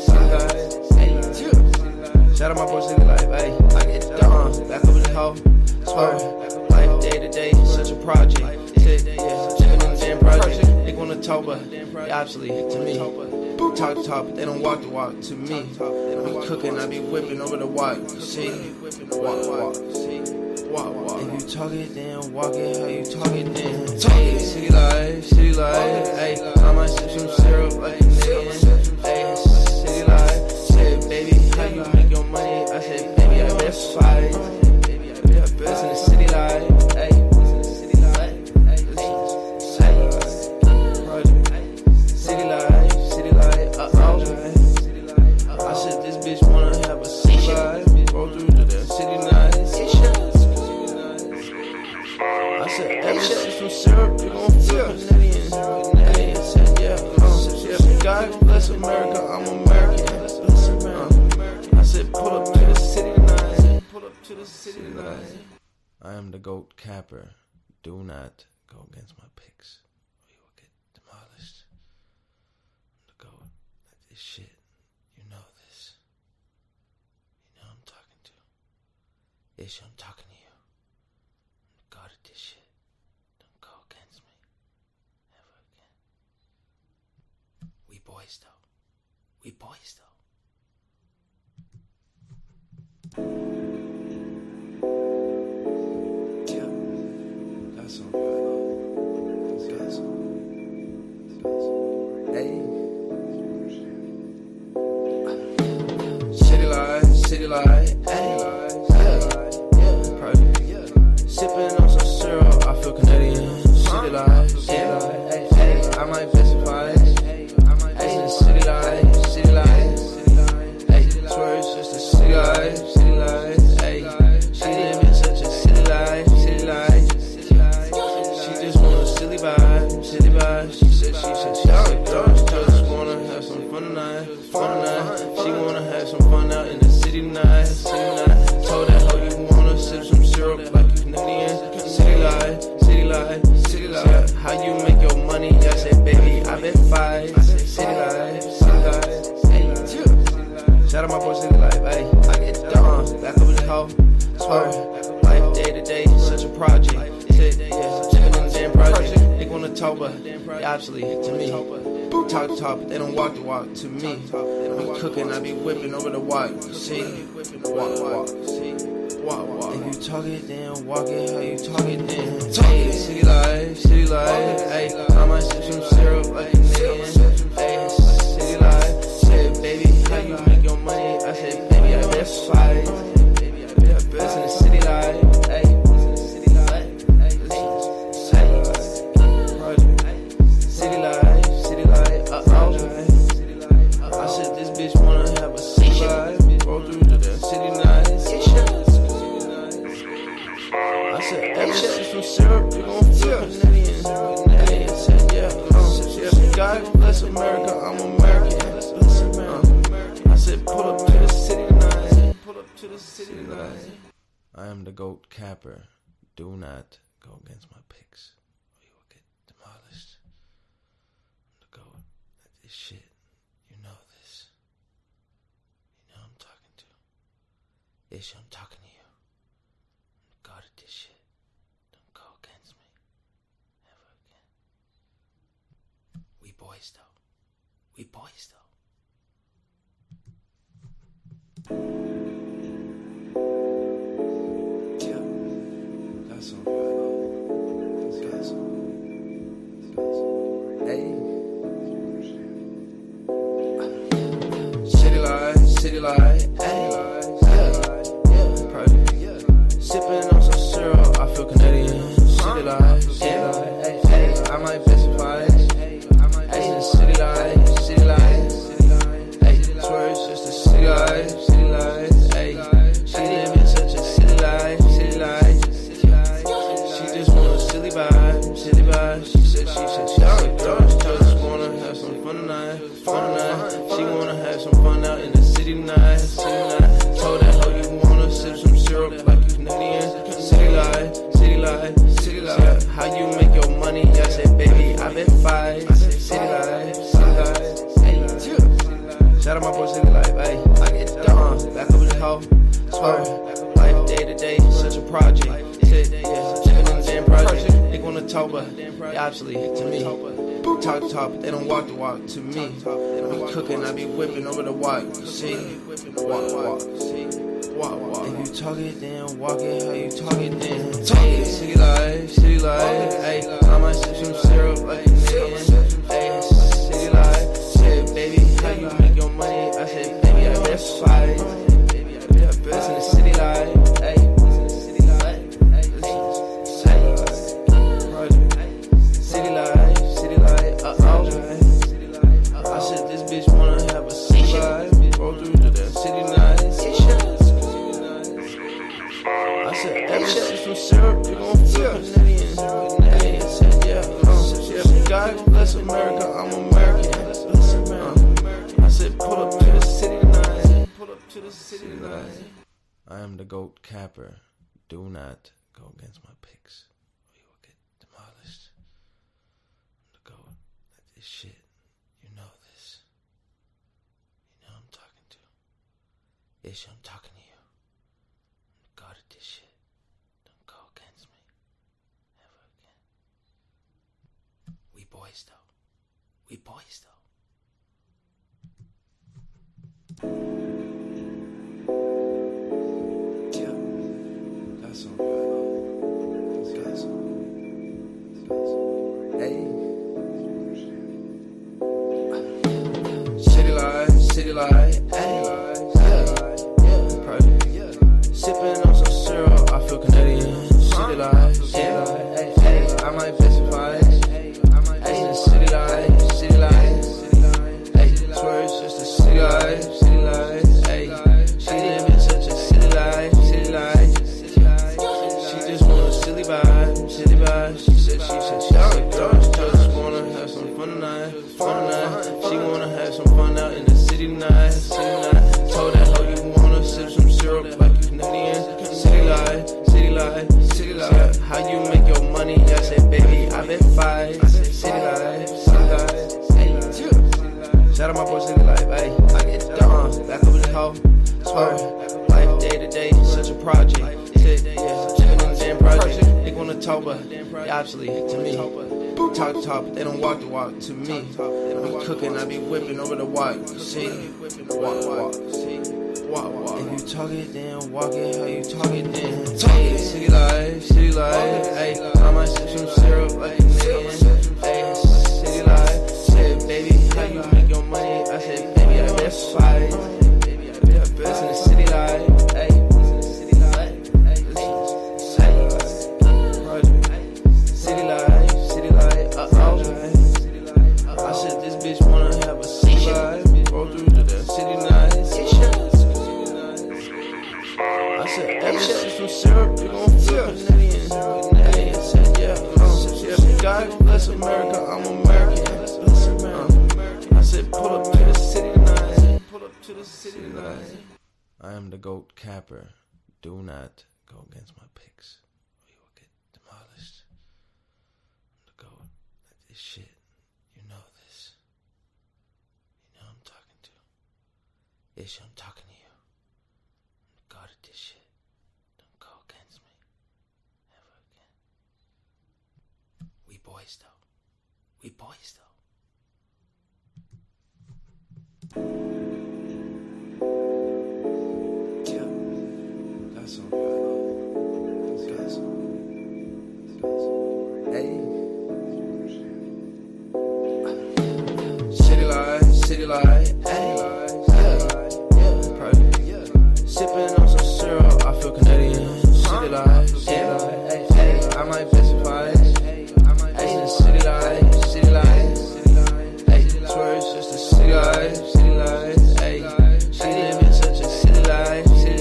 shout out my boy City Life, ayy. I get done, back over the hoe. Swear, life day to day, such a project. Living in the damn project. They wanna talk, but they obsolete to me. Talk the talk, but they don't walk the walk to me. We cooking, I be whipping over the walk. You see, walk. If you talk it, then walk it. How you talk it, then talk it. City life, ayy. I might sip some syrup like Canadian. Ayy, city life. Said, baby, how you make your money? I said, baby, I bet 5. Best in the city life, ayy. City life, I said this bitch wanna have a city life. Roll through to the city night. I said, every sip some syrup, you gon' feel Canadian. I said, yeah, God bless America, I'm American. I said, pull up to the city tonight. I am the GOAT capper. Do not go against my picks, or you will get demolished. I'm the GOAT at this shit. You know this. You know I'm talking to. Ish, I'm talking to you. I'm the GOAT at this shit. Don't go against me. Ever again. We boys though. That's all right. Hey. City light, sipping on some syrup, I feel Canadian. City light, I might specify. City light, swear it's just a city light, she live in such a city life. She just want a silly vibe, she said, just wanna have some fun tonight. She wanna have some fun out in the city tonight. Told that hoe you wanna sip some syrup like you Canadian. City light, how you make your money? I said, baby, I bet 5. City light, shout out my boy City Life, ayy. I get done, back over the hoe. Swear, life day to day, such a project. Living in the damn project. They wanna talk, but they obsolete to me. Talk the talk, but they don't walk the walk to me. We cooking, I be whipping over the walk. You see, walk. If you talk it, then walk it. How you talk it, then talk it. City life, ayy. I might sip some syrup like Canadian. Ayy, city life. Said, baby, how you make your money? I said, baby, I bet 5. Best in the city life, ayy. City light, I said this bitch wanna have a city life. Roll through to the city night. I said every sip some syrup, you gon' feel Canadian. I said yeah, God bless America, I'm American. I said pull up to the city tonight. I am the GOAT capper. Do not go against my picks, or you will get demolished. I'm the GOAT at this shit. You know this. You know I'm talking to. Ish, I'm talking to you. I'm the GOAT at this shit. Don't go against me. Ever again. boys though. We boys though. Yeah, that's all right. That's all. Hey. City light, hey. Yeah, project. Sipping on some syrup, I feel Canadian. City light, hey. I might specify. Hey, city light, hey. Swear it's just a city light, hey. She live in such a city life. She just want a silly vibe. She said she just wanna have some fun tonight. She wanna have some fun out in the city tonight. Told that hoe you wanna sip some syrup like you Canadian. City light. How you make your money? I said, baby, I bet 5. City light. Hey, shout out my boy City Life. Hey, I get done. Back up with the hoe. Swear, life day to day, such a project. Project. They wanna talk, but they obviously to me. Talk, but they don't walk the walk to me. I'm cooking, I be whipping over the walk. See, walk. If you talk it, then walk it. How you talk it, then talk it. City life, hey. I might sip some syrup like a Canadian. Hey, city life, said baby, how you make your money? I said baby, I bet 5. Best in the city life, hey. I said this bitch wanna have a city life. Roll through to that city night. I said every shit from syrup, you gon' feel Canadian. I said yeah, God bless America, I'm American. I said pull up to the city tonight. I am the GOAT capper. Do not go against my picks, or you will get demolished. I'm the GOAT at this shit. You know this. You know I'm talking to. Ish, I'm talking to you. I'm the GOAT at this shit. Don't go against me. Ever again. We boys though. Yeah. That's all right. Hey. City light, hey. Yeah, project. Sipping on some syrup, I feel Canadian. City light, hey. I might specify. Hey, city light, hey. Swear it's just a city light, hey. She live in such a city life. She just want a silly vibe. She said she just wanna have some fun tonight. She wanna have some fun out in the city tonight. Told that hoe you wanna sip some syrup like you Canadian. City light. How you make your money? I said baby, I bet 5. City light. Hey, shout out my boy City Life. Hey, I get done. Back up with the hoe. Swear, life day to day, such a project. Project. They wanna talk, but they obviously to me. Talk, but they don't walk the walk to me. I'm cooking, I be whipping over the walk. See, walk. If you talk it, then walk it. How you talk it, then talk it. City life, hey. I might sip some syrup like a Canadian. Hey, city life, said baby, how you make your money? I said baby, I bet 5. Best in the city life, hey. I said this bitch wanna have a city life. Roll through to the city night. I said every shit from syrup, you gon' feel Canadian. I said yeah, God bless America, I'm American. I said pull up to the city tonight. I am the GOAT capper. Do not go against my picks, or you will get demolished. I'm the GOAT at this shit. You know this. You know I'm talking to. Ish, I'm talking to you. I'm the GOAT at this shit. Don't go against me. Ever again. We boys though. city light, ayy, yeah, perfect. Sipping on some syrup, I feel Canadian. City light, ayy, I might specify it. Ayy, city light, ayy, swear it's just a city light, ayy. She living such a city life. She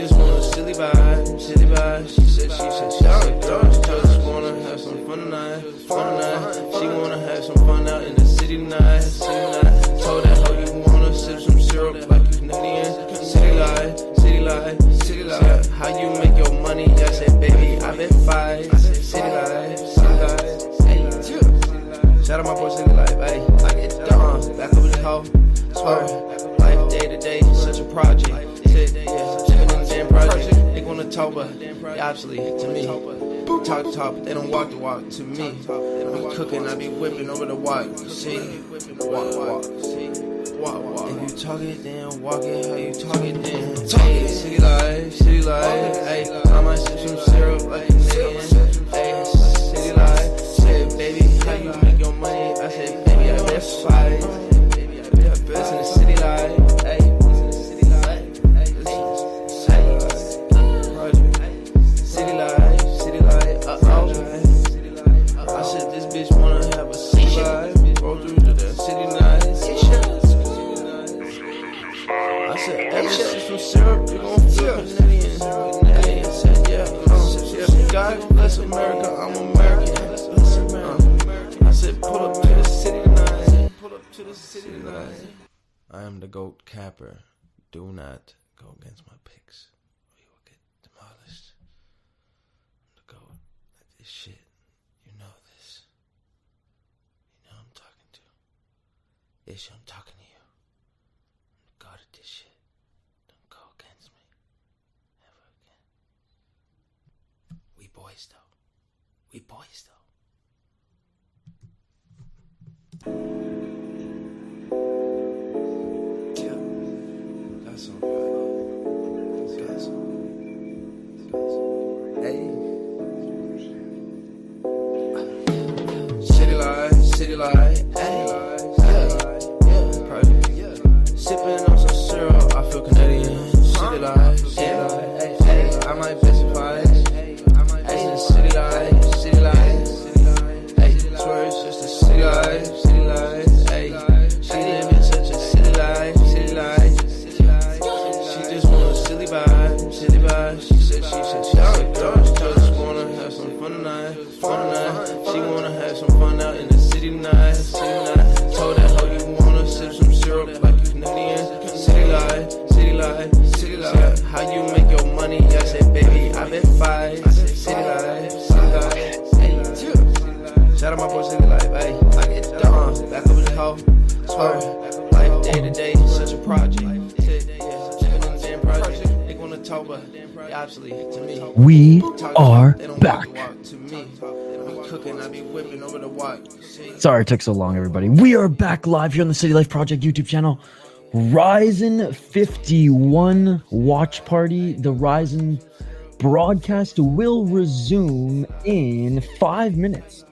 just want a silly vibe. She said she just wanna have some fun tonight. She wanna have some fun out in the city tonight. Told that hoe you wanna sip some syrup like you Canadian. City life. How you make your money? I said, baby, I been fight. City life. Shout out my boy City Life, ayy. I get done, back over the hoe. Swear, life day to day, such a project. Living in the damn project. They wanna talk, but they obviously to me. Talk the talk, but they don't walk the walk to me. I be cooking, I be whipping over the walk. You see, walk. If you talk it, then walk it. How you talk it, then talk it. City life, ayy. I might sip some syrup like a nigga. Ayy, city life. Said, baby, how you make your money? I said, baby, I best fight. Best in the city life, ayy. City life, I said this bitch wanna have a city life. Roll through to the city night. I said, every sip some syrup, you gon' feel Canadian. I said, yeah, God bless America, I'm American. I said, pull up to the city tonight. I am the GOAT capper. Do not go against my picks, or you will get demolished. I'm the GOAT at this shit. You know this. You know I'm talking to. Ish, I'm talking to you. I'm the GOAT at this shit. Don't go against me. Ever again. We boys though. Yeah, that's all right. That's all. Hey. City light, hey. Yeah, perfect. Sipping on some syrup, I feel Canadian. City light, hey. I might specify it. Ayy, city light, ayy. Swear it's just a city life, ayy. She living such a city life. She just want a silly vibe. She said she just wanna have some fun tonight. She wanna have some fun out in the city tonight. Told that hoe you wanna sip some syrup like you Canadian. City life. How you make your money? I said, baby, I been fight. City life. Shout out my boy City Life, ayy. I get done, back over the hoe. Swear, life day to day, such a project. They wanna talk, but they obviously to me. We are back. Cooking, I be whipping over the walk. Sorry it took so long, everybody. We are back live here on the City Life Project YouTube channel. RIZIN.51 watch party. The RIZIN broadcast will resume in 5 minutes.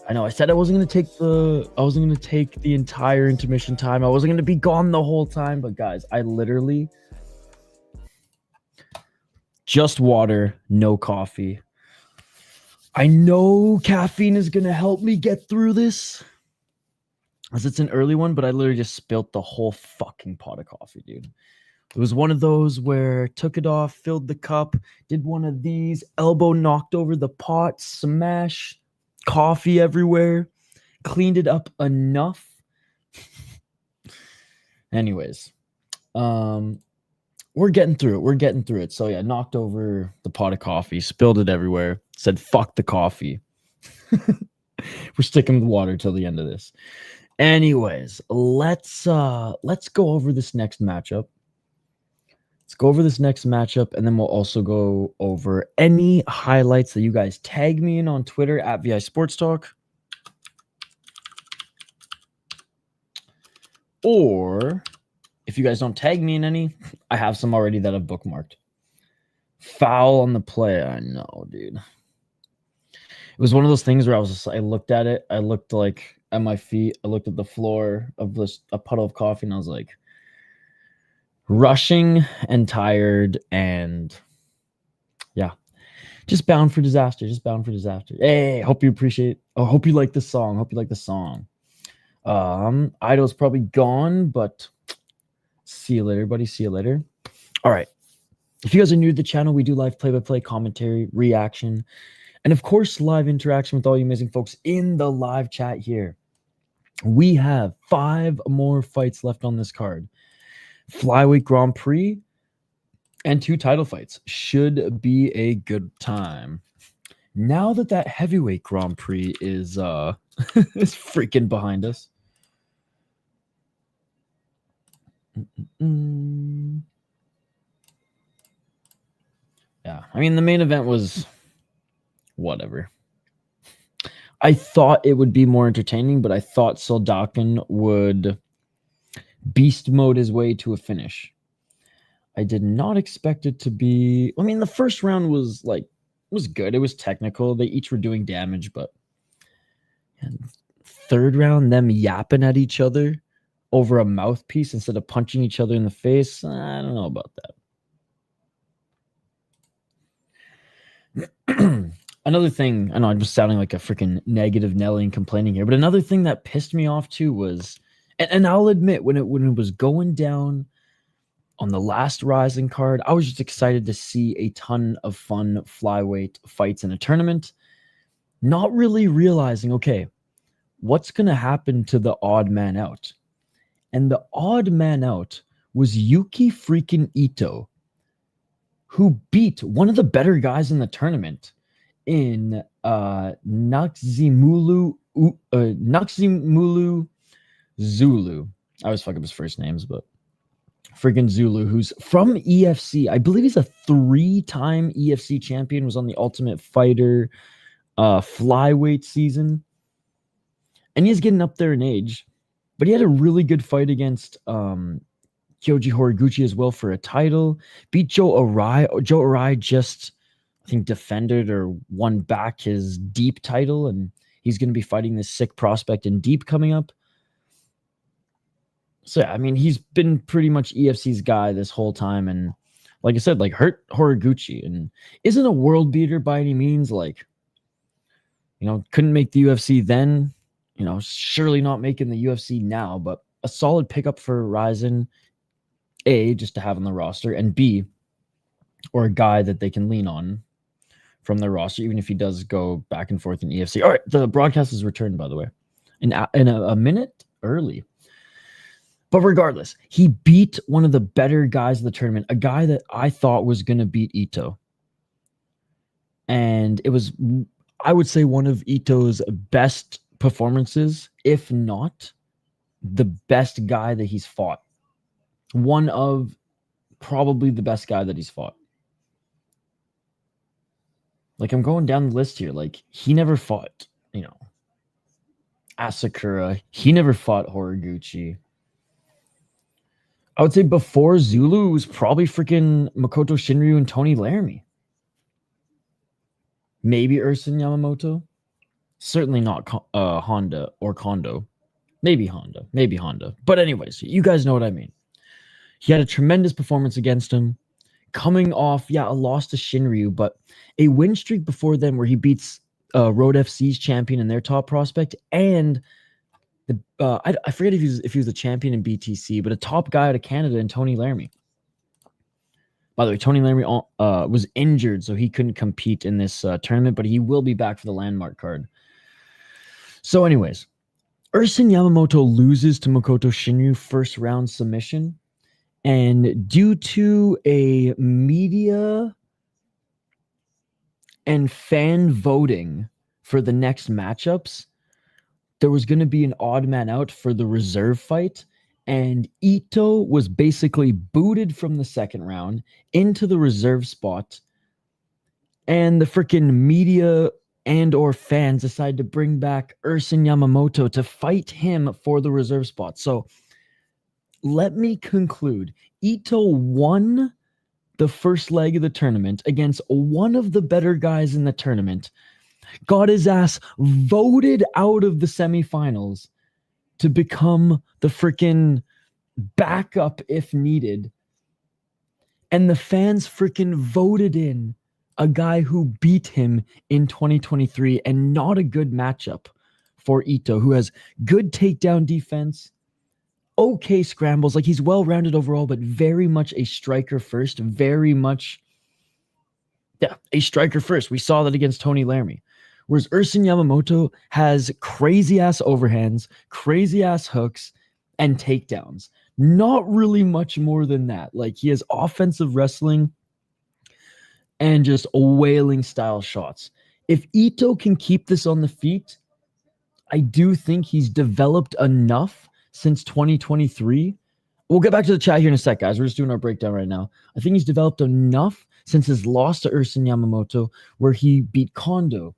I know I said I wasn't gonna take the entire intermission time. I wasn't gonna be gone the whole time, but guys, I literally just water, no coffee. I know caffeine is gonna help me get through this, as it's an early one, but I literally just spilt the whole fucking pot of coffee, dude. It was one of those where took it off, filled the cup, did one of these, elbow knocked over the pot, smash, coffee everywhere, cleaned it up enough. Anyways, we're getting through it. So yeah, knocked over the pot of coffee, spilled it everywhere, said fuck the coffee. We're sticking with water till the end of this. Anyways, let's go over this next matchup. And then we'll also go over any highlights that you guys tag me in on Twitter at VI Sports Talk. Or if you guys don't tag me in any, I have some already that I've bookmarked. Foul on the play. I know, dude. It was one of those things where I looked at it. I looked like at my feet. I looked at the floor of a puddle of coffee, and I was like, rushing and tired, and yeah, just bound for disaster. Just bound for disaster. Hey, hope you appreciate. Oh, hope you like the song. Hope you like the song. Idol's probably gone, but see you later, buddy. See you later. All right. If you guys are new to the channel, we do live play-by-play commentary, reaction, and of course, live interaction with all you amazing folks in the live chat here. We have 5 more fights left on this card. Flyweight Grand Prix and 2 title fights. Should be a good time. Now that heavyweight Grand Prix is is freaking behind us. Yeah, I mean, the main event was whatever. I thought it would be more entertaining, but I thought Soldatkin would beast mode his way to a finish. I did not expect it to be... I mean, the first round was good. It was technical. They each were doing damage, but third round, them yapping at each other over a mouthpiece instead of punching each other in the face. I don't know about that. Another thing, I know I'm just sounding like a freaking negative Nelly and complaining here, but another thing that pissed me off too was, and I'll admit, when it was going down on the last RIZIN card, I was just excited to see a ton of fun flyweight fights in a tournament, not really realizing, okay, what's going to happen to the odd man out? And the odd man out was Yuki freaking Ito, who beat one of the better guys in the tournament in Naximulu Zulu. I always fuck up his first names, but freaking Zulu, who's from EFC. I believe he's a 3-time EFC champion, was on the Ultimate Fighter flyweight season. And he's getting up there in age, but he had a really good fight against Kyoji Horiguchi as well for a title. Beat Joe Arai. Joe Arai just, I think, defended or won back his Deep title, and he's going to be fighting this sick prospect in Deep coming up. So, yeah, I mean, he's been pretty much EFC's guy this whole time, and like I said, like, hurt Horiguchi, and isn't a world beater by any means. Like, you know, couldn't make the UFC then, you know, surely not making the UFC now, but a solid pickup for RIZIN, A, just to have on the roster, and B, or a guy that they can lean on from their roster, even if he does go back and forth in EFC. All right, the broadcast is returned, by the way, in a minute early. But regardless, he beat one of the better guys of the tournament, a guy that I thought was going to beat Ito. And it was, I would say, one of Ito's best performances, if not the best guy that he's fought. One of probably the best guy that he's fought. Like, I'm going down the list here. Like, he never fought, you know, Asakura. He never fought Horiguchi. I would say before Zulu was probably freaking Makoto Shinryu and Tony Laramie. Maybe Erson Yamamoto. Certainly not Honda or Kondo. Maybe Honda. Maybe Honda. But anyways, you guys know what I mean. He had a tremendous performance against him. Coming off, yeah, a loss to Shinryu, but a win streak before then where he beats Road FC's champion and their top prospect, and the I forget if he was a champion in BTC, but a top guy out of Canada in Tony Laramie. By the way, Tony Laramie was injured, so he couldn't compete in this tournament, but he will be back for the landmark card. So anyways, Erson Yamamoto loses to Makoto Shinryu first round submission. And due to a media and fan voting for the next matchups, there was going to be an odd man out for the reserve fight. And Ito was basically booted from the second round into the reserve spot. And the freaking media and or fans decided to bring back Erson Yamamoto to fight him for the reserve spot. So let me conclude. Ito won the first leg of the tournament against one of the better guys in the tournament. got his ass voted out of the semifinals to become the freaking backup if needed. And the fans freaking voted in a guy who beat him in 2023, and not a good matchup for Ito, who has good takedown defense, okay scrambles. Like, he's well-rounded overall, but very much a striker first, very much, yeah, a striker first. We saw that against Tony Laramie. Whereas Erson Yamamoto has crazy-ass overhands, crazy-ass hooks, and takedowns. Not really much more than that. Like, he has offensive wrestling and just wailing style shots. If Ito can keep this on the feet, I do think he's developed enough since 2023. We'll get back to the chat here in a sec, guys. We're just doing our breakdown right now. I think he's developed enough since his loss to Erson Yamamoto, where he beat Kondo.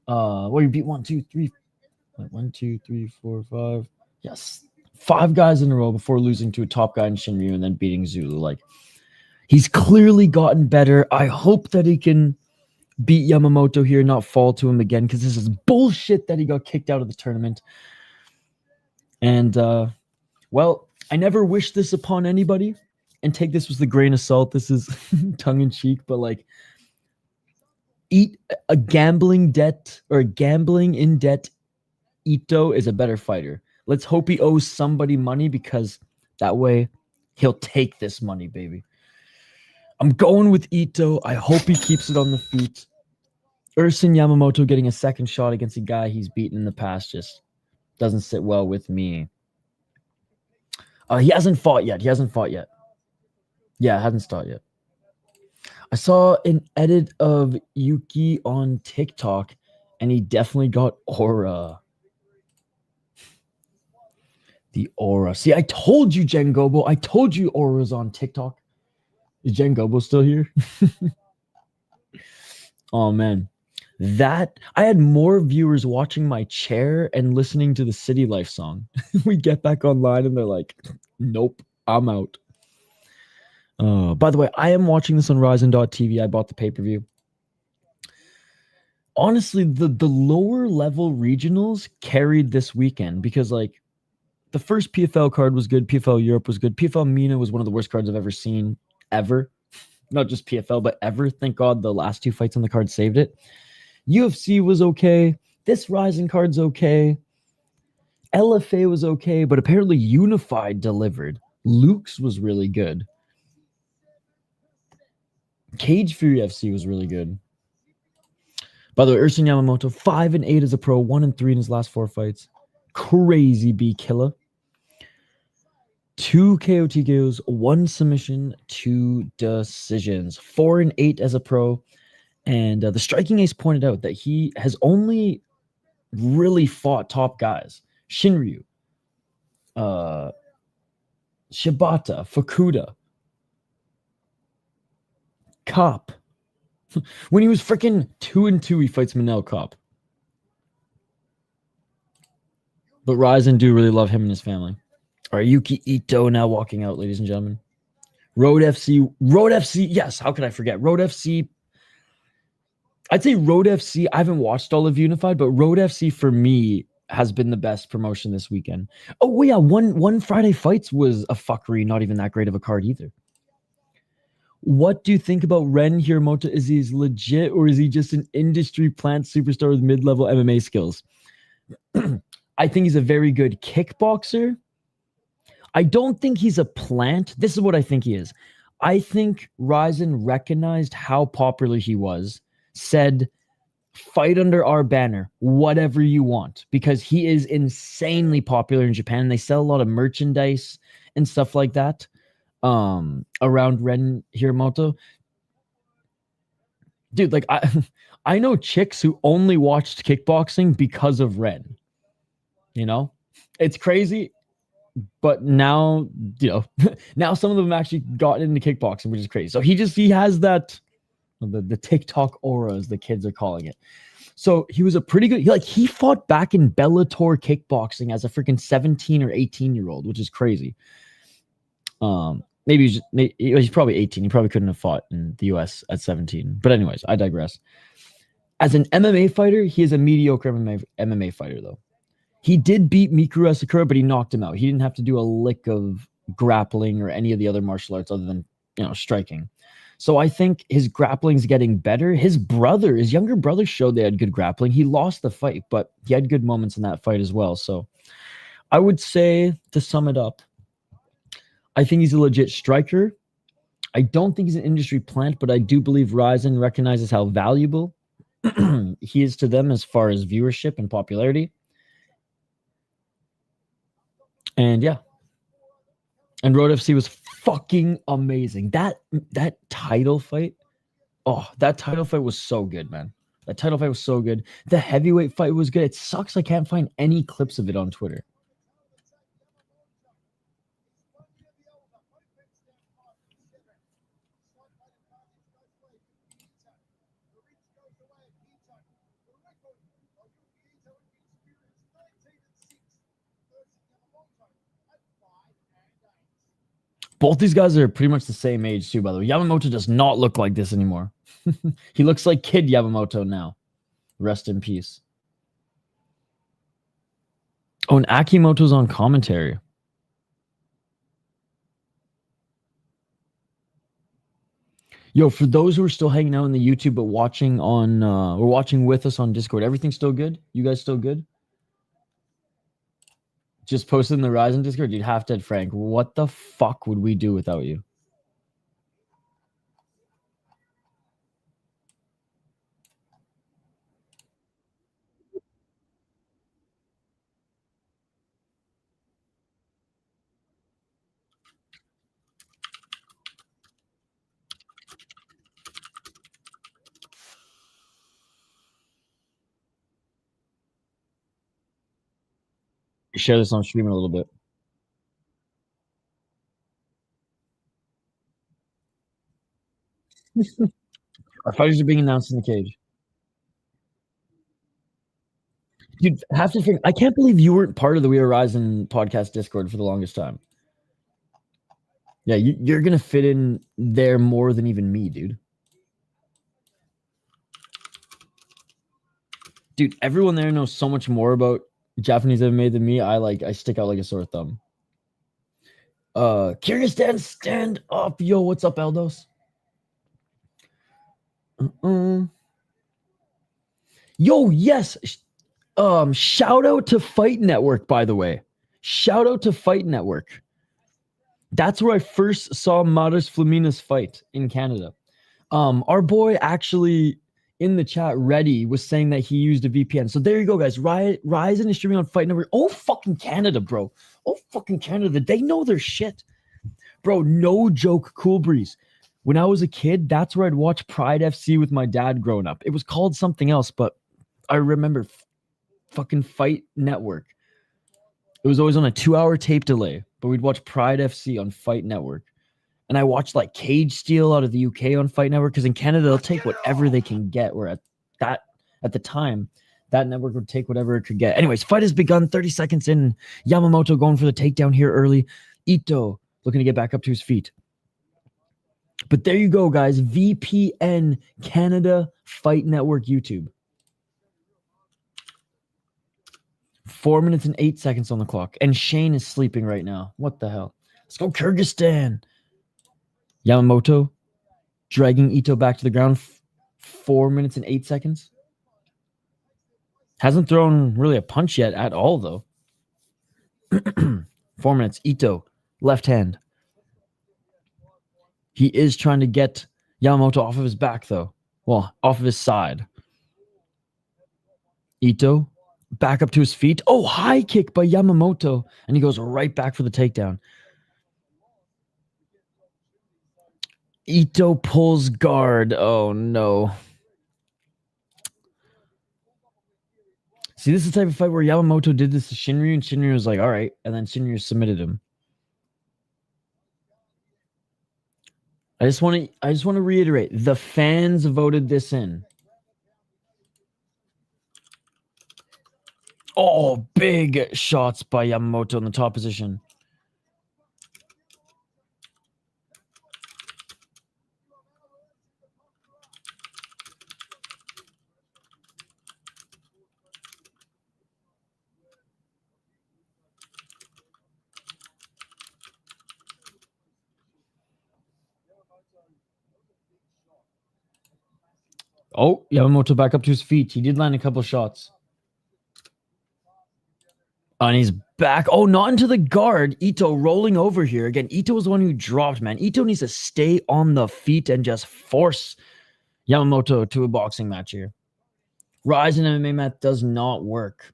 Where he beat 1, 2, 3, 4, 5. Yes, 5 guys in a row before losing to a top guy in Shinryu and then beating Zulu. Like, he's clearly gotten better. I hope that he can beat Yamamoto here, not fall to him again, because this is bullshit that he got kicked out of the tournament. And, well, I never wish this upon anybody, and take this with a grain of salt. This is tongue-in-cheek, but, like, eat a gambling debt or a gambling in debt Ito is a better fighter. Let's hope he owes somebody money, because that way he'll take this money, baby. I'm going with Ito. I hope he keeps it on the feet. Erson Yamamoto getting a second shot against a guy he's beaten in the past just doesn't sit well with me. He hasn't fought yet. Yeah, hasn't started yet. I saw an edit of Yuki on TikTok, and he definitely got aura. The aura. See, I told you, Jen Gobo. I told you aura's on TikTok. Is Jen Gobo still here? Oh, man. That I had more viewers watching my chair and listening to the City Life song. We get back online and they're like, nope, I'm out. By the way, I am watching this on RIZIN.TV. I bought the pay-per-view. Honestly, the lower level regionals carried this weekend, because, like, the first PFL card was good. PFL Europe was good. PFL Mina was one of the worst cards I've ever seen, ever. Not just PFL, but ever. Thank God the last 2 fights on the card saved it. UFC was okay. This Rising card's okay. LFA was okay, but apparently Unified delivered. Luke's was really good. Cage Fury FC was really good. By the way, Erson Yamamoto, 5-8 as a pro, 1-3 in his last 4 fights. Crazy B killer. 2 KO TKOs, 1 submission, 2 decisions. 4-8 as a pro. And the Striking Ace pointed out that he has only really fought top guys. Shinryu, Shibata, Fukuda, Kopp. When he was freaking 2-2, he fights Manel Kopp. But Ryzen do really love him and his family. All right, Yuki Ito now walking out, ladies and gentlemen. Road FC, yes, how could I forget? Road FC, I'd say Road FC, I haven't watched all of Unified, but Road FC for me has been the best promotion this weekend. Oh, yeah, one Friday Fights was a fuckery, not even that great of a card either. What do you think about Ren Hiromasa? Is he legit, or is he just an industry plant superstar with mid-level MMA skills? I think he's a very good kickboxer. I don't think he's a plant. This is what I think he is. I think Ryzen recognized how popular he was, said, fight under our banner, whatever you want, because he is insanely popular in Japan. They sell a lot of merchandise and stuff like that around Ren Hiromasa. Dude, like, I know chicks who only watched kickboxing because of Ren. You know? It's crazy. But now, you know, now some of them actually got into kickboxing, which is crazy. So he has that, the TikTok aura, as the kids are calling it. So he was a pretty good, he fought back in Bellator kickboxing as a freaking 17 or 18-year-old, which is crazy. Maybe he's probably 18. He probably couldn't have fought in the US at 17. But anyways, I digress. As an MMA fighter, he is a mediocre MMA fighter, though. He did beat Mikuru Asakura, but he knocked him out. He didn't have to do a lick of grappling or any of the other martial arts other than, striking. So I think his grappling's getting better. His younger brother showed they had good grappling. He lost the fight, but he had good moments in that fight as well. So I would say, to sum it up, I think he's a legit striker. I don't think he's an industry plant, but I do believe RIZIN recognizes how valuable he is to them as far as viewership and popularity. And yeah. And Road FC was fucking amazing. That title fight, that title fight was so good, man. That title fight was so good. The heavyweight fight was good. It sucks I can't find any clips of it on Twitter. Both these guys are pretty much the same age too, by the way. Yamamoto does not look like this anymore. He looks like kid Yamamoto now. Rest in peace. Oh, and Akimoto's on commentary. Yo, for those who are still hanging out in the YouTube but watching on or watching with us on Discord, everything still good? You guys still good? Just posted in the RIZIN Discord, dude. Half Dead Frank. What the fuck would we do without you? Share this on stream a little bit. Our fighters are being announced in the cage. Dude, half the thing, I can't believe you weren't part of the We Are RIZIN podcast Discord for the longest time. Yeah, you're going to fit in there more than even me, dude. Dude, everyone there knows so much more about Japanese MMA than me. I stick out like a sore thumb. Kyrgyzstan, stand up. Yo, what's up, Eldos? Yo, yes. Shout out to Fight Network, by the way. Shout out to Fight Network. That's where I first saw Maris Flamina's fight in Canada. Our boy actually in the chat, Reddy, was saying that he used a VPN. So there you go, guys. RIZIN is streaming on Fight Network. Oh, fucking Canada, bro. Oh, fucking Canada. They know their shit. Bro, no joke, Cool Breeze. When I was a kid, that's where I'd watch Pride FC with my dad growing up. It was called something else, but I remember fucking Fight Network. It was always on a 2-hour tape delay, but we'd watch Pride FC on Fight Network. And I watched like Cage Steel out of the UK on Fight Network, because in Canada they'll take whatever they can get. Where at the time, that network would take whatever it could get. Anyways, fight has begun. 30 seconds in. Yamamoto going for the takedown here early. Ito looking to get back up to his feet. But there you go, guys. VPN Canada Fight Network YouTube. 4 minutes and 8 seconds on the clock. And Shane is sleeping right now. What the hell? Let's go Kyrgyzstan. Yamamoto dragging Ito back to the ground. 4 minutes and 8 seconds. Hasn't thrown really a punch yet at all, though. 4 minutes. Ito, left hand. He is trying to get Yamamoto off of his back, though. Well, off of his side. Ito back up to his feet. Oh, high kick by Yamamoto. And he goes right back for the takedown. Ito pulls guard. Oh, no. See, this is the type of fight where Yamamoto did this to Shinryu, and Shinryu was like, all right. And then Shinryu submitted him. I just want to reiterate, the fans voted this in. Oh, big shots by Yamamoto in the top position. Oh, Yamamoto back up to his feet. He did land a couple shots. And he's back. Oh, not into the guard. Ito rolling over here. Again, Ito was the one who dropped, man. Ito needs to stay on the feet and just force Yamamoto to a boxing match here. RIZIN MMA match does not work.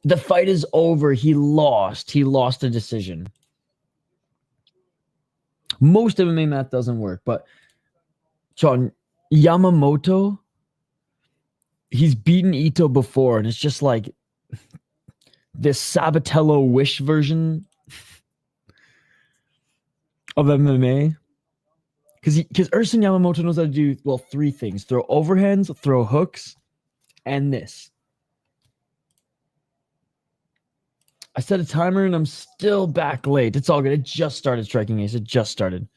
The fight is over. He lost. He lost a decision. Most MMA math doesn't work, but John Yamamoto, he's beaten Ito before, and it's just like this Sabatello Wish version of MMA. Because Erson Yamamoto knows how to do, well, 3 things. Throw overhands, throw hooks, and this. I set a timer, and I'm still back late. It's all good. It just started striking ace. It just started.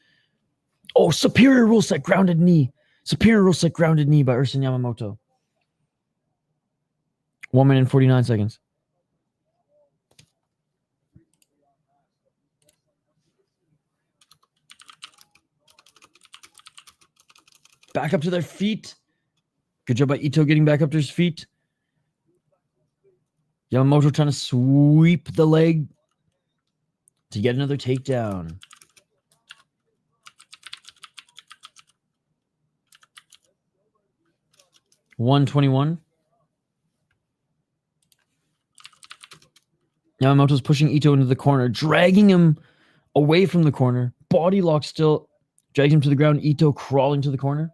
Oh, superior rule set, grounded knee. Superior rule set, grounded knee by Erson Yamamoto. 1 minute and 49 seconds. Back up to their feet. Good job by Ito getting back up to his feet. Yamamoto trying to sweep the leg to get another takedown. $121. Yamamoto's pushing Ito into the corner, dragging him away from the corner. Body lock still, drags him to the ground. Ito crawling to the corner.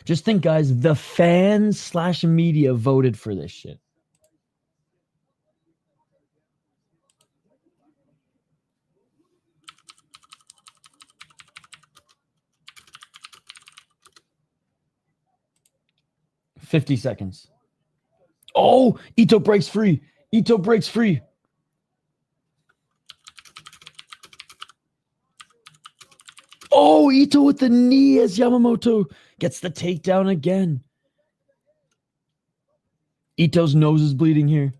Just think, guys, the fans / media voted for this shit. $50 seconds. Oh, Ito breaks free. Ito breaks free. Oh, Ito with the knee as Yamamoto gets the takedown again. Ito's nose is bleeding here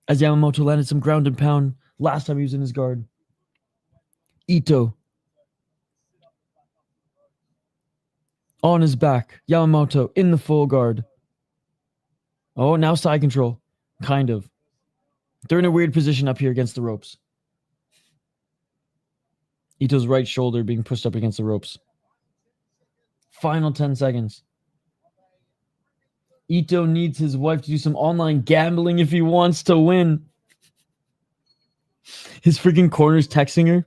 as Yamamoto landed some ground and pound last time he was in his guard. Ito on his back. Yamamoto in the full guard. Oh, now side control. Kind of. They're in a weird position up here against the ropes. Ito's right shoulder being pushed up against the ropes. Final 10 seconds. Ito needs his wife to do some online gambling if he wants to win. His freaking corner's texting her.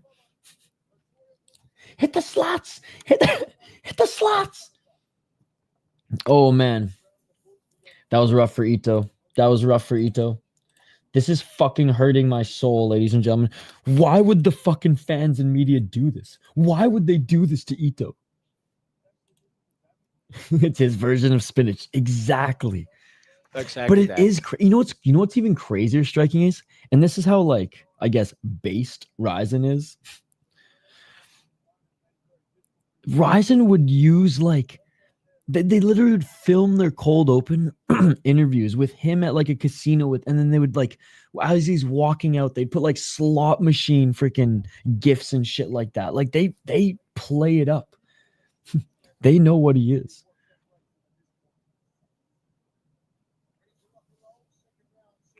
Hit the slots. Hit the slots. Oh, man. That was rough for Ito. That was rough for Ito. This is fucking hurting my soul, ladies and gentlemen. Why would the fucking fans and media do this? Why would they do this to Ito? It's his version of spinach. Exactly. But it is you know what's even crazier striking is? And this is how, like, I guess based RIZIN is. RIZIN would use, like, they literally would film their cold open interviews with him at like a casino with, and then they would, like, as he's walking out, they'd put like slot machine freaking gifts and shit like that. Like they play it up. They know what he is.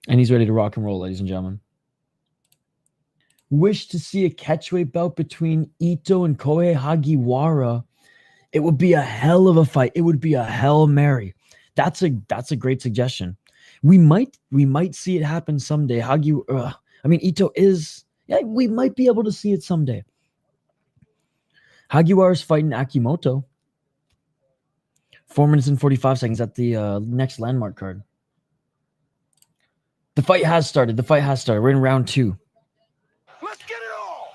And he's ready to rock and roll, ladies and gentlemen. Wish to see a catchweight bout between Ito and Kohei Hagiwara. It would be a hell of a fight. It would be a Hail Mary. That's a great suggestion. We might see it happen someday. Ito is, yeah, we might be able to see it someday. Hagiwara's fighting Akimoto. 4 minutes and 45 seconds at the next landmark card. The fight has started. We're in round 2. Let's get it all.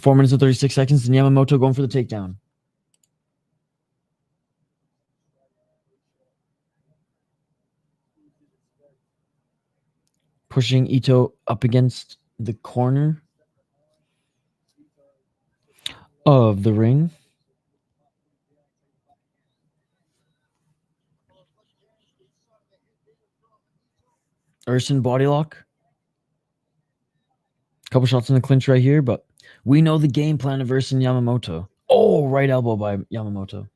4 minutes and 36 seconds, and Yamamoto going for the takedown. Pushing Ito up against the corner of the ring. Erson body lock. Couple shots in the clinch right here, but we know the game plan of Erson Yamamoto. Oh, right elbow by Yamamoto.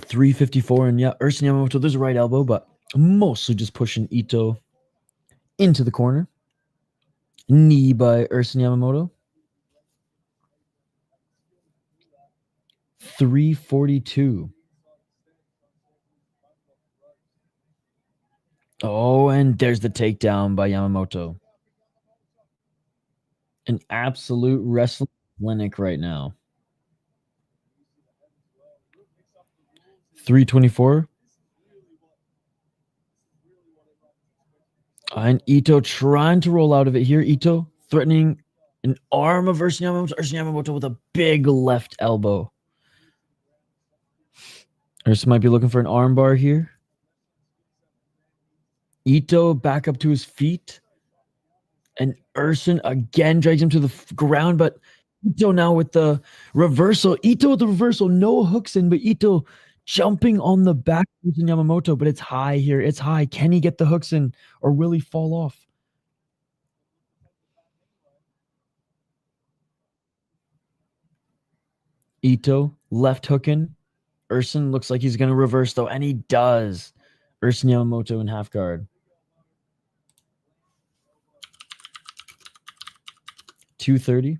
354, and yeah, Erson Yamamoto, there's a right elbow, but mostly just pushing Ito into the corner. Knee by Erson Yamamoto. 342. Oh, and there's the takedown by Yamamoto. An absolute wrestling clinic right now. 324. And Ito trying to roll out of it here. Ito threatening an arm of Erson Yamamoto. Erson Yamamoto with a big left elbow. Erson might be looking for an arm bar here. Ito back up to his feet. And Erson again drags him to the ground, but Ito now with the reversal. Ito with the reversal. No hooks in, but Ito jumping on the back of Yamamoto, but it's high here. It's high. Can he get the hooks in or will he fall off? Ito left hook in. Erson looks like he's going to reverse though, and he does. Erson Yamamoto in half guard. 230.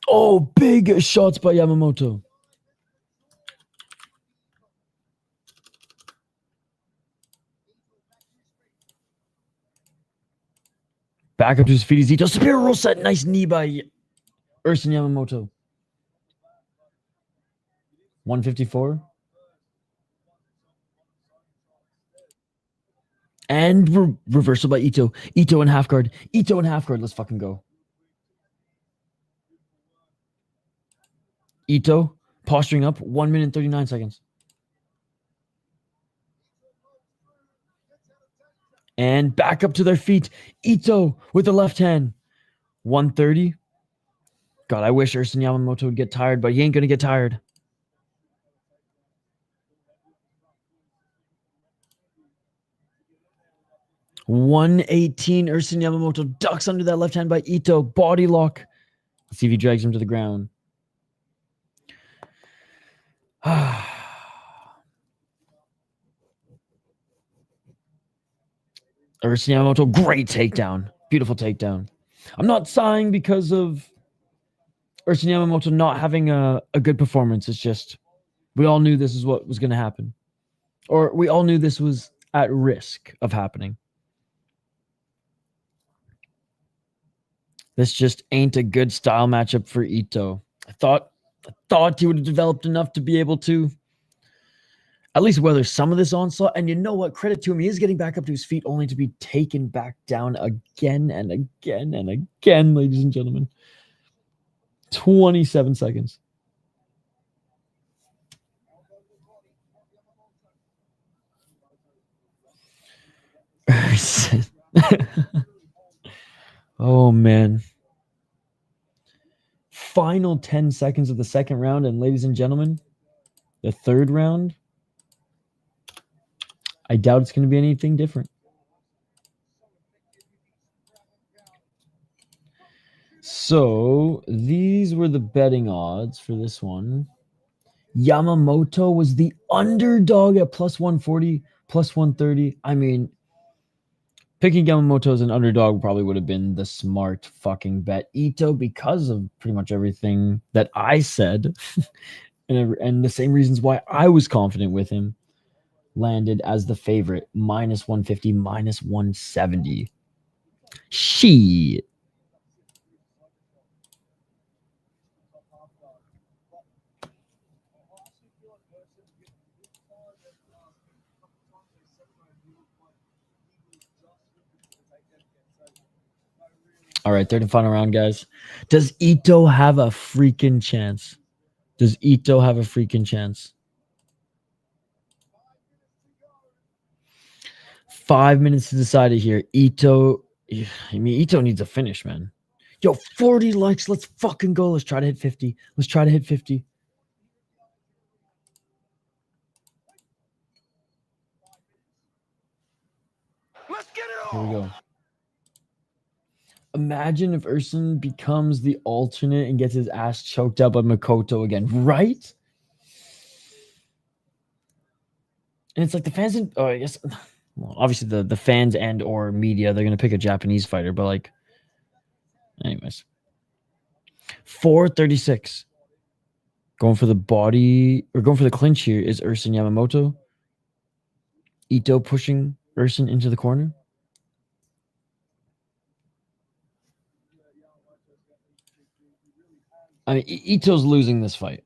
Oh, big shots by Yamamoto. Back up to his feet. Ito. Superior roll set. Nice knee by Erson Yamamoto. 154. And reversal by Ito. Ito in half guard. Ito in half guard. Let's fucking go. Ito posturing up. 1 minute and 39 seconds. And back up to their feet. Ito with the left hand. 130. God, I wish Erson Yamamoto would get tired, but he ain't going to get tired. $118. Erson Yamamoto ducks under that left hand by Ito. Body lock. Let's see if he drags him to the ground. Erson Yamamoto, great takedown. Beautiful takedown. I'm not sighing because of Erson Yamamoto not having a good performance. It's just we all knew this is what was going to happen. Or we all knew this was at risk of happening. This just ain't a good style matchup for Ito. I thought he would have developed enough to be able to at least weather some of this onslaught. And you know what? Credit to him. He is getting back up to his feet only to be taken back down again and again and again, ladies and gentlemen. 27 seconds. Oh, man. Final 10 seconds of the second round. And ladies and gentlemen, the third round, I doubt it's going to be anything different. So these were the betting odds for this one. Yamamoto was the underdog at plus 140, plus 130. I mean, picking Yamamoto as an underdog probably would have been the smart fucking bet. Ito, because of pretty much everything that I said, and the same reasons why I was confident with him, landed as the favorite, minus 150, minus 170. Shit. All right, third and final round, guys. Does Ito have a freaking chance? Does Ito have a freaking chance? 5 minutes to decide it here. Ito, I mean, Ito needs a finish, man. Yo, 40 likes. Let's fucking go. Let's try to hit 50. Let's try to hit 50. Here we go. Imagine if Erson becomes the alternate and gets his ass choked out by Makoto again, right? And it's like the fans, I guess, well, obviously the fans and or media, they're going to pick a Japanese fighter, but like, anyways. 436. Going for the body, or going for the clinch here is Erson Yamamoto. Ito pushing Erson into the corner. I mean, Ito's losing this fight.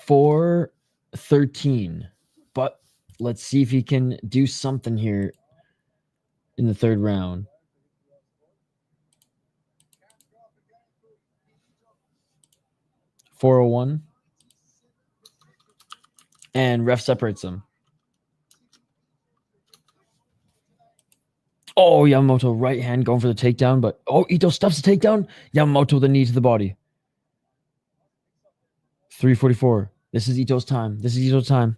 4-13. But let's see if he can do something here in the third round. .401. And ref separates them. Oh, Yamamoto right hand going for the takedown, but Ito stuffs the takedown. Yamamoto with a knee to the body. 344. This is Ito's time. This is Ito's time.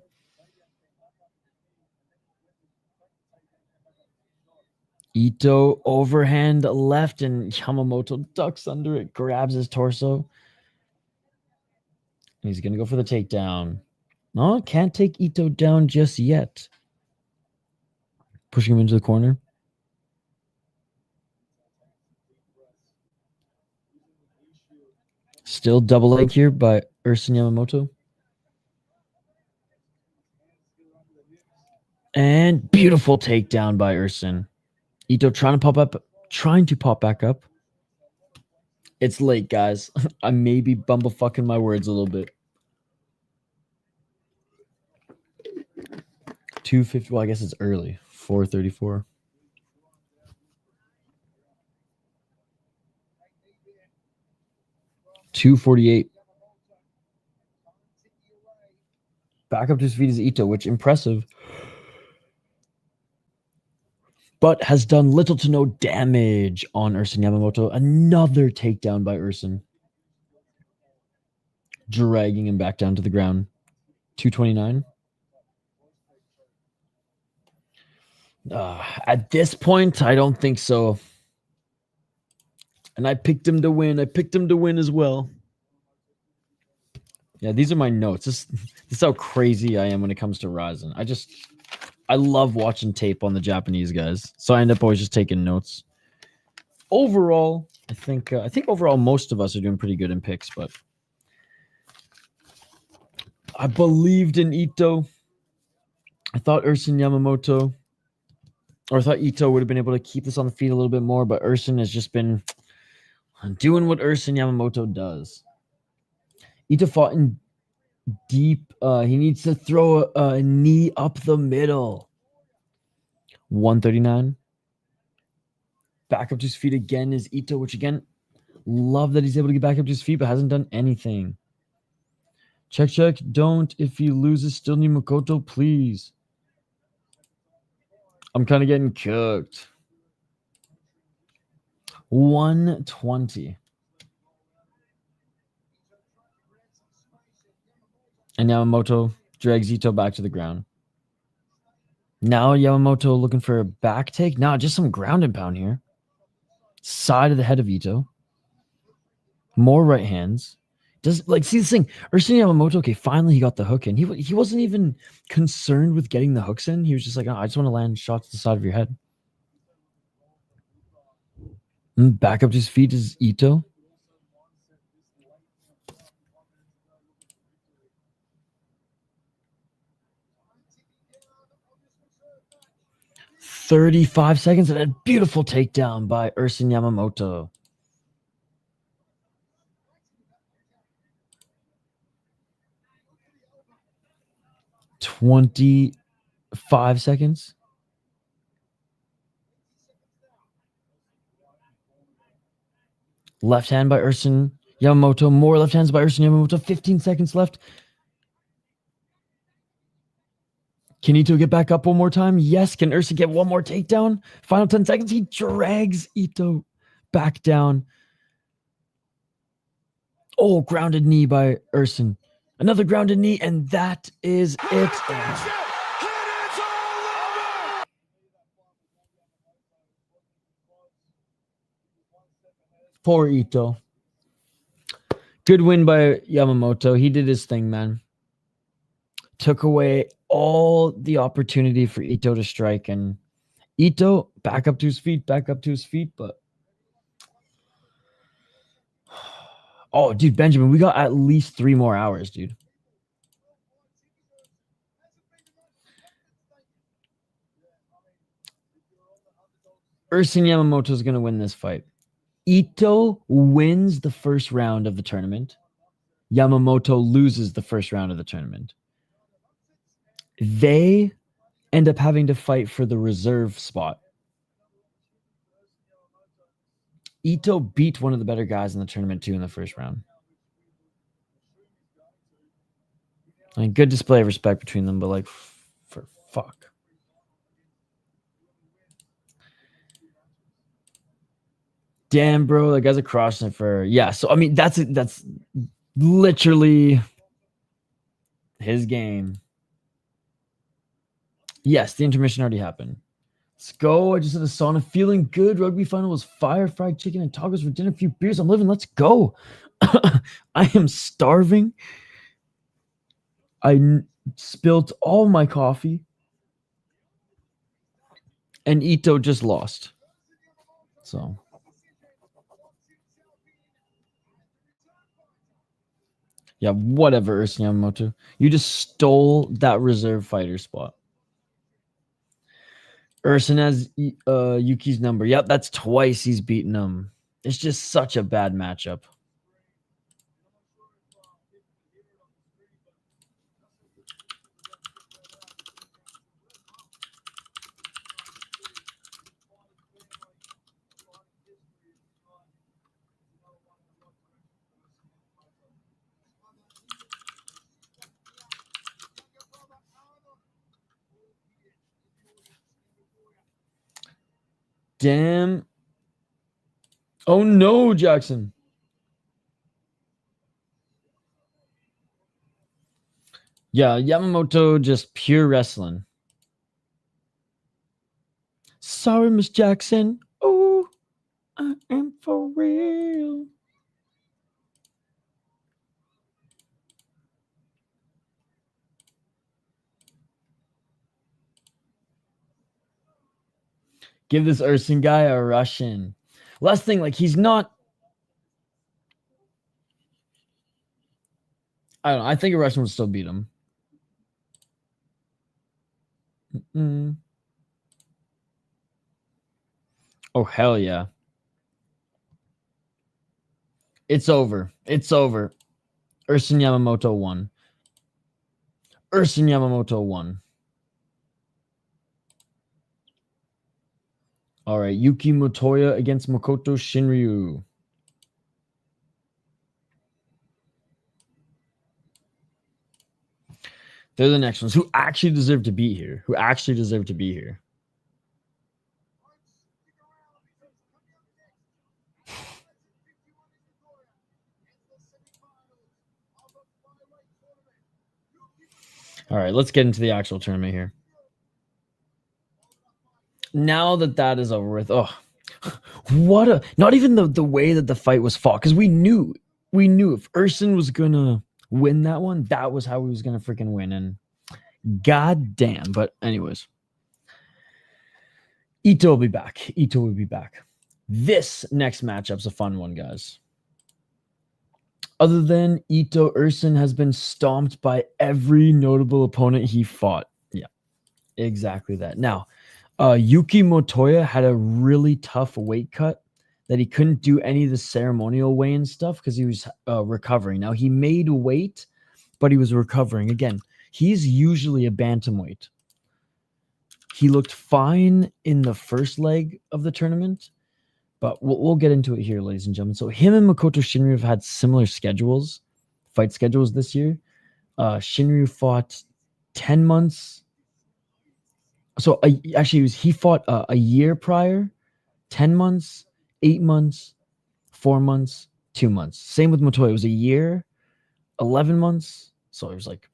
Ito overhand left, and Yamamoto ducks under it, grabs his torso. And he's going to go for the takedown. No, can't take Ito down just yet. Pushing him into the corner. Still double leg here by Erson Yamamoto. And beautiful takedown by Erson. Ito trying to pop back up. It's late, guys. I may be bumblefucking my words a little bit. 250. Well, I guess it's early. 434. .248. Back up to his feet is Ito, which impressive. But has done little to no damage on Erson Yamamoto. Another takedown by Erson. Dragging him back down to the ground. 229. At this point, I don't think so. And I picked him to win. I picked him to win as well. Yeah, these are my notes. This is how crazy I am when it comes to RIZIN. I love watching tape on the Japanese guys. So I end up always just taking notes. Overall, I think overall most of us are doing pretty good in picks, but I believed in Ito. I thought Erson Yamamoto, or I thought Ito would have been able to keep this on the feet a little bit more, but Erson has just been doing what Erson Yamamoto does. Ito fought in deep. He needs to throw a knee up the middle. 139. Back up to his feet again is Ito, which again, love that he's able to get back up to his feet, but hasn't done anything. Check, check. Don't. If he loses, still need Makoto, please. I'm kind of getting cooked. 120. And Yamamoto drags Ito back to the ground. Now Yamamoto looking for a back take. Nah, just some ground and pound here. Side of the head of Ito. More right hands. See this thing. Erson Yamamoto, okay, finally he got the hook in. He wasn't even concerned with getting the hooks in. He was just like, I just want to land shots to the side of your head. And back up to his feet is Ito. .35 seconds and a beautiful takedown by Erson Yamamoto. .25 seconds. Left hand by Erson Yamamoto. More left hands by Erson Yamamoto. 15 seconds left. Can Ito get back up one more time? Yes. Can Erson get one more takedown? Final 10 seconds. He drags Ito back down. Oh, grounded knee by Erson. Another grounded knee, and that is it. Poor Ito. Good win by Yamamoto. He did his thing, man. Took away all the opportunity for Ito to strike, and Ito back up to his feet, but oh, dude, Benjamin, we got at least 3 more hours, dude. Erson Yamamoto is going to win this fight. Ito wins the first round of the tournament. Yamamoto loses the first round of the tournament. They end up having to fight for the reserve spot. Ito beat one of the better guys in the tournament too in the first round. I mean, good display of respect between them, but like, for fuck. Damn, bro, that guy's a crossing for yeah. So I mean, that's literally his game. Yes, the intermission already happened. Let's go. I just had a sauna. Feeling good. Rugby final was fire, fried chicken, and tacos for dinner. A few beers. I'm living. Let's go. I am starving. I spilt all my coffee. And Ito just lost. So. Yeah, whatever, Erson Yamamoto. You just stole that reserve fighter spot. Erson has Yuki's number. Yep, that's twice he's beaten him. It's just such a bad matchup. Damn. Oh no, Jackson. Yeah, Yamamoto just pure wrestling. Sorry, Miss Jackson. Oh, I am for real. Give this Erson guy a Russian. Last thing, like, he's not. I don't know. I think a Russian would still beat him. Oh, hell yeah. It's over. It's over. Erson Yamamoto won. Erson Yamamoto won. All right. Yuki Motoya against Makoto Shinryu. They're the next ones who actually deserve to be here. All right, let's get into the actual tournament here. Now that is over with, oh, what a, not even the way that the fight was fought, because we knew if Erson was gonna win that one, that was how he was gonna freaking win, and god damn. But anyways, Ito will be back. This next matchup's a fun one, guys. Other than Ito, Erson has been stomped by every notable opponent he fought. Yeah, exactly that. Now, Yuki Motoya had a really tough weight cut that he couldn't do any of the ceremonial weigh-in stuff because he was recovering. Now, he made weight, but he was recovering. Again, he's usually a bantamweight. He looked fine in the first leg of the tournament, but we'll get into it here, ladies and gentlemen. So him and Makoto Shinryu have had similar fight schedules this year. Shinryu fought 10 months. So he fought a year prior, 10 months, 8 months, 4 months, 2 months. Same with Motoya. It was a year, 11 months. So it was like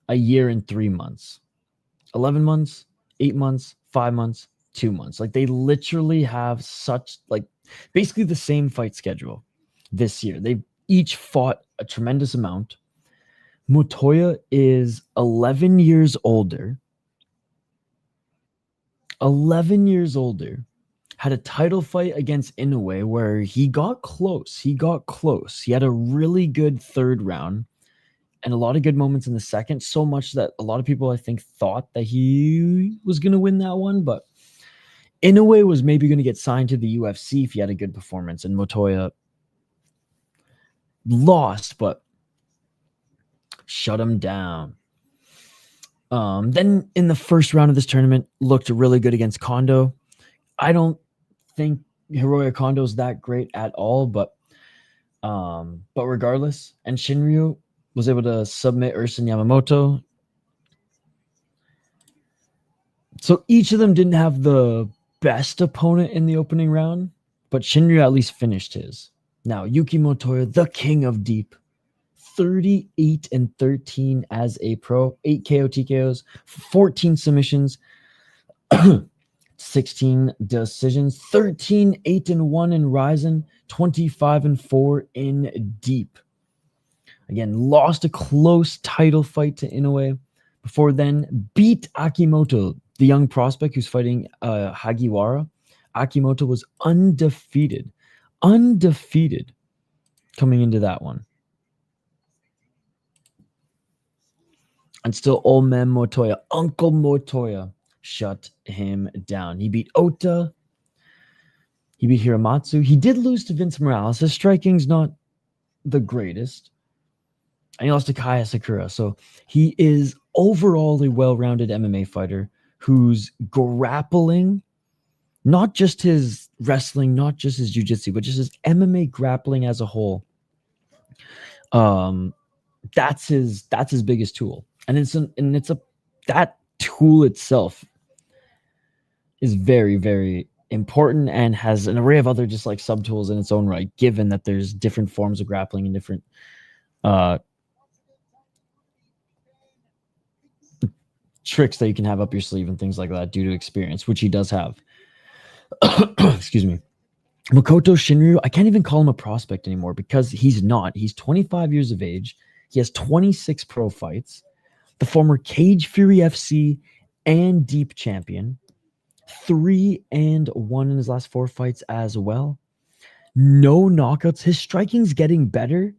a year and 3 months. 11 months, 8 months, 5 months, 2 months. Like they literally have such like basically the same fight schedule this year. They've each fought a tremendous amount. Motoya is 11 years older. 11 years older. Had a title fight against Inoue where he got close. He had a really good third round and a lot of good moments in the second. So much that a lot of people, I think, thought that he was going to win that one. But Inoue was maybe going to get signed to the UFC if he had a good performance. And Motoya lost, but shut him down. Then in the first round of this tournament, looked really good against Kondo. I don't think Hiroya Kondo is that great at all, but regardless, and Shinryu was able to submit Erson Yamamoto. So each of them didn't have the best opponent in the opening round, but Shinryu at least finished his. Now, Yuki Motoya, the king of deep, 38-13 as a pro, 8 KO TKOs, 14 submissions, 16 decisions, 13-8-1 in RIZIN, 25-4 in deep. Again, lost a close title fight to Inoue. Before then, beat Akimoto, the young prospect who's fighting Hagiwara. Akimoto was undefeated coming into that one. And still old man Motoya, Uncle Motoya, shut him down. He beat Ota. He beat Hiromasa. He did lose to Vince Morales. His striking's not the greatest. And he lost to Kaya Sakura. So he is overall a well-rounded MMA fighter who's grappling, not just his wrestling, not just his jiu-jitsu, but just his MMA grappling as a whole. That's his biggest tool. And that tool itself is very, very important and has an array of other just like sub tools in its own right, given that there's different forms of grappling and different tricks that you can have up your sleeve and things like that due to experience, which he does have. Excuse me. Makoto Shinryu, I can't even call him a prospect anymore because he's not. He's 25 years of age. He has 26 pro fights. The former Cage Fury FC and Deep champion. 3-1 in his last 4 fights as well. No knockouts. His striking's getting better,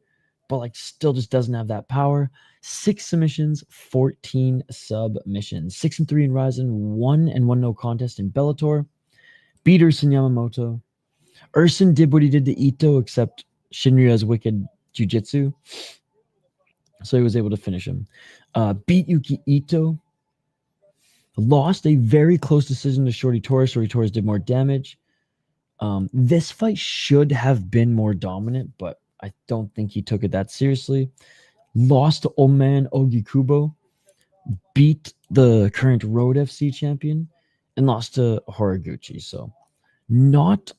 but like still just doesn't have that power. 6 submissions, 14 submissions. 6-3 in RIZIN, 1-1 no contest in Bellator. Beat Erson Yamamoto. Erson did what he did to Ito, except Shinryu has wicked jiu-jitsu. So he was able to finish him. Beat Yuki Ito. Lost a very close decision to Shorty Torres. Shorty Torres did more damage. This fight should have been more dominant, but I don't think he took it that seriously. Lost to old man Ougikubo. Beat the current Road FC champion. And lost to Horiguchi. So not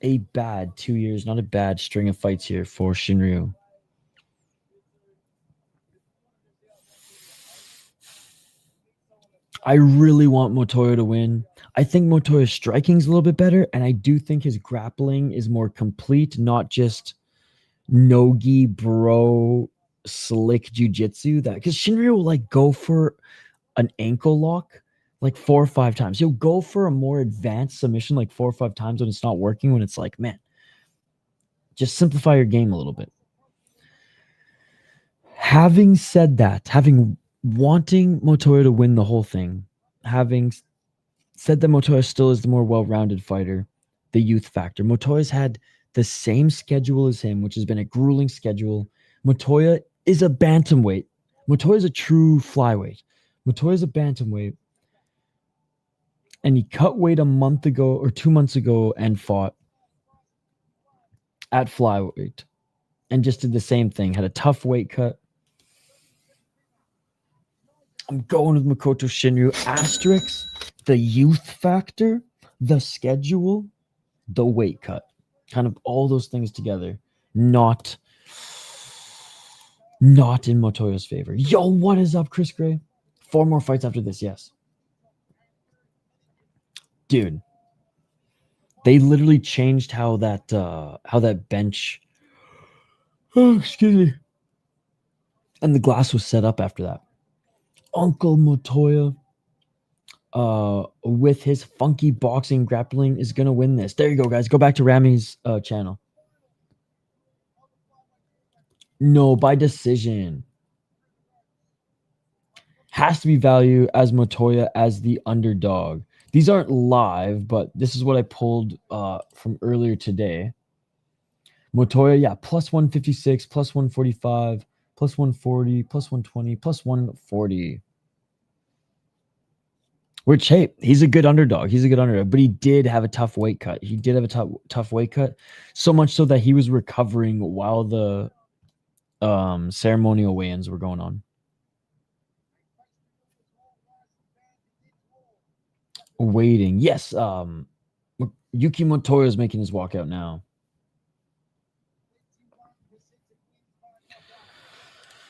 a bad 2 years, not a bad string of fights here for Shinryu. I really want Motoya to win. I think Motoya's striking's a little bit better, and I do think his grappling is more complete, not just nogi bro slick jiu-jitsu. That because Shinryu will like go for an ankle lock like 4 or 5 times. He'll go for a more advanced submission like 4 or 5 times when it's not working, when it's like, man, just simplify your game a little bit. Having said that, wanting Motoya to win the whole thing, having said that Motoya still is the more well-rounded fighter, the youth factor. Motoya's had the same schedule as him, which has been a grueling schedule. Motoya is a bantamweight. Motoya is a true flyweight. Motoya is a bantamweight. And he cut weight a month ago or 2 months ago and fought at flyweight. And just did the same thing. Had a tough weight cut. I'm going with Makoto Shinryu. Asterix, the youth factor, the schedule, the weight cut. Kind of all those things together. Not in Motoya's favor. Yo, what is up, Chris Gray? 4 more fights after this, yes. Dude, they literally changed how that bench. Oh, excuse me. And the glass was set up after that. Uncle Motoya, with his funky boxing grappling, is gonna win this. There you go, guys. Go back to Rami's channel. No, by decision. Has to be value as Motoya as the underdog. These aren't live, but this is what I pulled from earlier today. Motoya, yeah, plus 156, plus 145, plus 140, plus 120, plus 140. Which, hey, he's a good underdog. He's a good underdog, but he did have a tough weight cut. He did have a tough weight cut, so much so that he was recovering while the ceremonial weigh-ins were going on. Waiting. Yes, Yuki Motoya is making his walkout now.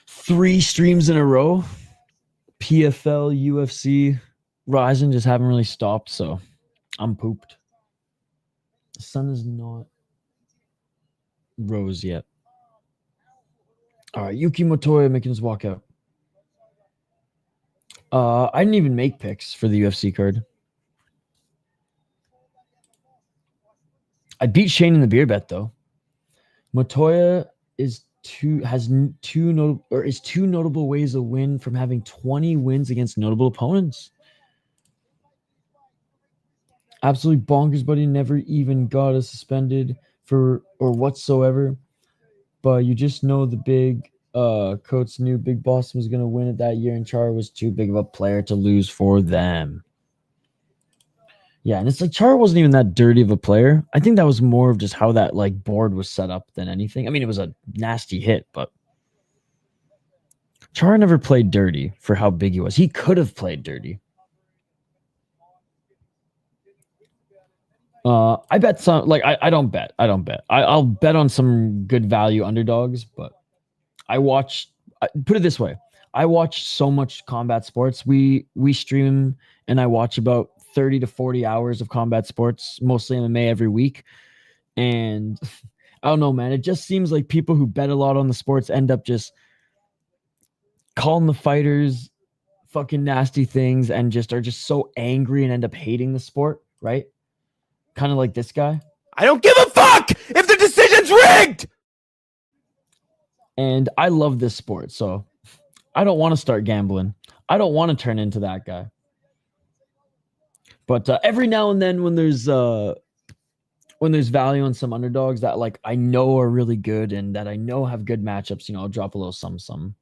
3 streams in a row. PFL, UFC, RIZIN just haven't really stopped, so I'm pooped. The sun is not rose yet. All right, Yuki Motoya making his walkout. I didn't even make picks for the UFC card. I beat Shane in the beer bet though. Motoya is two notable ways to win from having 20 wins against notable opponents. Absolutely bonkers, but he never even got us suspended for or whatsoever. But you just know the big coach knew Big Boss was going to win it that year, and Chara was too big of a player to lose for them. Yeah, and it's like Chara wasn't even that dirty of a player. I think that was more of just how that like board was set up than anything. I mean, it was a nasty hit, but Chara never played dirty for how big he was. He could have played dirty. I bet some, like, I don't bet. I'll bet on some good value underdogs, but put it this way. I watch so much combat sports. We stream and I watch about 30 to 40 hours of combat sports, mostly MMA every week. And I don't know, man. It just seems like people who bet a lot on the sports end up just calling the fighters fucking nasty things and just are just so angry and end up hating the sport, right? Kind of like this guy. I don't give a fuck if the decision's rigged. And I love this sport, so I don't want to start gambling. I don't want to turn into that guy. But every now and then when there's value on some underdogs that like I know are really good and that I know have good matchups, I'll drop a little some.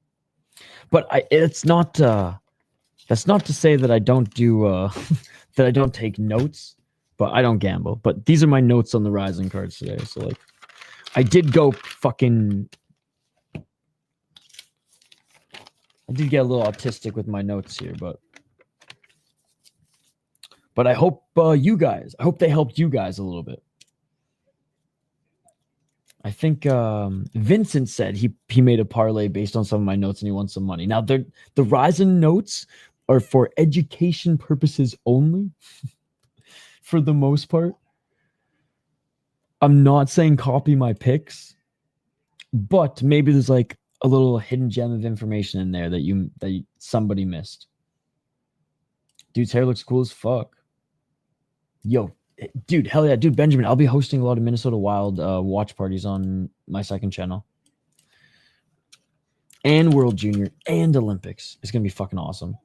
But it's not that's not to say that I don't do that I don't take notes. But I don't gamble. But these are my notes on the RIZIN cards today. So, like, I did go fucking... I did get a little autistic with my notes here, but I hope you guys... I hope they helped you guys a little bit. I think Vincent said he made a parlay based on some of my notes and he won some money. Now, the RIZIN notes are for education purposes only. For the most part. I'm not saying copy my picks, but maybe there's like a little hidden gem of information in there that somebody missed. Dude's hair looks cool as fuck. Yo, dude, hell yeah, dude, Benjamin, I'll be hosting a lot of Minnesota Wild watch parties on my second channel. And World Junior and Olympics. It's gonna be fucking awesome.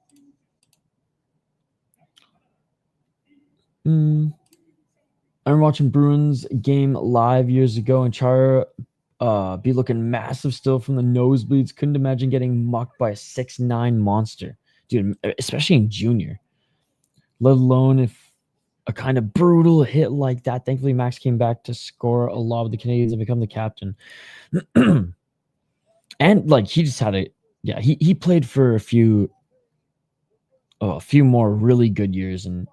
I remember watching Bruins game live years ago and Chara be looking massive still from the nosebleeds. Couldn't imagine getting mucked by a 6'9" monster. Dude, especially in junior. Let alone if a kind of brutal hit like that. Thankfully, Max came back to score a lot with the Canadians and become the captain. And like he just had he played for a few more really good years, and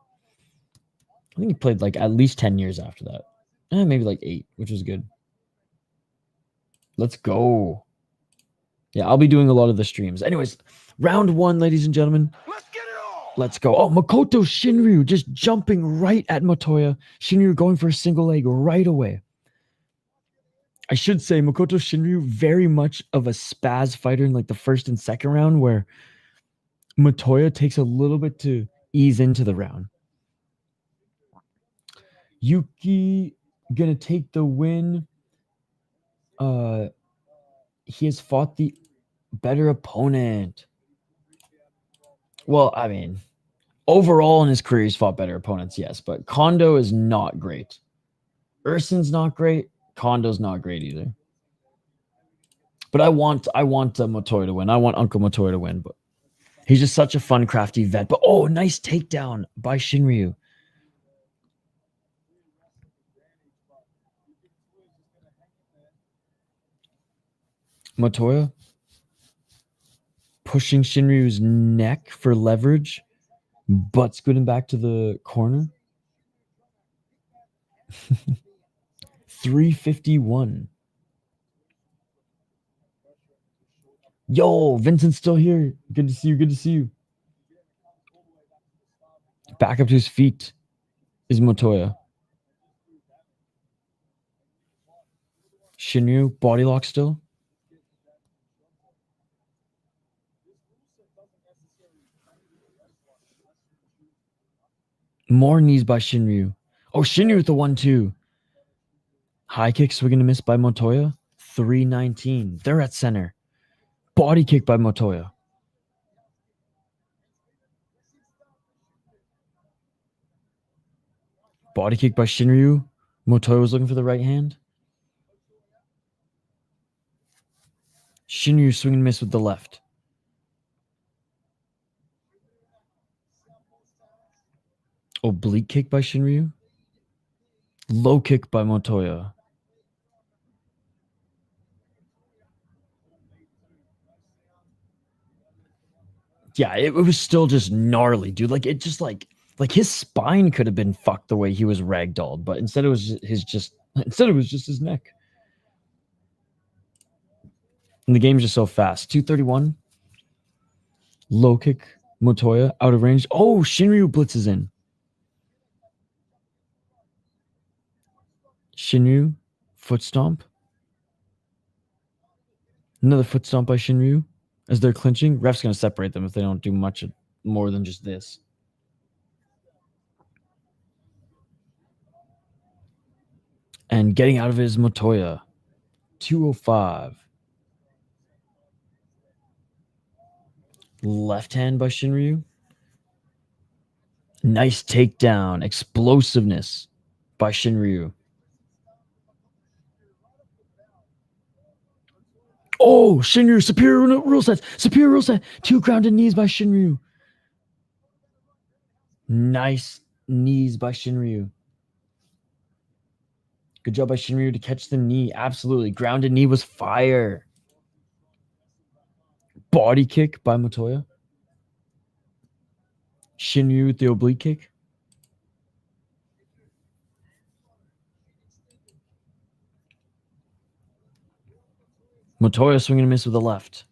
I think he played like at least 10 years after that. Maybe like 8, which was good. Let's go. Yeah, I'll be doing a lot of the streams. Anyways, round 1, ladies and gentlemen. Let's get it all. Let's go. Oh, Makoto Shinryu just jumping right at Motoya. Shinryu going for a single leg right away. I should say Makoto Shinryu very much of a spaz fighter in like the first and second round, where Motoya takes a little bit to ease into the round. Yuki gonna take the win. He has fought the better opponent. Well, I mean, overall in his career, he's fought better opponents, yes, but Kondo is not great. Erson's not great. Kondo's not great either. But I want Motoya to win. I want Uncle Motoya to win, but he's just such a fun, crafty vet. But oh, nice takedown by Shinryu. Motoya pushing Shinryu's neck for leverage, but scooting back to the corner. 351. Yo, Vincent's still here. Good to see you. Good to see you. Back up to his feet is Motoya. Shinryu, body lock still. More knees by Shinryu. Oh, Shinryu with the 1-2. High kick swinging to miss by Motoya. 319. They're at center. Body kick by Motoya. Body kick by Shinryu. Motoya was looking for the right hand. Shinryu swing and miss with the left. Oblique kick by Shinryu. Low kick by Motoya. Yeah, it was still just gnarly, dude. Like it just like his spine could have been fucked the way he was ragdolled, but instead it was just his neck. And the game's just so fast. 231. Low kick, Motoya out of range. Oh, Shinryu blitzes in. Shinryu, foot stomp. Another foot stomp by Shinryu as they're clinching. Ref's going to separate them if they don't do much more than just this. And getting out of it is Motoya. 205. Left hand by Shinryu. Nice takedown. Explosiveness by Shinryu. Oh, Shinryu, superior rule set. Superior rule set. 2 grounded knees by Shinryu. Nice knees by Shinryu. Good job by Shinryu to catch the knee. Absolutely. Grounded knee was fire. Body kick by Motoya. Shinryu with the oblique kick. Motoya swinging a miss with the left.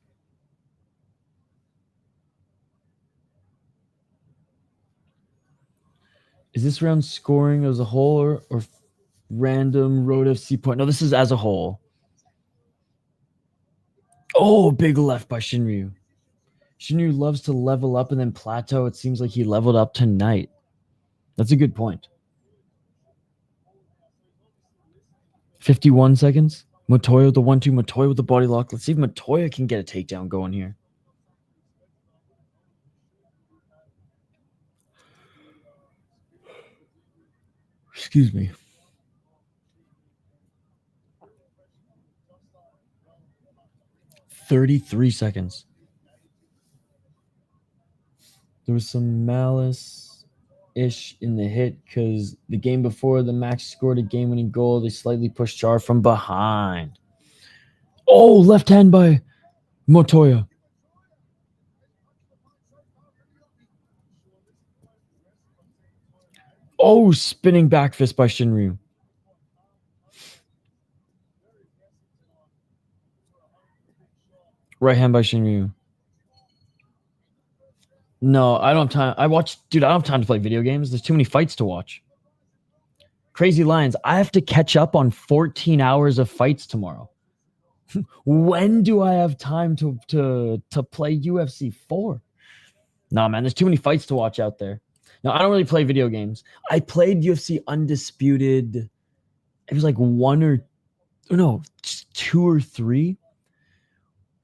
Is this round scoring as a whole or random Road FC point? No, this is as a whole. Oh, big left by Shinryu. Shinryu loves to level up and then plateau. It seems like he leveled up tonight. That's a good point. 51 seconds. Motoya with the 1-2. Motoya with the body lock. Let's see if Motoya can get a takedown going here. Excuse me. $33 seconds. There was some malice-ish in the hit because the game before the Max scored a game-winning goal. They slightly pushed Jar from behind. Oh, left hand by Motoya. Oh, spinning back fist by Shinryu. Right hand by Shinryu. No, I don't have time. I don't have time to play video games. There's too many fights to watch. Crazy Lions. I have to catch up on 14 hours of fights tomorrow. When do I have time to play UFC 4? Nah, man, there's too many fights to watch out there. No, I don't really play video games. I played UFC Undisputed. It was like 2 or 3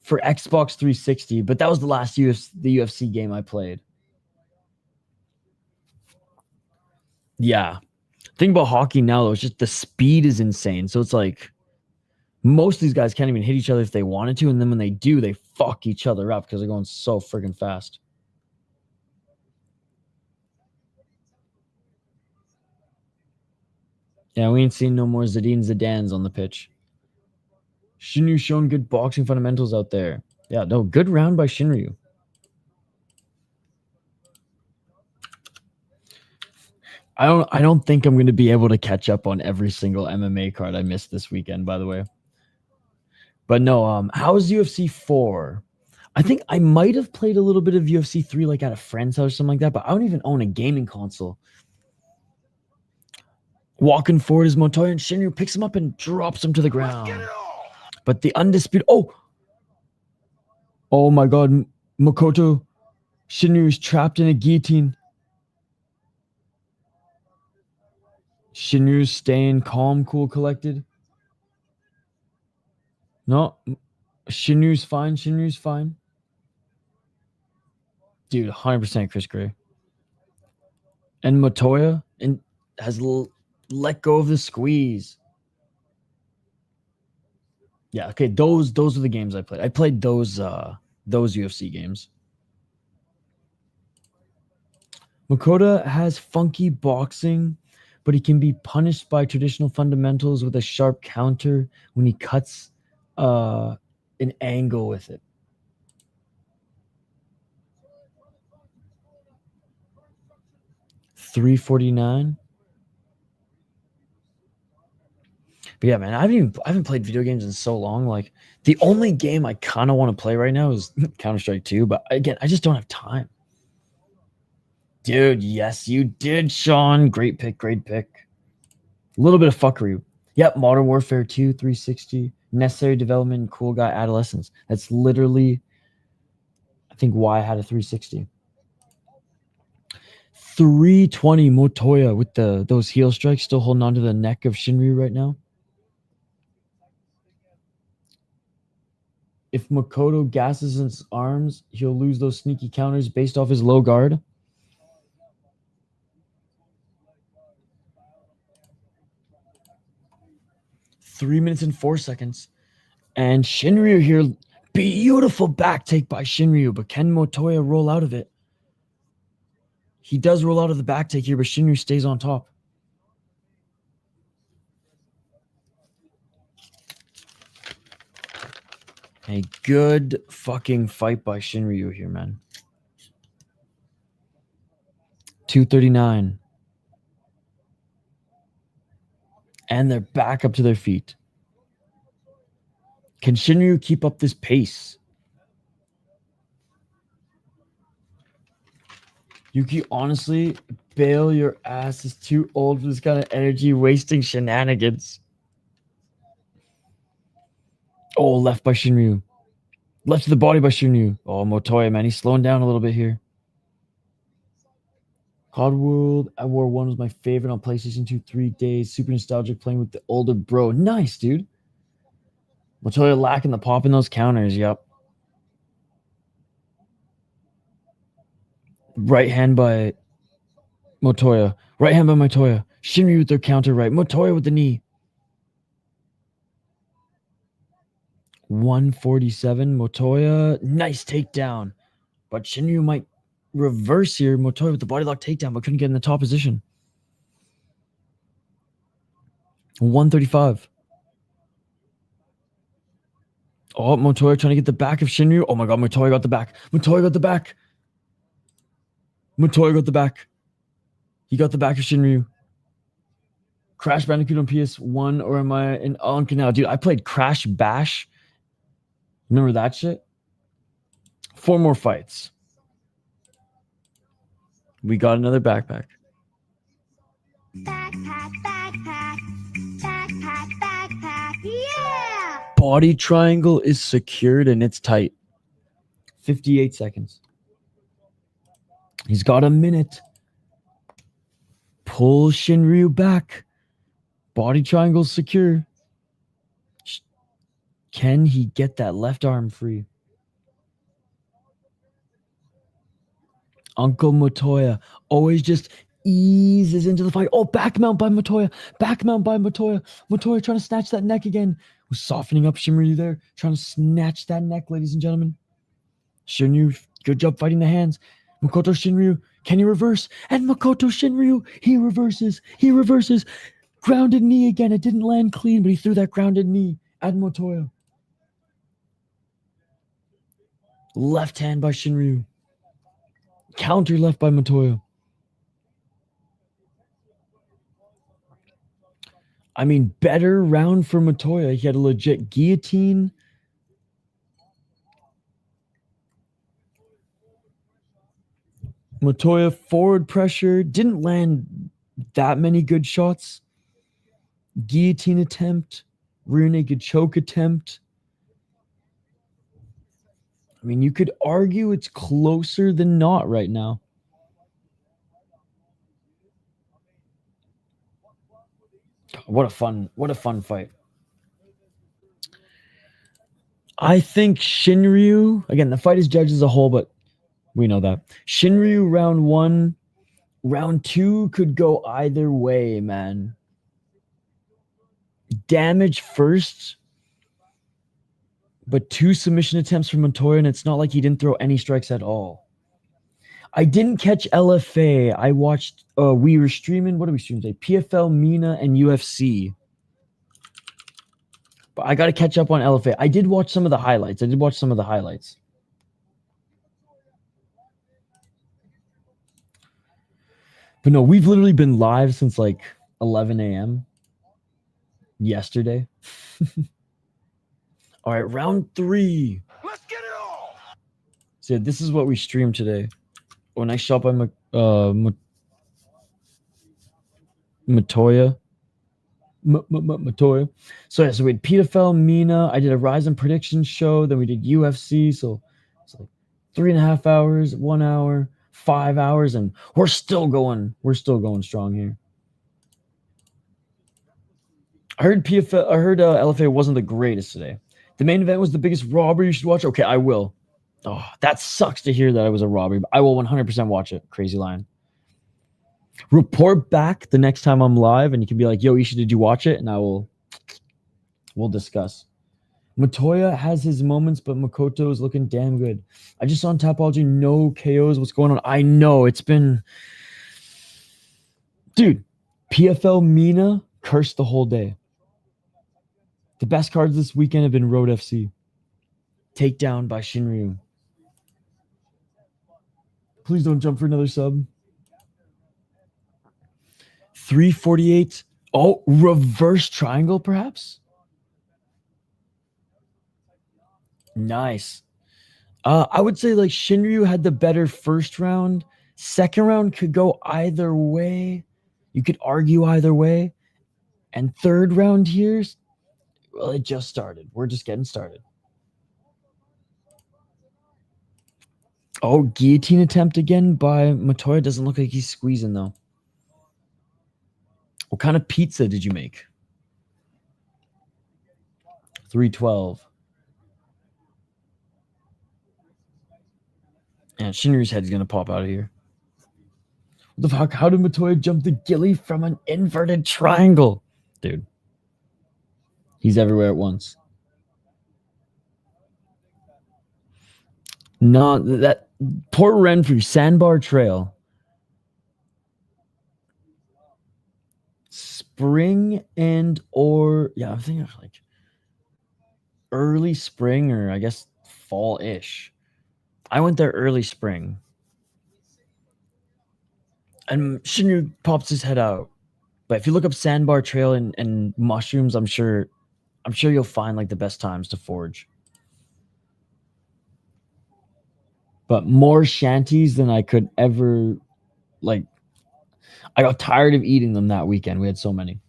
for Xbox 360, but that was the last the UFC game I played. Yeah. Thing about hockey now, though, is just the speed is insane. So it's like most of these guys can't even hit each other if they wanted to, and then when they do, they fuck each other up because they're going so freaking fast. Yeah, we ain't seen no more Zidans on the pitch. Shinryu showing good boxing fundamentals out there. Yeah, no, good round by Shinryu. I don't think I'm going to be able to catch up on every single MMA card I missed this weekend, by the way. But no, how's UFC 4? I think I might have played a little bit of UFC 3 like at a friend's house or something like that, but I don't even own a gaming console. Walking forward is Motoya, and Shinryu picks him up and drops him to the ground. But the undisputed... Oh my God. Makoto. Shinryu's trapped in a guillotine. Shinryu's staying calm, cool, collected. No. Shinryu's fine. Shinryu's fine. Dude, 100% Chris Gray. And Motoya has let go of the squeeze. Yeah, okay, those are the games I played. I played those UFC games. Makoto has funky boxing, but he can be punished by traditional fundamentals with a sharp counter when he cuts an angle with it. $349. But yeah, man, I haven't played video games in so long. Like the only game I kind of want to play right now is Counter-Strike 2, but again, I just don't have time. Dude, yes, you did, Sean. Great pick, great pick. A little bit of fuckery. Yep, Modern Warfare 2, 360, Necessary Development, Cool Guy, Adolescence. That's literally, I think, why I had a 360. 320 Motoya with those heel strikes, still holding on to the neck of Shinryu right now. If Makoto gasses his arms, he'll lose those sneaky counters based off his low guard. Three minutes and 4 seconds. And Shinryu here. Beautiful back take by Shinryu, but can Motoya roll out of it? He does roll out of the back take here, but Shinryu stays on top. A good fucking fight by Shinryu here, man. 239. And they're back up to their feet. Can Shinryu keep up this pace? Yuki, honestly, bail your ass is too old for this kind of energy wasting shenanigans. Oh, left by Shinryu. Left to the body by Shinryu. Oh, Motoya, man. He's slowing down a little bit here. COD World at War 1 was my favorite on PlayStation 2 3 days. Super nostalgic playing with the older bro. Nice, dude. Motoya lacking the pop in those counters. Yep. Right hand by Motoya. Right hand by Motoya. Shinryu with their counter right. Motoya with the knee. 147. Motoya. Nice takedown. But Shinryu might reverse here. Motoya with the body lock takedown, but couldn't get in the top position. 135. Oh, Motoya trying to get the back of Shinryu. Oh my God, Motoya got the back. Motoya got the back. Motoya got the back. He got the back of Shinryu. Crash Bandicoot on PS1, or am I in on Canal? Dude, I played Crash Bash. Remember that shit? 4 more fights. We got another backpack. Backpack, backpack, backpack, backpack. Yeah! Body triangle is secured and it's tight. 58 seconds. He's got a minute. Pull Shinryu back. Body triangle secure. Can he get that left arm free? Uncle Motoya always just eases into the fight. Oh, back mount by Motoya. Back mount by Motoya. Motoya trying to snatch that neck again. Was softening up Shinryu there. Trying to snatch that neck, ladies and gentlemen. Shinryu, good job fighting the hands. Makoto Shinryu, can he reverse? And Makoto Shinryu, he reverses. He reverses. Grounded knee again. It didn't land clean, but he threw that grounded knee at Motoya. Left hand by Shinryu. Counter left by Motoya. I mean, better round for Motoya. He had a legit guillotine. Motoya forward pressure. Didn't land that many good shots. Guillotine attempt. Rear naked choke attempt. I mean, you could argue it's closer than not right now. What a fun fight. I think Shinryu, again, the fight is judged as a whole, but we know that. Shinryu round 1, round 2 could go either way, man. Damage first, but 2 submission attempts from Motoya, and it's not like he didn't throw any strikes at all. I didn't catch LFA. I watched, we were streaming, what did we stream today? PFL, Mina, and UFC. But I got to catch up on LFA. I did watch some of the highlights. But no, we've literally been live since like 11 a.m. yesterday. All right, round 3. Let's get it all. So yeah, this is what we streamed today. Oh, nice shot by Motoya. Motoya. So yeah, so we had PFL, Mina. I did a RIZIN prediction show. Then we did UFC. So it's like 3.5 hours, 1 hour, 5 hours, and we're still going strong here. I heard LFA wasn't the greatest today. The main event was the biggest robbery you should watch. Okay, I will. Oh, that sucks to hear that it was a robbery, but I will 100% watch it. Crazy Lion. Report back the next time I'm live, and you can be like, yo, Isha, did you watch it? And we'll discuss. Motoya has his moments, but Makoto is looking damn good. I just saw on Tapology, no KOs. What's going on? I know, it's been... Dude, PFL Mina cursed the whole day. The best cards this weekend have been Road FC. Takedown by Shinryu. Please don't jump for another sub. 348. Oh, reverse triangle, perhaps? Nice. I would say like Shinryu had the better first round. Second round could go either way. You could argue either way. And third round here, well, it just started. We're just getting started. Oh, guillotine attempt again by Motoya. Doesn't look like he's squeezing, though. What kind of pizza did you make? 312. And Shinryu's head is going to pop out of here. What the fuck? How did Motoya jump the ghillie from an inverted triangle? Dude. He's everywhere at once. No, that Port Renfrew, Sandbar Trail. Spring and or yeah, I'm thinking of like early spring or I guess fall-ish. I went there early spring. And Shinryu pops his head out. But if you look up Sandbar Trail and mushrooms, I'm sure you'll find like the best times to forge. But more shanties than I could ever like, I got tired of eating them that weekend. We had so many.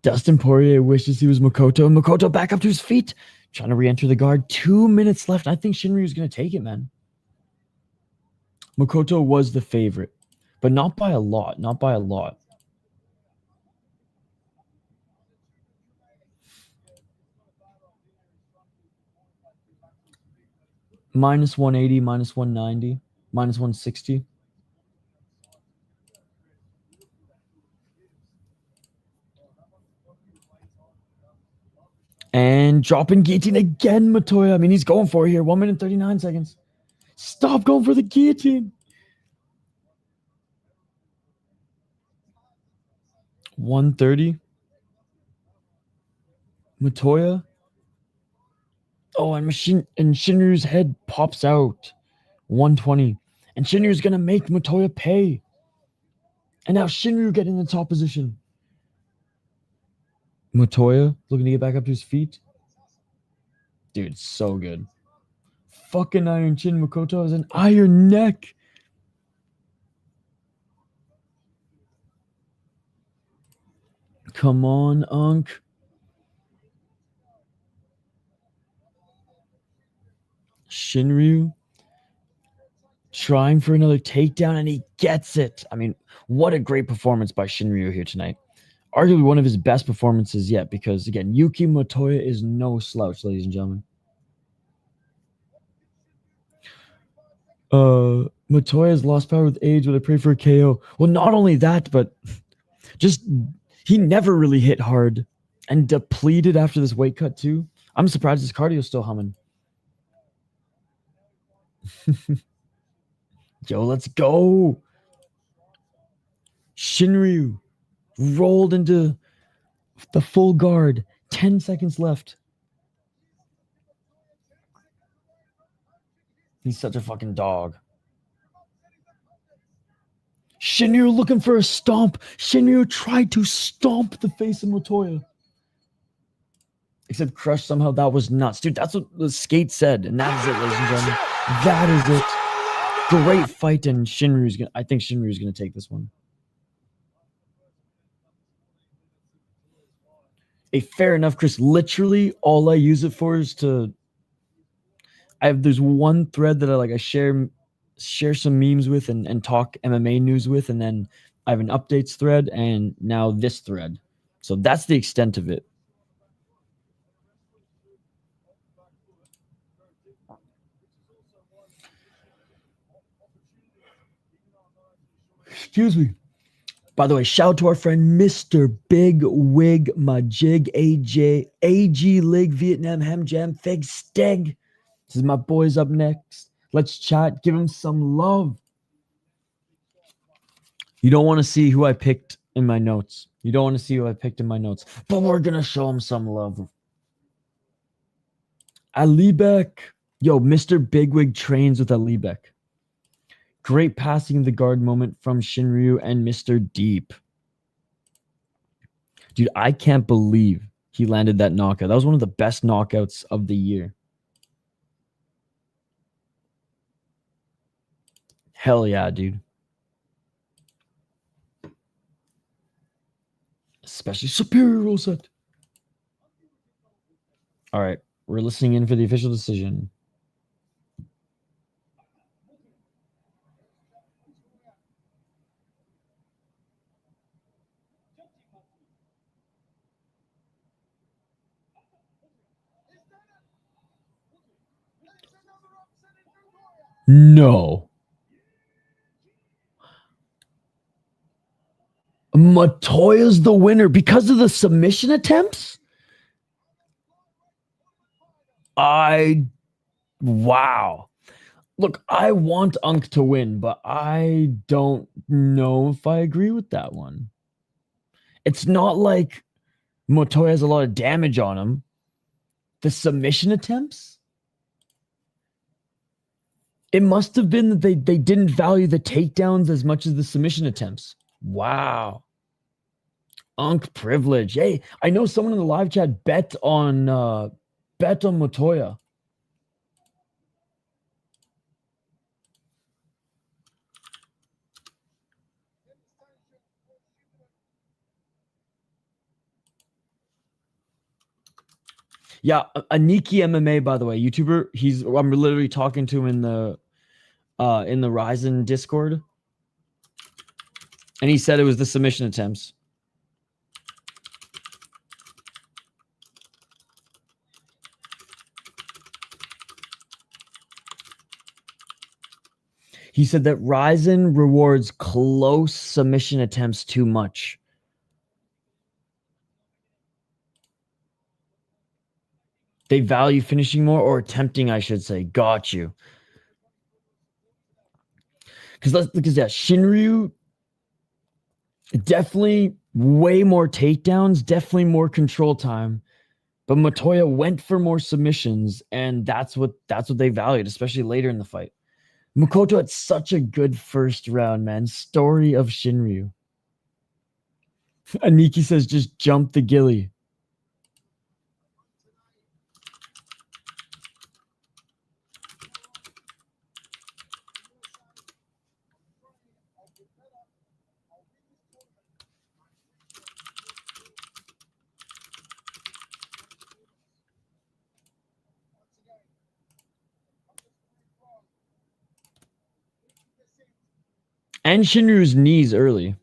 Dustin Poirier wishes he was Makoto. And Makoto back up to his feet. Trying to re-enter the guard. 2 minutes left. I think Shinryu's going to take it, man. Makoto was the favorite. But not by a lot. Not by a lot. Minus 180, minus 190, minus 160. And dropping guillotine again, Motoya. I mean, he's going for it here. 1 minute 39 seconds. Stop going for the guillotine. 130. Motoya. Oh, and Shinryu's head pops out. 120. And Shinryu's going to make Motoya pay. And now Shinryu getting in the top position. Motoya looking to get back up to his feet. Dude, so good. Fucking iron chin. Makoto has an iron neck. Come on, Unk. Shinryu trying for another takedown, and he gets it. I mean, what a great performance by Shinryu here tonight. Arguably one of his best performances yet, because, again, Yuki Motoya is no slouch, ladies and gentlemen. Motoya has lost power with age, but I pray for a KO. Well, not only that, but just he never really hit hard and depleted after this weight cut, too. I'm surprised his cardio's still humming. Yo, let's go. Shinryu rolled into the full guard. 10 seconds left. He's such a fucking dog. Shinryu looking for a stomp. Shinryu tried to stomp the face of Motoya. Except Crush somehow that was nuts. Dude, that's what the skate said. And that is it, ladies and gentlemen. That is it. Great fight, and I think Shinryu's gonna take this one. Hey, fair enough, Chris. Literally, all I use it for is there's one thread that I share some memes with and talk MMA news with, and then I have an updates thread, and now this thread. So that's the extent of it. Excuse me. By the way, shout out to our friend Mr. Big Wig Majig AG Lig Vietnam Ham Jam Fig Steg. This is my boys up next. Let's chat. Give him some love. You don't want to see who I picked in my notes. But we're going to show him some love. Alibek. Yo, Mr. Bigwig trains with Alibek. Great passing the guard moment from Shinryu and Mr. Deep. Dude, I can't believe he landed that knockout. That was one of the best knockouts of the year. Hell yeah, dude. Especially superior rule set. All right, we're listening in for the official decision. No. Motoya's the winner because of the submission attempts? Wow. Look, I want Unk to win, but I don't know if I agree with that one. It's not like Motoya has a lot of damage on him. The submission attempts? It must have been that they didn't value the takedowns as much as the submission attempts. Wow. Unk privilege. Hey, I know someone in the live chat bet on Motoya. Yeah, Aniki MMA, by the way, YouTuber. I'm literally talking to him in the RIZIN Discord, and he said it was the submission attempts. He said that RIZIN rewards close submission attempts too much. They value finishing more, or attempting, I should say. Got you. Because let's look at that. Shinryu, definitely way more takedowns, definitely more control time. But Motoya went for more submissions, and that's what they valued, especially later in the fight. Makoto had such a good first round, man. Story of Shinryu. Aniki says, just jump the gilly. And Shinryu's knees early.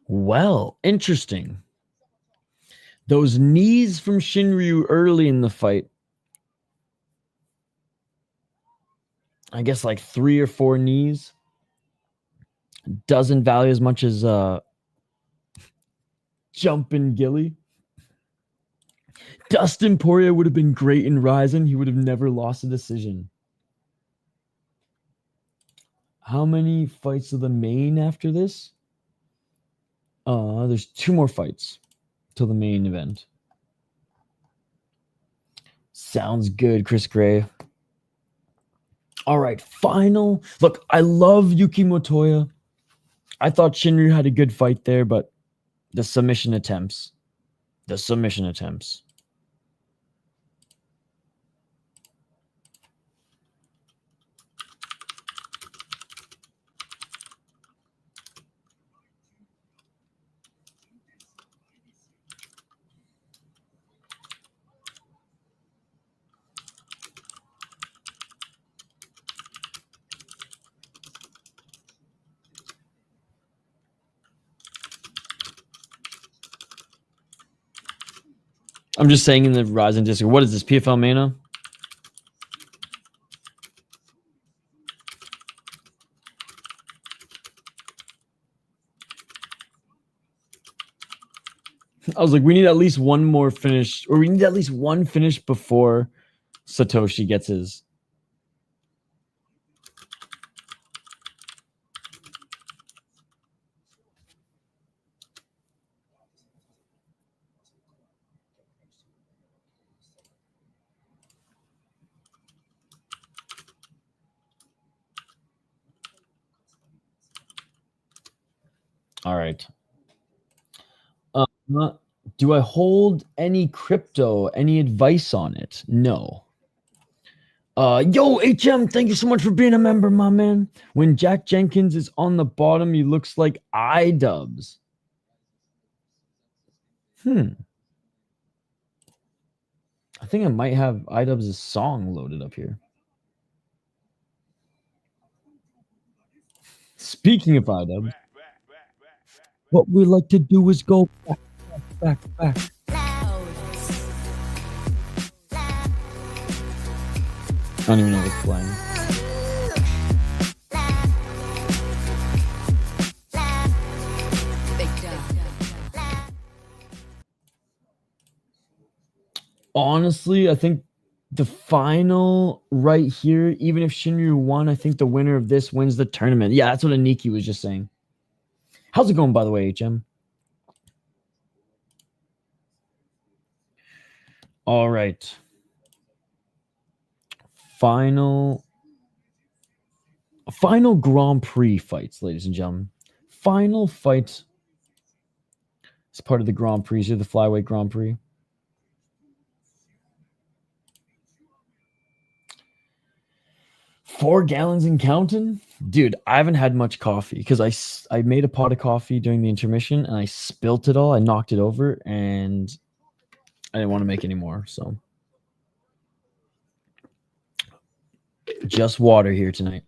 Well, interesting. Those knees from Shinryu early in the fight. I guess like 3 or 4 knees. Doesn't value as much as jumping Gilly. Dustin Poirier would have been great in RIZIN. He would have never lost a decision. How many fights of the main after this? There's 2 more fights till the main event. Sounds good, Chris Gray. All right, final. Look, I love Yuki Motoya. I thought Shinryu had a good fight there, but the submission attempts. The submission attempts. I'm just saying in the RIZIN Discord, what is this, PFL Mana? I was like, we need at least one more finish, or we need at least one finish before Satoshi gets his. All right. Do I hold any crypto? Any advice on it? No. Yo, HM, thank you so much for being a member, my man. When Jack Jenkins is on the bottom, he looks like iDubbbz. I think I might have iDubbbz' song loaded up here. Speaking of iDubbbz, what we like to do is go back. I don't even know what's playing. Honestly, I think the final right here, even if Shinryu won, I think the winner of this wins the tournament. Yeah, that's what Aniki was just saying. How's it going, by the way, HM? All right. Final Grand Prix fights, ladies and gentlemen. Final fight is part of the Grand Prix. Here, the Flyweight Grand Prix. 4 gallons and counting? Dude, I haven't had much coffee because I made a pot of coffee during the intermission and I spilt it all. I knocked it over and I didn't want to make any more. So just water here tonight.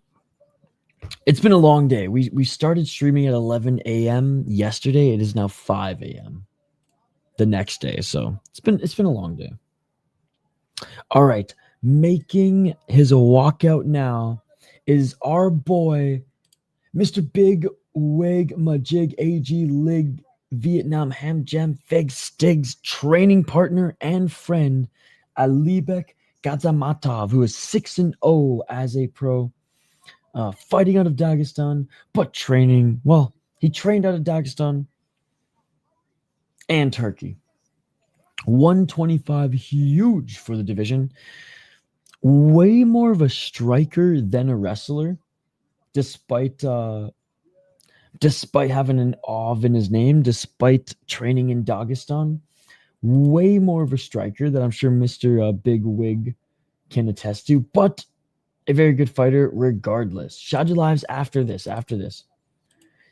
It's been a long day. We started streaming at 11 a.m. yesterday. It is now 5 a.m. the next day. So it's been a long day. All right. Making his walkout now is our boy, Mr. Big Wig Majig AG Lig Vietnam Ham Jam Feg Stig's training partner and friend, Alibek Gadzhammatov, who is 6-0 as a pro, fighting out of Dagestan, but training. Well, he trained out of Dagestan and Turkey. 125, huge for the division. Way more of a striker than a wrestler, despite having an Ov in his name, despite training in Dagestan. Way more of a striker that I'm sure Mr. Big Wig can attest to, but a very good fighter regardless. Shaydullaev's after this.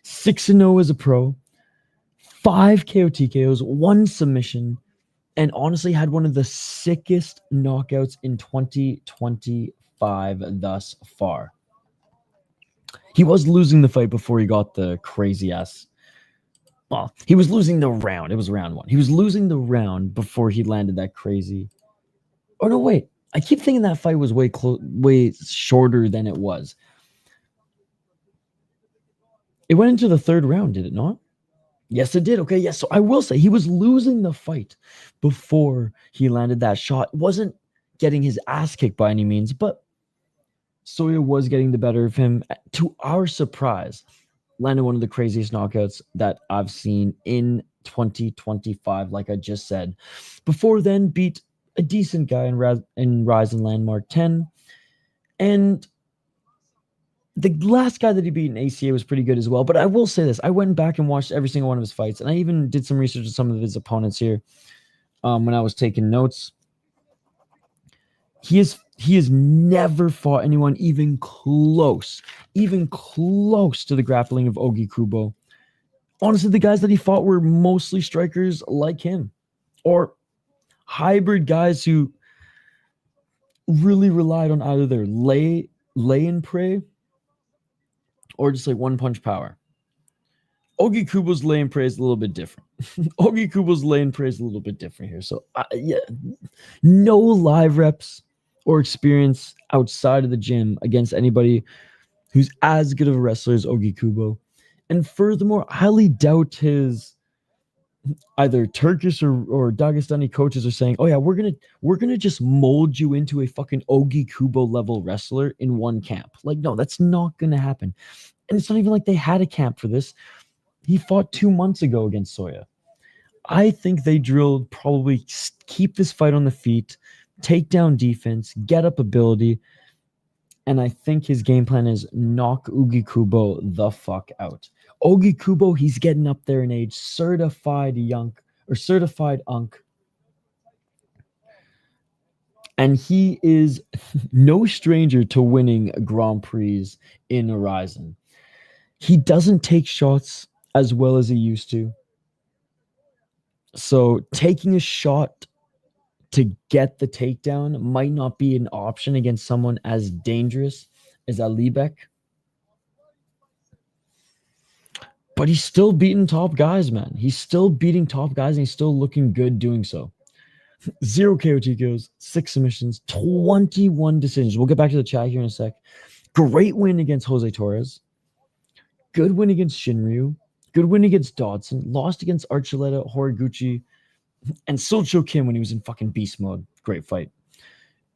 6-0 as a pro, 5 KO TKOs, 1 submission, and honestly had one of the sickest knockouts in 2025 thus far. He was losing the fight before he got the crazy ass. Well, he was losing the round. It was round 1. He was losing the round before he landed that crazy. Oh, no, wait. I keep thinking that fight was way shorter than it was. It went into the 3rd round, did it not? Yes, it did. Okay, yes. So I will say he was losing the fight before he landed that shot. Wasn't getting his ass kicked by any means, but Soya was getting the better of him. To our surprise, landed one of the craziest knockouts that I've seen in 2025, like I just said. Before then, beat a decent guy in RIZIN Landmark 10. And the last guy that he beat in ACA was pretty good as well. But I will say this. I went back and watched every single one of his fights. And I even did some research on some of his opponents here when I was taking notes. He has never fought anyone even close to the grappling of Ougikubo. Honestly, the guys that he fought were mostly strikers like him, or hybrid guys who really relied on either their lay and pray or just like one punch power. Ougikubo's lay and pray is a little bit different. Here. So yeah, no live reps or experience outside of the gym against anybody who's as good of a wrestler as Ougikubo. And furthermore, I highly doubt his either Turkish or Dagestani coaches are saying, oh yeah, we're gonna just mold you into a fucking Ougikubo level wrestler in one camp. Like, no, that's not gonna happen. And it's not even like they had a camp for this. He fought 2 months ago against Soya. I think they drilled probably keep this fight on the feet, take down defense, get up ability, and I think his game plan is knock Ougikubo the fuck out. Ougikubo, he's getting up there in age, certified unk. And he is no stranger to winning Grand Prix in Horizon. He doesn't take shots as well as he used to. So taking a shot to get the takedown might not be an option against someone as dangerous as Alibek. But he's still beating top guys, man. He's still beating top guys, and he's still looking good doing so. 0 KO TKOs, 6 submissions, 21 decisions. We'll get back to the chat here in a sec. Great win against Jose Torres. Good win against Shinryu. Good win against Dodson. Lost against Archuleta, Horiguchi, and Socho Kim when he was in fucking beast mode. Great fight.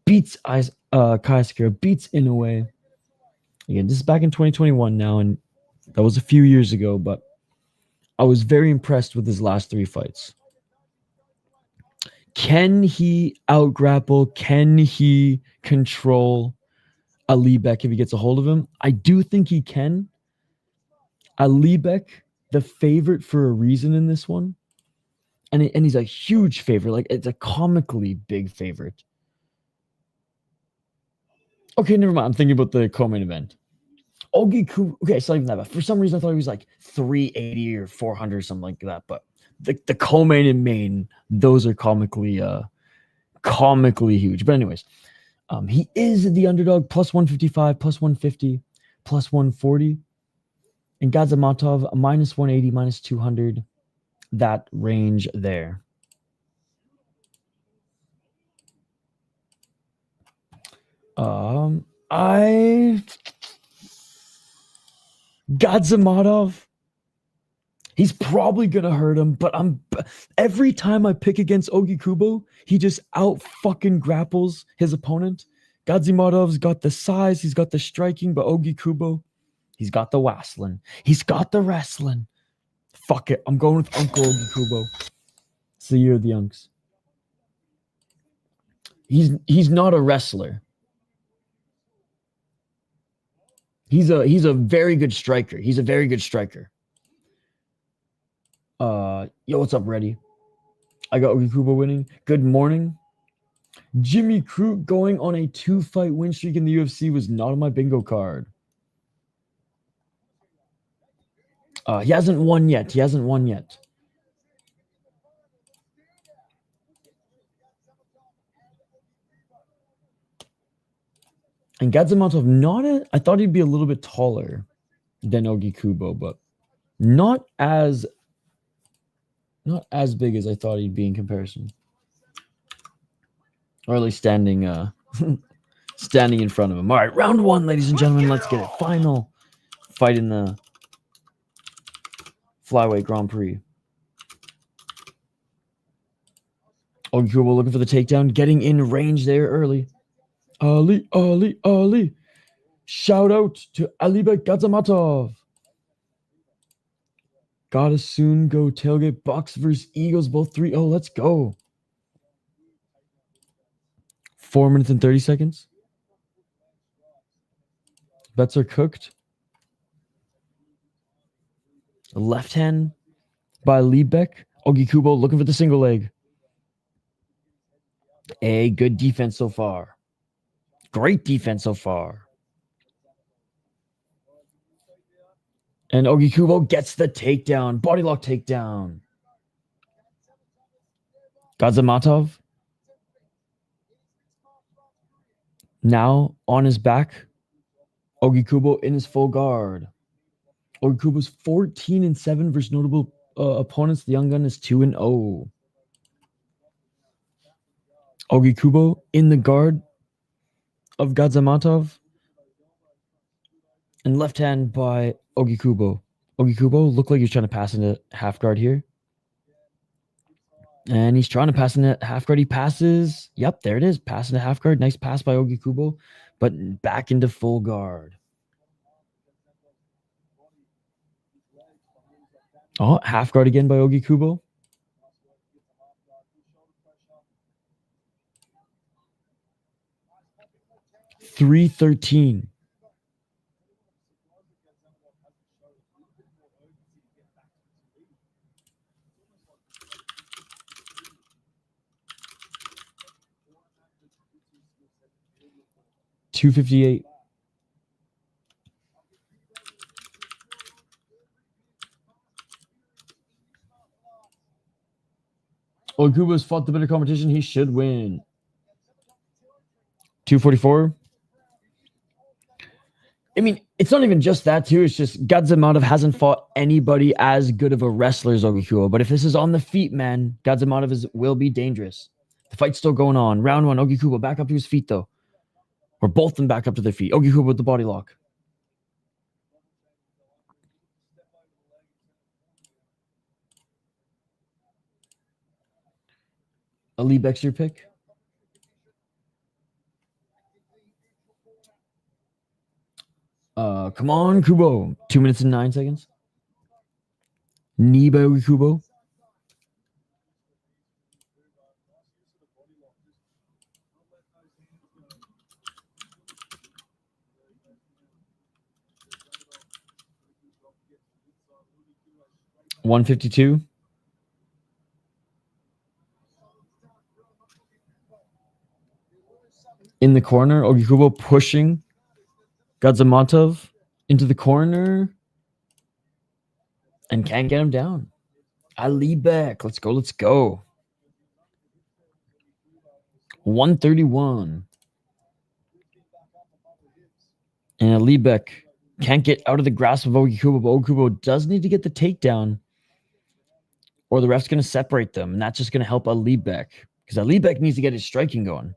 Beats Kaiskira. Beats Inoue. Again, this is back in 2021 now, and that was a few years ago, but I was very impressed with his last 3 fights. Can he out-grapple? Can he control Alibek if he gets a hold of him? I do think he can. Alibek, the favorite for a reason in this one. And he's a huge favorite. Like, it's a comically big favorite. Okay, never mind. I'm thinking about the co-main event. Ougikubo. Okay, it's not even that bad. For some reason, I thought he was like 380 or 400 or something like that. But the co-main and main, those are comically huge. But anyways, he is the underdog, plus 155, plus 150, plus 140. And Gadzhammatov, minus 180, minus 200. That range there. Gadzhammatov, he's probably gonna hurt him, but every time I pick against Ougikubo, he just out fucking grapples his opponent. Gadzhamatov's got the size, he's got the striking, but Ougikubo, he's got the wrestling. He's got the wrestling. Fuck it, I'm going with Uncle Ougikubo. It's the year of the Unks. He's not a wrestler. He's a very good striker. He's a very good striker. Yo, what's up, Reddy? I got Ougikubo winning. Good morning. Jimmy Crute going on a 2-fight win streak in the UFC was not on my bingo card. He hasn't won yet. He hasn't won yet. And Gadzhammatov, I thought he'd be a little bit taller than Ougikubo, but not as big as I thought he'd be in comparison. Or at least standing standing in front of him. All right, round one, ladies and gentlemen. Let's get it. Final fight in the Flyweight Grand Prix. Ougikubo looking for the takedown, getting in range there early. Ali. Shout out to Alibek Gadzhammatov. Gotta soon go tailgate Bucks versus Eagles, both 3-0. Let's go. 4 minutes and 30 seconds. Bets are cooked. Left hand by Alibek. Ougikubo looking for the single leg. A good defense so far. Great defense so far. And Ougikubo gets the takedown. Body lock takedown. Gadzhammatov now on his back. Ougikubo in his full guard. Ougikubo's 14-7 versus notable opponents. The young gun is 2-0. Ougikubo in the guard of Gadzhammatov. And left hand by Ougikubo. Ougikubo looked like he was trying to pass into half guard here. And he's trying to pass into half guard. He passes. Yep, there it is. Pass into half guard. Nice pass by Ougikubo. But back into full guard. Oh, half guard again by Ougikubo. $313. $258. Ougikubo's fought the better competition. He should win. $244. I mean, it's not even just that, too. It's just Gadzhammatov hasn't fought anybody as good of a wrestler as Ougikubo. But if this is on the feet, man, Gadzhammatov will be dangerous. The fight's still going on. Round one, Ougikubo back up to his feet, though. Or both of them back up to their feet. Ougikubo with the body lock. Alibek's your pick. Come on, Kubo. 2 minutes and 9 seconds. Knee by Ougikubo. $152. in the corner. Ougikubo pushing Gadzhammatov into the corner and can't get him down. Alibek, let's go, let's go. 131. And Alibek can't get out of the grasp of Ougikubo, but Ougikubo does need to get the takedown or the ref's going to separate them, and that's just going to help Alibek because Alibek needs to get his striking going.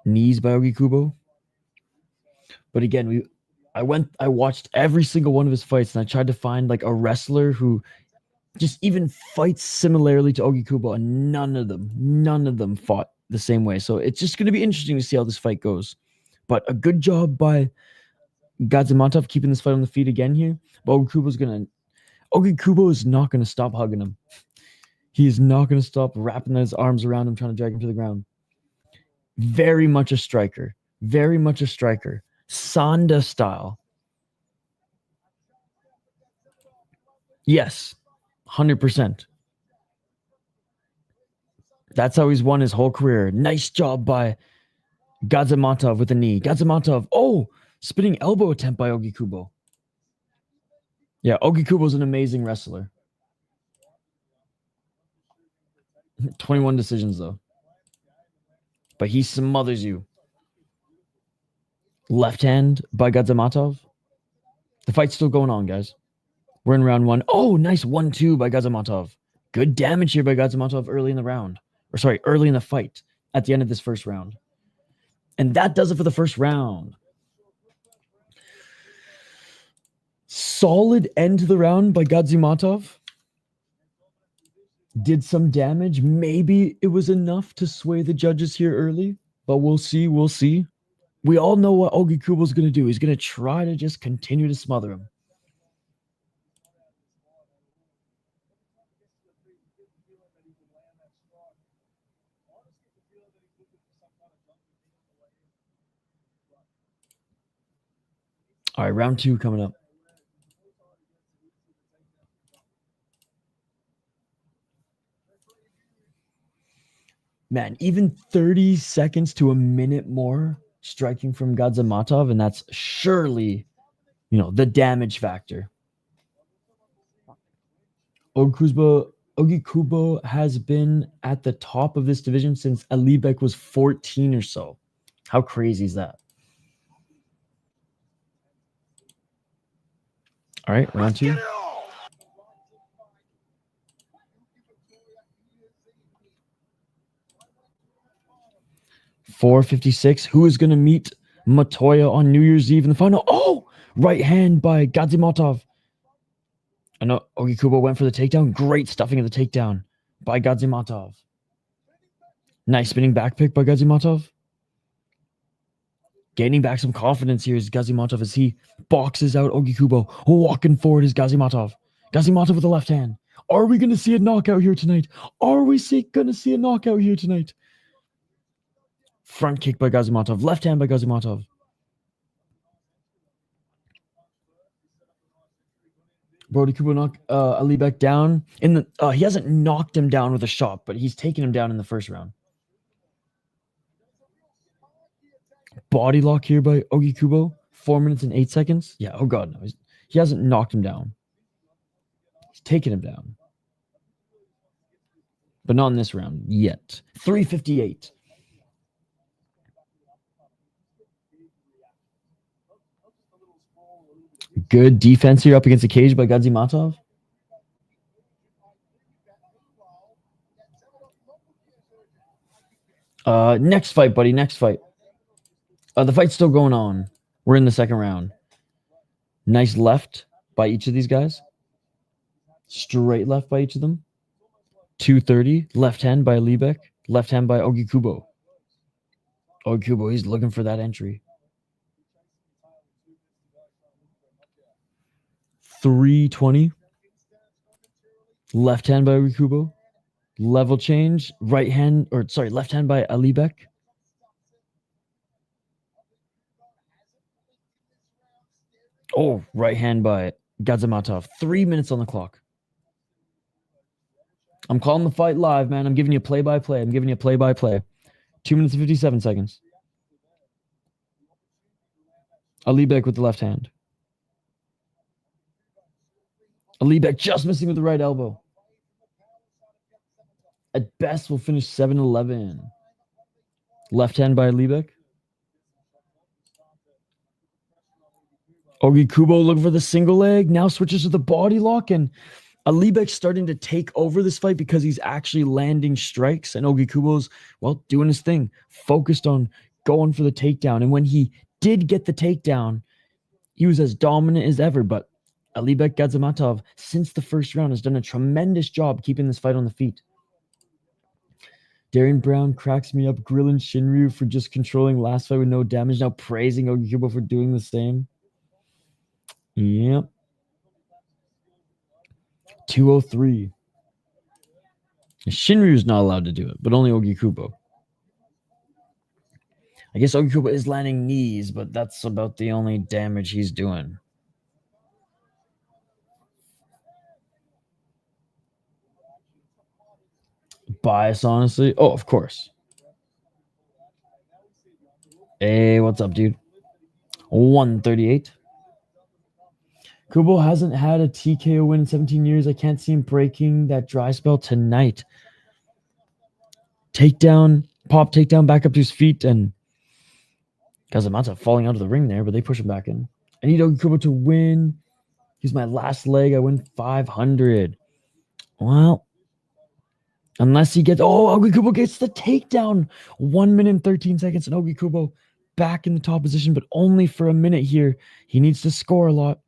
Knees by Ougikubo. But again, I watched every single one of his fights, and I tried to find like a wrestler who just even fights similarly to Ougikubo, and none of them fought the same way. So it's just going to be interesting to see how this fight goes. But a good job by Gadzhammatov keeping this fight on the feet again here. But Ougikubo is not going to stop hugging him. He is not going to stop wrapping his arms around him, trying to drag him to the ground. Very much a striker. Very much a striker. Sanda style. Yes, 100%. That's how he's won his whole career. Nice job by Gadzhammatov with a knee. Gadzhammatov, oh, spinning elbow attempt by Ougikubo. Yeah, Ougikubo's an amazing wrestler. 21 decisions, though. But he smothers you. Left hand by Gadzhammatov. The fight's still going on, guys. We're in round 1. Oh, nice 1-2 by Gadzhammatov. Good damage here by Gadzhammatov early in the round. Or sorry, early in the fight at the end of this first round. And that does it for the first round. Solid end to the round by Gadzhammatov. Did some damage. Maybe it was enough to sway the judges here early, but we'll see. We'll see. We all know what Ougikubo's going to do. He's going to try to just continue to smother him. All right, round 2 coming up. Man, even 30 seconds to a minute more striking from Gadzhammatov, and that's surely, the damage factor. Ougikubo has been at the top of this division since Alibek was 14 or so. How crazy is that? All right, round 2. .456. Who is going to meet Motoya on New Year's Eve in the final? Oh, right hand by Gadzhammatov. I know Ougikubo went for the takedown. Great stuffing of the takedown by Gadzhammatov. Nice spinning back pick by Gadzhammatov. Gaining back some confidence here is Gadzhammatov as he boxes out Ougikubo. Walking forward is Gadzhammatov. Gadzhammatov with the left hand. Are we going to see a knockout here tonight? Are we going to see a knockout here tonight? Front kick by Gadzhammatov. Left hand by Gadzhammatov. Ougikubo knocked Alibek down. He hasn't knocked him down with a shot, but he's taken him down in the first round. Body lock here by Ougikubo. 4 minutes and 8 seconds. Yeah, oh god, no. He hasn't knocked him down. He's taken him down. But not in this round yet. 358. Good defense here up against the cage by Gadzhammatov. Next fight, buddy. Next fight. The fight's still going on. We're in the second round. Nice left by each of these guys. Straight left by each of them. 230. Left hand by Alibek. Left hand by Ougikubo. Ougikubo, he's looking for that entry. 320. Left hand by Ougikubo. Level change. Left hand by Alibek. Oh, right hand by Gadzhammatov. 3 minutes on the clock. I'm calling the fight live, man. I'm giving you play-by-play. 2 minutes and 57 seconds. Alibek with the left hand. Alibek just missing with the right elbow. At best, we'll finish 7-11. Left hand by Alibek. Ougikubo looking for the single leg. Now switches to the body lock. And Alibek's starting to take over this fight because he's actually landing strikes. And Ougikubo's, well, doing his thing. Focused on going for the takedown. And when he did get the takedown, he was as dominant as ever. But Alibek Gadzhammatov, since the first round, has done a tremendous job keeping this fight on the feet. Darian Brown cracks me up, grilling Shinryu for just controlling last fight with no damage. Now praising Ougikubo for doing the same. Yep. 203. Shinryu's not allowed to do it, but only Ougikubo. I guess Ougikubo is landing knees, but that's about the only damage he's doing. Bias, honestly. Oh, of course. Hey, what's up, dude? 138. Kubo hasn't had a TKO win in 17 years. I can't see him breaking that dry spell tonight. Takedown, pop takedown, back up to his feet, and Gadzhammatov falling out of the ring there, but they push him back in. I need Ougikubo to win. He's my last leg. I win 500. Well, unless he gets... Oh, Ougikubo gets the takedown. 1 minute and 13 seconds, and Ougikubo back in the top position, but only for a minute here. He needs to score a lot.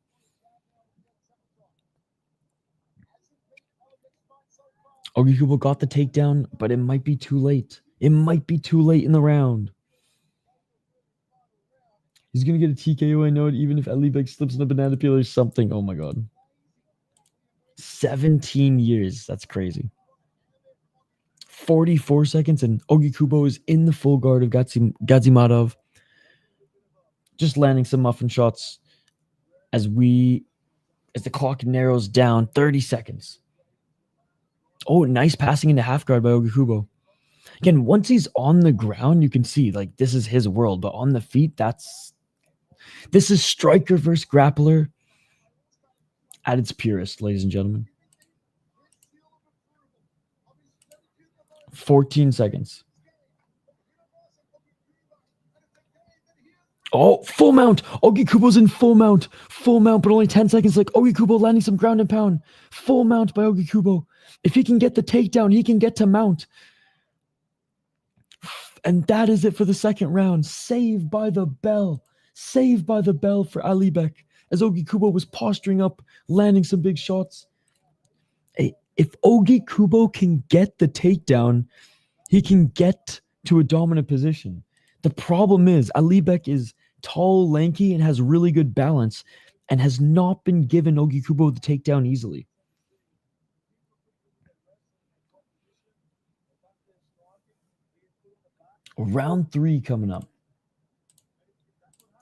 Ougikubo got the takedown, but it might be too late. It might be too late in the round. He's going to get a TKO, I know it, even if Alibek slips in a banana peel or something. Oh my god. 17 years. That's crazy. 44 seconds, and Ougikubo is in the full guard of Gadzhammatov. Just landing some muffin shots as the clock narrows down. 30 seconds. Oh, nice passing into half guard by Ougikubo. Again, once he's on the ground, you can see, like, this is his world. But on the feet, this is striker versus grappler at its purest, ladies and gentlemen. 14 seconds. Oh, full mount. Ougikubo's in full mount. Full mount, but only 10 seconds. Like, Ougikubo landing some ground and pound. Full mount by Ougikubo. If he can get the takedown, he can get to mount. And that is it for the second round. Saved by the bell. Saved by the bell for Alibek. As Ougikubo was posturing up, landing some big shots. If Ougikubo can get the takedown, he can get to a dominant position. The problem is, Alibek is tall, lanky, and has really good balance, and has not been given Ougikubo the takedown easily. Round 3 coming up.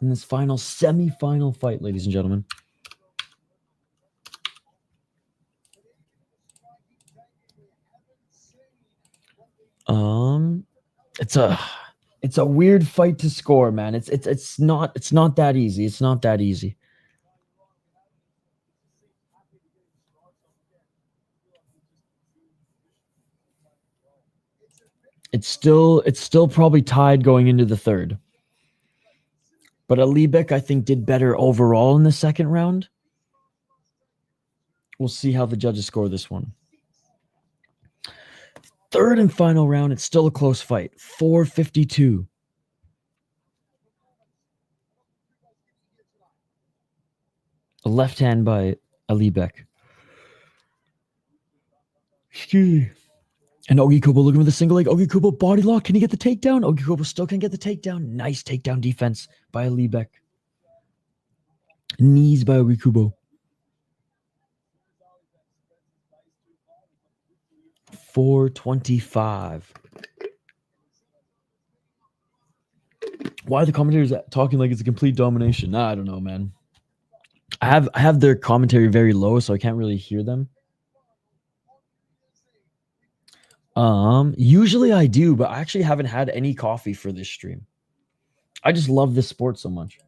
In this final semi-final fight, ladies and gentlemen. It's a weird fight to score, man. It's not that easy. It's not that easy. It's still probably tied going into the third. But Alibek, I think, did better overall in the second round. We'll see how the judges score this one. Third and final round, it's still a close fight. 4:52. A left hand by Alibek. Excuse me. And Ougikubo looking for the single leg. Ougikubo body lock. Can he get the takedown? Ougikubo still can't get the takedown. Nice takedown defense by Alibek. Knees by Ougikubo. 4:25. Why are the commentators talking like it's a complete domination? Nah, I don't know, man. I have their commentary very low, so I can't really hear them. Usually I do, but I actually haven't had any coffee for this stream. I just love this sport so much.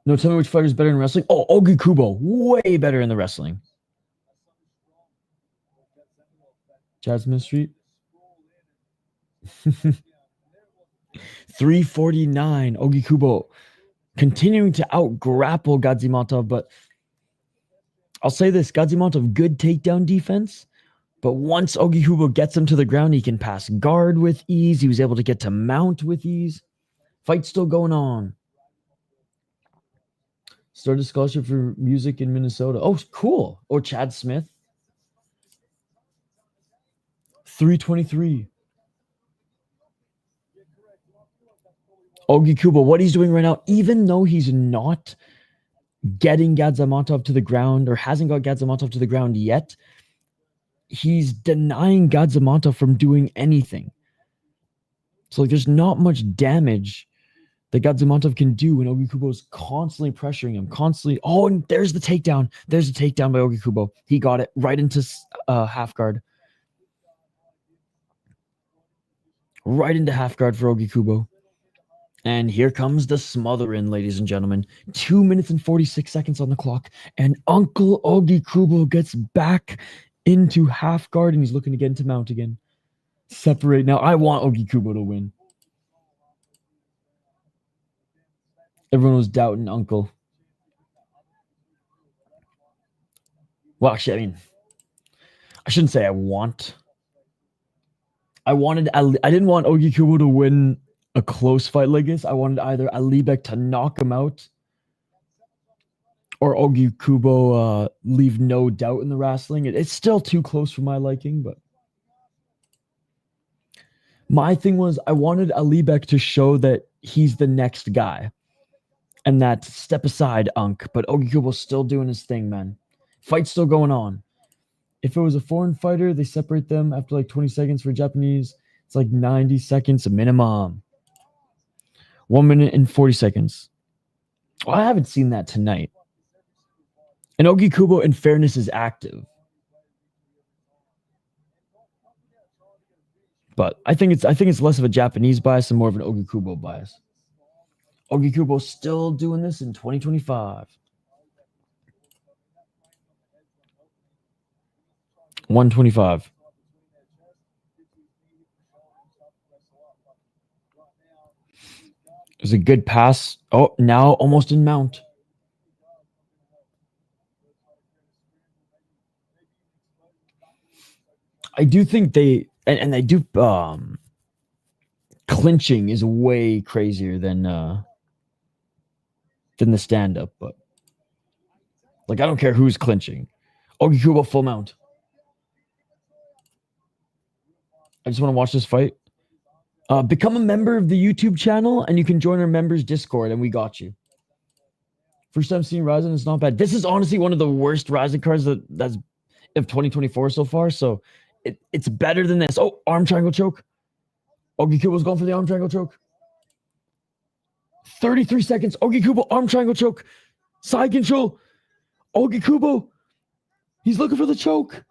No, tell me which fighter is better in wrestling. Oh, Ougikubo, way better in the wrestling. Jasmine Street. 349. Ougikubo continuing to out-grapple Gadzhammatov, but I'll say this, Gadzhammatov, good takedown defense, but once Ougikubo gets him to the ground, he can pass guard with ease. He was able to get to mount with ease. Fight's still going on. Started a scholarship for music in Minnesota. Oh, cool. Or Chad Smith. 323. Ougikubo, what he's doing right now, even though he's not getting Gadzhammatov to the ground or hasn't got Gadzhammatov to the ground yet, he's denying Gadzhammatov from doing anything. So like, there's not much damage that Gadzhammatov can do when Ougikubo is constantly pressuring him, constantly. Oh, and there's the takedown. There's the takedown by Ougikubo. He got it right into half guard. Right into half guard for Ougikubo. And here comes the smothering, ladies and gentlemen. 2 minutes and 46 seconds on the clock. And Uncle Ougikubo gets back into half guard, and he's looking to get into mount again. Separate. Now, I want Ougikubo to win. Everyone was doubting Uncle. Well, actually, I mean, I shouldn't say I want. I didn't want Ougikubo to win a close fight like this. I wanted either Alibek to knock him out or Ougikubo leave no doubt in the wrestling. It's still too close for my liking, but my thing was I wanted Alibek to show that he's the next guy and that step aside, Unk. But Ougikubo's still doing his thing, man. Fight's still going on. If it was a foreign fighter, they separate them after like 20 seconds. For Japanese, it's like 90 seconds minimum. 1 minute and 40 seconds. Well, I haven't seen that tonight. And Ougikubo, in fairness, is active. But I think it's less of a Japanese bias and more of an Ougikubo bias. Ougikubo's still doing this in 2025. 125. It was a good pass. Oh, now almost in mount. I do think they do clinching is way crazier than the stand-up, but like I don't care who's clinching. Ougikubo full mount. I just want to watch this fight. Become a member of the YouTube channel, and you can join our members Discord, and we got you. First time seeing RIZIN, it's not bad. This is honestly one of the worst RIZIN cards that's of 2024 so far, so it's better than this. Oh, arm triangle choke. Ougikubo's going for the arm triangle choke. 33 seconds. Ougikubo, arm triangle choke. Side control. Ougikubo. He's looking for the choke.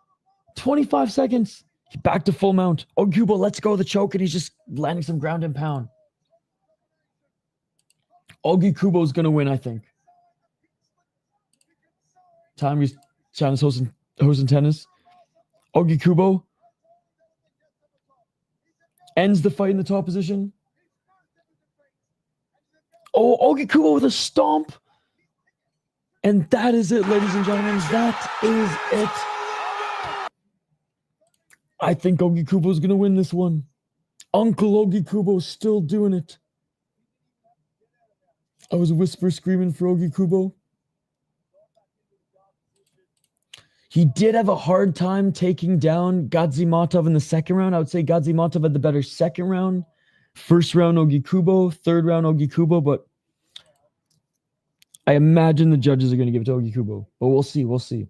25 seconds. Back to full mount. Ougikubo lets go of the choke, and he's just landing some ground and pound. Ougikubo's going to win, I think. Tommy's China's hosting tennis. Ougikubo ends the fight in the top position. Oh, Ougikubo with a stomp. And that is it, ladies and gentlemen. That is it. I think Ougikubo's going to win this one. Uncle Ougikubo's still doing it. I was whisper screaming for Ougikubo. He did have a hard time taking down Gadzhammatov in the second round. I would say Gadzhammatov had the better second round. First round, Ougikubo. Third round, Ougikubo. But I imagine the judges are going to give it to Ougikubo. But we'll see. We'll see.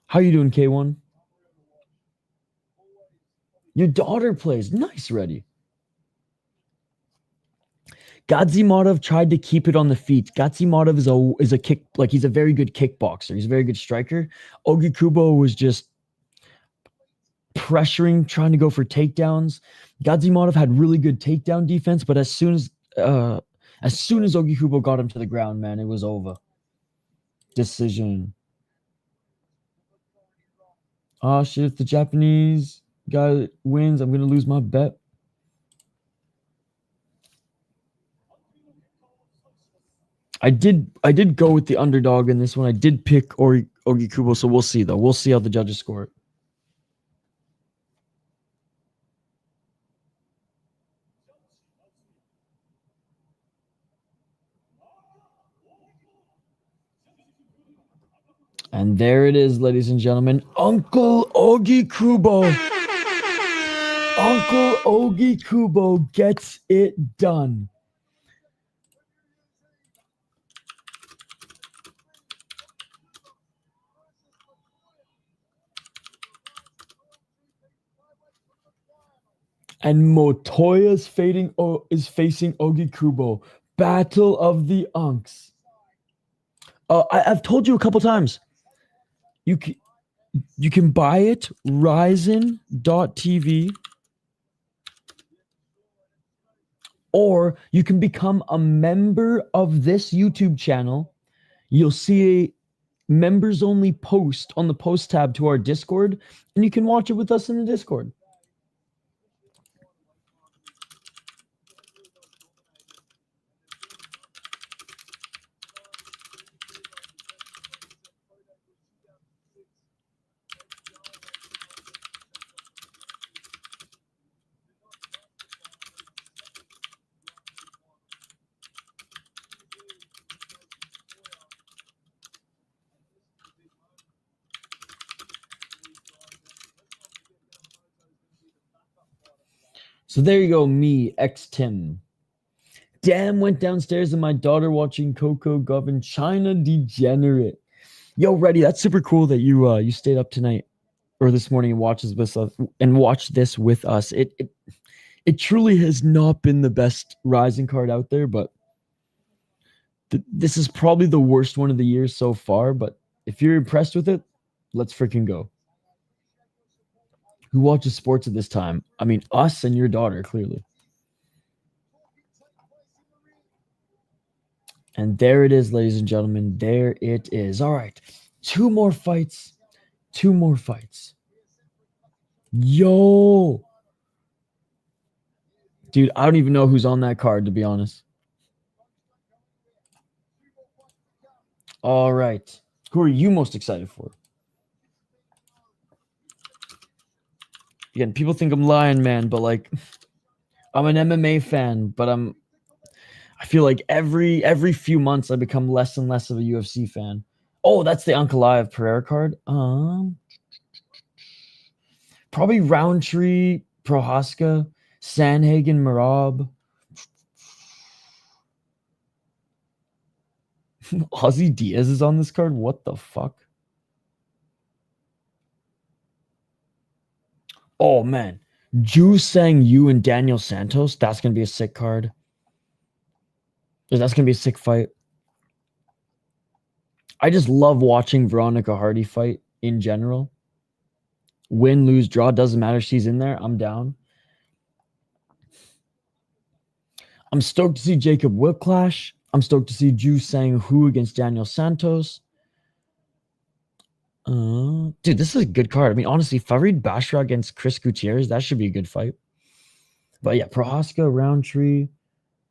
How you doing, K1? Your daughter plays. Nice, Reddy. Gadzhammatov tried to keep it on the feet. Gadzhammatov is a kick, like he's a very good kickboxer. He's a very good striker. Ougikubo was just pressuring, trying to go for takedowns. Gadzhammatov had really good takedown defense, but as soon as Ougikubo got him to the ground, man, it was over. Decision. Oh shit, if the Japanese guy wins, I'm gonna lose my bet. I did go with the underdog in this one. I did pick Ougikubo, so we'll see though. We'll see how the judges score it. And there it is, ladies and gentlemen. Uncle Ougikubo. Uncle Ougikubo gets it done. And Motoya is facing Ougikubo. Battle of the Unks. I've told you a couple times. You can buy it, RIZIN.TV, or you can become a member of this YouTube channel. You'll see a members only post on the post tab to our Discord, and you can watch it with us in the Discord. So there you go, me, ex-Tim. Damn, went downstairs and my daughter watching Coco Govern China Degenerate. Yo, Reddy, that's super cool that you stayed up tonight or this morning and watched this with us. It truly has not been the best Rising card out there, but this is probably the worst one of the year so far. But if you're impressed with it, let's freaking go. Who watches sports at this time? I mean, us and your daughter, clearly. And there it is, ladies and gentlemen. There it is. All right. Two more fights. Yo. Dude, I don't even know who's on that card, to be honest. All right. Who are you most excited for? Again, people think I'm lying, man, but like, I'm an MMA fan, but I feel like every few months I become less and less of a UFC fan. Oh, that's the Ankalaev Pereira card. Probably Roundtree, Prohaska, Sanhagen, Marab. Ozzy Diaz is on this card? What the fuck? Oh, man. Ju Sang Yu and Daniel Santos. That's going to be a sick card. That's going to be a sick fight. I just love watching Veronica Hardy fight in general. Win, lose, draw. Doesn't matter. She's in there. I'm down. I'm stoked to see Jacob Whiplash. I'm stoked to see Ju Sang Hu against Daniel Santos. Dude, this is a good card. I mean, honestly, Farid Bashra against Chris Gutierrez, that should be a good fight. But yeah, Prohaska, Roundtree,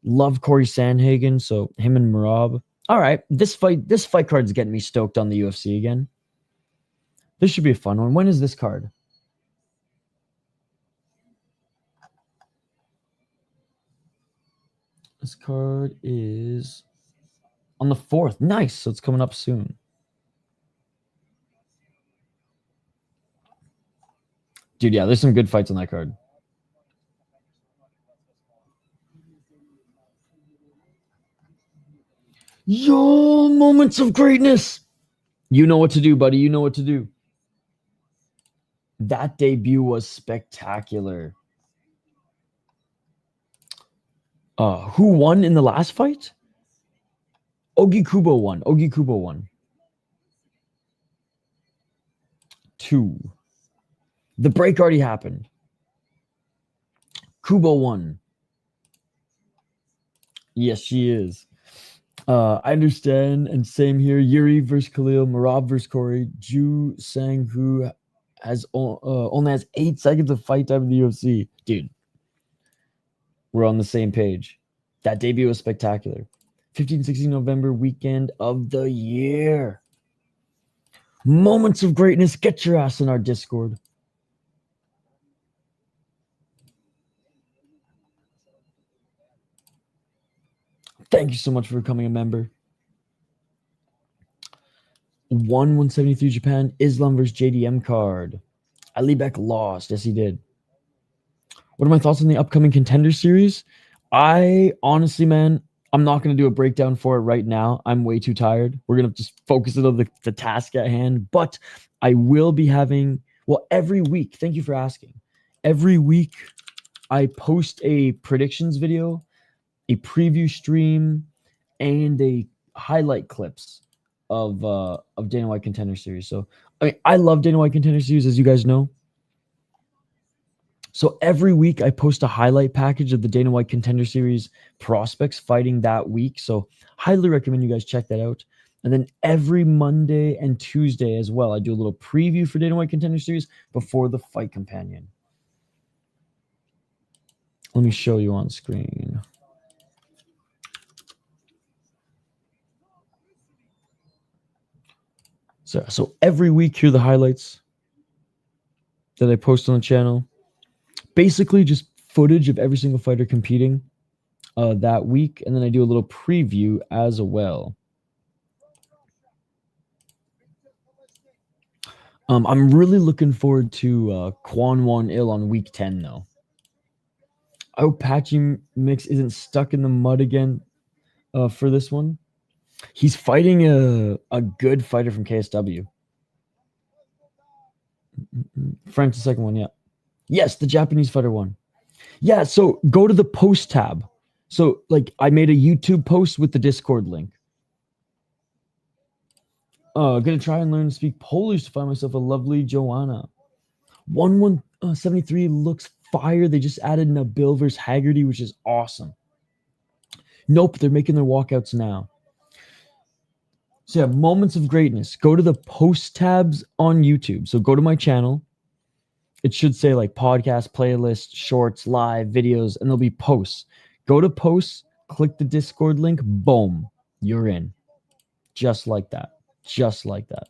love Corey Sanhagen, so him and Marab. All right, this fight card's getting me stoked on the UFC again. This should be a fun one. When is this card? This card is on the 4th. Nice, so it's coming up soon. Dude, yeah, there's some good fights on that card. Yo, moments of greatness. You know what to do, buddy. You know what to do. That debut was spectacular. Who won in the last fight? Ougikubo won. Ougikubo won. 2. The break already happened. Kubo won. Yes, she is. I understand, and same here. Yuri versus Khalil, Marab versus Corey, Ju Sang, who has only has 8 seconds of fight time in the UFC. Dude, we're on the same page. That debut was spectacular. 15-16 November weekend of the year. Moments of greatness. Get your ass in our Discord. Thank you so much for becoming a member. 173 Japan. Islam versus JDM card. Alibek lost. Yes, he did. What are my thoughts on the upcoming Contender Series? I honestly, man, I'm not going to do a breakdown for it right now. I'm way too tired. We're going to just focus it on the task at hand. But I will be having, well, every week. Thank you for asking. Every week, I post a predictions video, a preview stream, and a highlight clips of Dana White Contender Series. So I love Dana White Contender Series, as you guys know. So every week I post a highlight package of the Dana White Contender Series prospects fighting that week. So highly recommend you guys check that out. And then every Monday and Tuesday as well, I do a little preview for Dana White Contender Series before the fight companion. Let me show you on screen. So every week, here are the highlights that I post on the channel. Basically, just footage of every single fighter competing that week. And then I do a little preview as well. I'm really looking forward to Kwon Won Il on week 10, though. I hope Patchy Mix isn't stuck in the mud again for this one. He's fighting a good fighter from KSW. Frank's the second one, yeah. Yes, the Japanese fighter won. Yeah, so go to the post tab. So, like, I made a YouTube post with the Discord link. Gonna try and learn to speak Polish to find myself a lovely Joanna. 1173 looks fire. They just added Nabil versus Haggerty, which is awesome. Nope, they're making their walkouts now. So yeah, moments of greatness. Go to the post tabs on YouTube. So go to my channel. It should say like podcast, playlist, shorts, live, videos, and there'll be posts. Go to posts, click the Discord link, boom, you're in. Just like that. Just like that.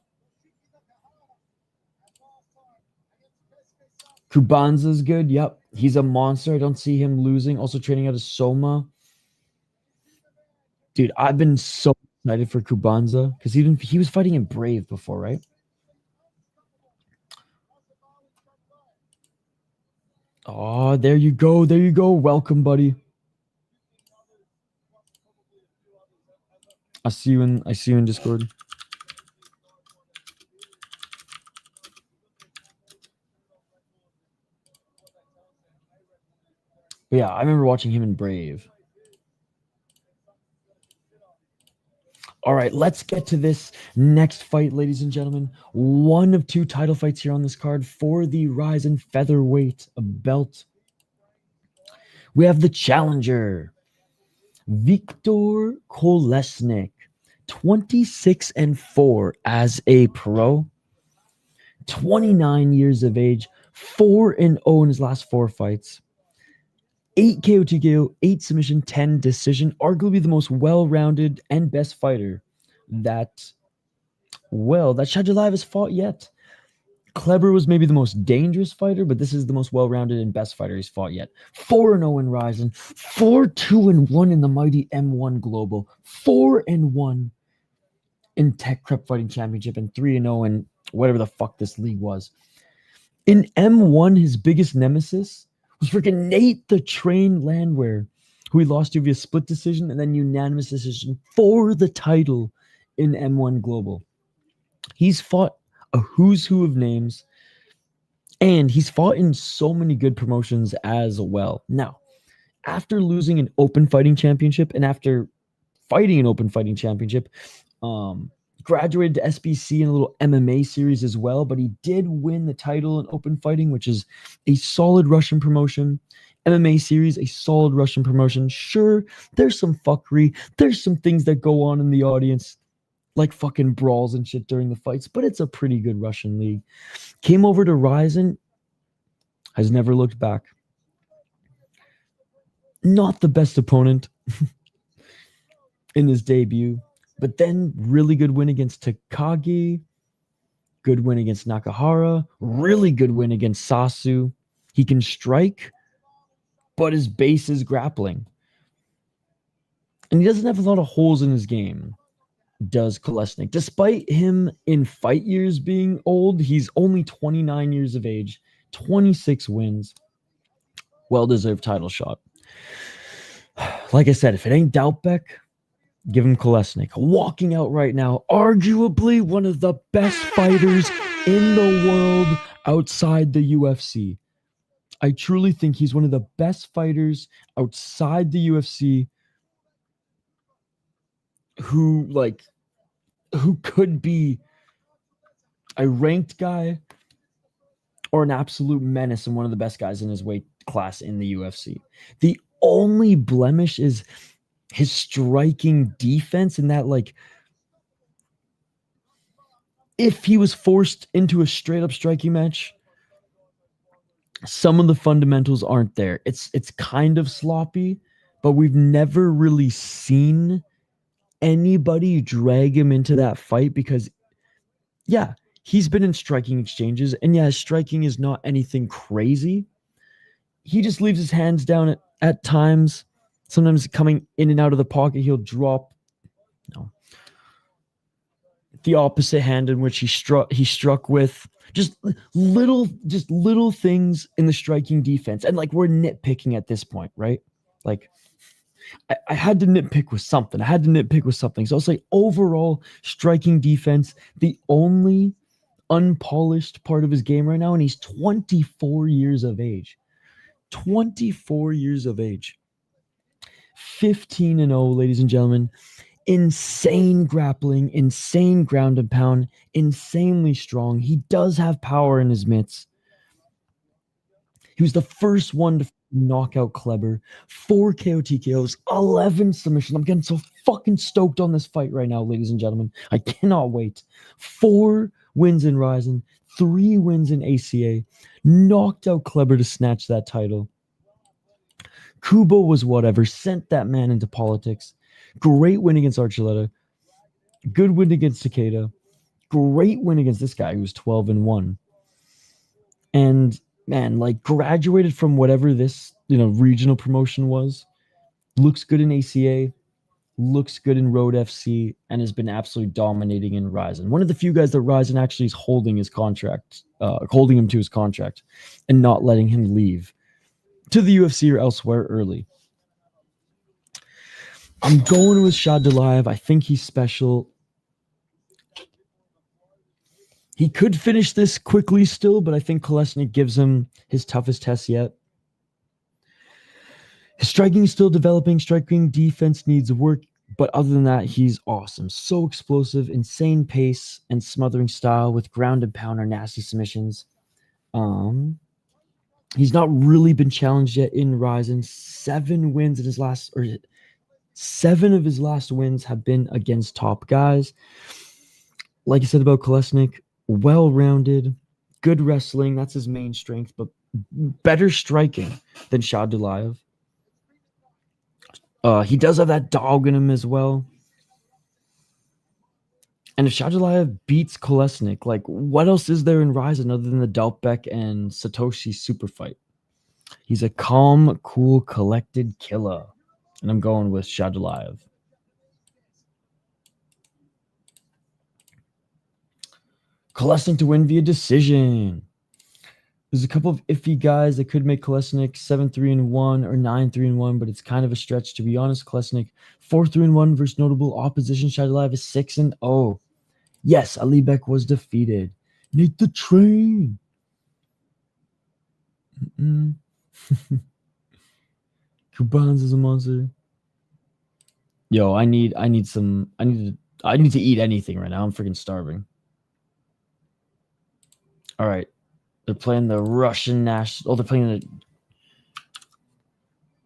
Kubanza's good. Yep. He's a monster. I don't see him losing. Also training out of Soma. Dude, I've been so excited for Kubanza because he was fighting in Brave before, right? Oh, there you go. There you go. Welcome, buddy. I see you in Discord. But yeah, I remember watching him in Brave. All right, let's get to this next fight, ladies and gentlemen. One of 2 title fights here on this card for the RIZIN featherweight belt. We have the challenger, Viktor Kolesnik, 26-4 as a pro, 29 years of age, 4-0 in his last 4 fights. 8 KO, TKO, 8 submission, 10 decision. Arguably the most well-rounded and best fighter that Shaydullaev has fought yet. Kleber was maybe the most dangerous fighter, but this is the most well-rounded and best fighter he's fought yet. 4-0 in RIZIN, 4-2-1 in the mighty M1 Global, 4-1 in Tech Prep Fighting Championship, and 3-0 in whatever the fuck this league was. In M1, his biggest nemesis was freaking Nate the Train Landwehr, who he lost to via split decision and then unanimous decision for the title in M1 Global. He's fought a who's who of names, and he's fought in so many good promotions as well. Now, after losing an open fighting championship and after fighting an open fighting championship, graduated to SBC in a little MMA series as well, but he did win the title in open fighting, which is a solid Russian promotion. MMA series, a solid Russian promotion. Sure, there's some fuckery. There's some things that go on in the audience, like fucking brawls and shit during the fights, but it's a pretty good Russian league. Came over to RIZIN, has never looked back. Not the best opponent in his debut, but then really good win against Takagi, good win against Nakahara, really good win against Sasu. He can strike, but his base is grappling. And he doesn't have a lot of holes in his game, does Kolesnik. Despite him in fight years being old, he's only 29 years of age, 26 wins, well-deserved title shot. Like I said, if it ain't Doubtbeck, give him Kolesnik. Walking out right now, arguably one of the best fighters in the world outside the UFC. I truly think he's one of the best fighters outside the UFC who could be a ranked guy or an absolute menace and one of the best guys in his weight class in the UFC. The only blemish is his striking defense, and that, like, if he was forced into a straight up striking match, some of the fundamentals aren't there. It's kind of sloppy, but we've never really seen anybody drag him into that fight because, yeah, he's been in striking exchanges, and yeah, his striking is not anything crazy. He just leaves his hands down at times. Sometimes coming in and out of the pocket, he'll drop the opposite hand in which he struck with. Just little things in the striking defense. And like, we're nitpicking at this point, right? Like, I had to nitpick with something. So I'll say overall striking defense, the only unpolished part of his game right now, and he's 24 years of age. 24 years of age. 15-0, ladies and gentlemen. Insane grappling, insane ground and pound, insanely strong. He does have power in his mitts. He was the first one to knock out Kleber. 4 KO TKOs, 11 submissions. I'm getting so fucking stoked on this fight right now, ladies and gentlemen. I cannot wait. 4 wins in RIZIN, 3 wins in ACA. Knocked out Kleber to snatch that title. Kubo was whatever, sent that man into politics. Great win against Archuleta. Good win against Takeda. Great win against this guy who's 12-1. And man, like, graduated from whatever this, regional promotion was. Looks good in ACA. Looks good in Road FC, and has been absolutely dominating in RIZIN. One of the few guys that RIZIN actually is holding his contract, holding him to his contract, and not letting him leave to the UFC or elsewhere early. I'm going with Shaydullaev. I think he's special. He could finish this quickly still, but I think Kolesnik gives him his toughest test yet. His striking is still developing. Striking defense needs work, but other than that, he's awesome. So explosive, insane pace, and smothering style with ground and pound or nasty submissions. He's not really been challenged yet in RIZIN. 7 wins in his last, or 7 of his last wins have been against top guys. Like I said about Kolesnik, well-rounded, good wrestling. That's his main strength, but better striking than Shaydullaev. He does have that dog in him as well. And if Shaydullaev beats Kolesnik, like, what else is there in RIZIN other than the Doubtbeck and Satoshi super fight? He's a calm, cool, collected killer. And I'm going with Shaydullaev. Kolesnik to win via decision. There's a couple of iffy guys that could make Kolesnik 7-3-1 or 9-3-1, but it's kind of a stretch, to be honest. Kolesnik 4-3-1 versus notable opposition. Shaydullaev is 6-0. Yes, Alibek was defeated. Nate the Train. Kuban's is a monster. Yo, I need to eat anything right now. I'm freaking starving. All right. They're playing the Russian national. Oh, they're playing the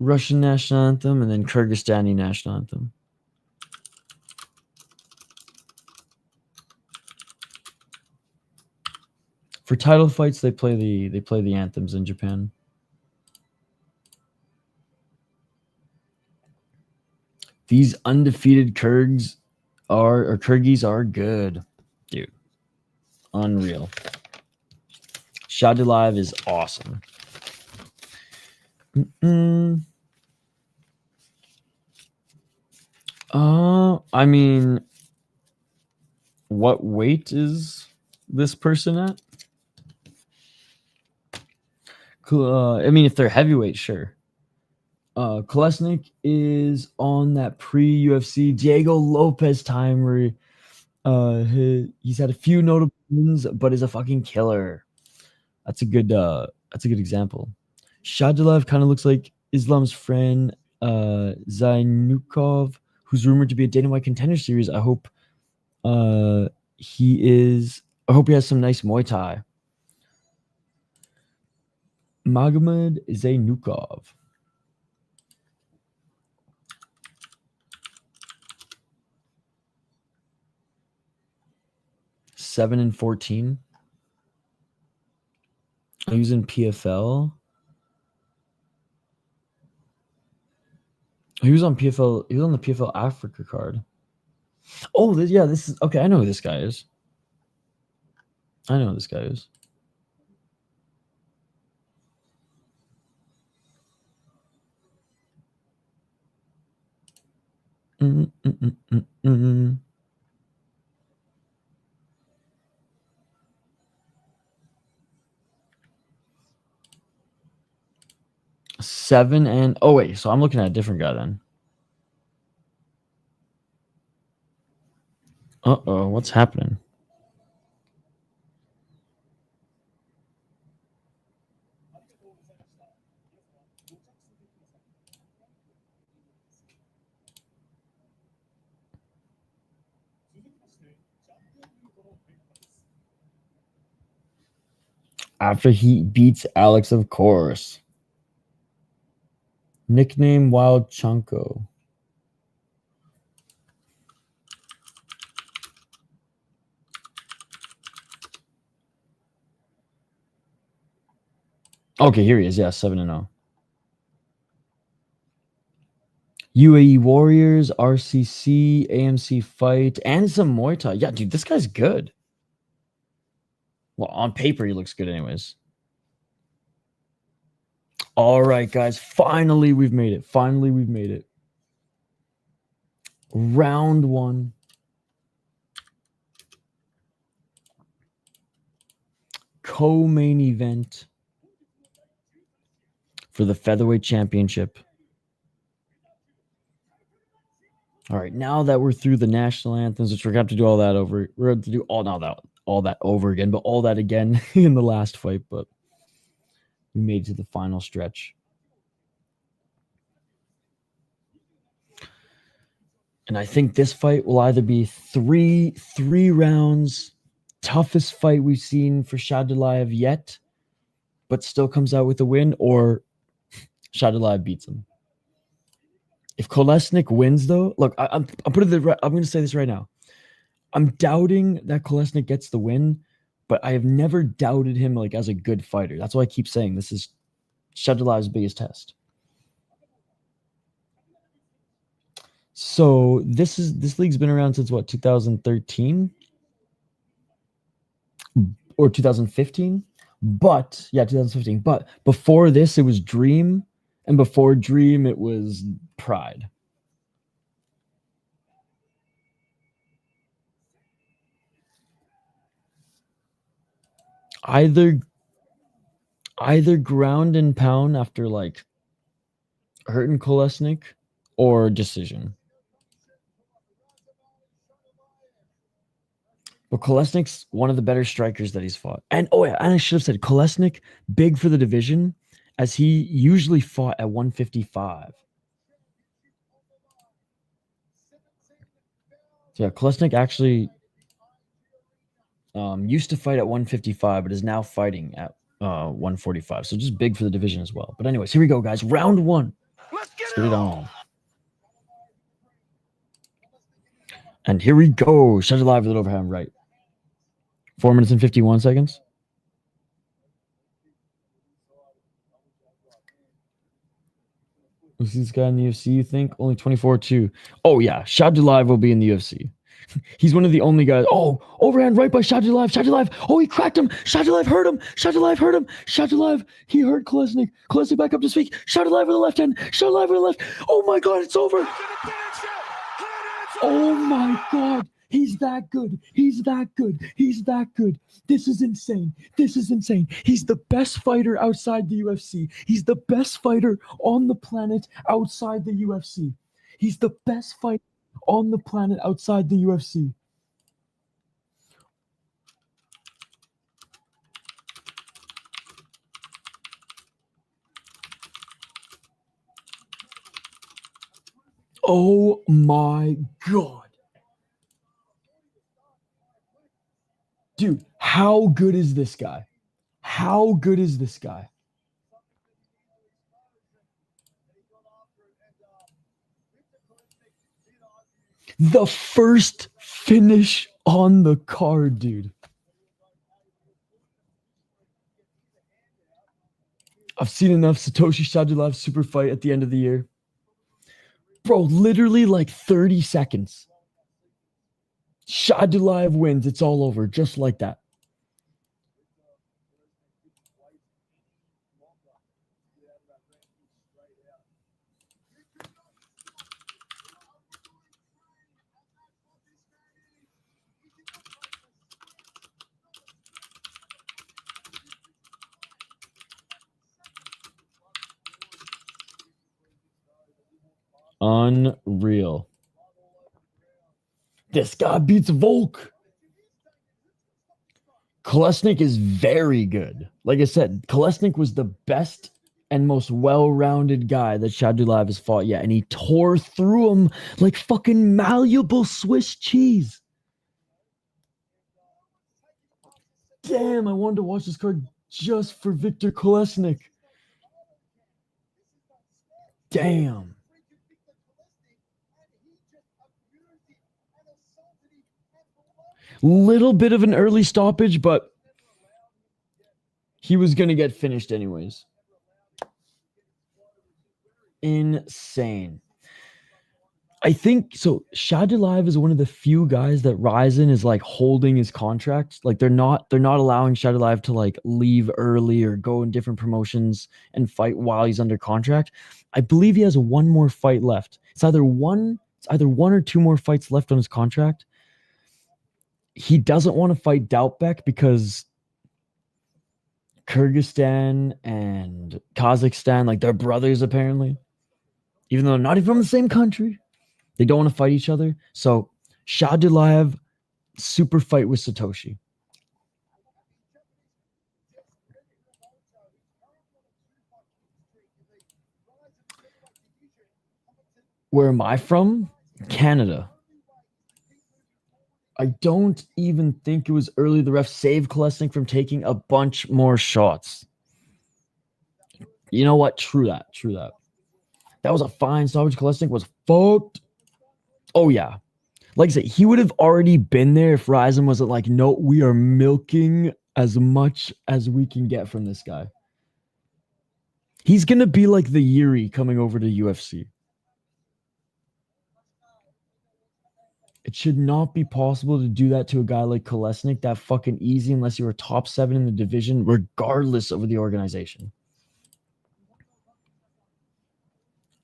Russian national anthem and then Kyrgyzstani national anthem. For title fights, they play the anthems in Japan. These undefeated Kyrgyz are good, dude. Unreal. Shaydullaev is awesome. I mean, what weight is this person at? I mean, if they're heavyweight, sure. Kolesnik is on that pre-UFC Diego Lopez time where he's had a few notable wins, but is a fucking killer. That's a good example. Shaydullaev kind of looks like Islam's friend Zainukov, who's rumored to be a Dana White Contender Series. I hope he has some nice Muay Thai. Magomed Zainukov. 7-14. He was in PFL. He was on PFL. He was on the PFL Africa card. Oh, this is okay. I know who this guy is. 7 and oh wait, so I'm looking at a different guy then. Uh-oh, what's happening? After he beats Alex, of course. Nickname Wild Chunko. Okay, here he is. Yeah, 7-0. UAE Warriors, RCC, AMC Fight, and some Muay Thai. Yeah, dude, this guy's good. Well, on paper, he looks good anyways. All right, guys. Finally, we've made it. Round 1. Co-main event for the featherweight championship. All right, now that we're through the national anthems, which we're going to have to do all that over. We're going to do all that over again, but all that again in the last fight, but we made it to the final stretch. And I think this fight will either be three rounds, toughest fight we've seen for Shaydullaev yet, but still comes out with a win, or Shaydullaev beats him. If Kolesnik wins, though, look, I'm going to say this right now. I'm doubting that Kolesnik gets the win, but I have never doubted him like as a good fighter. That's why I keep saying this is Shaydullaev's biggest test. So this league's been around since what, 2013 or 2015? But yeah, 2015. But before this, it was Dream, and before Dream, it was Pride. Either ground and pound after like hurting Kolesnik, or decision. But Kolesnik's one of the better strikers that he's fought. And oh yeah, and I should have said Kolesnik, big for the division, as he usually fought at 155. So yeah, Kolesnik actually used to fight at 155, but is now fighting at 145. So just big for the division as well. But anyways, here we go, guys. Round one. Let's get it on. And here we go. Shaydullaev with an overhand right. 4 minutes and 51 seconds. Is this guy in the UFC, you think? Only 24-2. Oh, yeah. Shaydullaev will be in the UFC. He's one of the only guys. Oh, overhand right by Shaydullaev. Shaydullaev. Oh, he cracked him. Shaydullaev hurt him. Shaydullaev hurt him. Shaydullaev. He hurt Kolesnik. Kolesnik back up to speak. Shaydullaev with the left hand. Shaydullaev with the left. Oh, my God. It's over. Oh, my God. He's that good. He's that good. He's that good. This is insane. This is insane. He's the best fighter outside the UFC. He's the best fighter on the planet outside the UFC. He's the best fighter on the planet outside the UFC. Oh my God. Dude, how good is this guy? How good is this guy? The first finish on the card, dude. I've seen enough Satoshi Shaydullaev super fight at the end of the year. Bro, literally like 30 seconds. Shaydullaev wins. It's all over. Just like that. Unreal. This guy beats Volk. Kolesnik is very good. Like I said, Kolesnik was the best and most well-rounded guy that Shaydullaev has fought yet, and he tore through him like fucking malleable Swiss cheese. Damn, I wanted to watch this card just for Viktor Kolesnik. Damn. Little bit of an early stoppage, but he was going to get finished anyways. Insane. I think so. Shaydullaev is one of the few guys that RIZIN is like holding his contract. Like they're not allowing Shaydullaev to like leave early or go in different promotions and fight while he's under contract. I believe he has one more fight left. It's either one or two more fights left on his contract. He doesn't want to fight Doubtbeck because Kyrgyzstan and Kazakhstan, like they're brothers apparently. Even though they're not even from the same country. They don't want to fight each other. So Shaydullaev, super fight with Satoshi. Where am I from? Canada. I don't even think it was early. The ref saved Kolesnik from taking a bunch more shots. You know what? True that. True that. That was a fine stoppage. Kolesnik was fucked. Oh, yeah. Like I said, he would have already been there if RIZIN wasn't like, no, we are milking as much as we can get from this guy. He's going to be like the Yuri coming over to UFC. It should not be possible to do that to a guy like Kolesnik that fucking easy unless you were top 7 in the division, regardless of the organization.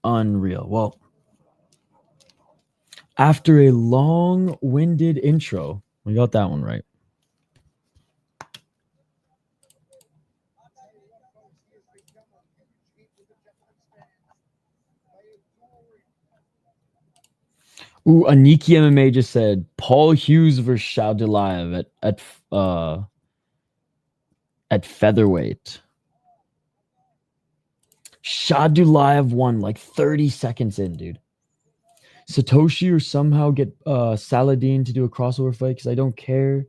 Unreal. Well, after a long-winded intro, we got that one right. Ooh, Aniki MMA just said Paul Hughes versus Shaydullaev at featherweight. Shaydullaev won like 30 seconds in, dude. Satoshi or somehow get Saladin to do a crossover fight because I don't care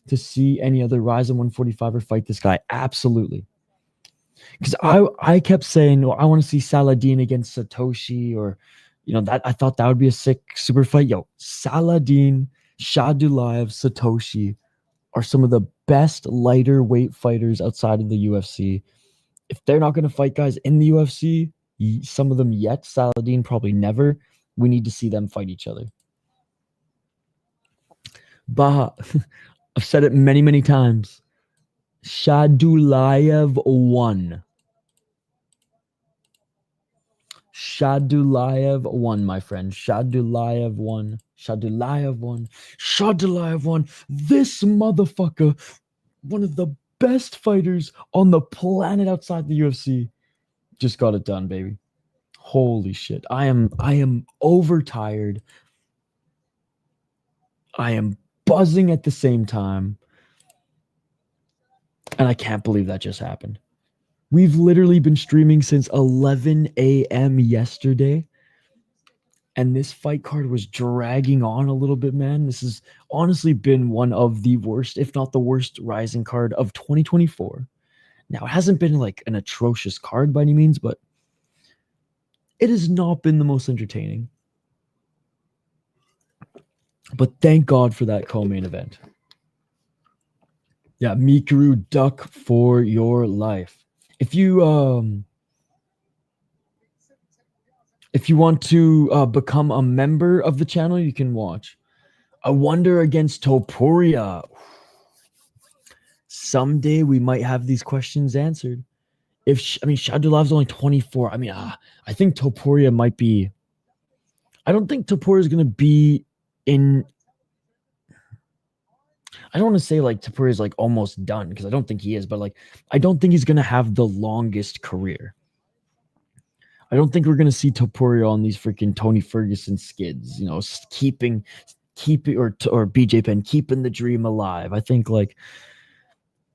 to see any other RIZIN 145er fight this guy. Absolutely. Because I kept saying, well, I want to see Saladin against Satoshi, or that I thought that would be a sick super fight. Yo, Saladin, Shaydullaev, Satoshi are some of the best lighter weight fighters outside of the UFC. If they're not going to fight guys in the UFC, some of them yet, Saladin probably never, we need to see them fight each other. Baha, I've said it many, many times. Shaydullaev won. Shaydullaev won, my friend. Shaydullaev won. Shaydullaev won. Shaydullaev won. This motherfucker, one of the best fighters on the planet outside the UFC, just got it done, baby. Holy shit. I am overtired. I am buzzing at the same time. And I can't believe that just happened. We've literally been streaming since 11 a.m. yesterday. And this fight card was dragging on a little bit, man. This has honestly been one of the worst, if not the worst, RIZIN card of 2024. Now, it hasn't been like an atrocious card by any means, but it has not been the most entertaining. But thank God for that co-main event. Yeah, Mikuru, duck for your life. If you want to become a member of the channel, you can watch A Wonder Against Topuria. Someday we might have these questions answered. Shaydullaev's only 24. I think Topuria might be. I don't think Topuria is going to be in. I don't want to say like Topuria is like almost done because I don't think he is, but like I don't think he's going to have the longest career. I don't think we're going to see Topuria on these freaking Tony Ferguson skids, keeping or BJ Penn keeping the dream alive. I think like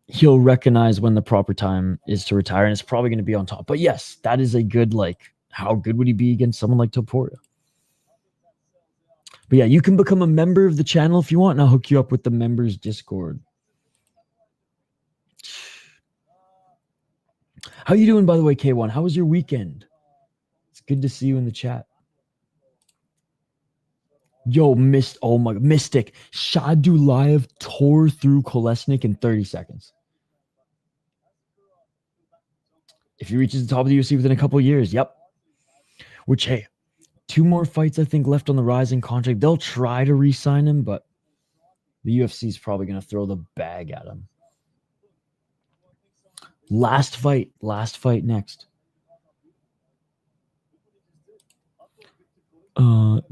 he'll recognize when the proper time is to retire, and it's probably going to be on top. But yes, that is a good, like, how good would he be against someone like Topuria? But yeah, you can become a member of the channel if you want, and I'll hook you up with the members Discord. How you doing, by the way, K1? How was your weekend? It's good to see you in the chat. Yo, Mystic. Shaydullaev tore through Kolesnik in 30 seconds. If he reaches the top of the UFC within a couple of years, yep. Which, hey, 2 more fights, I think, left on the RIZIN contract. They'll try to re-sign him, but the UFC is probably going to throw the bag at him. Last fight next.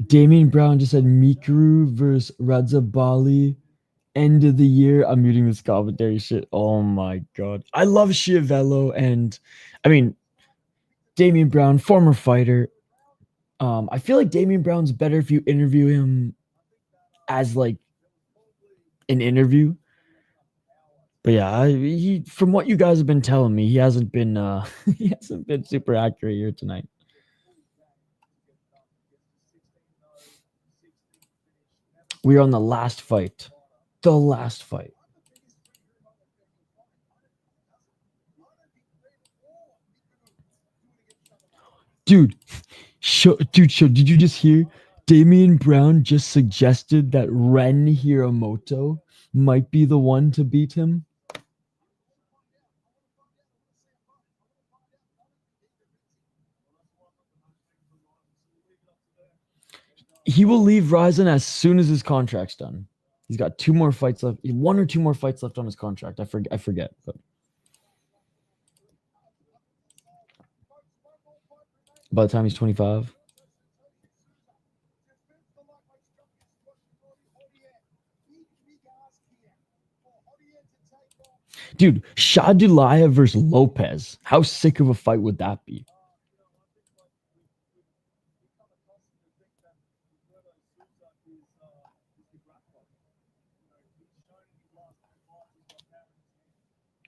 Damian Brown just said Mikuru versus Razhabali end of the year. I'm muting this commentary shit. Oh my god. I love Schiavello, and Damian Brown, former fighter. I feel like Damian Brown's better if you interview him as like an interview. But yeah, he from what you guys have been telling me, he hasn't been super accurate here tonight. We are on the last fight. The last fight. Dude, did you just hear? Damian Brown just suggested that Ren Hiromasa might be the one to beat him. He will leave RIZIN as soon as his contract's done. He's got 2 more fights left. 1 or 2 more fights left on his contract. I forget. But by the time he's 25. Dude, Shaydullaev versus Lopez. How sick of a fight would that be?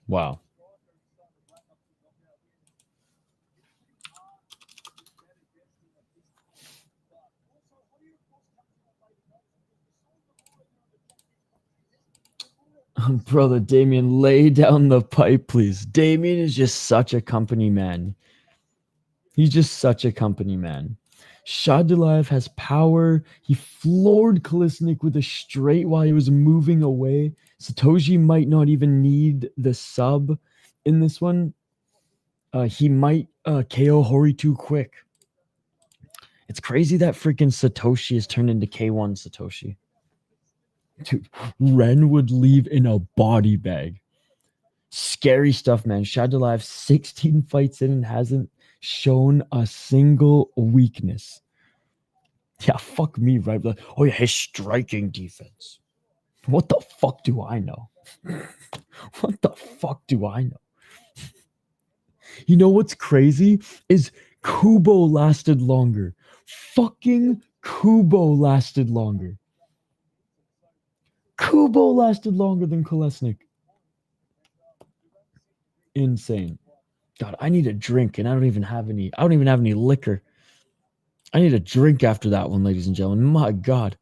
Wow. Brother Damien, lay down the pipe, please. Damien is just such a company man. He's just such a company man. Shaydullaev has power. He floored Kolesnik with a straight while he was moving away. Satoshi might not even need the sub in this one. He might KO Horie too quick. It's crazy that freaking Satoshi has turned into K1 Satoshi. Dude, Ren would leave in a body bag. Scary stuff, man. Shaydullaev 16 fights in and hasn't shown a single weakness. Yeah, fuck me, right? Like, oh yeah, his striking defense. What the fuck do I know? What the fuck do I know? You know what's crazy is Kubo lasted longer. Fucking Kubo lasted longer. Kubo lasted longer than Kolesnik. Insane. God, I need a drink, and I don't even have any liquor. I need a drink after that one, ladies and gentlemen. My God.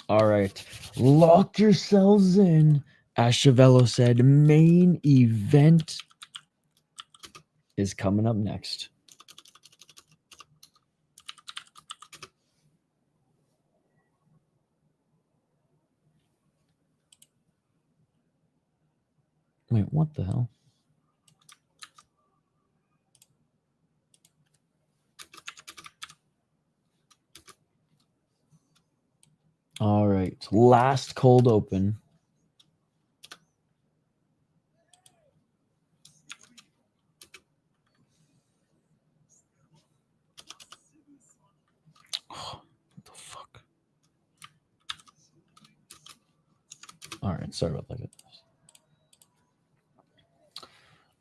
All right. Lock yourselves in. As Chavello said, main event is coming up next. Wait, what the hell? All right, last cold open. Oh, what the fuck? All right, sorry about that.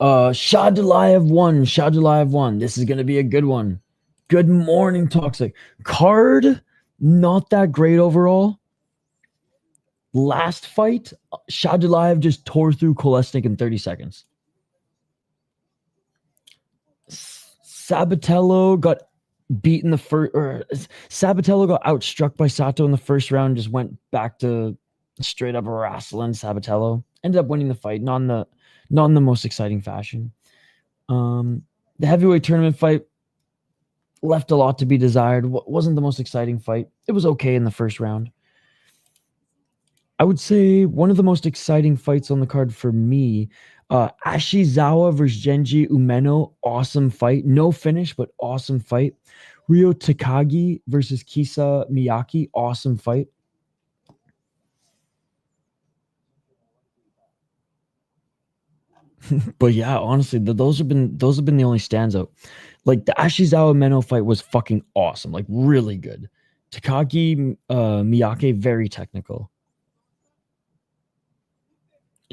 Shaydullaev won. Shaydullaev won. This is gonna be a good one. Good morning, Toxic. Card, not that great overall. Last fight, Shaydullaev just tore through Kolesnik in 30 seconds. Sabatello got beaten the first, or Sabatello got outstruck by Sato in the first round. Just went back to straight up wrestling Sabatello. Ended up winning the fight, not in the most exciting fashion. The heavyweight tournament fight left a lot to be desired. Wasn't the most exciting fight. It was okay in the first round. I would say one of the most exciting fights on the card for me, Ashizawa versus Genji Umeno, awesome fight. No finish, but awesome fight. Ryo Takagi versus Kisa Miyake, awesome fight. But yeah, honestly, those have been the only standout. Like the Ashizawa Umeno fight was fucking awesome, like really good. Takagi Miyake, very technical.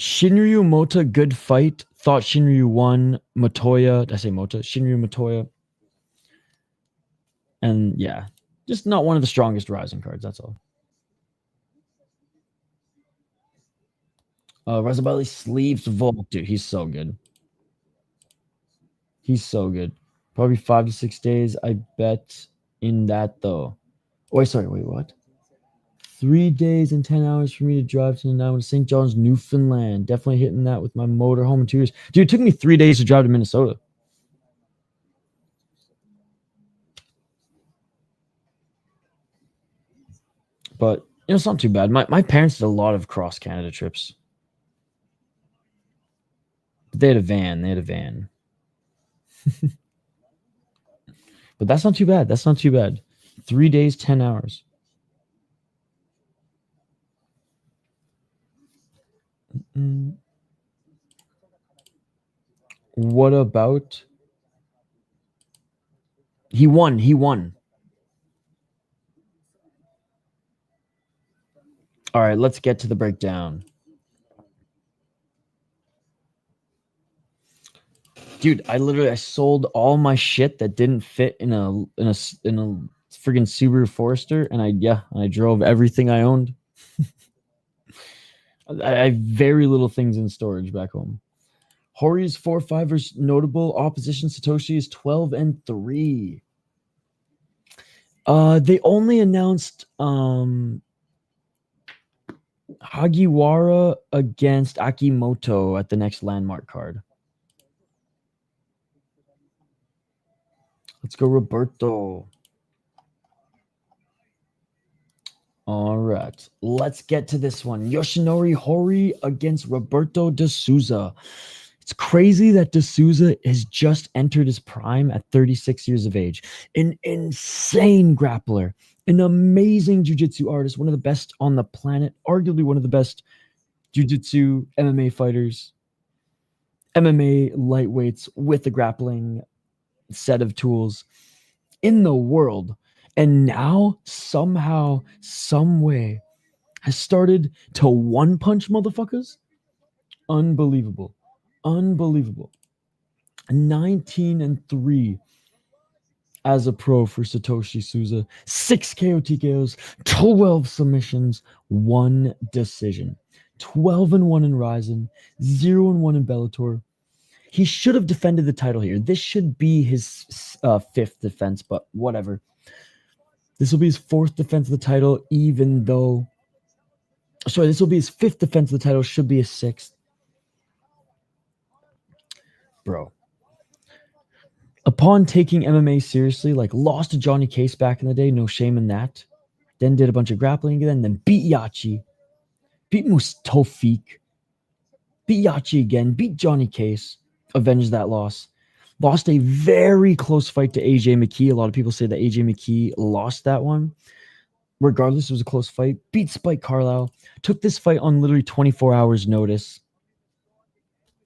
Shinryu Mota, good fight. Thought Shinryu won. Motoya, did I say Mota? Shinryu Motoya. And yeah, just not one of the strongest Rising cards, that's all. Razhabali sleeves Volk, dude. He's so good. He's so good. Probably 5 to 6 days, I bet, in that though. Oh, wait, what? 3 days and 10 hours for me to drive to now to St. John's, Newfoundland. Definitely hitting that with my motor home in 2 years. Dude, it took me 3 days to drive to Minnesota. But, you know, it's not too bad. My parents did a lot of cross-Canada trips. But they had a van. But that's not too bad. 3 days, 10 hours. What about? He won. All right, let's get to the breakdown. Dude, I sold all my shit that didn't fit in a friggin' Subaru Forester, and I drove everything I owned. I have very little things in storage back home. Horie's 4-5 versus notable opposition. Satoshi is 12-3. They only announced Hagiwara against Akimoto at the next landmark card. Let's go, Roberto. All right, let's get to this one. Yoshinori Horie against Roberto de Souza. It's crazy that de Souza has just entered his prime at 36 years of age. An insane grappler, an amazing jiu-jitsu artist, one of the best on the planet, arguably one of the best jiu-jitsu MMA fighters, MMA lightweights with the grappling set of tools in the world. And now, somehow, some way, has started to one-punch motherfuckers. Unbelievable. Unbelievable. 19-3 as a pro for Satoshi Souza. 6 KO TKOs, 12 submissions, 1 decision. 12-1 in RIZIN, 0-1 in Bellator. He should have defended the title here. This should be his 5th defense, but whatever. This will be his 4th defense of the title, even though... Sorry, this will be his 5th defense of the title. Should be his 6th. Bro. Upon taking MMA seriously, like lost to Johnny Case back in the day, no shame in that. Then did a bunch of grappling again, then beat Yachi. Beat Mustofik. Beat Yachi again. Beat Johnny Case. Avenged that loss. Lost a very close fight to AJ McKee. A lot of people say that AJ McKee lost that one. Regardless, it was a close fight. Beat Spike Carlisle. Took this fight on literally 24 hours notice.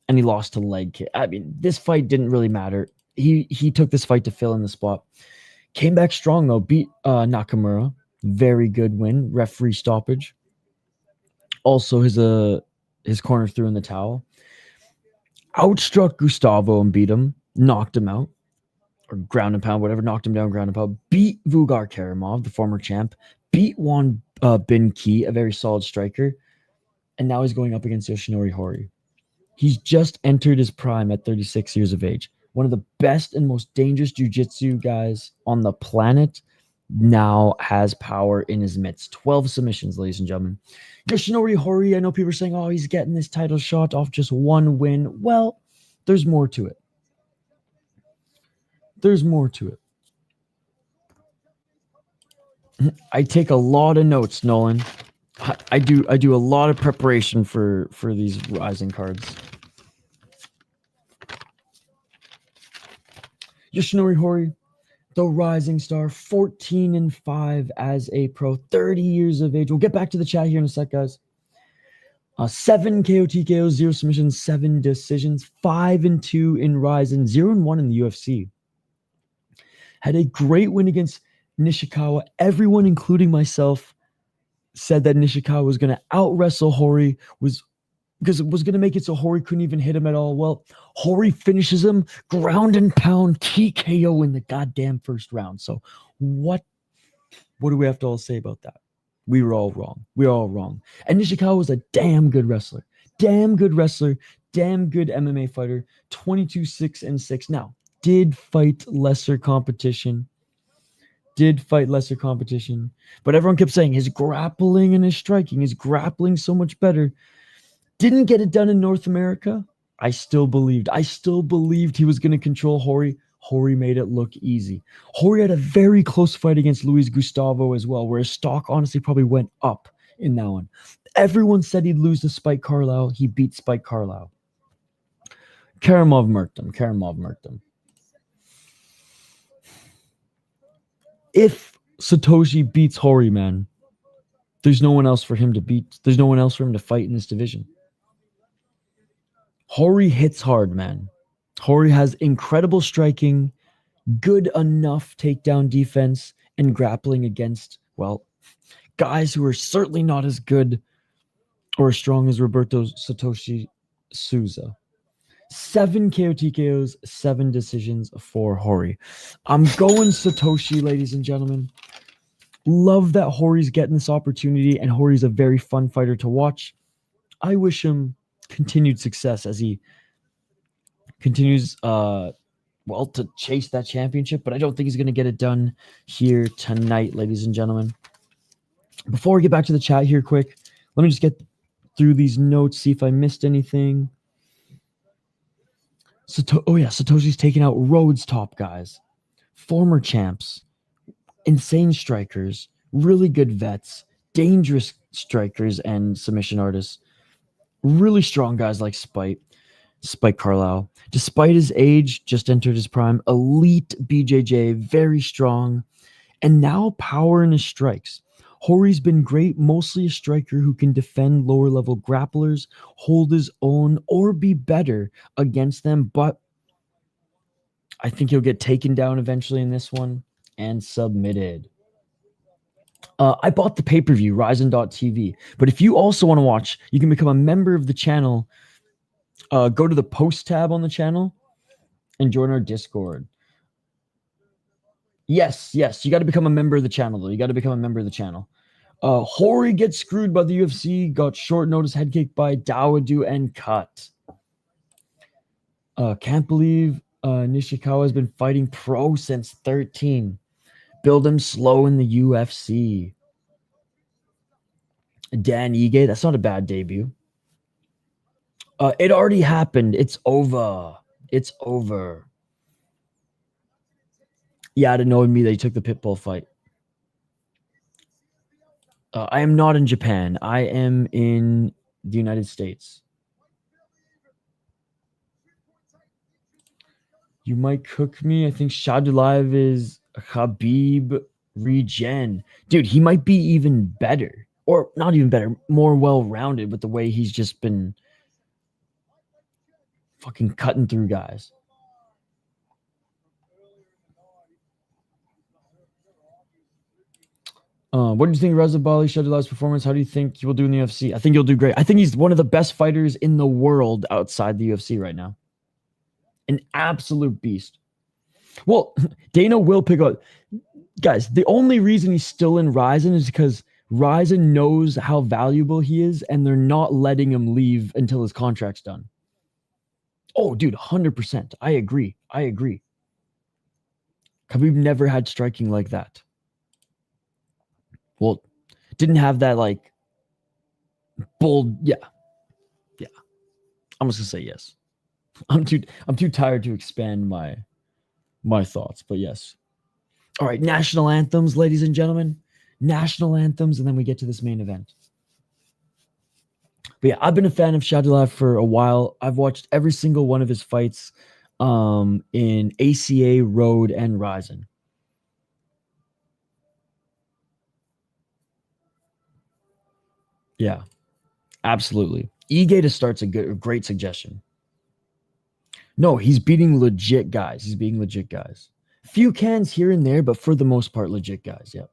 And he lost to leg kick. I mean, this fight didn't really matter. He took this fight to fill in the spot. Came back strong, though. Beat Nakamura. Very good win. Referee stoppage. Also, his corner threw in the towel. Outstruck Gustavo and beat him. Knocked him out. Or ground and pound, whatever. Knocked him down, ground and pound. Beat Vugar Karimov, the former champ. Beat Juan Bin Ki, a very solid striker. And now he's going up against Yoshinori Horie. He's just entered his prime at 36 years of age. One of the best and most dangerous jiu-jitsu guys on the planet now has power in his midst. 12 submissions, ladies and gentlemen. Yoshinori Horie, I know people are saying, oh, he's getting this title shot off just one win. Well, there's more to it. There's more to it. I take a lot of notes, Nolan. I do a lot of preparation for these RIZIN cards. Yoshinori Horie, the rising star, 14-5 as a pro, 30 years of age. We'll get back to the chat here in a sec, guys. 7 KO TKOs, 0 submissions, 7 decisions, 5-2 in RIZIN, 0-1 in the UFC. Had a great win against Nishikawa. Everyone, including myself, said that Nishikawa was going to out-wrestle Horie, because it was going to make it so Horie couldn't even hit him at all. Well, Horie finishes him, ground and pound, TKO in the goddamn first round. So what do we have to all say about that? We were all wrong. We were all wrong. And Nishikawa was a damn good wrestler. Damn good wrestler. Damn good MMA fighter. 22-6-6. Now, did fight lesser competition. But everyone kept saying his grappling and his striking, his grappling so much better. Didn't get it done in North America. I still believed he was going to control Horie. Horie made it look easy. Horie had a very close fight against Luis Gustavo as well, where his stock honestly probably went up in that one. Everyone said he'd lose to Spike Carlisle. He beat Spike Carlisle. Karimov murked him. If Satoshi beats Horie, man, there's no one else for him to beat. There's no one else for him to fight in this division. Horie hits hard, man. Horie has incredible striking, good enough takedown defense, and grappling against, well, guys who are certainly not as good or as strong as Roberto Satoshi Souza. 7 KO TKOs, 7 decisions for Horie. I'm going Satoshi, ladies and gentlemen. Love that Horie's getting this opportunity, and Horie's a very fun fighter to watch. I wish him continued success as he continues well, to chase that championship, but I don't think he's going to get it done here tonight, ladies and gentlemen. Before we get back to the chat here quick, let me just get through these notes, see if I missed anything. Satoshi's taking out Rhodes top guys, former champs, insane strikers, really good vets, dangerous strikers and submission artists, really strong guys like Spike Carlisle. Despite his age, just entered his prime, elite BJJ, very strong, and now power in his strikes. Horie's been great, mostly a striker who can defend lower level grapplers, hold his own, or be better against them, but I think he'll get taken down eventually in this one and submitted. I bought the pay-per-view, RIZIN.TV, but if you also want to watch, you can become a member of the channel. Go to the post tab on the channel and join our Discord. Yes, you got to become a member of the channel, though. You got to become a member of the channel. Horie gets screwed by the UFC, got short notice head kick by Dawoodu and cut. Can't believe Nishikawa has been fighting pro since 13. Build him slow in the UFC. Dan Ige, that's not a bad debut. It already happened. It's over. It's over. Yeah, it annoyed me that he took the Pitbull fight. I am not in Japan. I am in the United States. You might cook me. I think Shaydullaev is Khabib regen. Dude, he might be even better. Or not even better. More well-rounded with the way he's just been fucking cutting through guys. What do you think of Razhabali, Shaydullaev's performance? How do you think he will do in the UFC? I think he'll do great. I think he's one of the best fighters in the world outside the UFC right now. An absolute beast. Well, Dana will pick up. Guys, the only reason he's still in RIZIN is because RIZIN knows how valuable he is, and they're not letting him leave until his contract's done. Oh, dude, 100%. I agree. Khabib never had striking like that. Well, didn't have that like bold. Yeah. I'm just gonna say yes. I'm too tired to expand my thoughts, but yes. All right, national anthems, ladies and gentlemen. National anthems, and then we get to this main event. But yeah, I've been a fan of Shaydullaev for a while. I've watched every single one of his fights in ACA, Road, and RIZIN. Yeah, absolutely. Ige to start's a great suggestion. No, he's beating legit guys. Few cans here and there, but for the most part, legit guys. Yeah.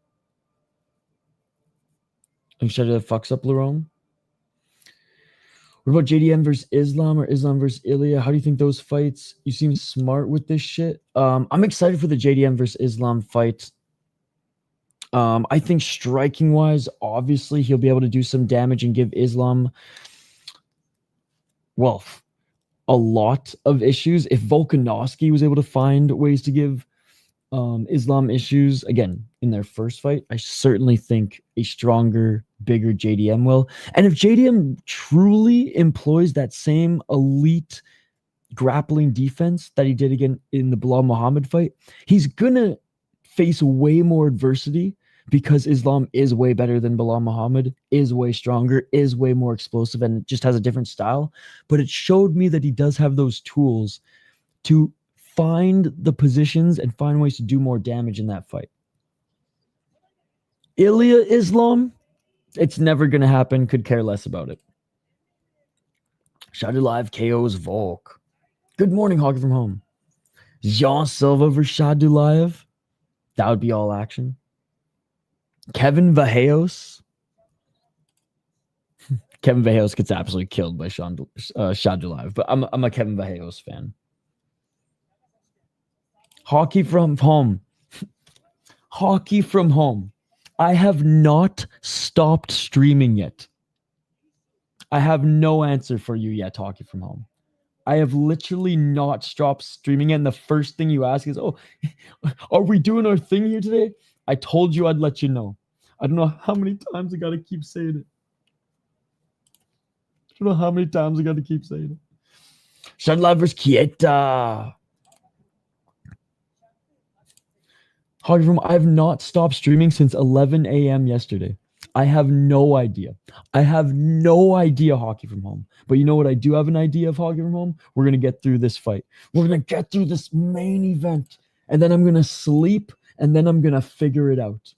And Shaydullaev fucks up Lerone. What about JDM versus Islam or Islam versus Ilya? How do you think those fights? You seem smart with this shit. I'm excited for the JDM versus Islam fight. I think striking wise, obviously he'll be able to do some damage and give Islam, well, a lot of issues. If Volkanovski was able to find ways to give Islam issues again in their first fight, I certainly think a stronger, bigger JDM will. And if JDM truly employs that same elite grappling defense that he did again in the Bilal Muhammad fight, he's gonna face way more adversity because Islam is way better than Bilal Muhammad, is way stronger, is way more explosive, and just has a different style. But it showed me that he does have those tools to find the positions and find ways to do more damage in that fight. Ilya Islam, it's never going to happen. Could care less about it. Shaydullaev KOs Volk. Good morning, Hockey from Home. Jean Silva versus Shaydullaev. That would be all action. Kevin Vallejos. Kevin Vallejos gets absolutely killed by Shaydullaev, but I'm a Kevin Vallejos fan. Hockey from Home. Hockey from Home. I have not stopped streaming yet. I have no answer for you yet, Hockey from Home. I have literally not stopped streaming. And the first thing you ask is, oh, are we doing our thing here today? I told you I'd let you know. I don't know how many times I got to keep saying it. I don't know how many times I got to keep saying it. Shaydullaev versus Kieta. I have not stopped streaming since 11 a.m. yesterday. I have no idea. I have no idea hockey from home. But you know what I do have an idea of hockey from home? We're going to get through this fight. We're going to get through this main event. And then I'm going to sleep. And then I'm going to figure it out.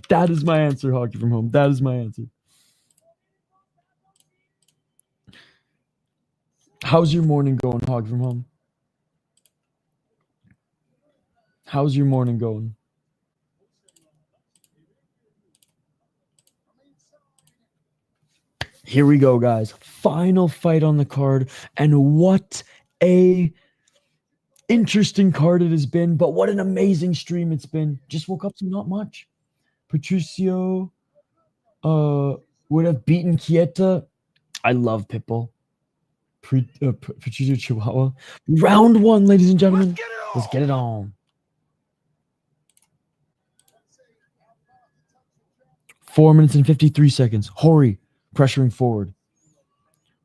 That is my answer, hockey from home. That is my answer. How's your morning going, hockey from home? How's your morning going? Here we go, guys. Final fight on the card. And what a interesting card it has been. But what an amazing stream it's been. Just woke up to not much. Patricio would have beaten Kieta. I love Pitbull. Patricio Chihuahua. Round one, ladies and gentlemen. Let's get it on. 4 minutes and 53 seconds. Horie pressuring forward.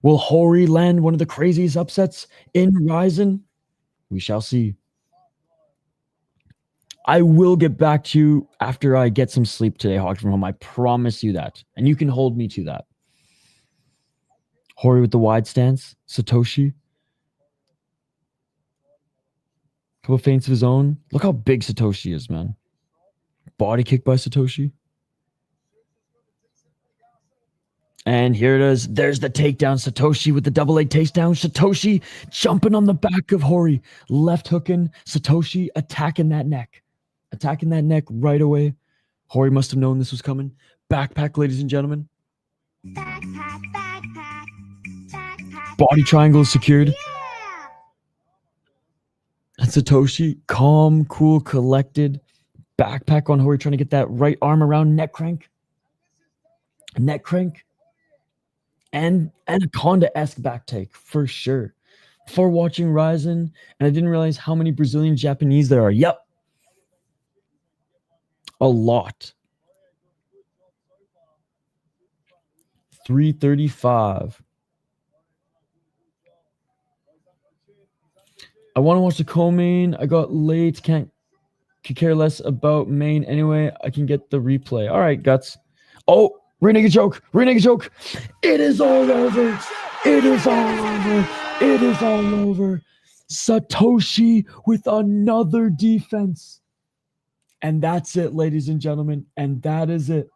Will Horie land one of the craziest upsets in RIZIN? We shall see. I will get back to you after I get some sleep today, hockey from home. I promise you that. And you can hold me to that. Horie with the wide stance. Satoshi. Couple feints of his own. Look how big Satoshi is, man. Body kick by Satoshi. And here it is. There's the takedown. Satoshi with the double leg takedown. Satoshi jumping on the back of Horie. Left hooking. Satoshi attacking that neck. Attacking that neck right away. Horie must have known this was coming. Backpack, ladies and gentlemen. Backpack, backpack, backpack. Body triangle secured. Yeah. And Satoshi, calm, cool, collected. Backpack on Horie, trying to get that right arm around neck crank. Neck crank. And Anaconda-esque back take, for sure. Before watching RIZIN, and I didn't realize how many Brazilian Japanese there are. Yep. A lot. 335. I want to watch the co-main. I got late. Could care less about main anyway. I can get the replay. All right, Guts. Oh, rear naked choke. Rear naked choke. It is all over. It is all over. It is all over. Satoshi with another defense. And that's it, ladies and gentlemen. And that is it.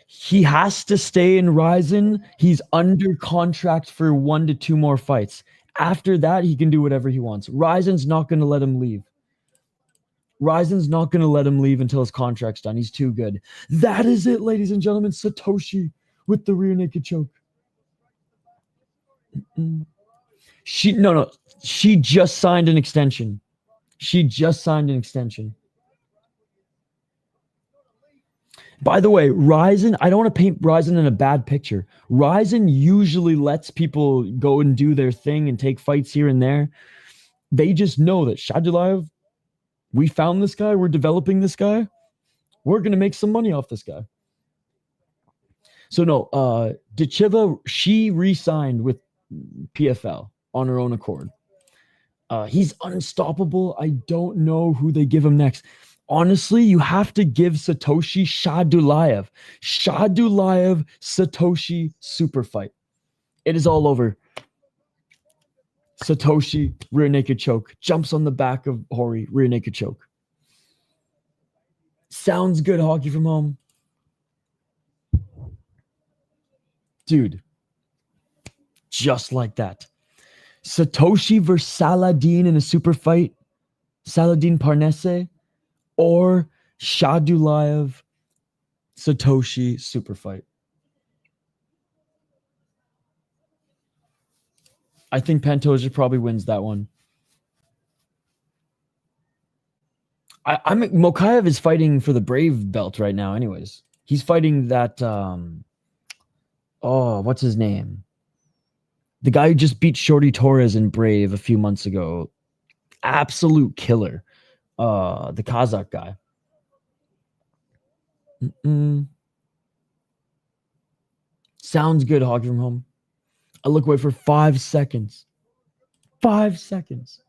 He has to stay in RIZIN. He's under contract for 1 to 2 more fights. After that, he can do whatever he wants. RIZIN's not going to let him leave. RIZIN's not going to let him leave until his contract's done. He's too good. That is it, ladies and gentlemen. Satoshi with the rear naked choke. She just signed an extension. She just signed an extension. By the way, RIZIN, I don't want to paint RIZIN in a bad picture. RIZIN usually lets people go and do their thing and take fights here and there. They just know that Shaydullaev, we found this guy, we're developing this guy, we're going to make some money off this guy. So no, Dechiva, she re-signed with PFL on her own accord. He's unstoppable. I don't know who they give him next. Honestly, you have to give Satoshi Shaydullaev. Shaydullaev, Satoshi super fight. It is all over. Satoshi, rear naked choke. Jumps on the back of Horie, rear naked choke. Sounds good, hockey from home. Dude, just like that. Satoshi versus Saladin in a super fight. Saladin Parnese. Or Shaydullaev, Satoshi super fight. I think Pantoja probably wins that one. Mokaev is fighting for the Brave belt right now anyways. He's fighting that Oh, what's his name? The guy who just beat Shorty Torres in Brave a few months ago. Absolute killer. The Kazakh guy. Sounds good, Hockey from Home. I look away for 5 seconds. 5 seconds.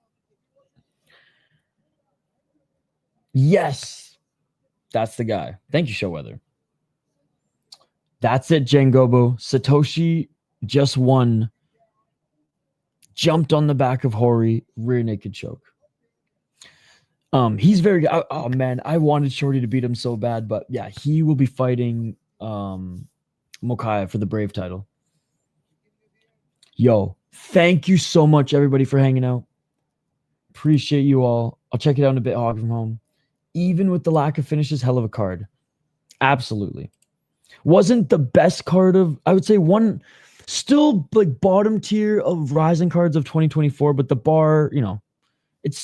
Yes. That's the guy. Thank you, Showweather. That's it, Jengobo. Satoshi just won. Jumped on the back of Horie. Rear naked choke. He's very good. Oh, man. I wanted Shorty to beat him so bad. But, yeah, he will be fighting Motoya for the Brave title. Yo, thank you so much, everybody, for hanging out. Appreciate you all. I'll check it out in a bit, Hog from Home. Even with the lack of finishes, hell of a card. Absolutely. Wasn't the best card of, I would say, one, still like bottom tier of Rising cards of 2024, but the bar, you know, it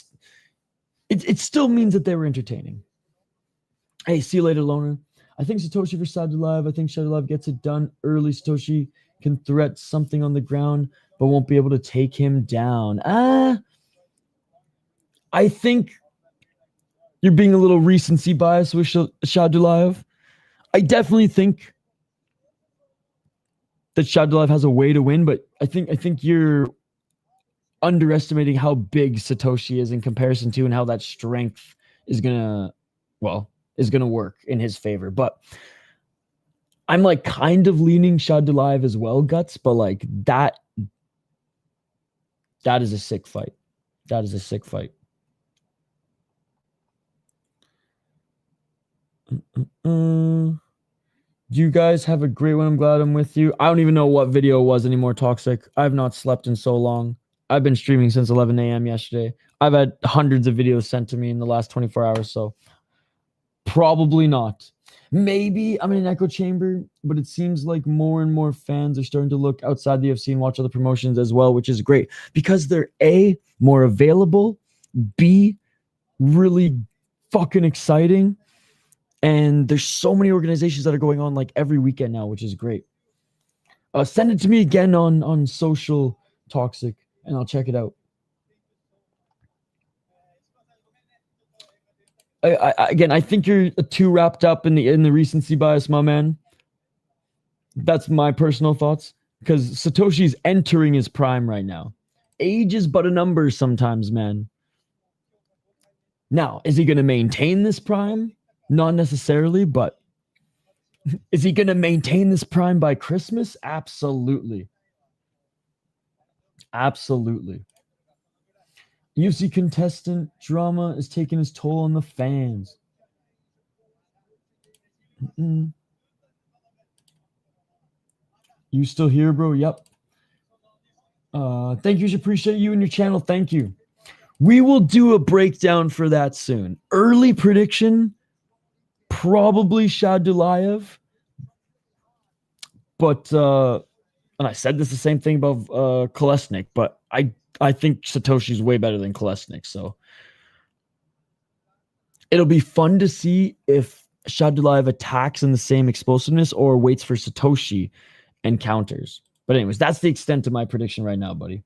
still means that they were entertaining. Hey, see you later, Loner. I think Satoshi for Shaydullaev. I think Shaydullaev gets it done early. Satoshi can threat something on the ground, but won't be able to take him down. I think you're being a little recency biased with Shaydullaev. I definitely think that Shaydullaev has a way to win, but I think you're underestimating how big Satoshi is in comparison to and how that strength is gonna work in his favor. But I'm like kind of leaning Shaydullaev as well, Guts, but like that is a sick fight. That is a sick fight. You guys have a great one. I'm glad I'm with you. I don't even know what video it was anymore, Toxic. I've not slept in so long. I've been streaming since 11 a.m. yesterday. I've had hundreds of videos sent to me in the last 24 hours, so probably not. Maybe I'm in an echo chamber, but it seems like more and more fans are starting to look outside the UFC and watch other promotions as well, which is great because they're A, more available, B, really fucking exciting, and there's so many organizations that are going on like every weekend now, which is great. Send it to me again on social, Toxic, and I'll check it out. I think you're too wrapped up in the recency bias, my man. That's my personal thoughts because Satoshi's entering his prime right now. Age is but a number sometimes, man. Now, is he going to maintain this prime? Not necessarily, but is he going to maintain this prime by Christmas? Absolutely. Absolutely. UFC contestant drama is taking its toll on the fans. You still here, bro? Yep. Thank you. Appreciate you and your channel. Thank you. We will do a breakdown for that soon. Early prediction, probably Shaydullaev. But, and I said this the same thing about Kolesnik, but I think Satoshi's way better than Kolesnik, so it'll be fun to see if Shaydullaev attacks in the same explosiveness or waits for Satoshi and counters. But anyways, that's the extent of my prediction right now, buddy.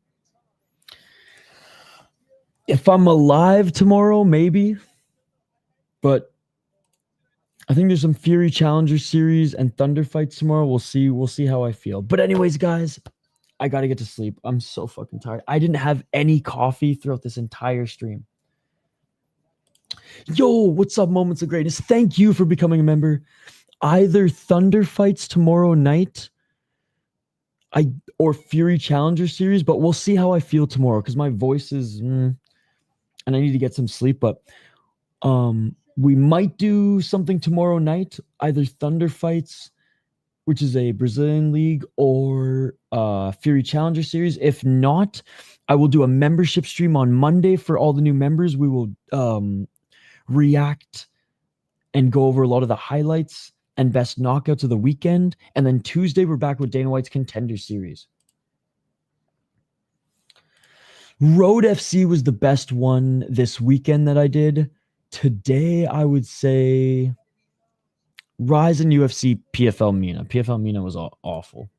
If I'm alive tomorrow, maybe. But I think there's some Fury Challenger Series and Thunder fights tomorrow. We'll see how I feel. But anyways, guys, I got to get to sleep. I'm so fucking tired. I didn't have any coffee throughout this entire stream. Yo, what's up, Moments of Greatness? Thank you for becoming a member. Either Thunder fights tomorrow night or Fury Challenger Series, but we'll see how I feel tomorrow because my voice is... and I need to get some sleep, but we might do something tomorrow night, either Thunder fights, which is a Brazilian league, or Fury Challenger Series. If not, I will do a membership stream on Monday for all the new members. We will react and go over a lot of the highlights and best knockouts of the weekend. And then Tuesday, we're back with Dana White's Contender Series. Road FC was the best one this weekend that I did. Today, I would say... RIZIN UFC PFL Mina. PFL Mina was awful.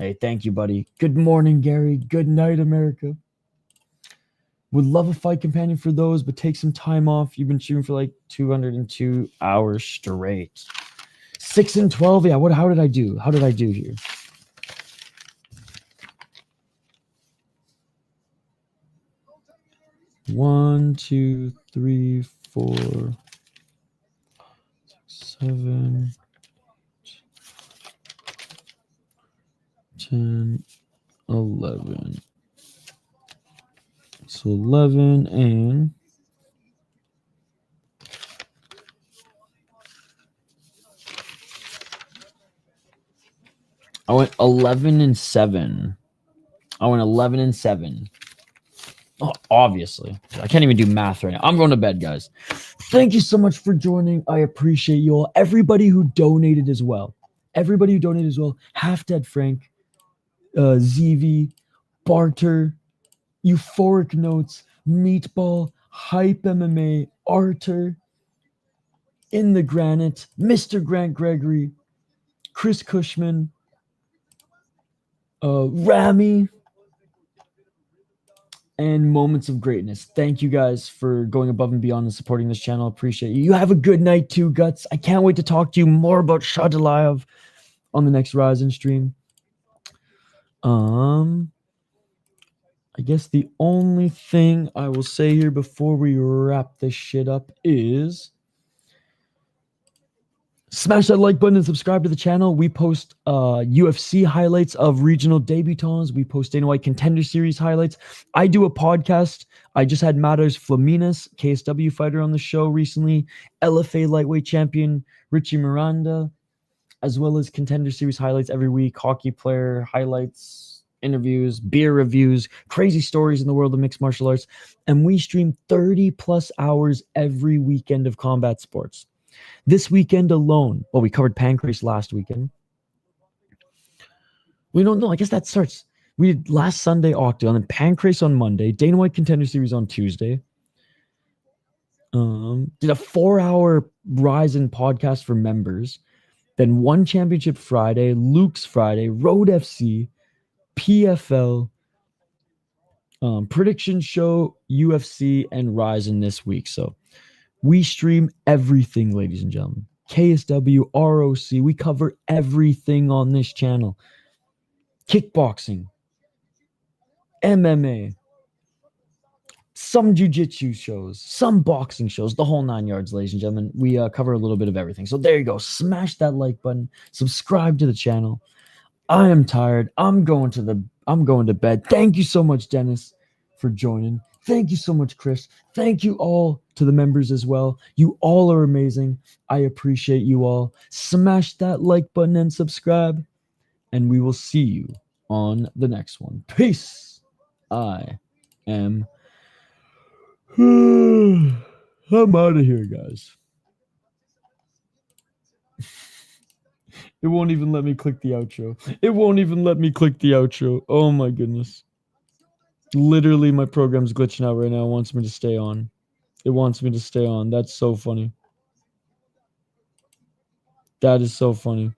Hey, thank you, buddy. Good morning, Gary. Good night, America. Would love a fight companion for those, but take some time off. You've been shooting for like 202 hours straight. 6 and 12. Yeah, how did I do? How did I do here? One, two, three, 4, 7, 10, 11. So 11 and I went 11 and 7. I went 11 and 7. Oh, obviously. I can't even do math right now. I'm going to bed, guys. Thank you so much for joining. I appreciate you all. Everybody who donated as well. Half Dead Frank, ZV, Barter, Euphoric Notes, Meatball, Hype MMA, Arter, In the Granite, Mr. Grant Gregory, Chris Cushman, Rami, and Moments of Greatness. Thank you guys for going above and beyond and supporting this channel. Appreciate you. You have a good night too, Guts. I can't wait to talk to you more about Shaydullaev on the next RIZIN stream. I guess the only thing I will say here before we wrap this shit up is smash that like button and subscribe to the channel. We post UFC highlights of regional debutants. We post Dana White Contender Series highlights. I do a podcast. I just had Matos Flaminas, KSW fighter, on the show recently. LFA lightweight champion Richie Miranda, as well as Contender Series highlights every week. Hockey player highlights, interviews, beer reviews, crazy stories in the world of mixed martial arts. And we stream 30 plus hours every weekend of combat sports. This weekend alone, well, we covered Pancrase last weekend. We don't know. I guess that starts. We did last Sunday Octagon, and Pancrase on Monday, Dana White Contender Series on Tuesday. Did a 4-hour RIZIN podcast for members. Then one championship Friday, Luke's Friday, Road FC, PFL, prediction show, UFC, and RIZIN this week. So we stream everything, ladies and gentlemen. KSW, ROC, we cover everything on this channel. Kickboxing, MMA, some jiu-jitsu shows, some boxing shows, the whole 9 yards, ladies and gentlemen. We cover a little bit of everything. So there you go. Smash that like button. Subscribe to the channel. I am tired. I'm going to bed. Thank you so much, Dennis, for joining. Thank you so much, Chris. Thank you all to the members as well. You all are amazing. I appreciate you all. Smash that like button and subscribe. And we will see you on the next one. Peace. I am... I'm out of here, guys. It won't even let me click the outro. Oh my goodness. Literally, my program's glitching out right now. It wants me to stay on. That's so funny. That is so funny.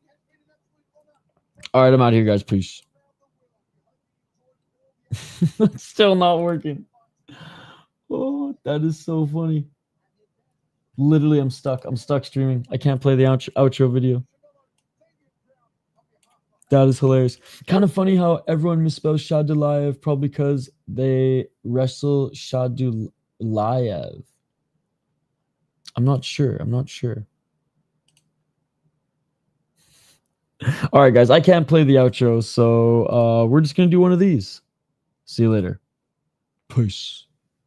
All right, I'm out of here, guys. Peace. It's still not working. Oh, that is so funny. Literally, I'm stuck. I'm stuck streaming. I can't play the outro video. That is hilarious. Kind of funny how everyone misspells Shaydullaev, probably because they wrestle Shaydullaev. I'm not sure. All right, guys. I can't play the outro, so we're just going to do one of these. See you later. Peace.